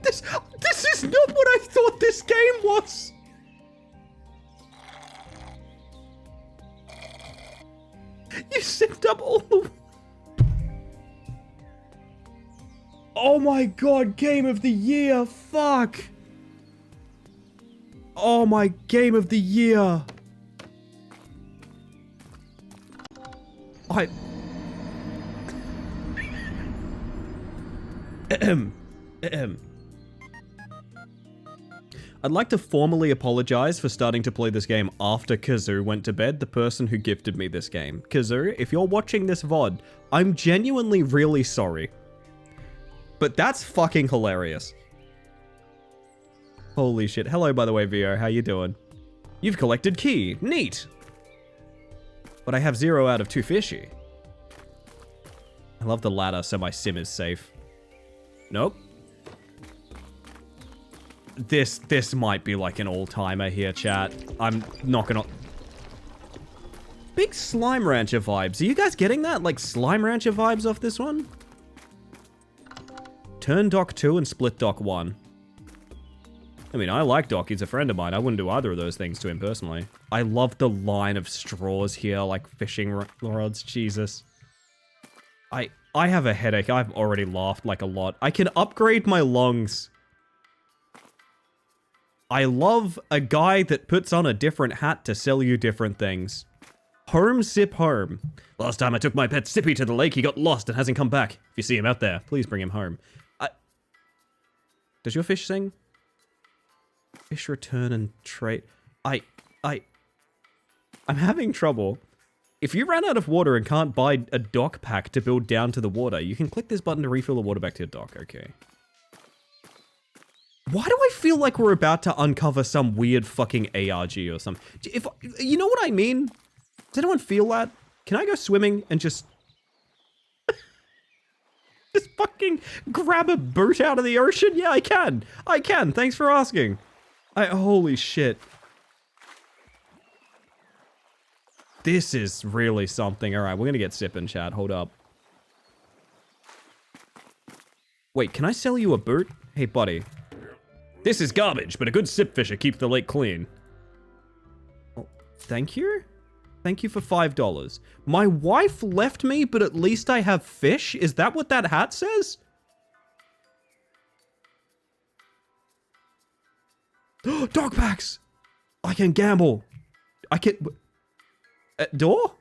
This is not what I thought this game was. You sipped up all the... Oh my god, game of the year, fuck. Oh my game of the year. I'd like to formally apologize for starting to play this game after Kazoo went to bed, the person who gifted me this game. Kazoo, if you're watching this VOD, I'm genuinely really sorry. But that's fucking hilarious. Holy shit. Hello, by the way, VO. How you doing? You've collected key. Neat. But I have 0 out of 2 fishy. I love the ladder so my sim is safe. Nope. This might be like an all-timer here, chat. I'm not gonna... big Slime Rancher vibes. Are you guys getting that? Like Slime Rancher vibes off this one? Turn Doc 2 and split Doc 1. I mean, I like Doc. He's a friend of mine. I wouldn't do either of those things to him personally. I love the line of straws here, like fishing rods. Jesus. I have a headache. I've already laughed like a lot. I can upgrade my lungs. I love a guy that puts on a different hat to sell you different things. Home Sip Home. Last time I took my pet Sippy to the lake, he got lost and hasn't come back. If you see him out there, please bring him home. Does your fish sing? Fish return and trade. I'm having trouble. If you ran out of water and can't buy a dock pack to build down to the water, you can click this button to refill the water back to your dock. Okay. Why do I feel like we're about to uncover some weird fucking ARG or something? If you know what I mean? Does anyone feel that? Can I go swimming and just just fucking grab a boot out of the ocean? Yeah, I can. I can. Thanks for asking. Holy shit. This is really something. All right, we're gonna get sipping, chat. Hold up. Wait, can I sell you a boot? Hey, buddy. This is garbage, but a good sip fisher keeps the lake clean. Oh, thank you? Thank you for $5. My wife left me, but at least I have fish? Is that what that hat says? Dog packs! I can gamble. I can... door?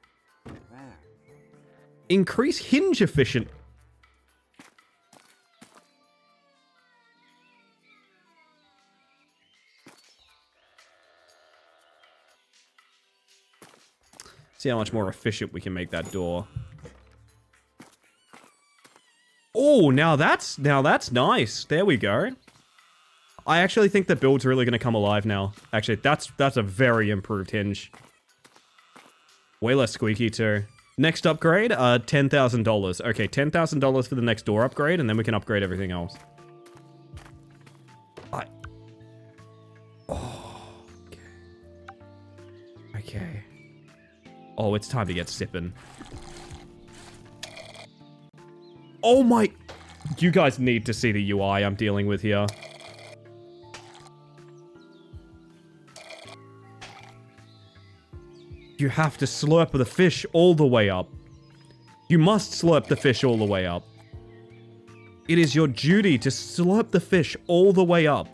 Increase hinge efficient. See how much more efficient we can make that door. Oh, now that's nice. There we go. I actually think the build's really gonna come alive now. Actually, that's a very improved hinge. Way less squeaky too. Next upgrade, $10,000. Okay, $10,000 for the next door upgrade, and then we can upgrade everything else. Oh, okay. Oh, it's time to get sipping. Oh my... You guys need to see the UI I'm dealing with here. You have to slurp the fish all the way up. You must slurp the fish all the way up. It is your duty to slurp the fish all the way up.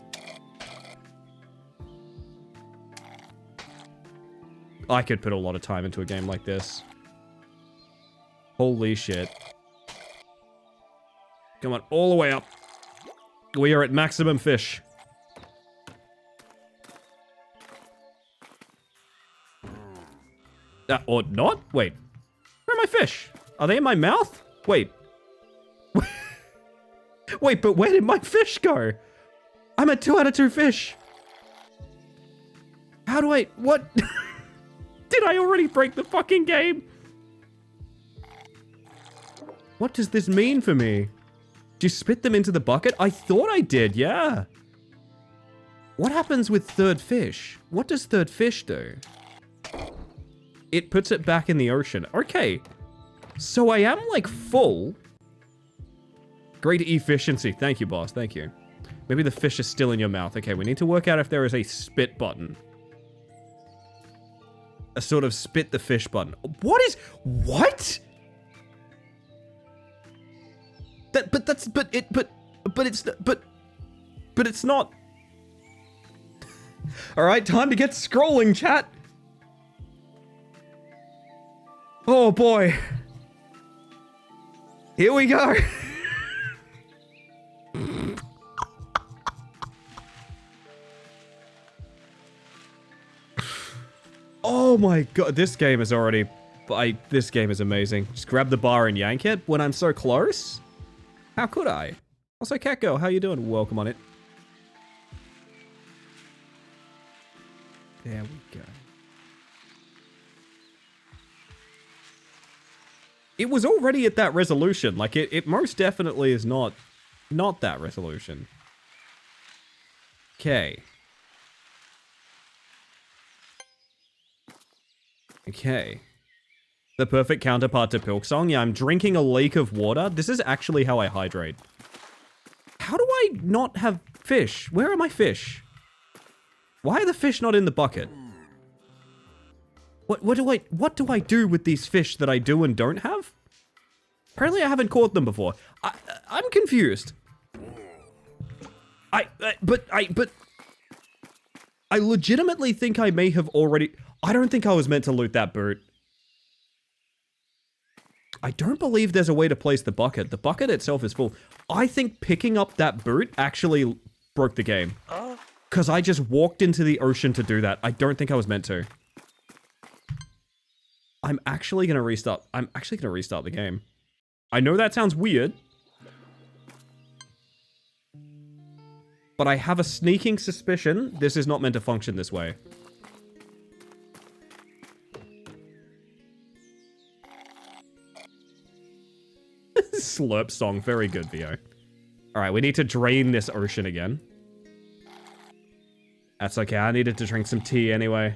I could put a lot of time into a game like this. Holy shit. Come on, all the way up. We are at maximum fish. Or not? Wait. Where are my fish? Are they in my mouth? Wait. Wait, but where did my fish go? I'm at 2 out of 2 fish. How do I... What? Did I already break the fucking game? What does this mean for me? Do you spit them into the bucket? I thought I did, yeah. What happens with third fish? What does third fish do? It puts it back in the ocean. Okay. So I am, like, full. Great efficiency. Thank you, boss. Thank you. Maybe the fish is still in your mouth. Okay, we need to work out if there is a spit button. A sort of spit the fish button. What is... What? But it's not... Alright, time to get scrolling, chat. Oh boy. Here we go. Oh my god, this game is already... this game is amazing. Just grab the bar and yank it when I'm so close? How could I? Also, Cat Girl, how you doing? Welcome on it. There we go. It was already at that resolution. Like, it most definitely is not that resolution. Okay. Okay. The perfect counterpart to Pilksong. Yeah, I'm drinking a lake of water. This is actually how I hydrate. How do I not have fish? Where are my fish? Why are the fish not in the bucket? What do I do with these fish that I do and don't have? Apparently I haven't caught them before. I'm confused. But I legitimately think I may have already... I don't think I was meant to loot that boot. I don't believe there's a way to place the bucket. The bucket itself is full. I think picking up that boot actually broke the game. Because I just walked into the ocean to do that. I don't think I was meant to. I'm actually going to restart. I'm actually going to restart the game. I know that sounds weird. But I have a sneaking suspicion this is not meant to function this way. Slurp song. Very good, Theo. Alright, we need to drain this ocean again. That's okay. I needed to drink some tea anyway.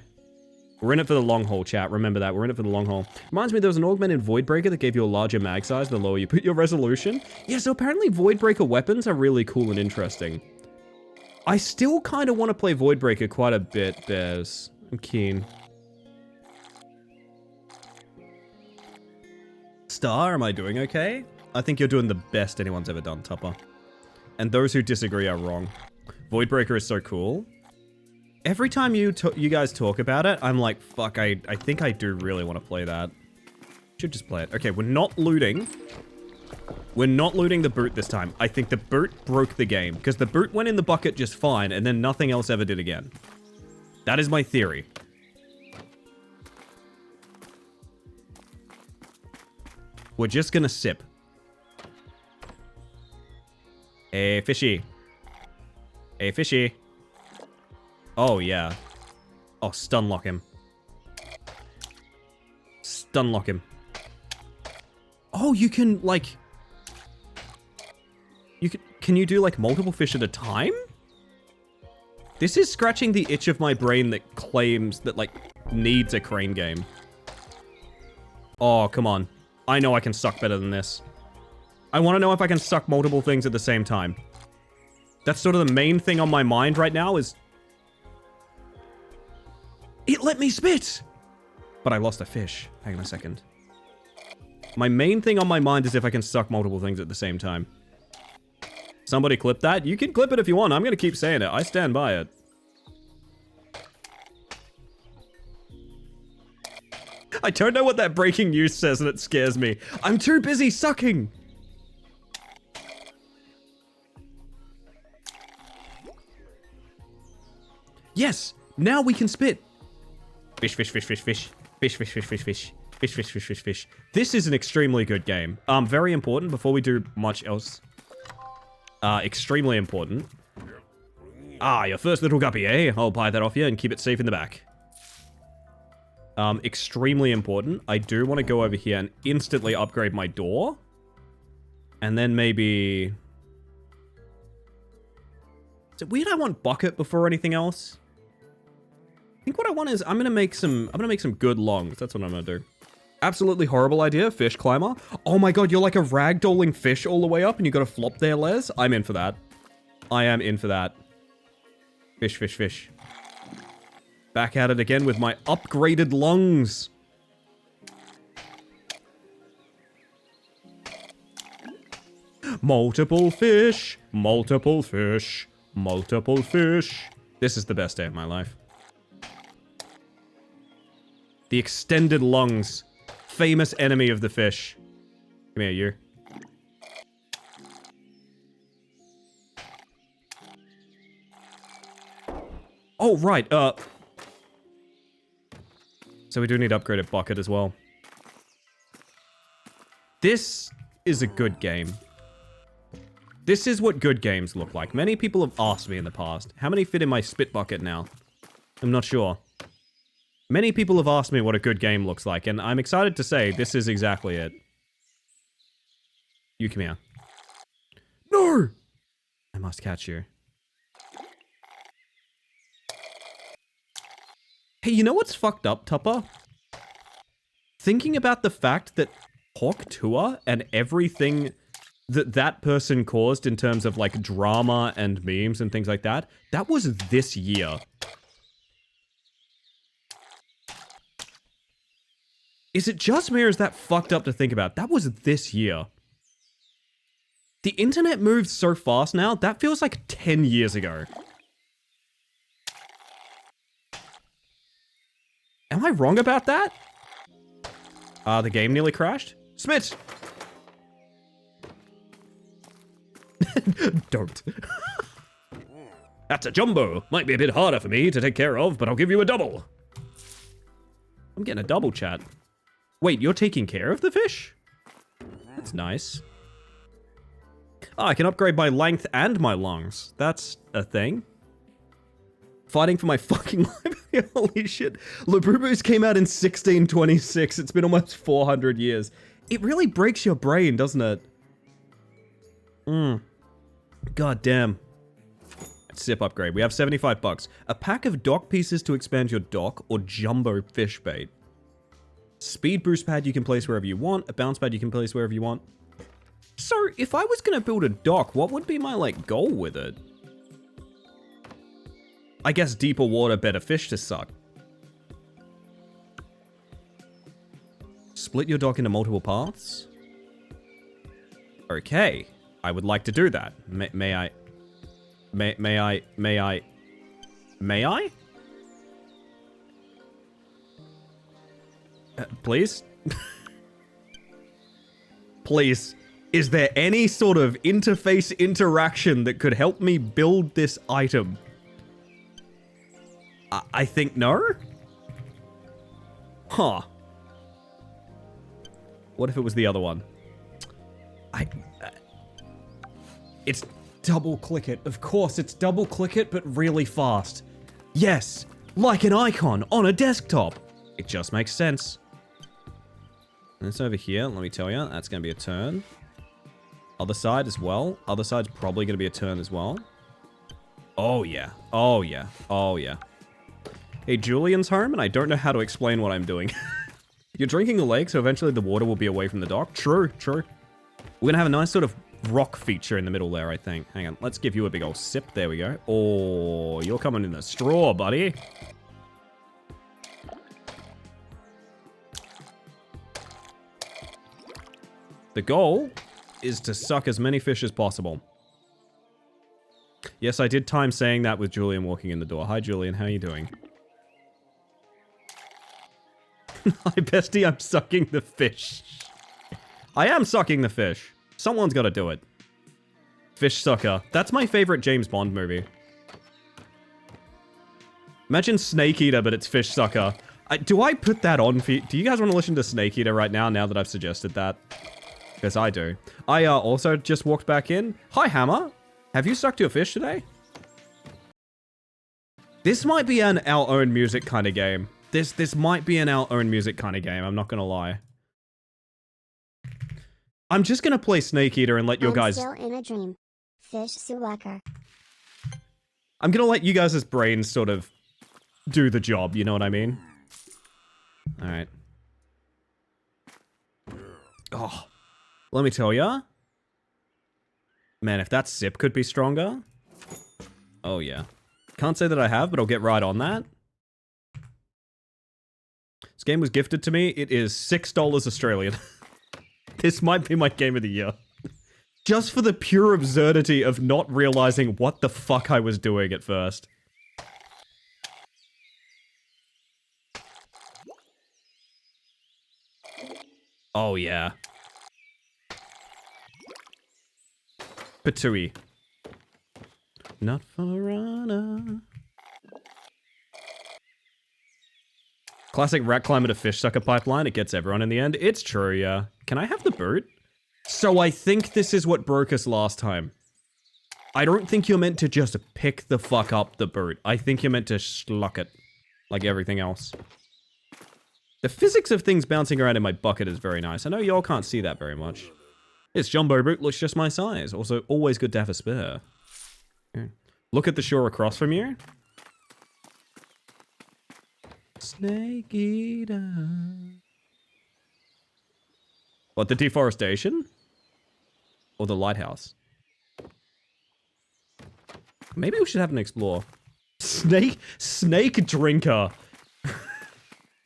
We're in it for the long haul, chat. Remember that. We're in it for the long haul. Reminds me, there was an augmented Void Breaker that gave you a larger mag size the lower you put your resolution. Yeah, so apparently Void Breaker weapons are really cool and interesting. I still kind of want to play Void Breaker quite a bit, Bears. I'm keen. Star, am I doing okay? I think you're doing the best anyone's ever done, Tupper. And those who disagree are wrong. Void Breaker is so cool. Every time you guys talk about it, I'm like, fuck, I think I do really want to play that. Should just play it. Okay, we're not looting. We're not looting the boot this time. I think the boot broke the game, because the boot went in the bucket just fine, and then nothing else ever did again. That is my theory. We're just gonna sip. Hey, fishy. Hey, fishy. Oh, yeah. Oh, stun lock him. Stun lock him. Oh, you can, like... Can you do, like, multiple fish at a time? This is scratching the itch of my brain that claims that, like, needs a crane game. Oh, come on. I know I can suck better than this. I want to know if I can suck multiple things at the same time. That's sort of the main thing on my mind right now is... It let me spit! But I lost a fish. Hang on a second. My main thing on my mind is if I can suck multiple things at the same time. Somebody clip that? You can clip it if you want. I'm gonna keep saying it. I stand by it. I don't know what that breaking news says and it scares me. I'm too busy sucking! Yes! Now we can spit! Fish, fish, fish, fish, fish. Fish, fish, fish, fish, fish. Fish, fish, fish, fish, fish. This is an extremely good game. Very important before we do much else. Extremely important. Ah, your first little guppy, eh? I'll buy that off you and keep it safe in the back. Extremely important. I do want to go over here and instantly upgrade my door. And then maybe... Is it weird I want bucket before anything else? I think what I want is I'm gonna make some good longs. That's what I'm gonna do. Absolutely horrible idea, fish climber. Oh my god, you're like a ragdolling fish all the way up and you gotta flop there, Les? I'm in for that. I am in for that. Fish, fish, fish. Back at it again with my upgraded lungs. Multiple fish, multiple fish, multiple fish. This is the best day of my life. The extended lungs. Famous enemy of the fish. Come here, you. Oh, right, so we do need upgraded bucket as well. This is a good game. This is what good games look like. Many people have asked me in the past, how many fit in my spit bucket now? I'm not sure. Many people have asked me what a good game looks like, and I'm excited to say this is exactly it. You come here. No! I must catch you. Hey, you know what's fucked up, Tupper? thinking about the fact that Hawk Tuah and everything that person caused in terms of like drama and memes and things like that, that was this year. Is it just me or is that fucked up to think about? That was this year. The internet moves so fast now, that feels like 10 years ago. Am I wrong about that? The game nearly crashed? Smith! Don't. That's a jumbo. Might be a bit harder for me to take care of, but I'll give you a double. I'm getting a double, chat. Wait, you're taking care of the fish? That's nice. Oh, I can upgrade my length and my lungs. That's a thing. Fighting for my fucking life. Holy shit. Labubus came out in 1626. It's been almost 400 years. It really breaks your brain, doesn't it? God damn. Sip upgrade. We have 75 bucks. A pack of dock pieces to expand your dock or jumbo fish bait. Speed boost pad you can place wherever you want. A bounce pad you can place wherever you want. So, if I was gonna build a dock, what would be my, like, goal with it? I guess deeper water, better fish to suck. Split your dock into multiple paths? Okay. I would like to do that. May I? Please? Please. Is there any sort of interface interaction that could help me build this item? I think no? Huh. What if it was the other one? It's double click it. Of course, it's double click it, but really fast. Yes, like an icon on a desktop. It just makes sense. And it's over here, let me tell you, that's going to be a turn. Other side as well. Other side's probably going to be a turn as well. Oh yeah. Oh yeah. Oh yeah. Hey, Julian's home, and I don't know how to explain what I'm doing. You're drinking a lake, so eventually the water will be away from the dock. True, true. We're gonna have a nice sort of rock feature in the middle there, I think. Hang on, let's give you a big old sip. There we go. Oh, you're coming in the straw, buddy. The goal is to suck as many fish as possible. Yes, I did time saying that with Julian walking in the door. Hi, Julian. How are you doing? Hi, bestie. I'm sucking the fish. I am sucking the fish. Someone's got to do it. Fish sucker. That's my favorite James Bond movie. Imagine Snake Eater, but it's fish sucker. Do I put that on for you? Do you guys want to listen to Snake Eater right now that I've suggested that? Because I do. I also just walked back in. Hi, Hammer. Have you sucked your fish today? This might be an our own music kind of game. This might be an our own music kind of game. I'm not gonna lie. I'm just gonna play Snake Eater and let your guys. I'm still in a dream. Fish sucker. I'm gonna let you guys' brains sort of do the job. You know what I mean? All right. Oh, let me tell ya. Man, if that sip could be stronger. Oh yeah. Can't say that I have, but I'll get right on that. This game was gifted to me. It is $6 Australian. This might be my game of the year. Just for the pure absurdity of not realizing what the fuck I was doing at first. Oh yeah. Patui. Not for Anna. Classic rat climber to fish sucker pipeline. It gets everyone in the end. It's true, yeah. Can I have the boot? So I think this is what broke us last time. I don't think you're meant to just pick the fuck up the boot. I think you're meant to schluck it. Like everything else. The physics of things bouncing around in my bucket is very nice. I know y'all can't see that very much. This jumbo boot looks just my size. Also, always good to have a spare. Okay. Look at the shore across from you. Snake Eater. What, the deforestation? Or the lighthouse? Maybe we should have an explore. Snake drinker.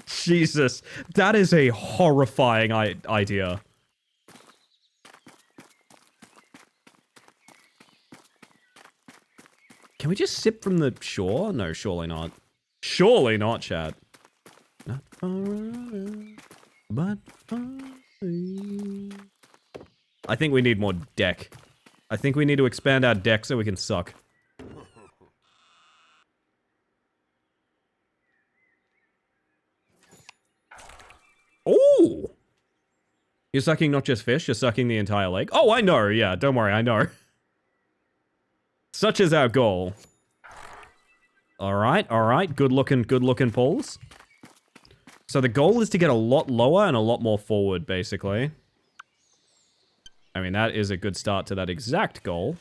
Jesus, that is a horrifying idea. Can we just sip from the shore? No, surely not. Surely not, chat. Not forever, but forever. I think we need more deck. I think we need to expand our deck so we can suck. Oh! You're sucking not just fish, you're sucking the entire lake. Oh, I know, yeah, don't worry, I know. Such is our goal. Alright, good looking pulls. So the goal is to get a lot lower and a lot more forward, basically. I mean, that is a good start to that exact goal.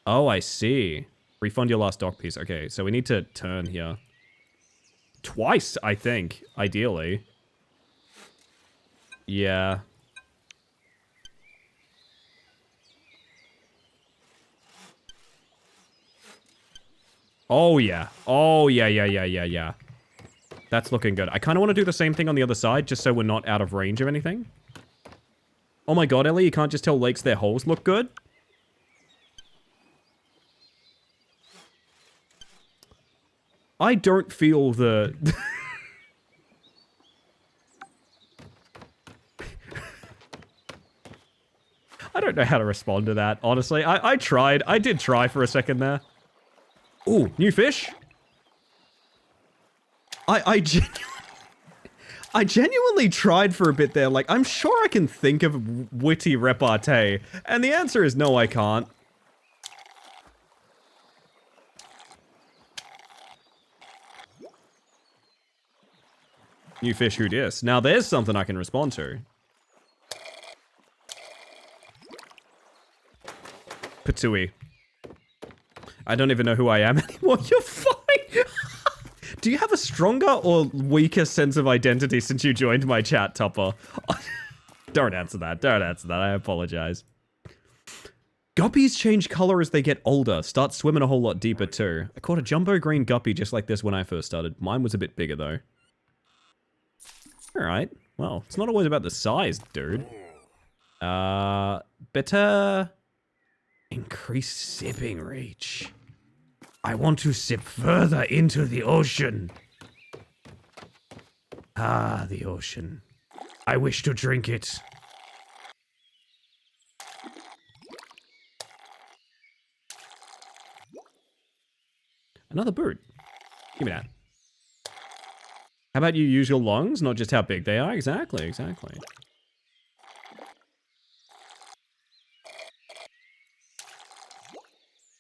Oh, I see. Refund your last dock piece. Okay, so we need to turn here. Twice, I think, ideally. Yeah. Oh, yeah. Oh, yeah. That's looking good. I kind of want to do the same thing on the other side, just so we're not out of range of anything. Oh my god, Ellie, you can't just tell lakes their holes look good? I don't feel the... I don't know how to respond to that, honestly. I tried. I did try for a second there. Ooh, new fish? I genuinely tried for a bit there. Like, I'm sure I can think of witty repartee. And the answer is no, I can't. New fish, who dis? Now there's something I can respond to. Patui. I don't even know who I am anymore. You're fine. Do you have a stronger or weaker sense of identity since you joined my chat, Topper? Don't answer that. Don't answer that. I apologize. Guppies change color as they get older. Start swimming a whole lot deeper too. I caught a jumbo green guppy just like this when I first started. Mine was a bit bigger though. Alright. Well, it's not always about the size, dude. Better... increase sipping reach. I want to sip further into the ocean. Ah, the ocean. I wish to drink it. Another bird. Give me that. How about you use your lungs, not just how big they are? Exactly, exactly.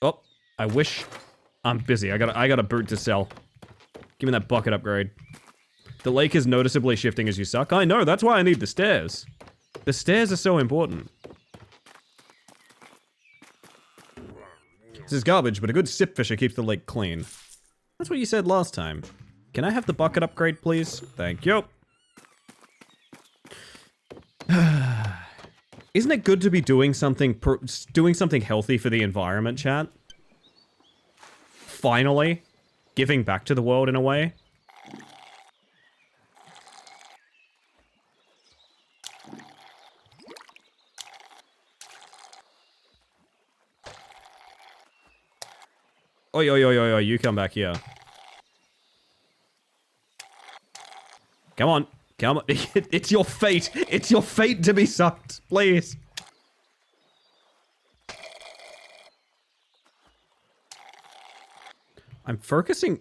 Oh, I wish... I'm busy. I got a boot to sell. Give me that bucket upgrade. The lake is noticeably shifting as you suck. I know, that's why I need the stairs. The stairs are so important. This is garbage, but a good sip fisher keeps the lake clean. That's what you said last time. Can I have the bucket upgrade, please? Thank you. Isn't it good to be doing something healthy for the environment, chat? Finally, giving back to the world in a way. Oi, oi, oi, oi, oi, you come back here. Come on, come on. It's your fate. It's your fate to be sucked, please. I'm focusing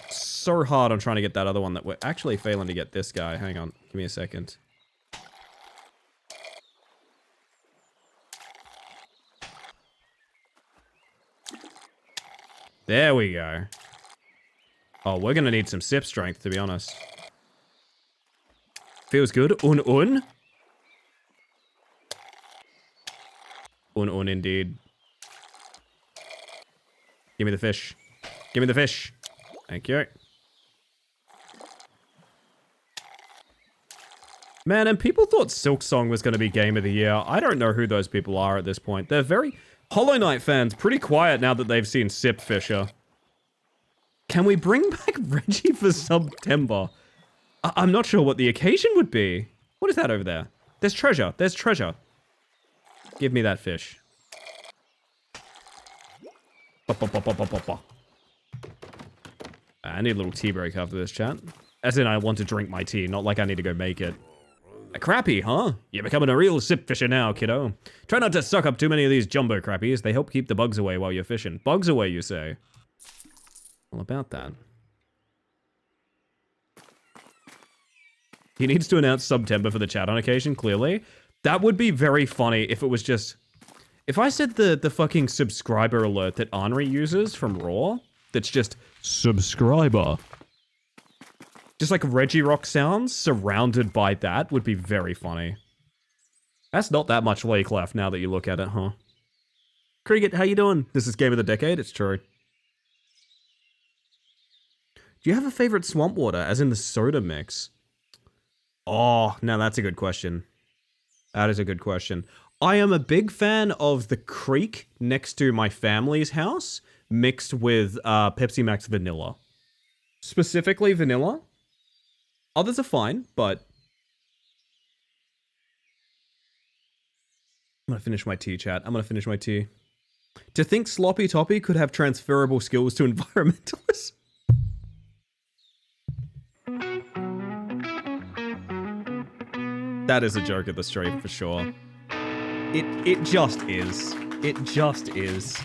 so hard on trying to get that other one that we're actually failing to get this guy. Hang on, give me a second. There we go. Oh, we're gonna need some sip strength, to be honest. Feels good. Un. Un indeed. Give me the fish. Give me the fish. Thank you. Man, and people thought Silk Song was going to be Game of the Year. I don't know who those people are at this point. They're very... Hollow Knight fans, pretty quiet now that they've seen Sip Fisher. Can we bring back Reggie for September? I'm not sure what the occasion would be. What is that over there? There's treasure. There's treasure. Give me that fish. I need a little tea break after this chat. As in, I want to drink my tea, not like I need to go make it. Crappie, huh? You're becoming a real sip fisher now, kiddo. Try not to suck up too many of these jumbo crappies. They help keep the bugs away while you're fishing. Bugs away, you say? All about that. He needs to announce September for the chat on occasion, clearly. That would be very funny if it was just... If I said the fucking subscriber alert that Henri uses from Raw, that's just subscriber. Just like Regirock sounds surrounded by that would be very funny. That's not that much leak left now that you look at it, huh? Cricket, how you doing? This is Game of the Decade, it's true. Do you have a favorite swamp water, as in the soda mix? Oh, now that's a good question. That is a good question. I am a big fan of the creek next to my family's house, mixed with Pepsi Max Vanilla. Specifically vanilla. Others are fine, but... I'm gonna finish my tea, chat. I'm gonna finish my tea. To think Sloppy Toppy could have transferable skills to environmentalists? That is a joke at the stream, for sure. It just is. It just is.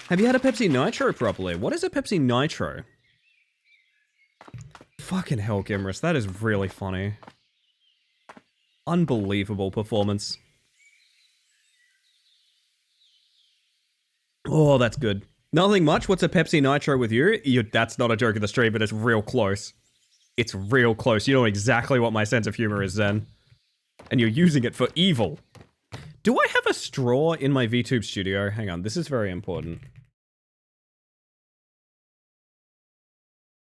Have you had a Pepsi Nitro properly? What is a Pepsi Nitro? Fucking hell, Gimrus, that is really funny. Unbelievable performance. Oh, that's good. Nothing much. What's a Pepsi Nitro with you? That's not a joke of the stream, but it's real close. It's real close. You know exactly what my sense of humor is, Zen. And you're using it for evil. Do I have a straw in my VTube studio? Hang on, this is very important.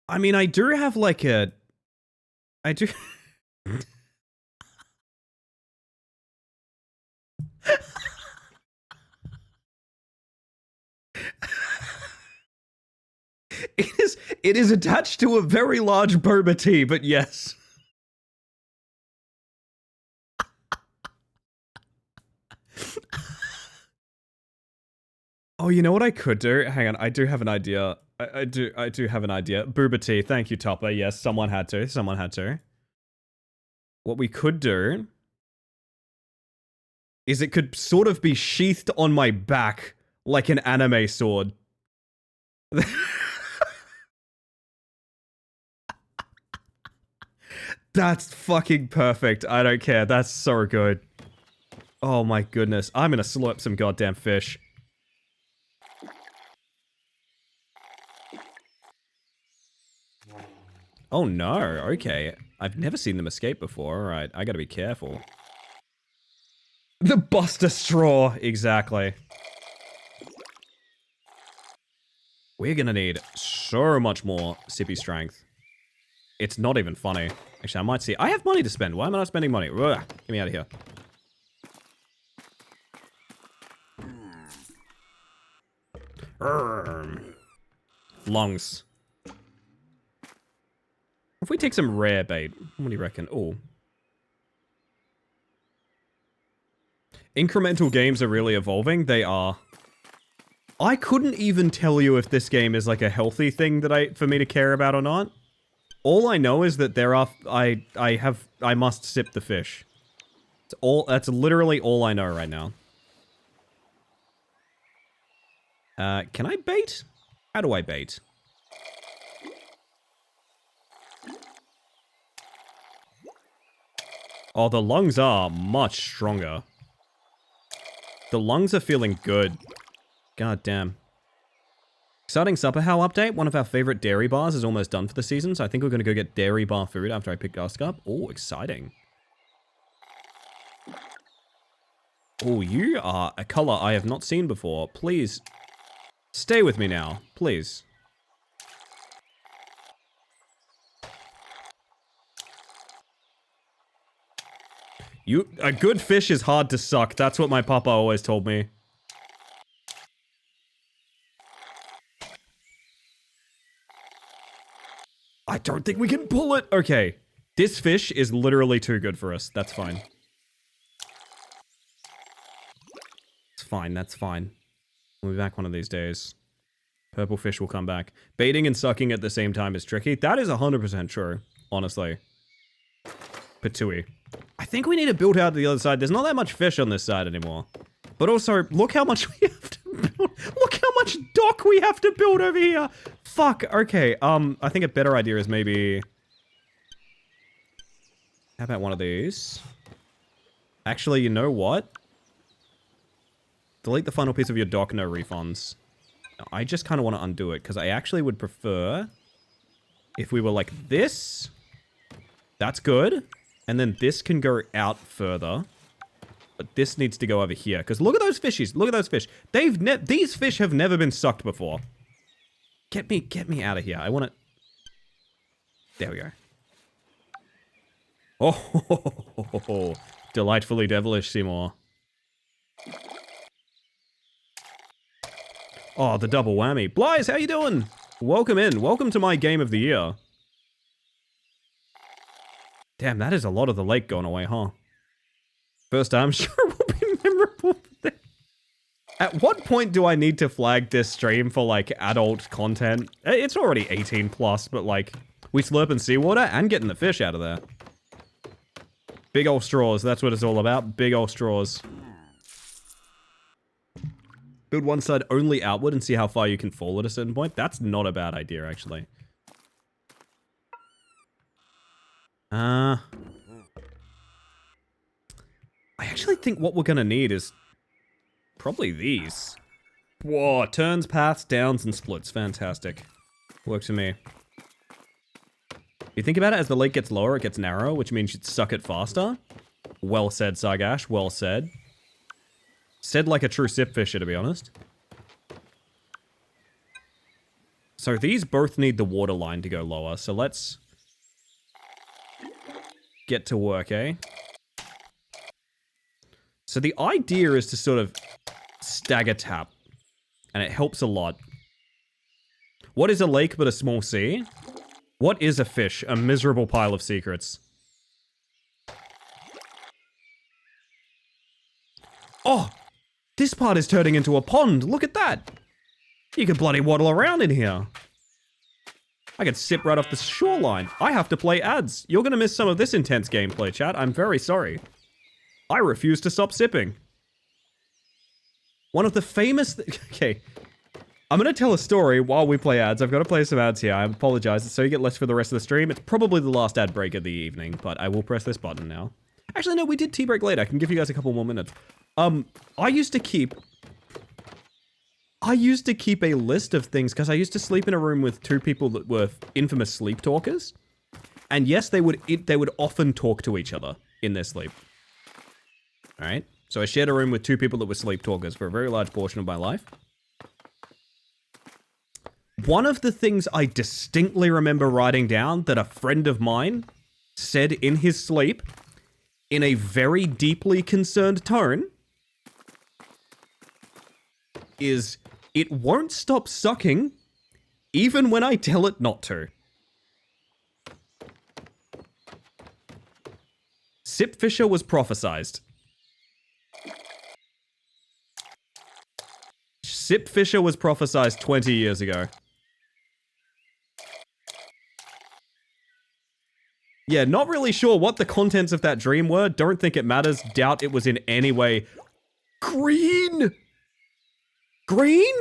I mean, I do have like a... I do... It is attached to a very large boba tea, but yes. Oh, you know what I could do? Hang on, I do have an idea. I do have an idea. Booba tea, thank you, Topper. Yes, someone had to. Someone had to. What we could do is it could sort of be sheathed on my back like an anime sword. That's fucking perfect. I don't care. That's so good. Oh my goodness. I'm gonna slurp some goddamn fish. Oh no, okay. I've never seen them escape before. Alright, I gotta be careful. The Buster Straw! Exactly. We're gonna need so much more sippy strength. It's not even funny. Actually, I might see. I have money to spend. Why am I not spending money? Ugh, get me out of here. Lungs. If we take some rare bait, what do you reckon? Oh. Incremental games are really evolving. They are. I couldn't even tell you if this game is like a healthy thing that for me to care about or not. All I know is that there are, I must sip the fish. That's literally all I know right now. Can I bait? How do I bait? Oh, the lungs are much stronger. The lungs are feeling good. God damn. Exciting Supper How update. One of our favorite dairy bars is almost done for the season, so I think we're going to go get dairy bar food after I pick Dusk up. Oh, exciting. Oh, you are a color I have not seen before. Please, stay with me now. Please. A good fish is hard to suck. That's what my papa always told me. I don't think we can pull it. Okay. This fish is literally too good for us. That's fine. It's fine. That's fine. We'll be back one of these days. Purple fish will come back. Baiting and sucking at the same time is tricky. That is 100% true, honestly. Patui. I think we need to build out to the other side. There's not that much fish on this side anymore. But also, look how much we have to build. Look how much dock we have to build over here. Fuck. Okay. I think a better idea is maybe... How about one of these? Actually, you know what? Delete the final piece of your dock, no refunds. I just kind of want to undo it, because I actually would prefer if we were like this. That's good. And then this can go out further. But this needs to go over here, because look at those fishies. Look at those fish. These fish have never been sucked before. Get me out of here. I want to... There we go. Oh, delightfully devilish, Seymour. Oh, the double whammy. Blythe, how you doing? Welcome in. Welcome to my game of the year. Damn, that is a lot of the lake going away, huh? First time, sure will be memorable. At what point do I need to flag this stream for, like, adult content? It's already 18 plus, but, like, we slurping seawater and getting the fish out of there. Big ol' straws, that's what it's all about. Big ol' straws. Build one side only outward and see how far you can fall at a certain point. That's not a bad idea, actually. I actually think what we're gonna need is probably these. Whoa, turns, paths, downs, and splits. Fantastic. Works for me. You think about it, as the lake gets lower, it gets narrower, which means you'd suck it faster. Well said, Sargash. Well said. Said like a true sip fisher, to be honest. So these both need the water line to go lower, so let's get to work, eh? So the idea is to sort of stagger tap, and it helps a lot. What is a lake but a small sea? What is a fish? A miserable pile of secrets. Oh! This part is turning into a pond. Look at that! You can bloody waddle around in here. I could sip right off the shoreline. I have to play ads. You're gonna miss some of this intense gameplay, chat. I'm very sorry. I refuse to stop sipping. One of the famous... Okay. I'm gonna tell a story while we play ads. I've got to play some ads here. I apologize. So you get less for the rest of the stream. It's probably the last ad break of the evening, but I will press this button now. Actually, no, we did tea break later. I can give you guys a couple more minutes. I used to keep a list of things, because I used to sleep in a room with two people that were infamous sleep talkers. And yes, they would often talk to each other in their sleep. Alright? So I shared a room with two people that were sleep talkers for a very large portion of my life. One of the things I distinctly remember writing down that a friend of mine said in his sleep, in a very deeply concerned tone, is, "It won't stop sucking, even when I tell it not to." Sip Fisher was prophesized. Sip Fisher was prophesized 20 years ago. Yeah, not really sure what the contents of that dream were. Don't think it matters. Doubt it was in any way... Green! Green?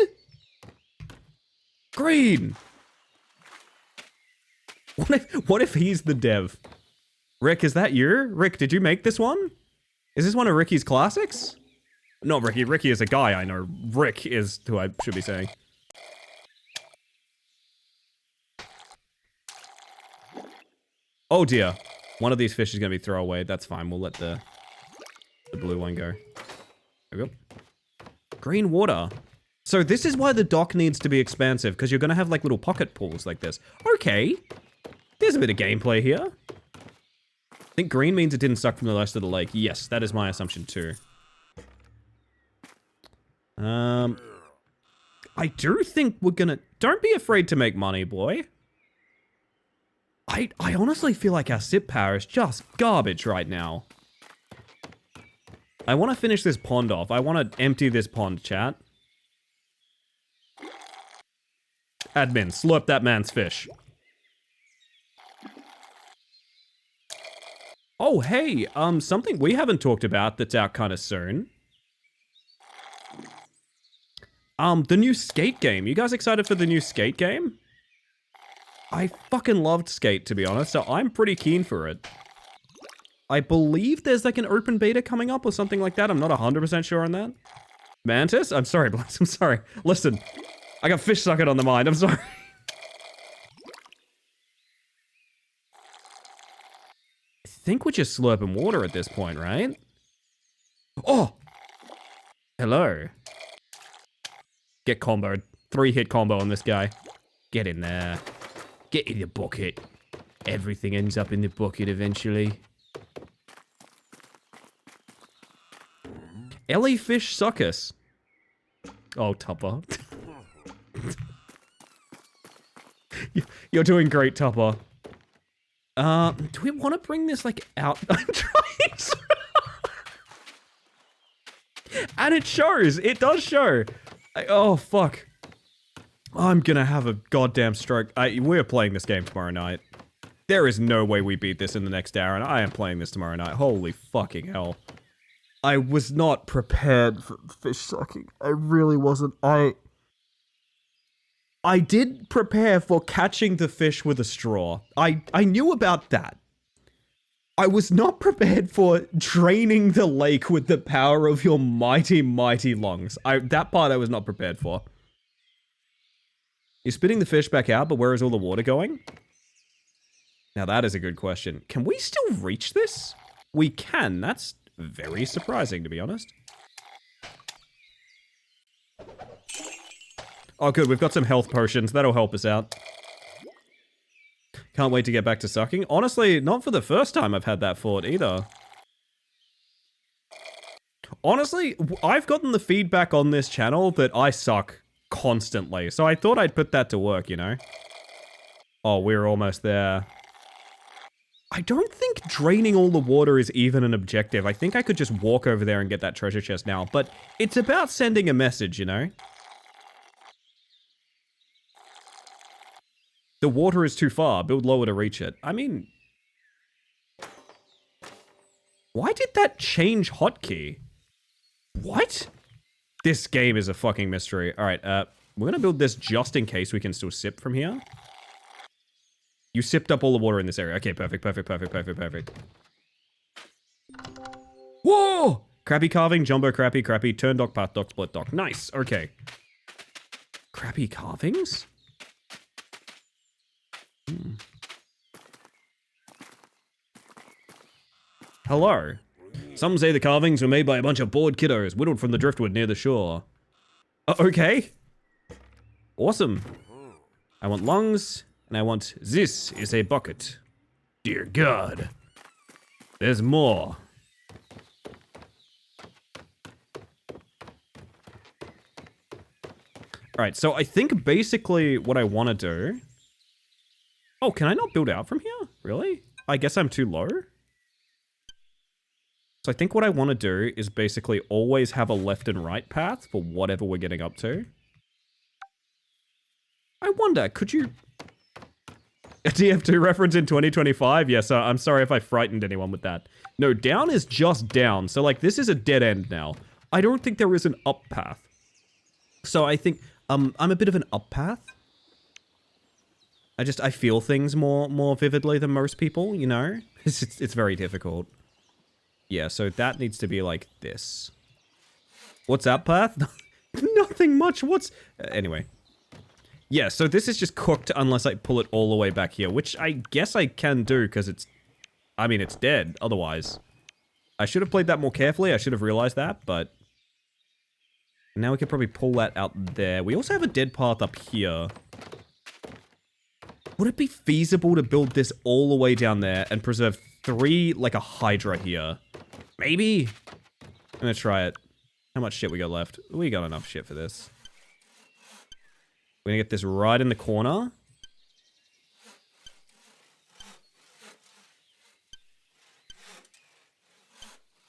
Green! What if he's the dev? Rick, is that you? Rick, did you make this one? Is this one of Ricky's classics? Not Ricky. Ricky is a guy I know. Rick is who I should be saying. Oh dear. One of these fish is going to be throwaway. That's fine. We'll let the blue one go. There we go. Green water. So this is why the dock needs to be expansive, because you're going to have like little pocket pools like this. Okay. There's a bit of gameplay here. I think green means it didn't suck from the rest of the lake. Yes, that is my assumption too. I do think we're gonna... Don't be afraid to make money, boy. I honestly feel like our sip power is just garbage right now. I want to finish this pond off. I want to empty this pond, chat. Admin, slurp that man's fish. Oh, hey, something we haven't talked about that's out kind of soon. The new Skate game. You guys excited for the new Skate game? I fucking loved Skate, to be honest, so I'm pretty keen for it. I believe there's like an open beta coming up or something like that. I'm not 100% sure on that. Mantis? I'm sorry, Bless. I'm sorry. Listen, I got fish sucking on the mind. I'm sorry. I think we're just slurping water at this point, right? Oh! Hello. Get comboed. 3-hit combo on this guy. Get in there. Get in the bucket. Everything ends up in the bucket eventually. Ellie Fish Suckus. Oh, Tupper. You're doing great, Tupper. Do we want to bring this, like, out? I'm trying to... And it shows. It does show. Oh, fuck. I'm gonna have a goddamn stroke. We're playing this game tomorrow night. There is no way we beat this in the next hour, and I am playing this tomorrow night. Holy fucking hell. I was not prepared for fish sucking. I really wasn't. I did prepare for catching the fish with a straw. I knew about that. I was not prepared for draining the lake with the power of your mighty, mighty lungs. That part I was not prepared for. You're spitting the fish back out, but where is all the water going? Now that is a good question. Can we still reach this? We can. That's very surprising, to be honest. Oh, good. We've got some health potions. That'll help us out. Can't wait to get back to sucking. Honestly, not for the first time I've had that thought either. Honestly, I've gotten the feedback on this channel that I suck constantly. So I thought I'd put that to work, you know? Oh, we're almost there. I don't think draining all the water is even an objective. I think I could just walk over there and get that treasure chest now. But it's about sending a message, you know? The water is too far. Build lower to reach it. I mean... Why did that change hotkey? What? This game is a fucking mystery. Alright, we're gonna build this just in case we can still sip from here. You sipped up all the water in this area. Okay, perfect, perfect, perfect, perfect, perfect. Whoa! Crappy carving, jumbo crappy, crappy, turn dock, path dock, split dock. Nice, okay. Crappy carvings? Hello. Some say the carvings were made by a bunch of bored kiddos, whittled from the driftwood near the shore. Okay. Awesome. I want lungs, and I want... This is a bucket. Dear God. There's more. Alright, so I think basically what I want to do... Oh, can I not build out from here? Really? I guess I'm too low? So I think what I want to do is basically always have a left and right path for whatever we're getting up to. I wonder, could you... A TF2 reference in 2025? Yes, I'm sorry if I frightened anyone with that. No, down is just down. So, like, this is a dead end now. I don't think there is an up path. So I think, I'm a bit of an up path. I feel things more vividly than most people, you know? It's very difficult. Yeah, so that needs to be like this. What's up path? Nothing much. What's... anyway. Yeah, so this is just cooked unless I pull it all the way back here, which I guess I can do because it's... I mean, it's dead otherwise. I should have played that more carefully. I should have realized that, but... Now we can probably pull that out there. We also have a dead path up here. Would it be feasible to build this all the way down there and preserve 3, like a Hydra here. Maybe? I'm gonna try it. How much shit we got left? We got enough shit for this. We're gonna get this right in the corner.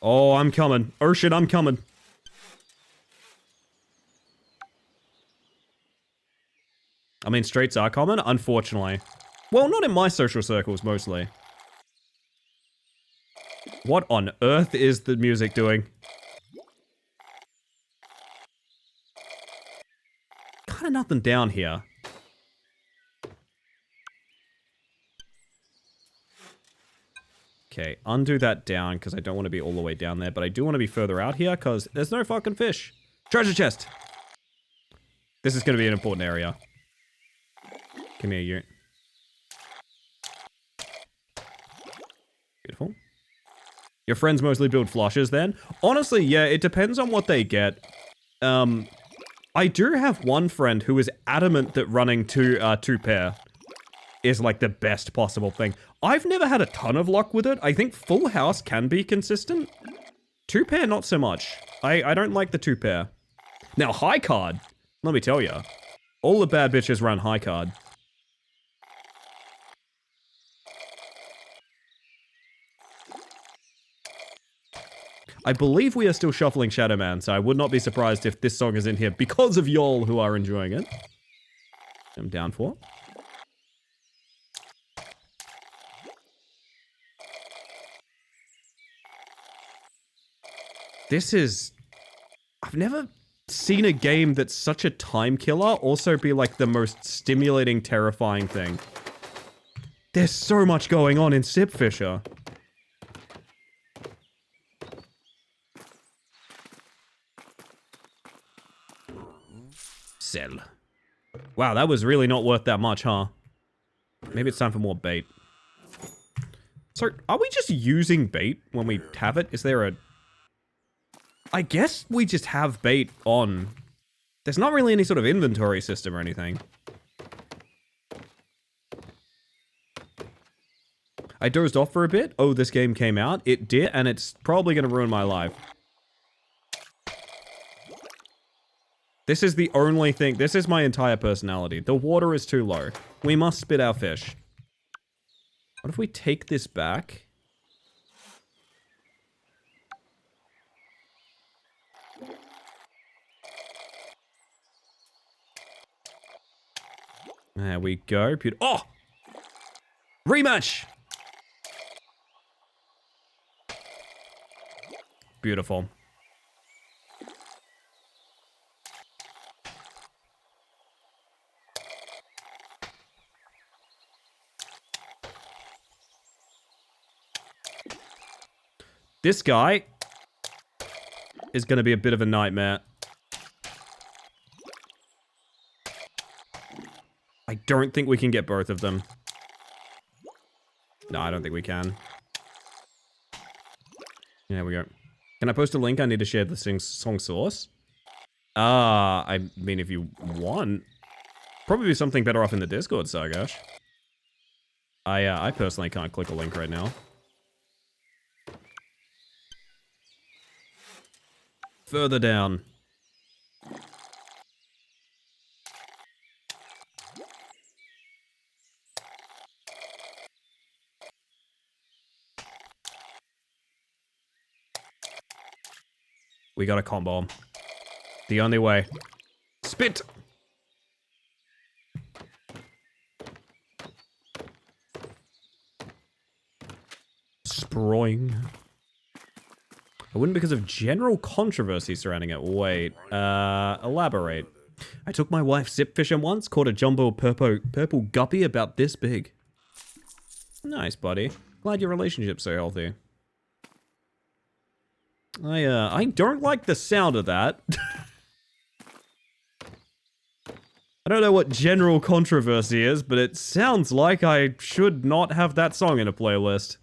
Oh, I'm coming. Urshan, I'm coming. I mean, streets are common, unfortunately. Well, not in my social circles, mostly. What on earth is the music doing? Kinda nothing down here. Okay, undo that down, because I don't want to be all the way down there, but I do want to be further out here, because there's no fucking fish. Treasure chest! This is going to be an important area. Give me a unit. Beautiful. Your friends mostly build flushes then? Honestly, yeah, it depends on what they get. I do have one friend who is adamant that running two pair is like the best possible thing. I've never had a ton of luck with it. I think full house can be consistent. 2 pair, not so much. I don't like the 2 pair. Now, high card, let me tell you, all the bad bitches run high card. I believe we are still shuffling Shadow Man, so I would not be surprised if this song is in here because of y'all who are enjoying it. I'm down for. This is... I've never seen a game that's such a time killer also be like the most stimulating, terrifying thing. There's so much going on in Sip Fisher. Sell. Wow, that was really not worth that much, huh? Maybe it's time for more bait. So, are we just using bait when we have it? Is there a... I guess we just have bait on. There's not really any sort of inventory system or anything. I dozed off for a bit. Oh, this game came out. It did, and it's probably going to ruin my life. This is the only thing. This is my entire personality. The water is too low. We must spit our fish. What if we take this back? There we go. Oh! Rematch! Beautiful. This guy is going to be a bit of a nightmare. I don't think we can get both of them. No, I don't think we can. There we go. Can I post a link? I need to share the song source. I mean, if you want. Probably something better off in the Discord, Sargash. I personally can't click a link right now. Further down. We got a combo. The only way. Spit! Sproing. I wouldn't because of general controversy surrounding it. Wait, elaborate. I took my wife zip fishing once, caught a jumbo purple guppy about this big. Nice, buddy. Glad your relationship's so healthy. I don't like the sound of that. I don't know what general controversy is, but it sounds like I should not have that song in a playlist.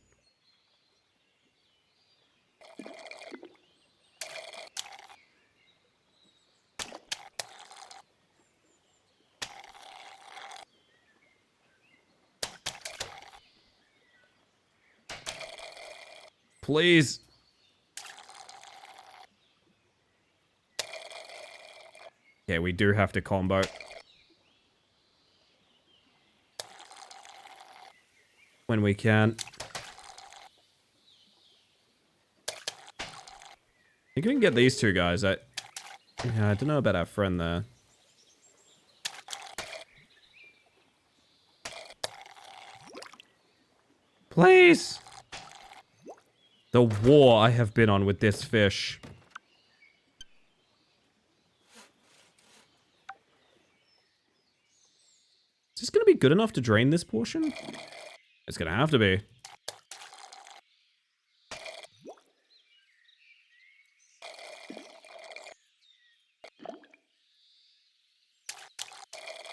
Please. Yeah, we do have to combo. When we can. I think we can get these two guys. Yeah, I don't know about our friend there. Please! The war I have been on with this fish. Is this gonna be good enough to drain this portion? It's gonna have to be.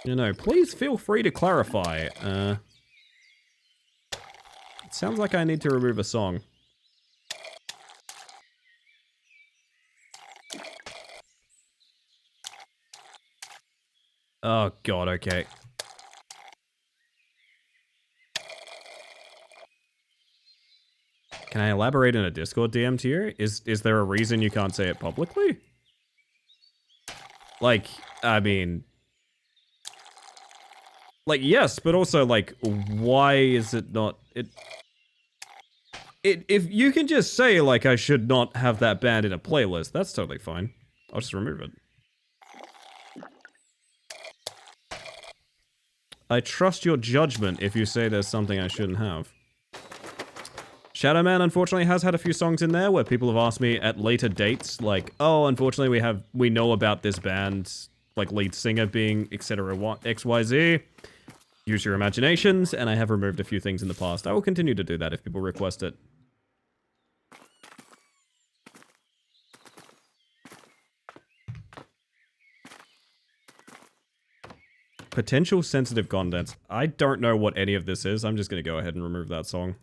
You know, please feel free to clarify. It sounds like I need to remove a song. Oh god, okay. Can I elaborate in a Discord DM to you? Is there a reason you can't say it publicly? Like, I mean... Like, yes, but also, like, why is it not... If you can just say, like, I should not have that band in a playlist, that's totally fine. I'll just remove it. I trust your judgment if you say there's something I shouldn't have. Shadow Man unfortunately has had a few songs in there where people have asked me at later dates, like, oh, unfortunately we know about this band, like lead singer being etc. XYZ. Use your imaginations, and I have removed a few things in the past. I will continue to do that if people request it. Potential sensitive contents. I don't know what any of this is. I'm just going to go ahead and remove that song.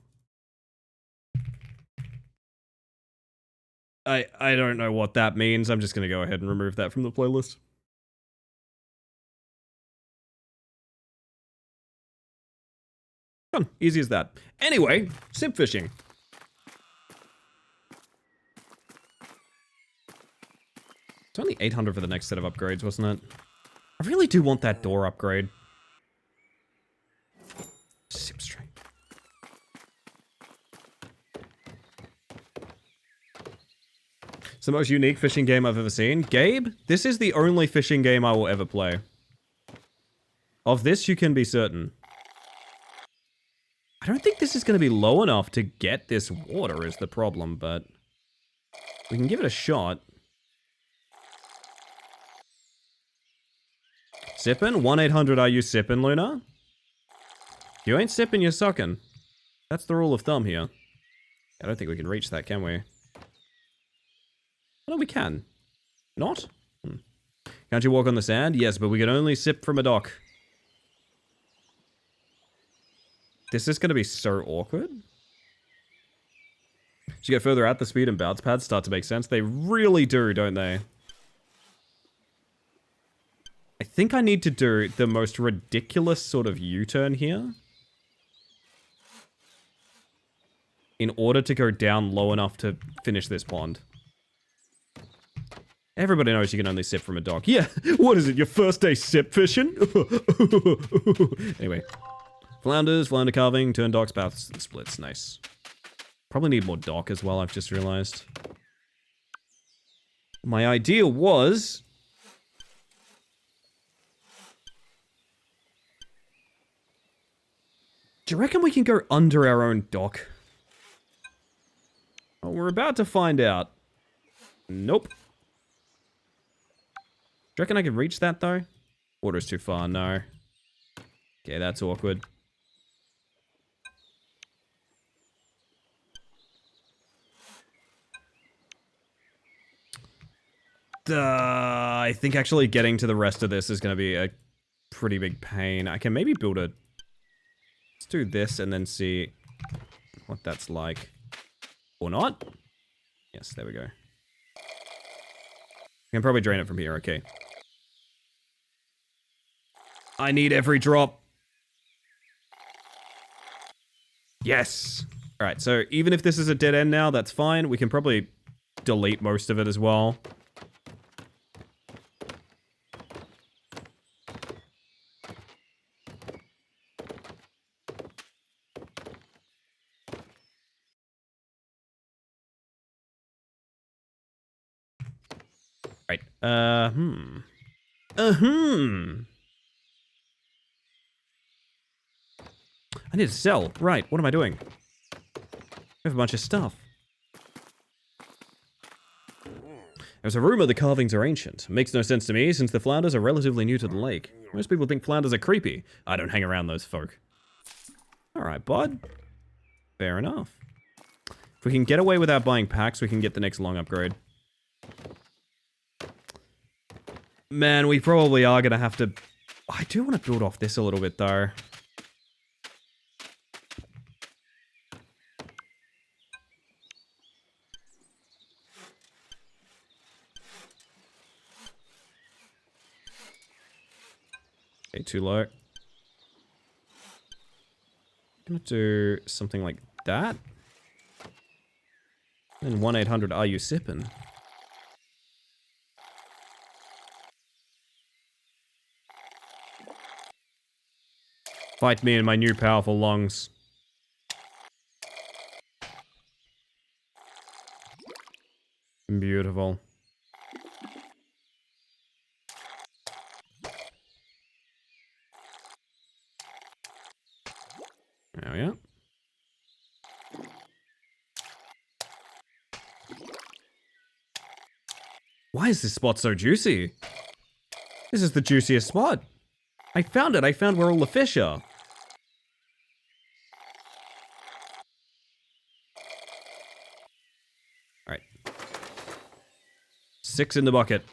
I don't know what that means. I'm just going to go ahead and remove that from the playlist. Done. Easy as that. Anyway, simp fishing. It's only 800 for the next set of upgrades, wasn't it? I really do want that door upgrade. Simp string. It's the most unique fishing game I've ever seen. Gabe, this is the only fishing game I will ever play. Of this, you can be certain. I don't think this is going to be low enough to get this water is the problem, but we can give it a shot. Sippin'? 1-800 are you sippin', Luna? If you ain't sippin', you're suckin'. That's the rule of thumb here. I don't think we can reach that, can we? No, we can. Not? Can't you walk on the sand? Yes, but we can only sip from a dock. This is going to be so awkward. As you get further out, the speed and bounce pads start to make sense. They really do, don't they? I think I need to do the most ridiculous sort of U-turn here. In order to go down low enough to finish this pond. Everybody knows you can only sip from a dock. Yeah, what is it, your first day sip fishing? Anyway. Flounders, flounder carving, turn docks, baths, and splits. Nice. Probably need more dock as well, I've just realized. My idea was... Do you reckon we can go under our own dock? Well, we're about to find out. Nope. Do you reckon I can reach that, though? Water's too far, no. Okay, that's awkward. I think actually getting to the rest of this is going to be a pretty big pain. I can maybe build a... Let's do this and then see what that's like. Or not. Yes, there we go. I can probably drain it from here, okay. I need every drop. Yes. Alright, so even if this is a dead end now, that's fine. We can probably delete most of it as well. Right. I need to sell. Right, what am I doing? I have a bunch of stuff. There's a rumor the carvings are ancient. Makes no sense to me, since the flounders are relatively new to the lake. Most people think flounders are creepy. I don't hang around those folk. Alright, bud. Fair enough. If we can get away without buying packs, we can get the next long upgrade. Man, we probably are gonna have to... I do want to build off this a little bit, though. Okay, too low. I'm gonna do something like that. And 1-800, are you sippin'? Fight me in my new powerful lungs. Beautiful. There we are. Why is this spot so juicy? This is the juiciest spot. I found it. I found where all the fish are. Alright. 6 in the bucket.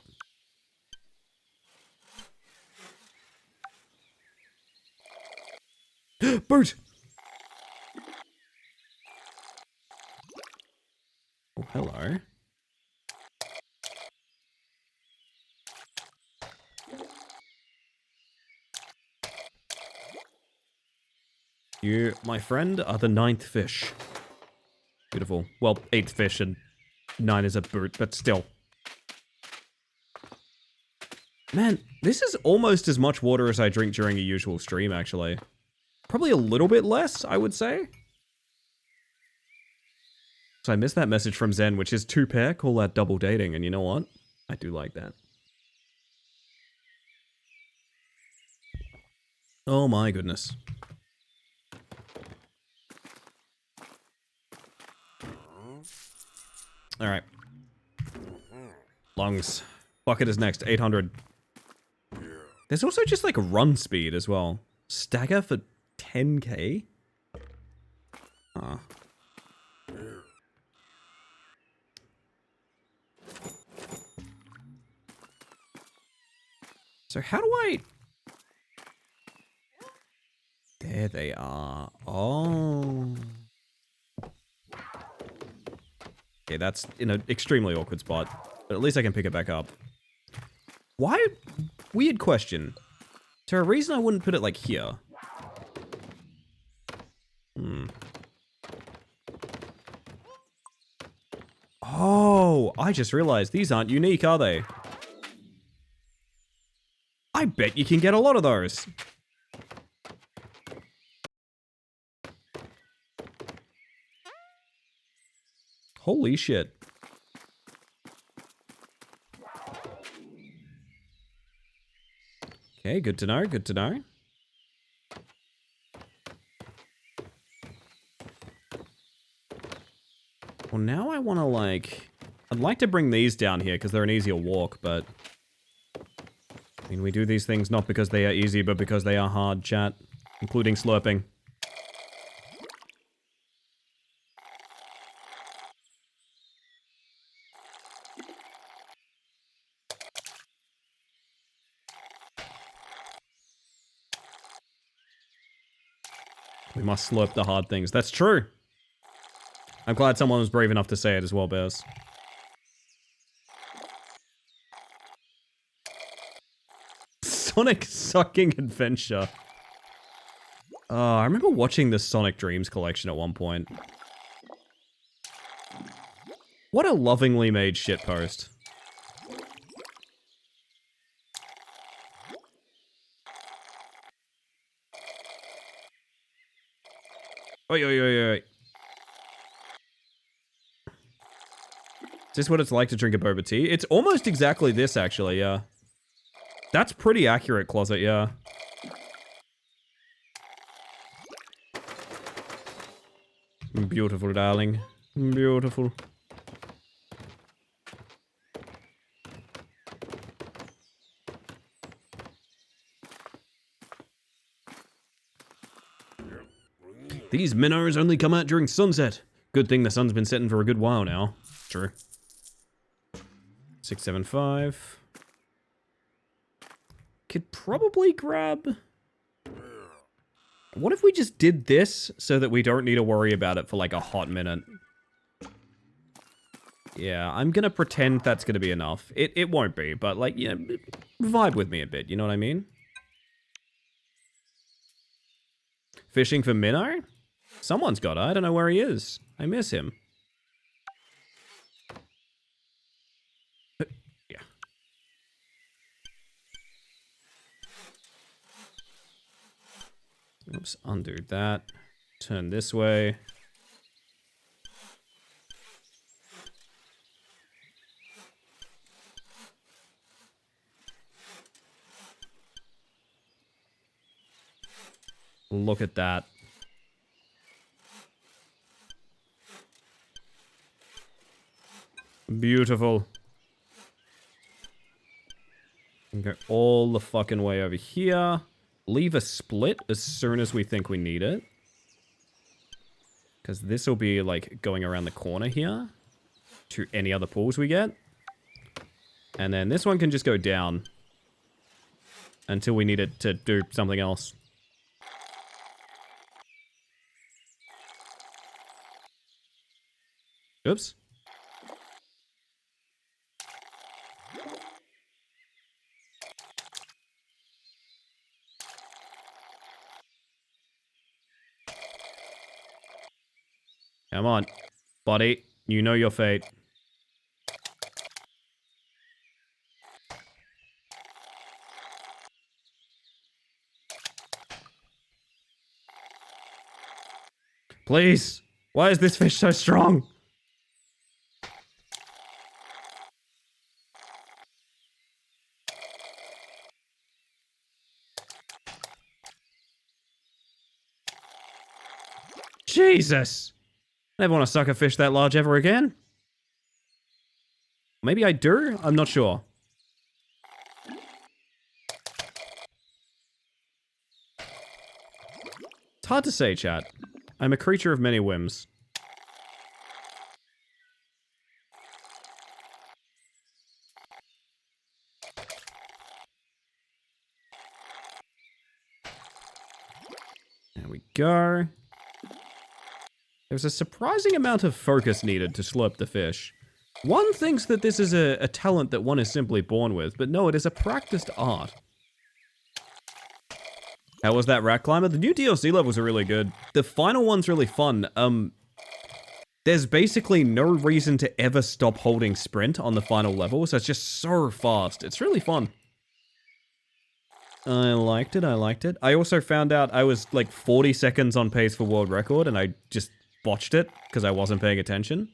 Boot! Oh, hello. You, my friend, are the 9th fish. Beautiful. Well, 8th fish and 9 is a boot, but still. Man, this is almost as much water as I drink during a usual stream, actually. Probably a little bit less, I would say. So I missed that message from Zen, which is 2 pair, call that double dating, and you know what? I do like that. Oh my goodness. Alright. Lungs. Bucket is next, 800. There's also just like run speed as well. Stagger for 10k? Ah. So how do I... There they are. Oh. Okay, that's in an extremely awkward spot. But at least I can pick it back up. Why? Weird question. Is there a reason I wouldn't put it like here? Oh, I just realized these aren't unique, are they? I bet you can get a lot of those. Holy shit. Okay, good to know, good to know. Well, now I want to, like... I'd like to bring these down here, because they're an easier walk, but... I mean, we do these things not because they are easy, but because they are hard, chat. Including slurping. We must slurp the hard things. That's true. I'm glad someone was brave enough to say it as well, Bears. Sonic Sucking Adventure. I remember watching the Sonic Dreams collection at one point. What a lovingly made shitpost. Oi, oi, oi, oi. Is this what it's like to drink a boba tea? It's almost exactly this, actually, yeah. That's pretty accurate, Closet, yeah. Beautiful, darling. Beautiful. These minnows only come out during sunset. Good thing the sun's been setting for a good while now. True. 675. Could probably grab... What if we just did this so that we don't need to worry about it for like a hot minute? Yeah, I'm gonna pretend that's gonna be enough. It won't be, but like, yeah, vibe with me a bit, you know what I mean? Fishing for minnow? Someone's got her. I don't know where he is. I miss him. Yeah. Oops, undo that. Turn this way. Look at that. Beautiful. And go all the fucking way over here. Leave a split as soon as we think we need it. Because this will be like going around the corner here to any other pools we get. And then this one can just go down until we need it to do something else. Oops. Come on, buddy. You know your fate. Please. Why is this fish so strong? Jesus. I never want to suck a fish that large ever again. Maybe I do? I'm not sure. It's hard to say, chat. I'm a creature of many whims. There we go. There's a surprising amount of focus needed to slurp the fish. One thinks that this is a talent that one is simply born with, but no, it is a practiced art. How was that rat climber? The new DLC levels are really good. The final one's really fun. There's basically no reason to ever stop holding sprint on the final level, so it's just so fast. It's really fun. I liked it, I liked it. I also found out I was like 40 seconds on pace for world record, and I just botched it because I wasn't paying attention.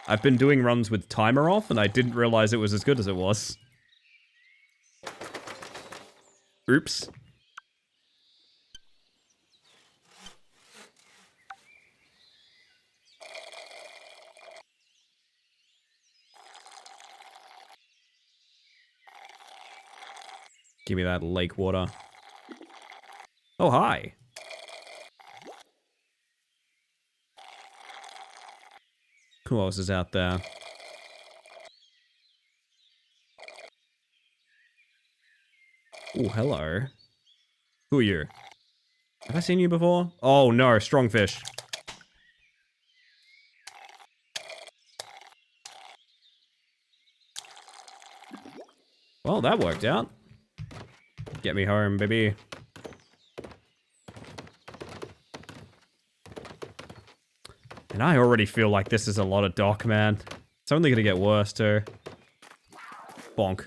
I've been doing runs with timer off, and I didn't realize it was as good as it was. Oops. Give me that lake water. Oh, hi. Who else is out there? Oh, hello. Who are you? Have I seen you before? Oh no, strong fish. Well, that worked out. Get me home, baby. And I already feel like this is a lot of dock, man. It's only gonna get worse, too. Bonk.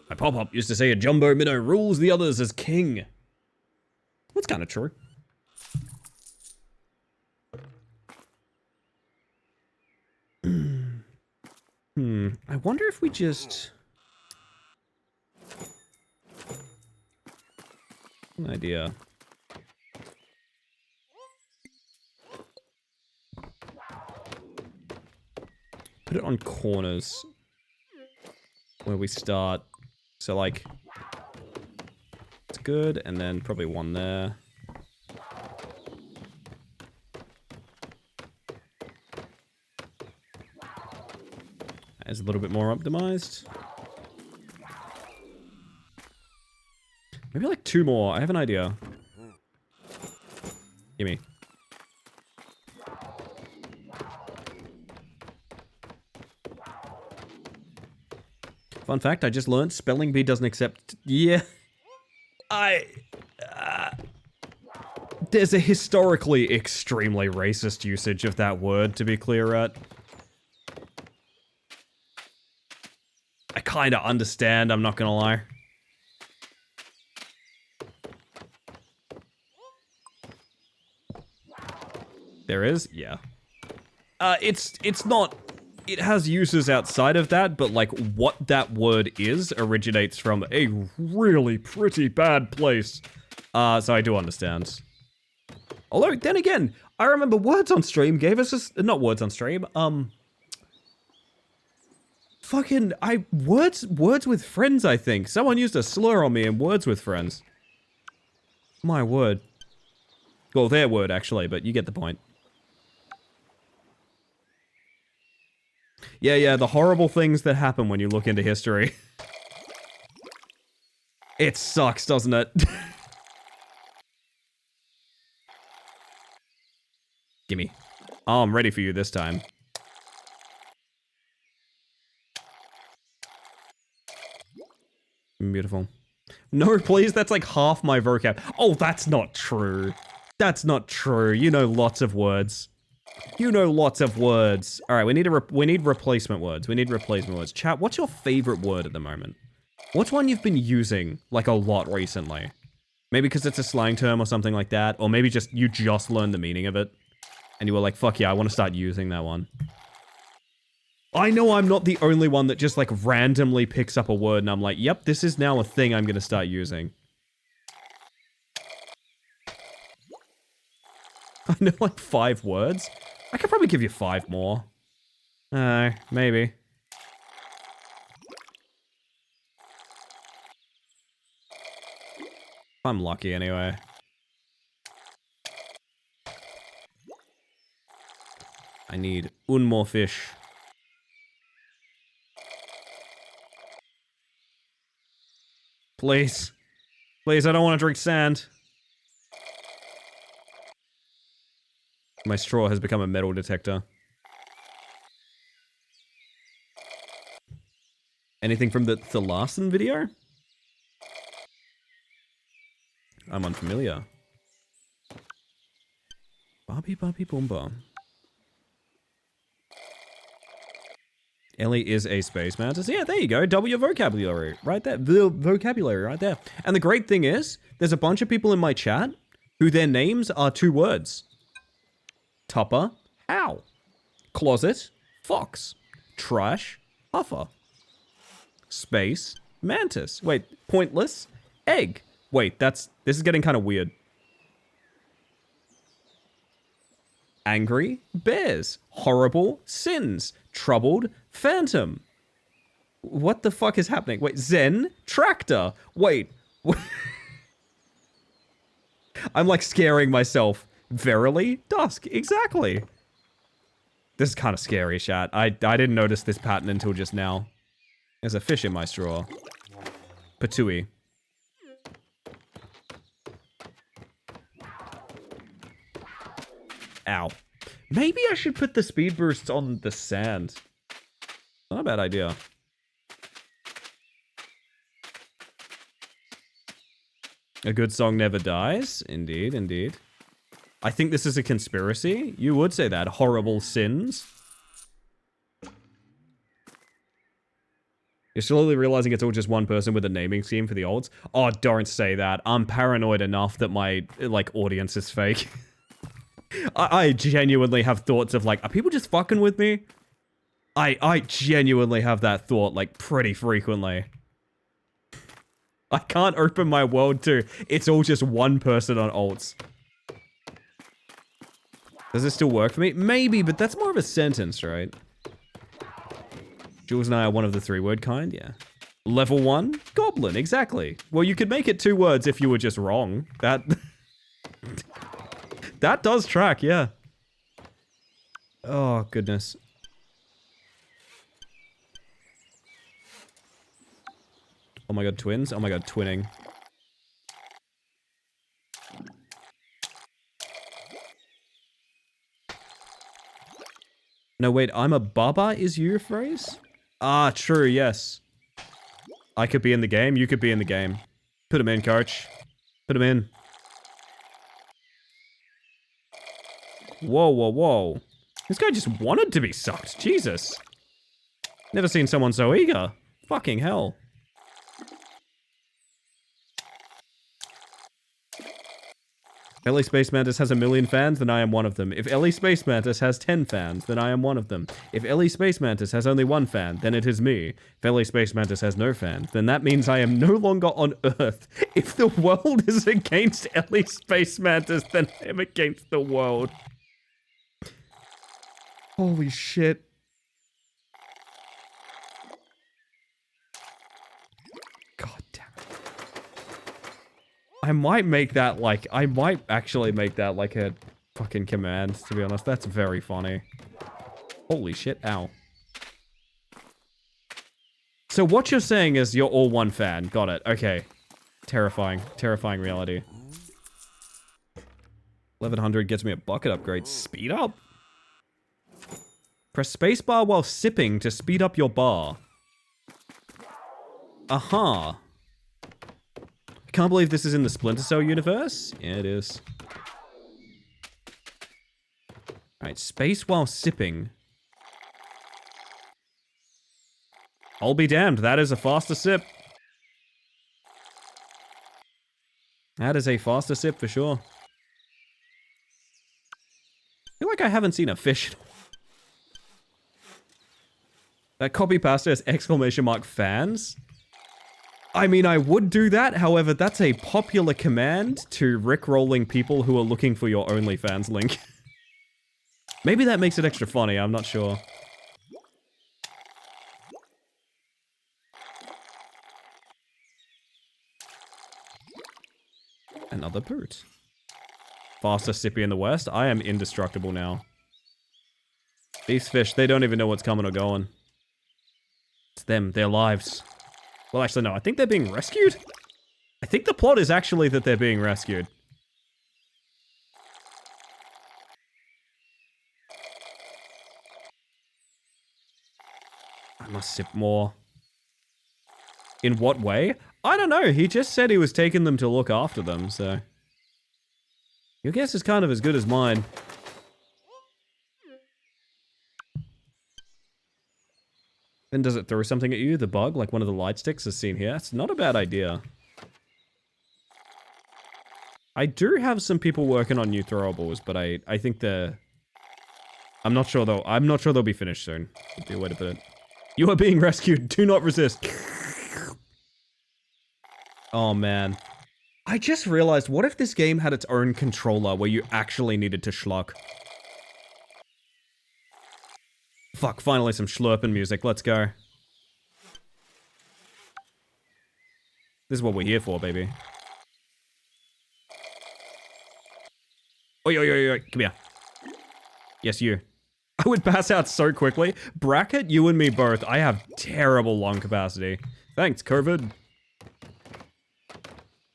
My pop-up used to say a jumbo minnow rules the others as king. That's kind of true. I wonder if we just... An idea. Put it on corners. Where we start. So, like... It's good, and then probably one there. Is a little bit more optimized. Maybe like 2 more. I have an idea. Gimme. Fun fact, I just learned spelling bee doesn't accept... Yeah. There's a historically extremely racist usage of that word, to be clear at. I kinda understand, I'm not gonna lie. There is? Yeah. It's not... It has uses outside of that, but like what that word is originates from a really pretty bad place. So I do understand. Although, then again, I remember Words on Stream gave us a... Not Words on Stream, fucking, Words with Friends, I think. Someone used a slur on me in Words with Friends. My word. Well, their word, actually, but you get the point. Yeah, the horrible things that happen when you look into history. It sucks, doesn't it? Gimme. Oh, I'm ready for you this time. Beautiful. No, please, that's like half my vocab. Oh, that's not true. That's not true. You know lots of words. You know lots of words. All right, we need replacement words. We need replacement words. Chat, what's your favorite word at the moment? What's one you've been using like a lot recently? Maybe because it's a slang term or something like that, or maybe just you just learned the meaning of it and you were like, fuck yeah, I want to start using that one. I know I'm not the only one that just like randomly picks up a word and I'm like, yep, this is now a thing I'm going to start using. I know like 5 words. I could probably give you 5 more. Maybe. I'm lucky anyway. I need one more fish. Please. Please, I don't want to drink sand. My straw has become a metal detector. Anything from the Larson video? I'm unfamiliar. Bobby Boomba. Ellie is a space mantis. Yeah, there you go. Double your vocabulary right there. The vocabulary right there. And the great thing is, there's a bunch of people in my chat who their names are 2 words. Tupper, owl. Closet, fox. Trash, huffer. Space, mantis. Wait, pointless, egg. Wait, this is getting kind of weird. Angry, bears. Horrible, sins. Troubled, phantom. What the fuck is happening? Wait, Zen, tractor. Wait. I'm like scaring myself. Verily, dusk. Exactly. This is kind of scary, chat. I didn't notice this pattern until just now. There's a fish in my straw. Patooey. Ow. Maybe I should put the speed boosts on the sand. Not a bad idea. A good song never dies. Indeed, indeed. I think this is a conspiracy. You would say that. Horrible sins. You're slowly realizing it's all just one person with a naming scheme for the olds. Oh, don't say that. I'm paranoid enough that my, like, audience is fake. I genuinely have thoughts of, like, are people just fucking with me? I genuinely have that thought, like, pretty frequently. I can't open my world to, it's all just one person on alts. Does this still work for me? Maybe, but that's more of a sentence, right? Jules and I are one of the 3-word kind, yeah. Level 1, goblin, exactly. Well, you could make it 2 words if you were just wrong. That... that does track, yeah. Oh, goodness. Oh my god, twins? Oh my god, twinning. No, wait, I'm a baba is your phrase? Ah, true, yes. I could be in the game, you could be in the game. Put him in, coach. Put him in. Whoa, whoa, whoa. This guy just wanted to be sucked, Jesus. Never seen someone so eager. Fucking hell. Ellie Space Mantis has 1 million fans, then I am one of them. If Ellie Space Mantis has 10 fans, then I am one of them. If Ellie Space Mantis has only 1 fan, then it is me. If Ellie Space Mantis has no fans, then that means I am no longer on Earth. If the world is against Ellie Space Mantis, then I am against the world. Holy shit. God damn it. I might make that like, I might actually make that like a fucking command, to be honest. That's very funny. Holy shit, ow. So what you're saying is you're all one fan. Got it, okay. Terrifying, terrifying reality. 1100 gets me a bucket upgrade. Speed up? Press spacebar while sipping to speed up your bar. Aha. I can't believe this is in the Splinter Cell universe. Yeah, it is. Alright, space while sipping. I'll be damned, that is a faster sip. That is a faster sip for sure. I feel like I haven't seen a fish. That copy pasta is exclamation mark fans. I mean, I would do that, however, that's a popular command to rickrolling people who are looking for your OnlyFans link. Maybe that makes it extra funny, I'm not sure. Another boot. Faster sippy in the west? I am indestructible now. These fish, they don't even know what's coming or going. It's them, their lives. Well, actually, no, I think they're being rescued? I think the plot is actually that they're being rescued. I must sip more. In what way? I don't know, he just said he was taking them to look after them, so... Your guess is kind of as good as mine. Then does it throw something at you? The bug, like one of the light sticks as seen here? It's not a bad idea. I do have some people working on new throwables, but I think they're... I'm not sure though. I'm not sure they'll be finished soon. Would be a way to put it. You are being rescued. Do not resist. Oh man. I just realized, what if this game had its own controller where you actually needed to schluck? Fuck, finally some schlurping music. Let's go. This is what we're here for, baby. Oi, oi, oi, oi. Come here. Yes, you. I would pass out so quickly. Bracket, you and me both. I have terrible lung capacity. Thanks, COVID.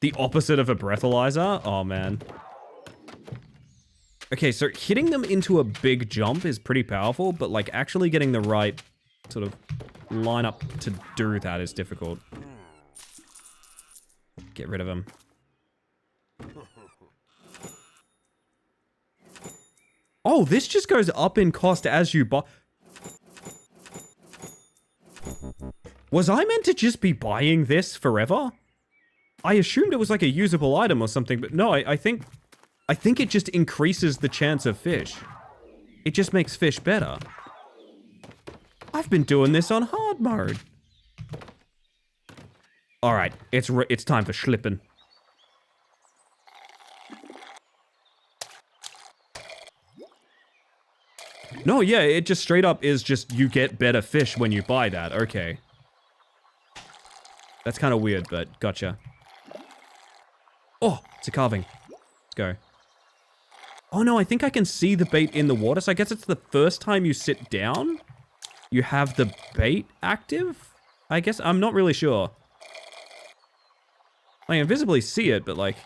The opposite of a breathalyzer? Oh, man. Okay, so hitting them into a big jump is pretty powerful, but like actually getting the right sort of lineup to do that is difficult. Get rid of him. Oh, this just goes up in cost as you buy. Was I meant to just be buying this forever? I assumed it was like a usable item or something, but no, I think it just increases the chance of fish. It just makes fish better. I've been doing this on hard mode. All right, it's time for schlipping. No, yeah, it just straight up is just you get better fish when you buy that. Okay. That's kind of weird, but gotcha. Oh, it's a carving. Let's go. Oh no, I think I can see the bait in the water, so I guess it's the first time you sit down, you have the bait active? I guess, I'm not really sure. I can visibly see it, but like...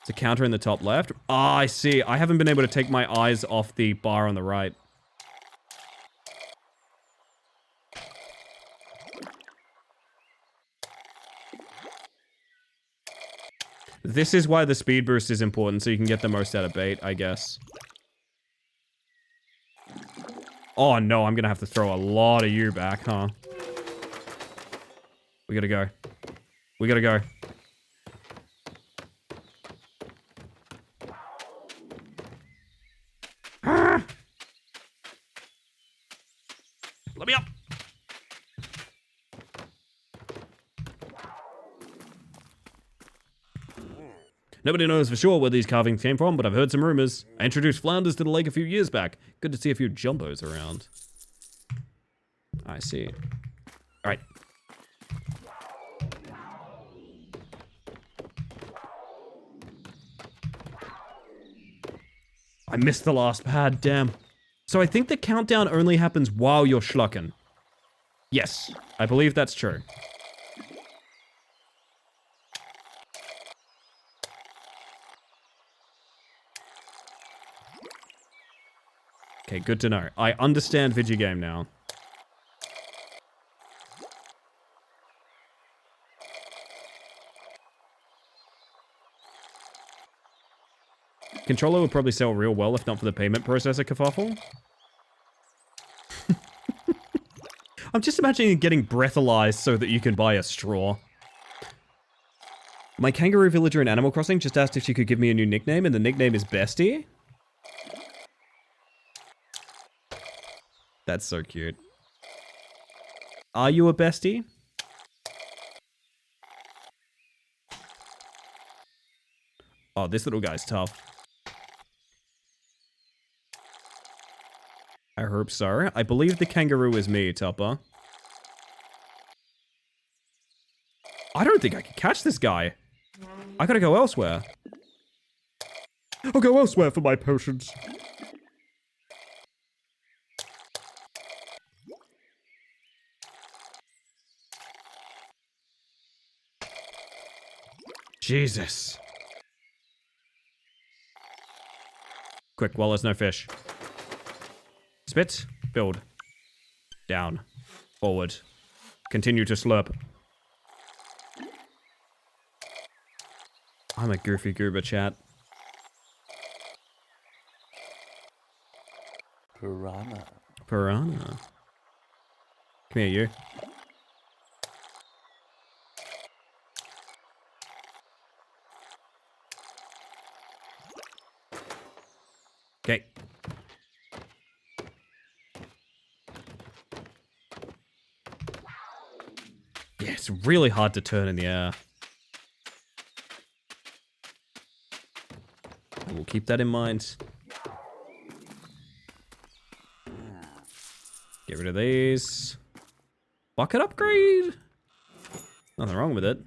It's a counter in the top left. Ah, I see. I haven't been able to take my eyes off the bar on the right. This is why the speed boost is important, so you can get the most out of bait, I guess. Oh no, I'm gonna have to throw a lot of you back, huh? We gotta go. We gotta go. Ah! Let me up! Nobody knows for sure where these carvings came from, but I've heard some rumors. I introduced flounders to the lake a few years back. Good to see a few jumbos around. I see. Alright. I missed the last pad, damn. So I think the countdown only happens while you're schlucking. Yes, I believe that's true. Okay, good to know. I understand Vigigame now. Controller would probably sell real well if not for the payment processor kerfuffle. I'm just imagining getting breathalyzed so that you can buy a straw. My kangaroo villager in Animal Crossing just asked if she could give me a new nickname, and the nickname is Bestie. That's so cute. Are you a bestie? Oh, this little guy's tough. I hope so. I believe the kangaroo is me, Tupper. I don't think I can catch this guy. I gotta go elsewhere. I'll go elsewhere for my potions. Jesus. Quick, while there's no fish. Spit, build. Down. Forward. Continue to slurp. I'm a goofy goober, chat. Piranha. Piranha. Come here, you. Okay. Yeah, it's really hard to turn in the air. I will keep that in mind. Get rid of these. Bucket upgrade. Nothing wrong with it.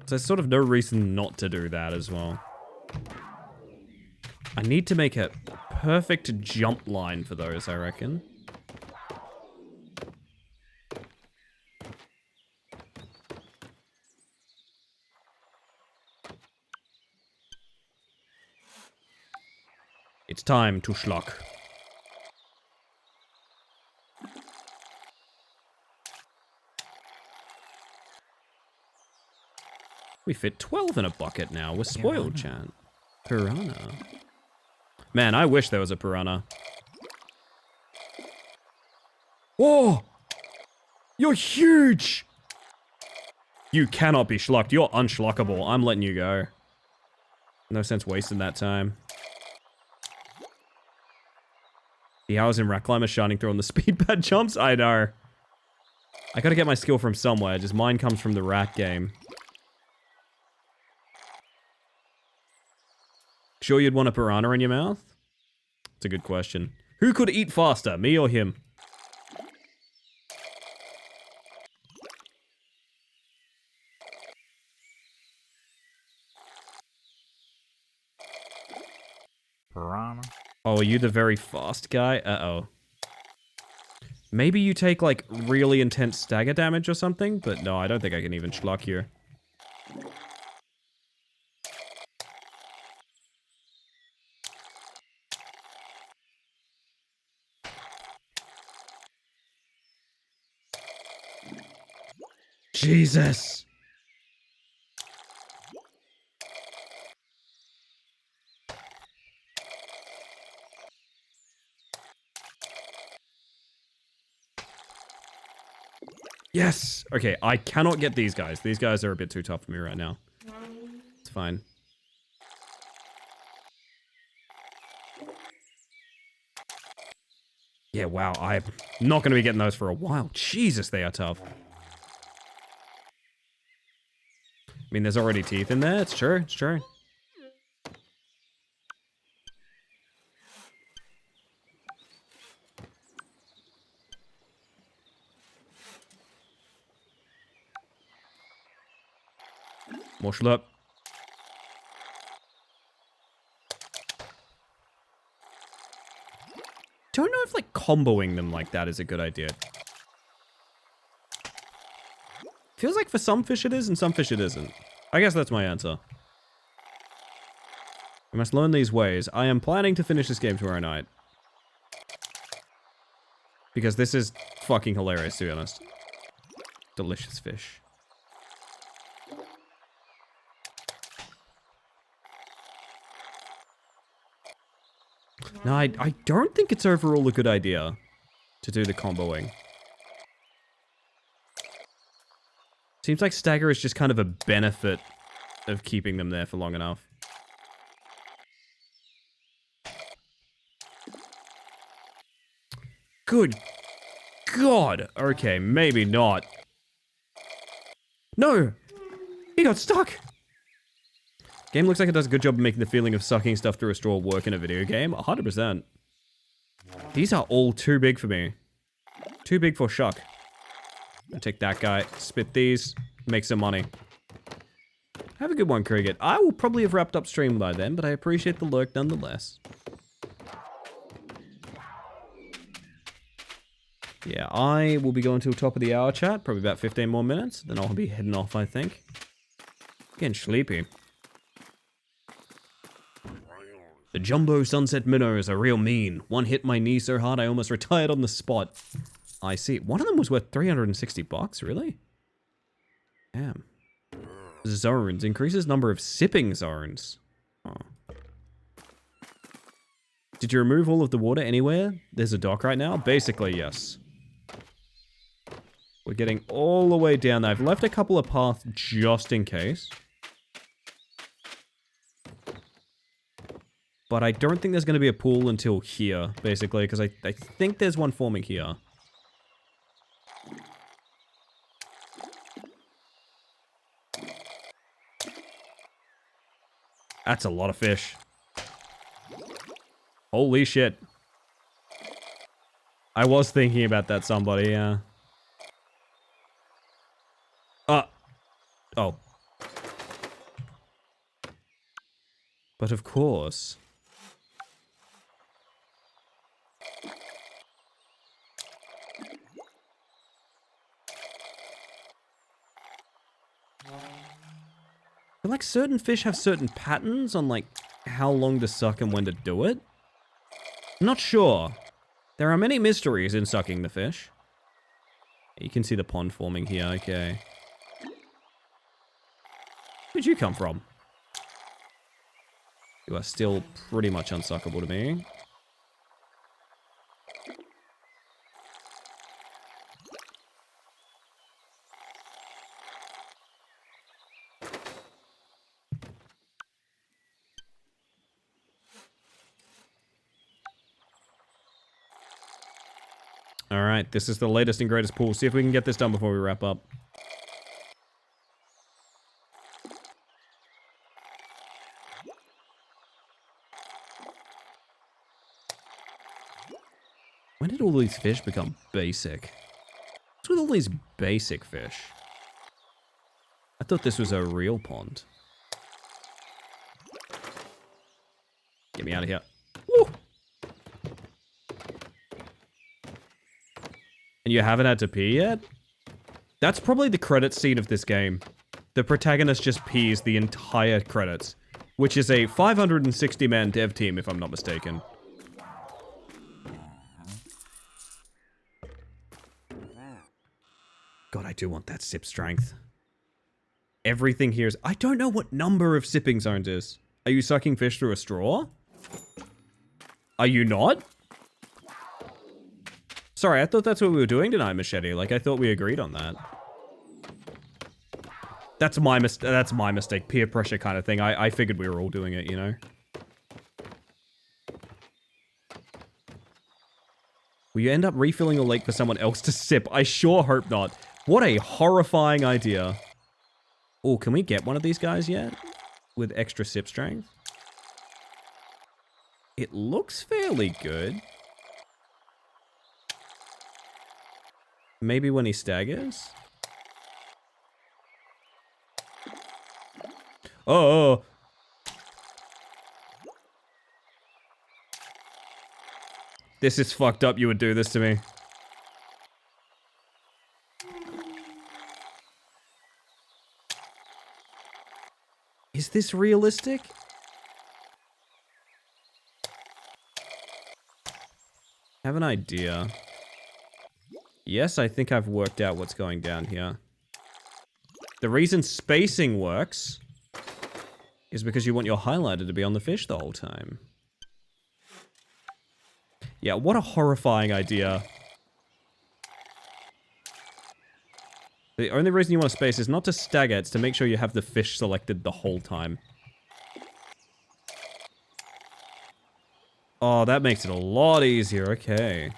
So there's sort of no reason not to do that as well. I need to make a perfect jump line for those, I reckon. It's time to schlock. We fit 12 in a bucket now. We're spoiled, chat. Piranha. Man, I wish there was a piranha. Whoa! You're huge! You cannot be schlucked. You're unschluckable. I'm letting you go. No sense wasting that time. The hours in Rock Climber shining through on the speed pad jumps? I know. I gotta get my skill from somewhere. Just mine comes from the rat game. Sure you'd want a piranha in your mouth? That's a good question. Who could eat faster, me or him? Piranha. Oh, are you the very fast guy? Uh-oh. Maybe you take, like, really intense stagger damage or something? But no, I don't think I can even schluck you. Jesus! Yes! Okay, I cannot get these guys. These guys are a bit too tough for me right now. It's fine. Yeah, wow, I'm not going to be getting those for a while. Jesus, they are tough. I mean, there's already teeth in there. It's true, it's true. More schlup. Don't know if, like, comboing them like that is a good idea. Feels like for some fish it is and some fish it isn't. I guess that's my answer. We must learn these ways. I am planning to finish this game tomorrow night. Because this is fucking hilarious, to be honest. Delicious fish. No, I don't think it's overall a good idea to do the comboing. Seems like stagger is just kind of a benefit of keeping them there for long enough. Good God. Okay, maybe not. No! He got stuck! Game looks like it does a good job of making the feeling of sucking stuff through a straw work in a video game. 100%. These are all too big for me. Too big for Shuck. I'll take that guy, spit these, make some money. Have a good one, Cricket. I will probably have wrapped up stream by then, but I appreciate the lurk nonetheless. Yeah, I will be going to the top of the hour chat, probably about 15 more minutes, then I'll be heading off, I think. Getting sleepy. The Jumbo Sunset Minnows are real mean. One hit my knee so hard I almost retired on the spot. I see. One of them was worth 360 bucks, really? Damn. Zones. Increases number of sipping zones. Oh. Did you remove all of the water anywhere? There's a dock right now? Basically, yes. We're getting all the way down there. I've left a couple of paths just in case. But I don't think there's going to be a pool until here, basically, because I think there's one forming here. That's a lot of fish. Holy shit. I was thinking about that somebody, yeah. Oh. But of course. I feel like certain fish have certain patterns on, like, how long to suck and when to do it. I'm not sure. There are many mysteries in sucking the fish. You can see the pond forming here, okay. Where'd you come from? You are still pretty much unsuckable to me. Alright, this is the latest and greatest pool. See if we can get this done before we wrap up. When did all these fish become basic? What's with all these basic fish? I thought this was a real pond. Get me out of here. Woo! And you haven't had to pee yet? That's probably the credits scene of this game. The protagonist just pees the entire credits, which is a 560-man dev team, if I'm not mistaken. God, I do want that sip strength. Everything here is... I don't know what number of sipping zones is. Are you sucking fish through a straw? Are you not? Sorry, I thought that's what we were doing tonight, Machete. Like, I thought we agreed on that. That's my mistake. Peer pressure kind of thing. I figured we were all doing it, you know? Will you end up refilling the lake for someone else to sip? I sure hope not. What a horrifying idea. Oh, can we get one of these guys yet? With extra sip strength? It looks fairly good. Maybe when he staggers? Oh! This is fucked up you would do this to me. Is this realistic? I have an idea. Yes, I think I've worked out what's going down here. The reason spacing works is because you want your highlighter to be on the fish the whole time. Yeah, what a horrifying idea. The only reason you want to space is not to stagger, it's to make sure you have the fish selected the whole time. Oh, that makes it a lot easier, okay.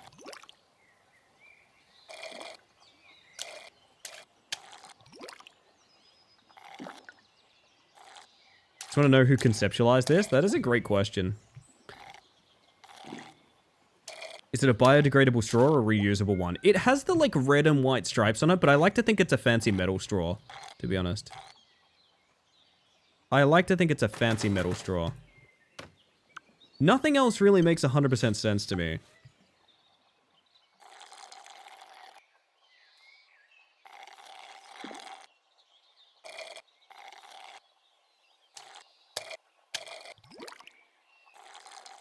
Just want to know who conceptualized this? That is a great question. Is it a biodegradable straw or a reusable one? It has the, like, red and white stripes on it, but I like to think it's a fancy metal straw, to be honest. I like to think it's a fancy metal straw. Nothing else really makes 100% sense to me.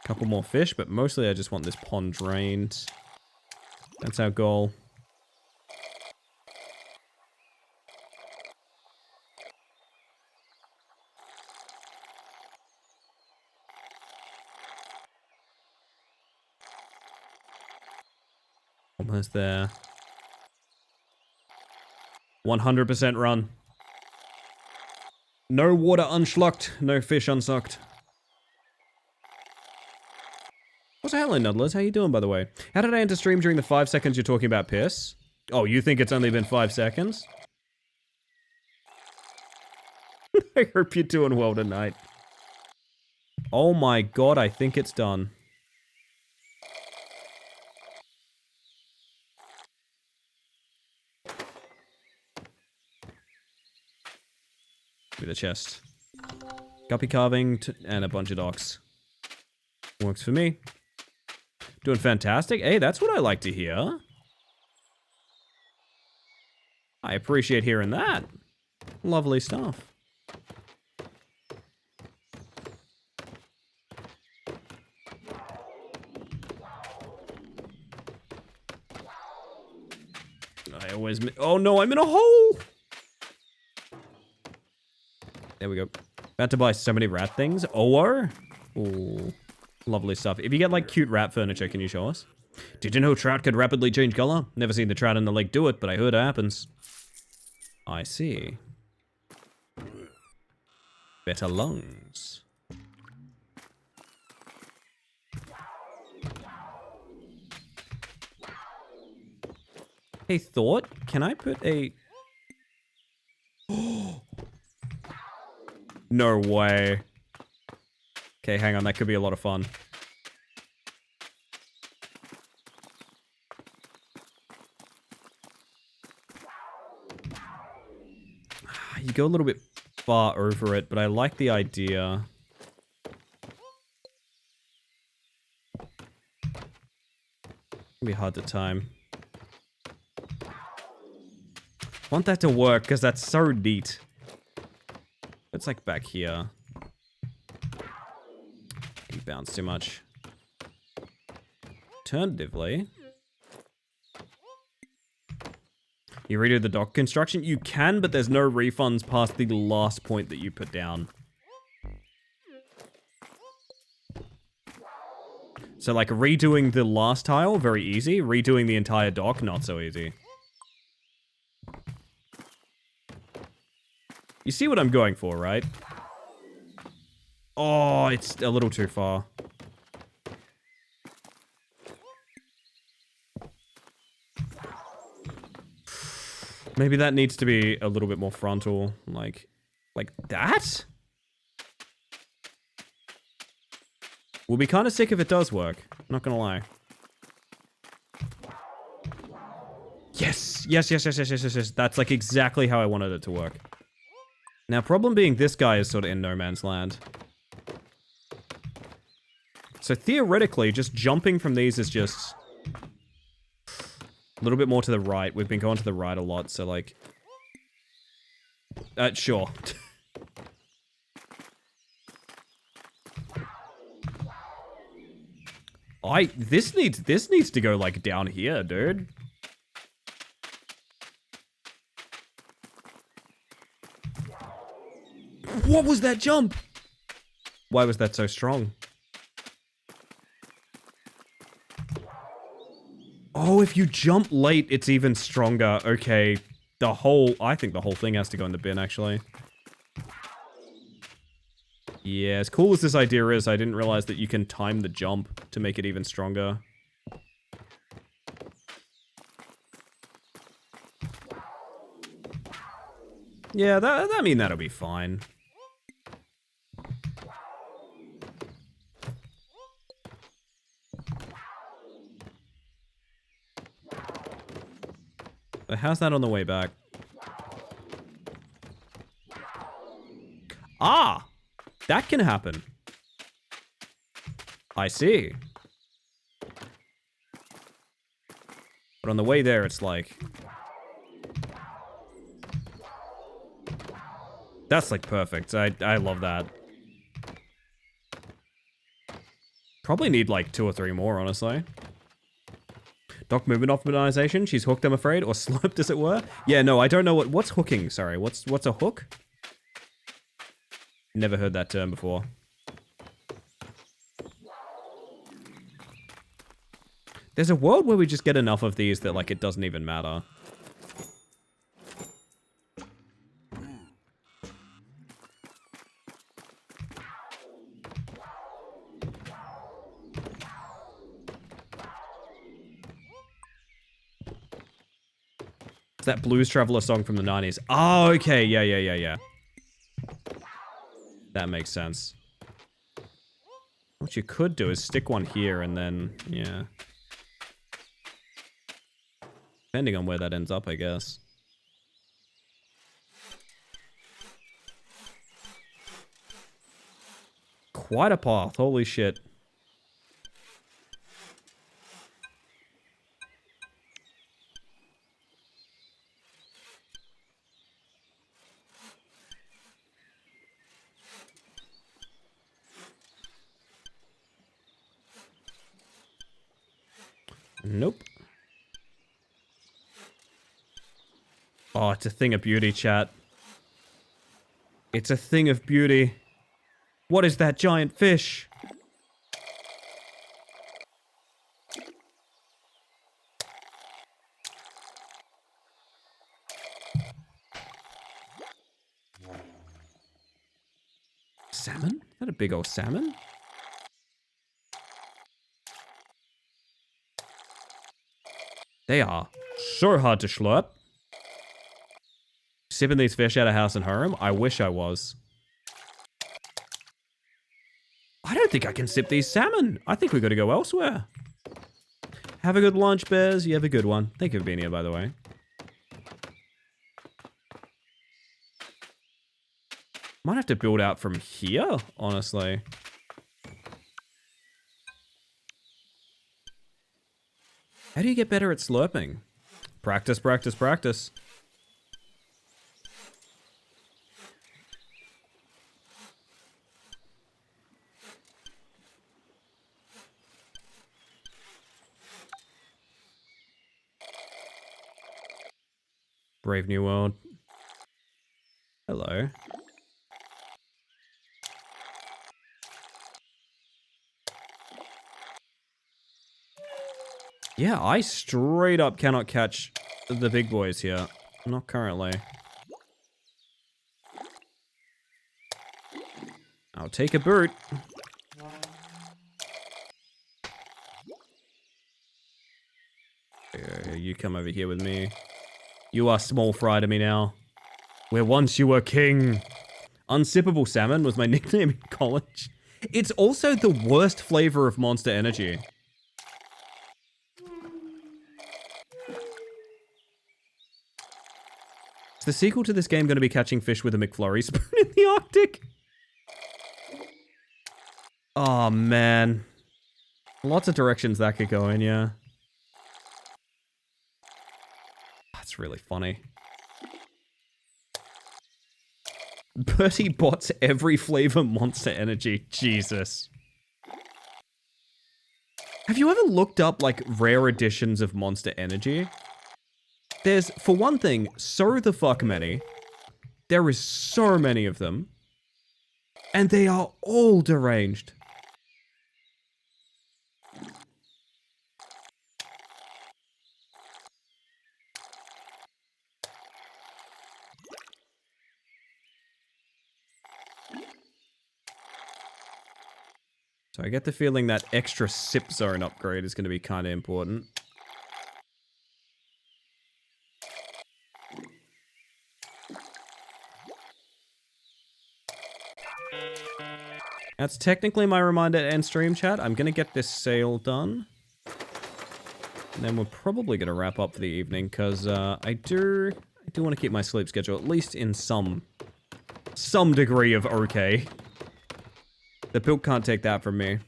Couple more fish, but mostly I just want this pond drained. That's our goal. Almost there. 100% run. No water unschlucked, no fish unsucked. What's the hell, Nuddlers? How you doing, by the way? How did I enter stream during the 5 seconds you're talking about piss? Oh, you think it's only been 5 seconds? I hope you're doing well tonight. Oh my god, I think it's done. With a chest. Guppy carving and a bunch of docks. Works for me. Doing fantastic. Hey, that's what I like to hear. I appreciate hearing that. Lovely stuff. I always... Oh no, I'm in a hole! There we go. About to buy so many rat things. OR? Ooh, lovely stuff. If you get like cute rat furniture, can you show us? Did you know trout could rapidly change color? Never seen the trout in the lake do it, but I heard it happens. I see. Better lungs. Hey, Thought, can I put a... No way. Okay, hang on, that could be a lot of fun. You go a little bit far over it, but I like the idea. It'll be hard to time. Want that to work, because that's so neat. It's like back here. He bounced too much. Alternatively, you redo the dock construction? You can, but there's no refunds past the last point that you put down. So like redoing the last tile, very easy. Redoing the entire dock, not so easy. You see what I'm going for, right? Oh, it's a little too far. Maybe that needs to be a little bit more frontal, like that? We'll be kind of sick if it does work, not gonna lie. Yes, yes, yes, yes, yes, yes, yes, yes. That's like exactly how I wanted it to work. Now, problem being this guy is sort of in no man's land. So theoretically, just jumping from these is just a little bit more to the right. We've been going to the right a lot, so like... sure. This needs to go like down here, dude. What was that jump? Why was that so strong? Oh, if you jump late, it's even stronger. Okay. I think the whole thing has to go in the bin, actually. Yeah, as cool as this idea is, I didn't realize that you can time the jump to make it even stronger. Yeah, I mean, that'll be fine. But how's that on the way back? Ah! That can happen. I see. But on the way there, it's like... That's like perfect. I love that. Probably need like 2 or 3 more, honestly. Dock movement optimization. She's hooked, I'm afraid, or slurped, as it were. Yeah, no, I don't know what's hooking. Sorry, what's a hook? Never heard that term before. There's a world where we just get enough of these that like it doesn't even matter. That Blues Traveler song from the 90s. Oh, okay. Yeah. That makes sense. What you could do is stick one here and then, yeah. Depending on where that ends up, I guess. Quite a path. Holy shit. Nope. Oh, it's a thing of beauty, chat. It's a thing of beauty. What is that giant fish? salmon? Is that a big old salmon? They are so hard to slurp. Sipping these fish out of house and home? I wish I was. I don't think I can sip these salmon. I think we got to go elsewhere. Have a good lunch, Bears. You have a good one. Thank you for being here, by the way. Might have to build out from here, honestly. How do you get better at slurping? Practice, practice, practice. Brave New World. Hello. Yeah, I straight up cannot catch the big boys here. Not currently. I'll take a boot. You come over here with me. You are small fry to me now. Where once you were king. Unsippable salmon was my nickname in college. It's also the worst flavor of Monster Energy. Is the sequel to this game going to be catching fish with a McFlurry spoon in the Arctic? Oh, man. Lots of directions that could go in, yeah. That's really funny. Bertie bots every flavor Monster Energy. Jesus. Have you ever looked up, like, rare editions of Monster Energy? There's, for one thing, so the fuck many. There is so many of them. And they are all deranged. So I get the feeling that extra sip zone upgrade is going to be kind of important. That's technically my reminder to end stream chat. I'm going to get this sale done. And then we're probably going to wrap up for the evening because I do want to keep my sleep schedule at least in some degree of okay. The pill can't take that from me.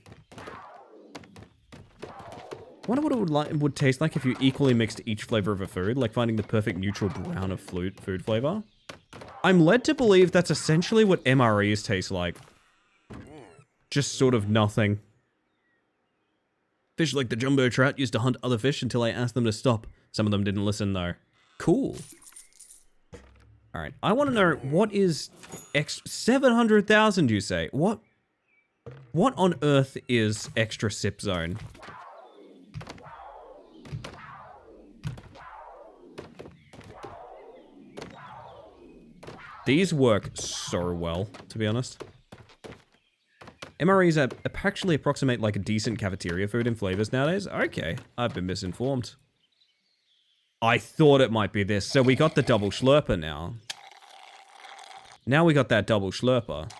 Wonder what it would taste like if you equally mixed each flavor of a food, like finding the perfect neutral brown of food flavor. I'm led to believe that's essentially what MREs taste like. Just sort of nothing. Fish like the jumbo trout used to hunt other fish until I asked them to stop. Some of them didn't listen though. Cool. Alright, I want to know what is 700,000 you say? What on earth is extra sip zone? These work so well, to be honest. MREs actually approximate like a decent cafeteria food in flavors nowadays. Okay, I've been misinformed. I thought it might be this. So we got the double slurper now. Now we got that double slurper.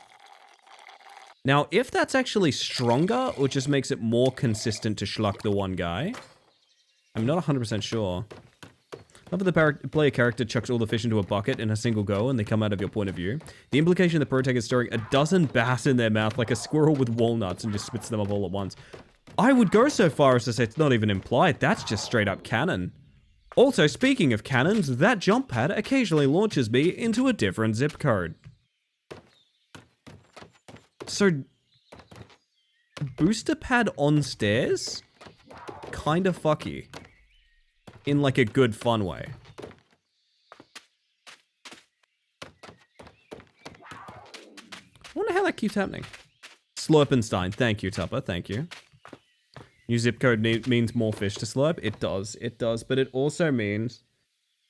Now, if that's actually stronger or just makes it more consistent to schluck the one guy, I'm not 100% sure. Love that the player character chucks all the fish into a bucket in a single go and they come out of your point of view. The implication the protag is storing a dozen bass in their mouth like a squirrel with walnuts and just spits them up all at once. I would go so far as to say it's not even implied, that's just straight up canon. Also, speaking of cannons, that jump pad occasionally launches me into a different zip code. So, booster pad on stairs? Kinda fucky. In like a good fun way. I wonder how that keeps happening. Slurpenstein, thank you Tupper, thank you. New zip code means more fish to slurp. It does, but it also means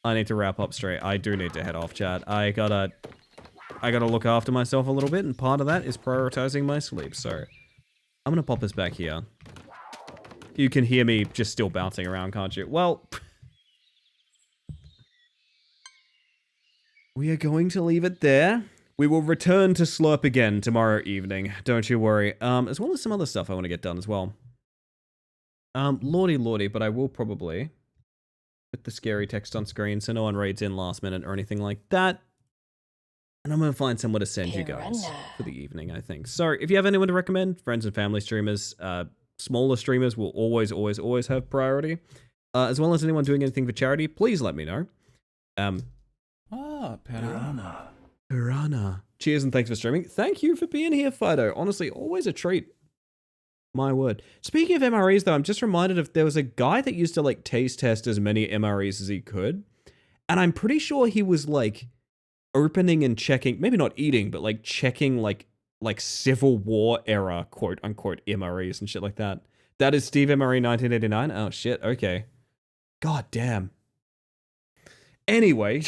I need to wrap up straight. I do need to head off, chat. I gotta I gotta look after myself a little bit, and part of that is prioritizing my sleep. So I'm gonna pop us back here. You can hear me just still bouncing around, can't you? Well, we are going to leave it there. We will return to Slurp again tomorrow evening. Don't you worry. As well as some other stuff I want to get done as well. Lordy, but I will probably put the scary text on screen so no one raids in last minute or anything like that. And I'm going to find somewhere to send you guys for the evening, I think. So if you have anyone to recommend, friends and family streamers, smaller streamers will always have priority. As well as anyone doing anything for charity, please let me know. Piranha. Cheers and thanks for streaming. Thank you for being here, Fido. Honestly, always a treat. My word. Speaking of MREs, though, I'm just reminded of there was a guy that used to like taste test as many MREs as he could. And I'm pretty sure he was like opening and checking, maybe not eating, but like checking like Civil War era quote unquote MREs and shit like that. That is Steve MRE 1989. Oh shit, okay. God damn. Anyway,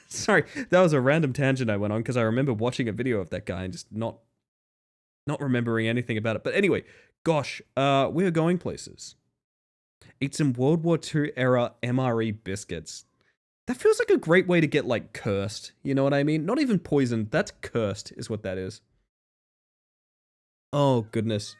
sorry, that was a random tangent I went on because I remember watching a video of that guy and just not remembering anything about it. But anyway, gosh, we are going places. Eat some World War II era MRE biscuits. That feels like a great way to get like cursed. You know what I mean? Not even poisoned. That's cursed is what that is. Oh, goodness.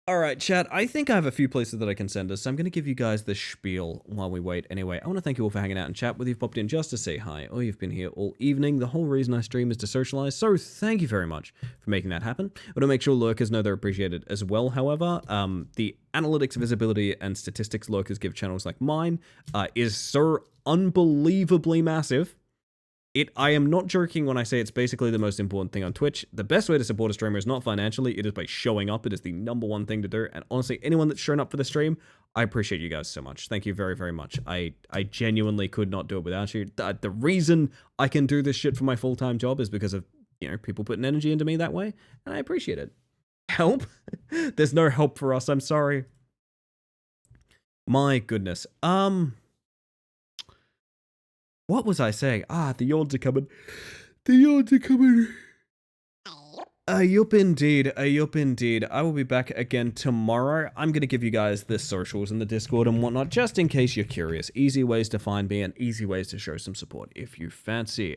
All right, chat, I think I have a few places that I can send us, so I'm going to give you guys the spiel while we wait. Anyway, I want to thank you all for hanging out and chat, whether you've popped in just to say hi or you've been here all evening. The whole reason I stream is to socialize, so thank you very much for making that happen. I want to make sure lurkers know they're appreciated as well, however. The analytics, visibility, and statistics lurkers give channels like mine is so unbelievably massive. I am not joking when I say it's basically the most important thing on Twitch. The best way to support a streamer is not financially, it is by showing up. It is the number one thing to do. And honestly, anyone that's shown up for the stream, I appreciate you guys so much. Thank you very, very much. I genuinely could not do it without you. The reason I can do this shit for my full-time job is because of, you know, people putting energy into me that way. And I appreciate it. Help? There's no help for us. I'm sorry. My goodness. What was I saying? The yawns are coming. The yawns are coming. Yup indeed. Yup indeed. I will be back again tomorrow. I'm going to give you guys the socials and the Discord and whatnot, just in case you're curious. Easy ways to find me and easy ways to show some support if you fancy.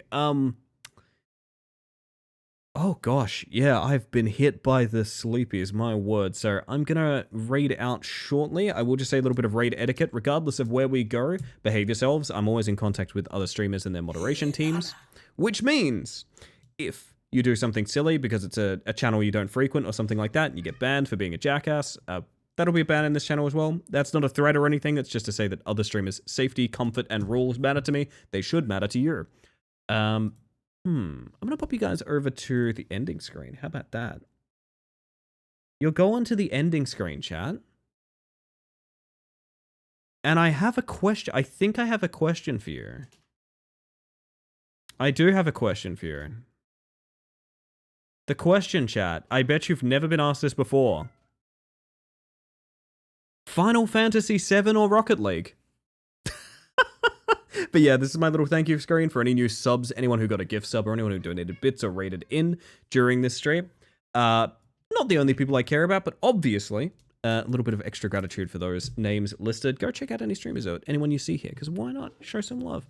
Oh gosh, yeah, I've been hit by the sleepies, my word. So I'm gonna raid out shortly. I will just say a little bit of raid etiquette. Regardless of where we go, behave yourselves. I'm always in contact with other streamers and their moderation teams. Which means, if you do something silly because it's a channel you don't frequent or something like that, and you get banned for being a jackass, that'll be a ban in this channel as well. That's not a threat or anything, that's just to say that other streamers' safety, comfort, and rules matter to me. They should matter to you. I'm going to pop you guys over to the ending screen. How about that? You'll go onto the ending screen, chat. And I have a question. I think I have a question for you. I do have a question for you. The question, chat. I bet you've never been asked this before. Final Fantasy VII or Rocket League? But yeah, this is my little thank you screen for any new subs, anyone who got a gift sub, or anyone who donated bits or rated in during this stream. Not the only people I care about, but obviously, a little bit of extra gratitude for those names listed. Go check out any streamers or anyone you see here, because why not? Show some love.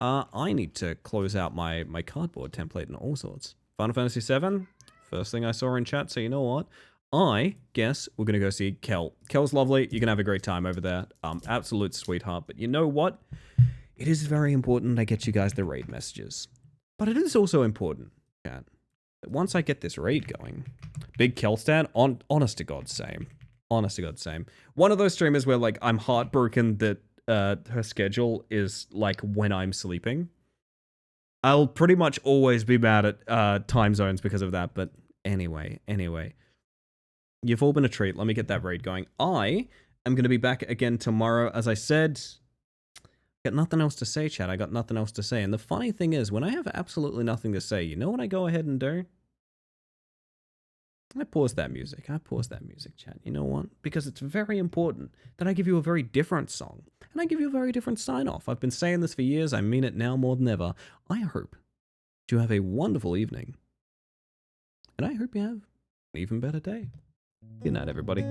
I need to close out my cardboard template and all sorts. Final Fantasy VII, first thing I saw in chat, so you know what? I guess we're going to go see Kel. Kel's lovely. You can have a great time over there. Absolute sweetheart. But you know what? It is very important I get you guys the raid messages. But it is also important, chat, that once I get this raid going, big Kelstan, honest to God, same. Honest to God, same. One of those streamers where, like, I'm heartbroken that her schedule is, like, when I'm sleeping. I'll pretty much always be mad at time zones because of that, but anyway. You've all been a treat. Let me get that raid going. I am going to be back again tomorrow, as I said. Got nothing else to say, chat. I got nothing else to say. And the funny thing is, when I have absolutely nothing to say, you know what I go ahead and do? I pause that music. Chat. You know what? Because it's very important that I give you a very different song. And I give you a very different sign-off. I've been saying this for years. I mean it now more than ever. I hope you have a wonderful evening. And I hope you have an even better day. Good night, everybody.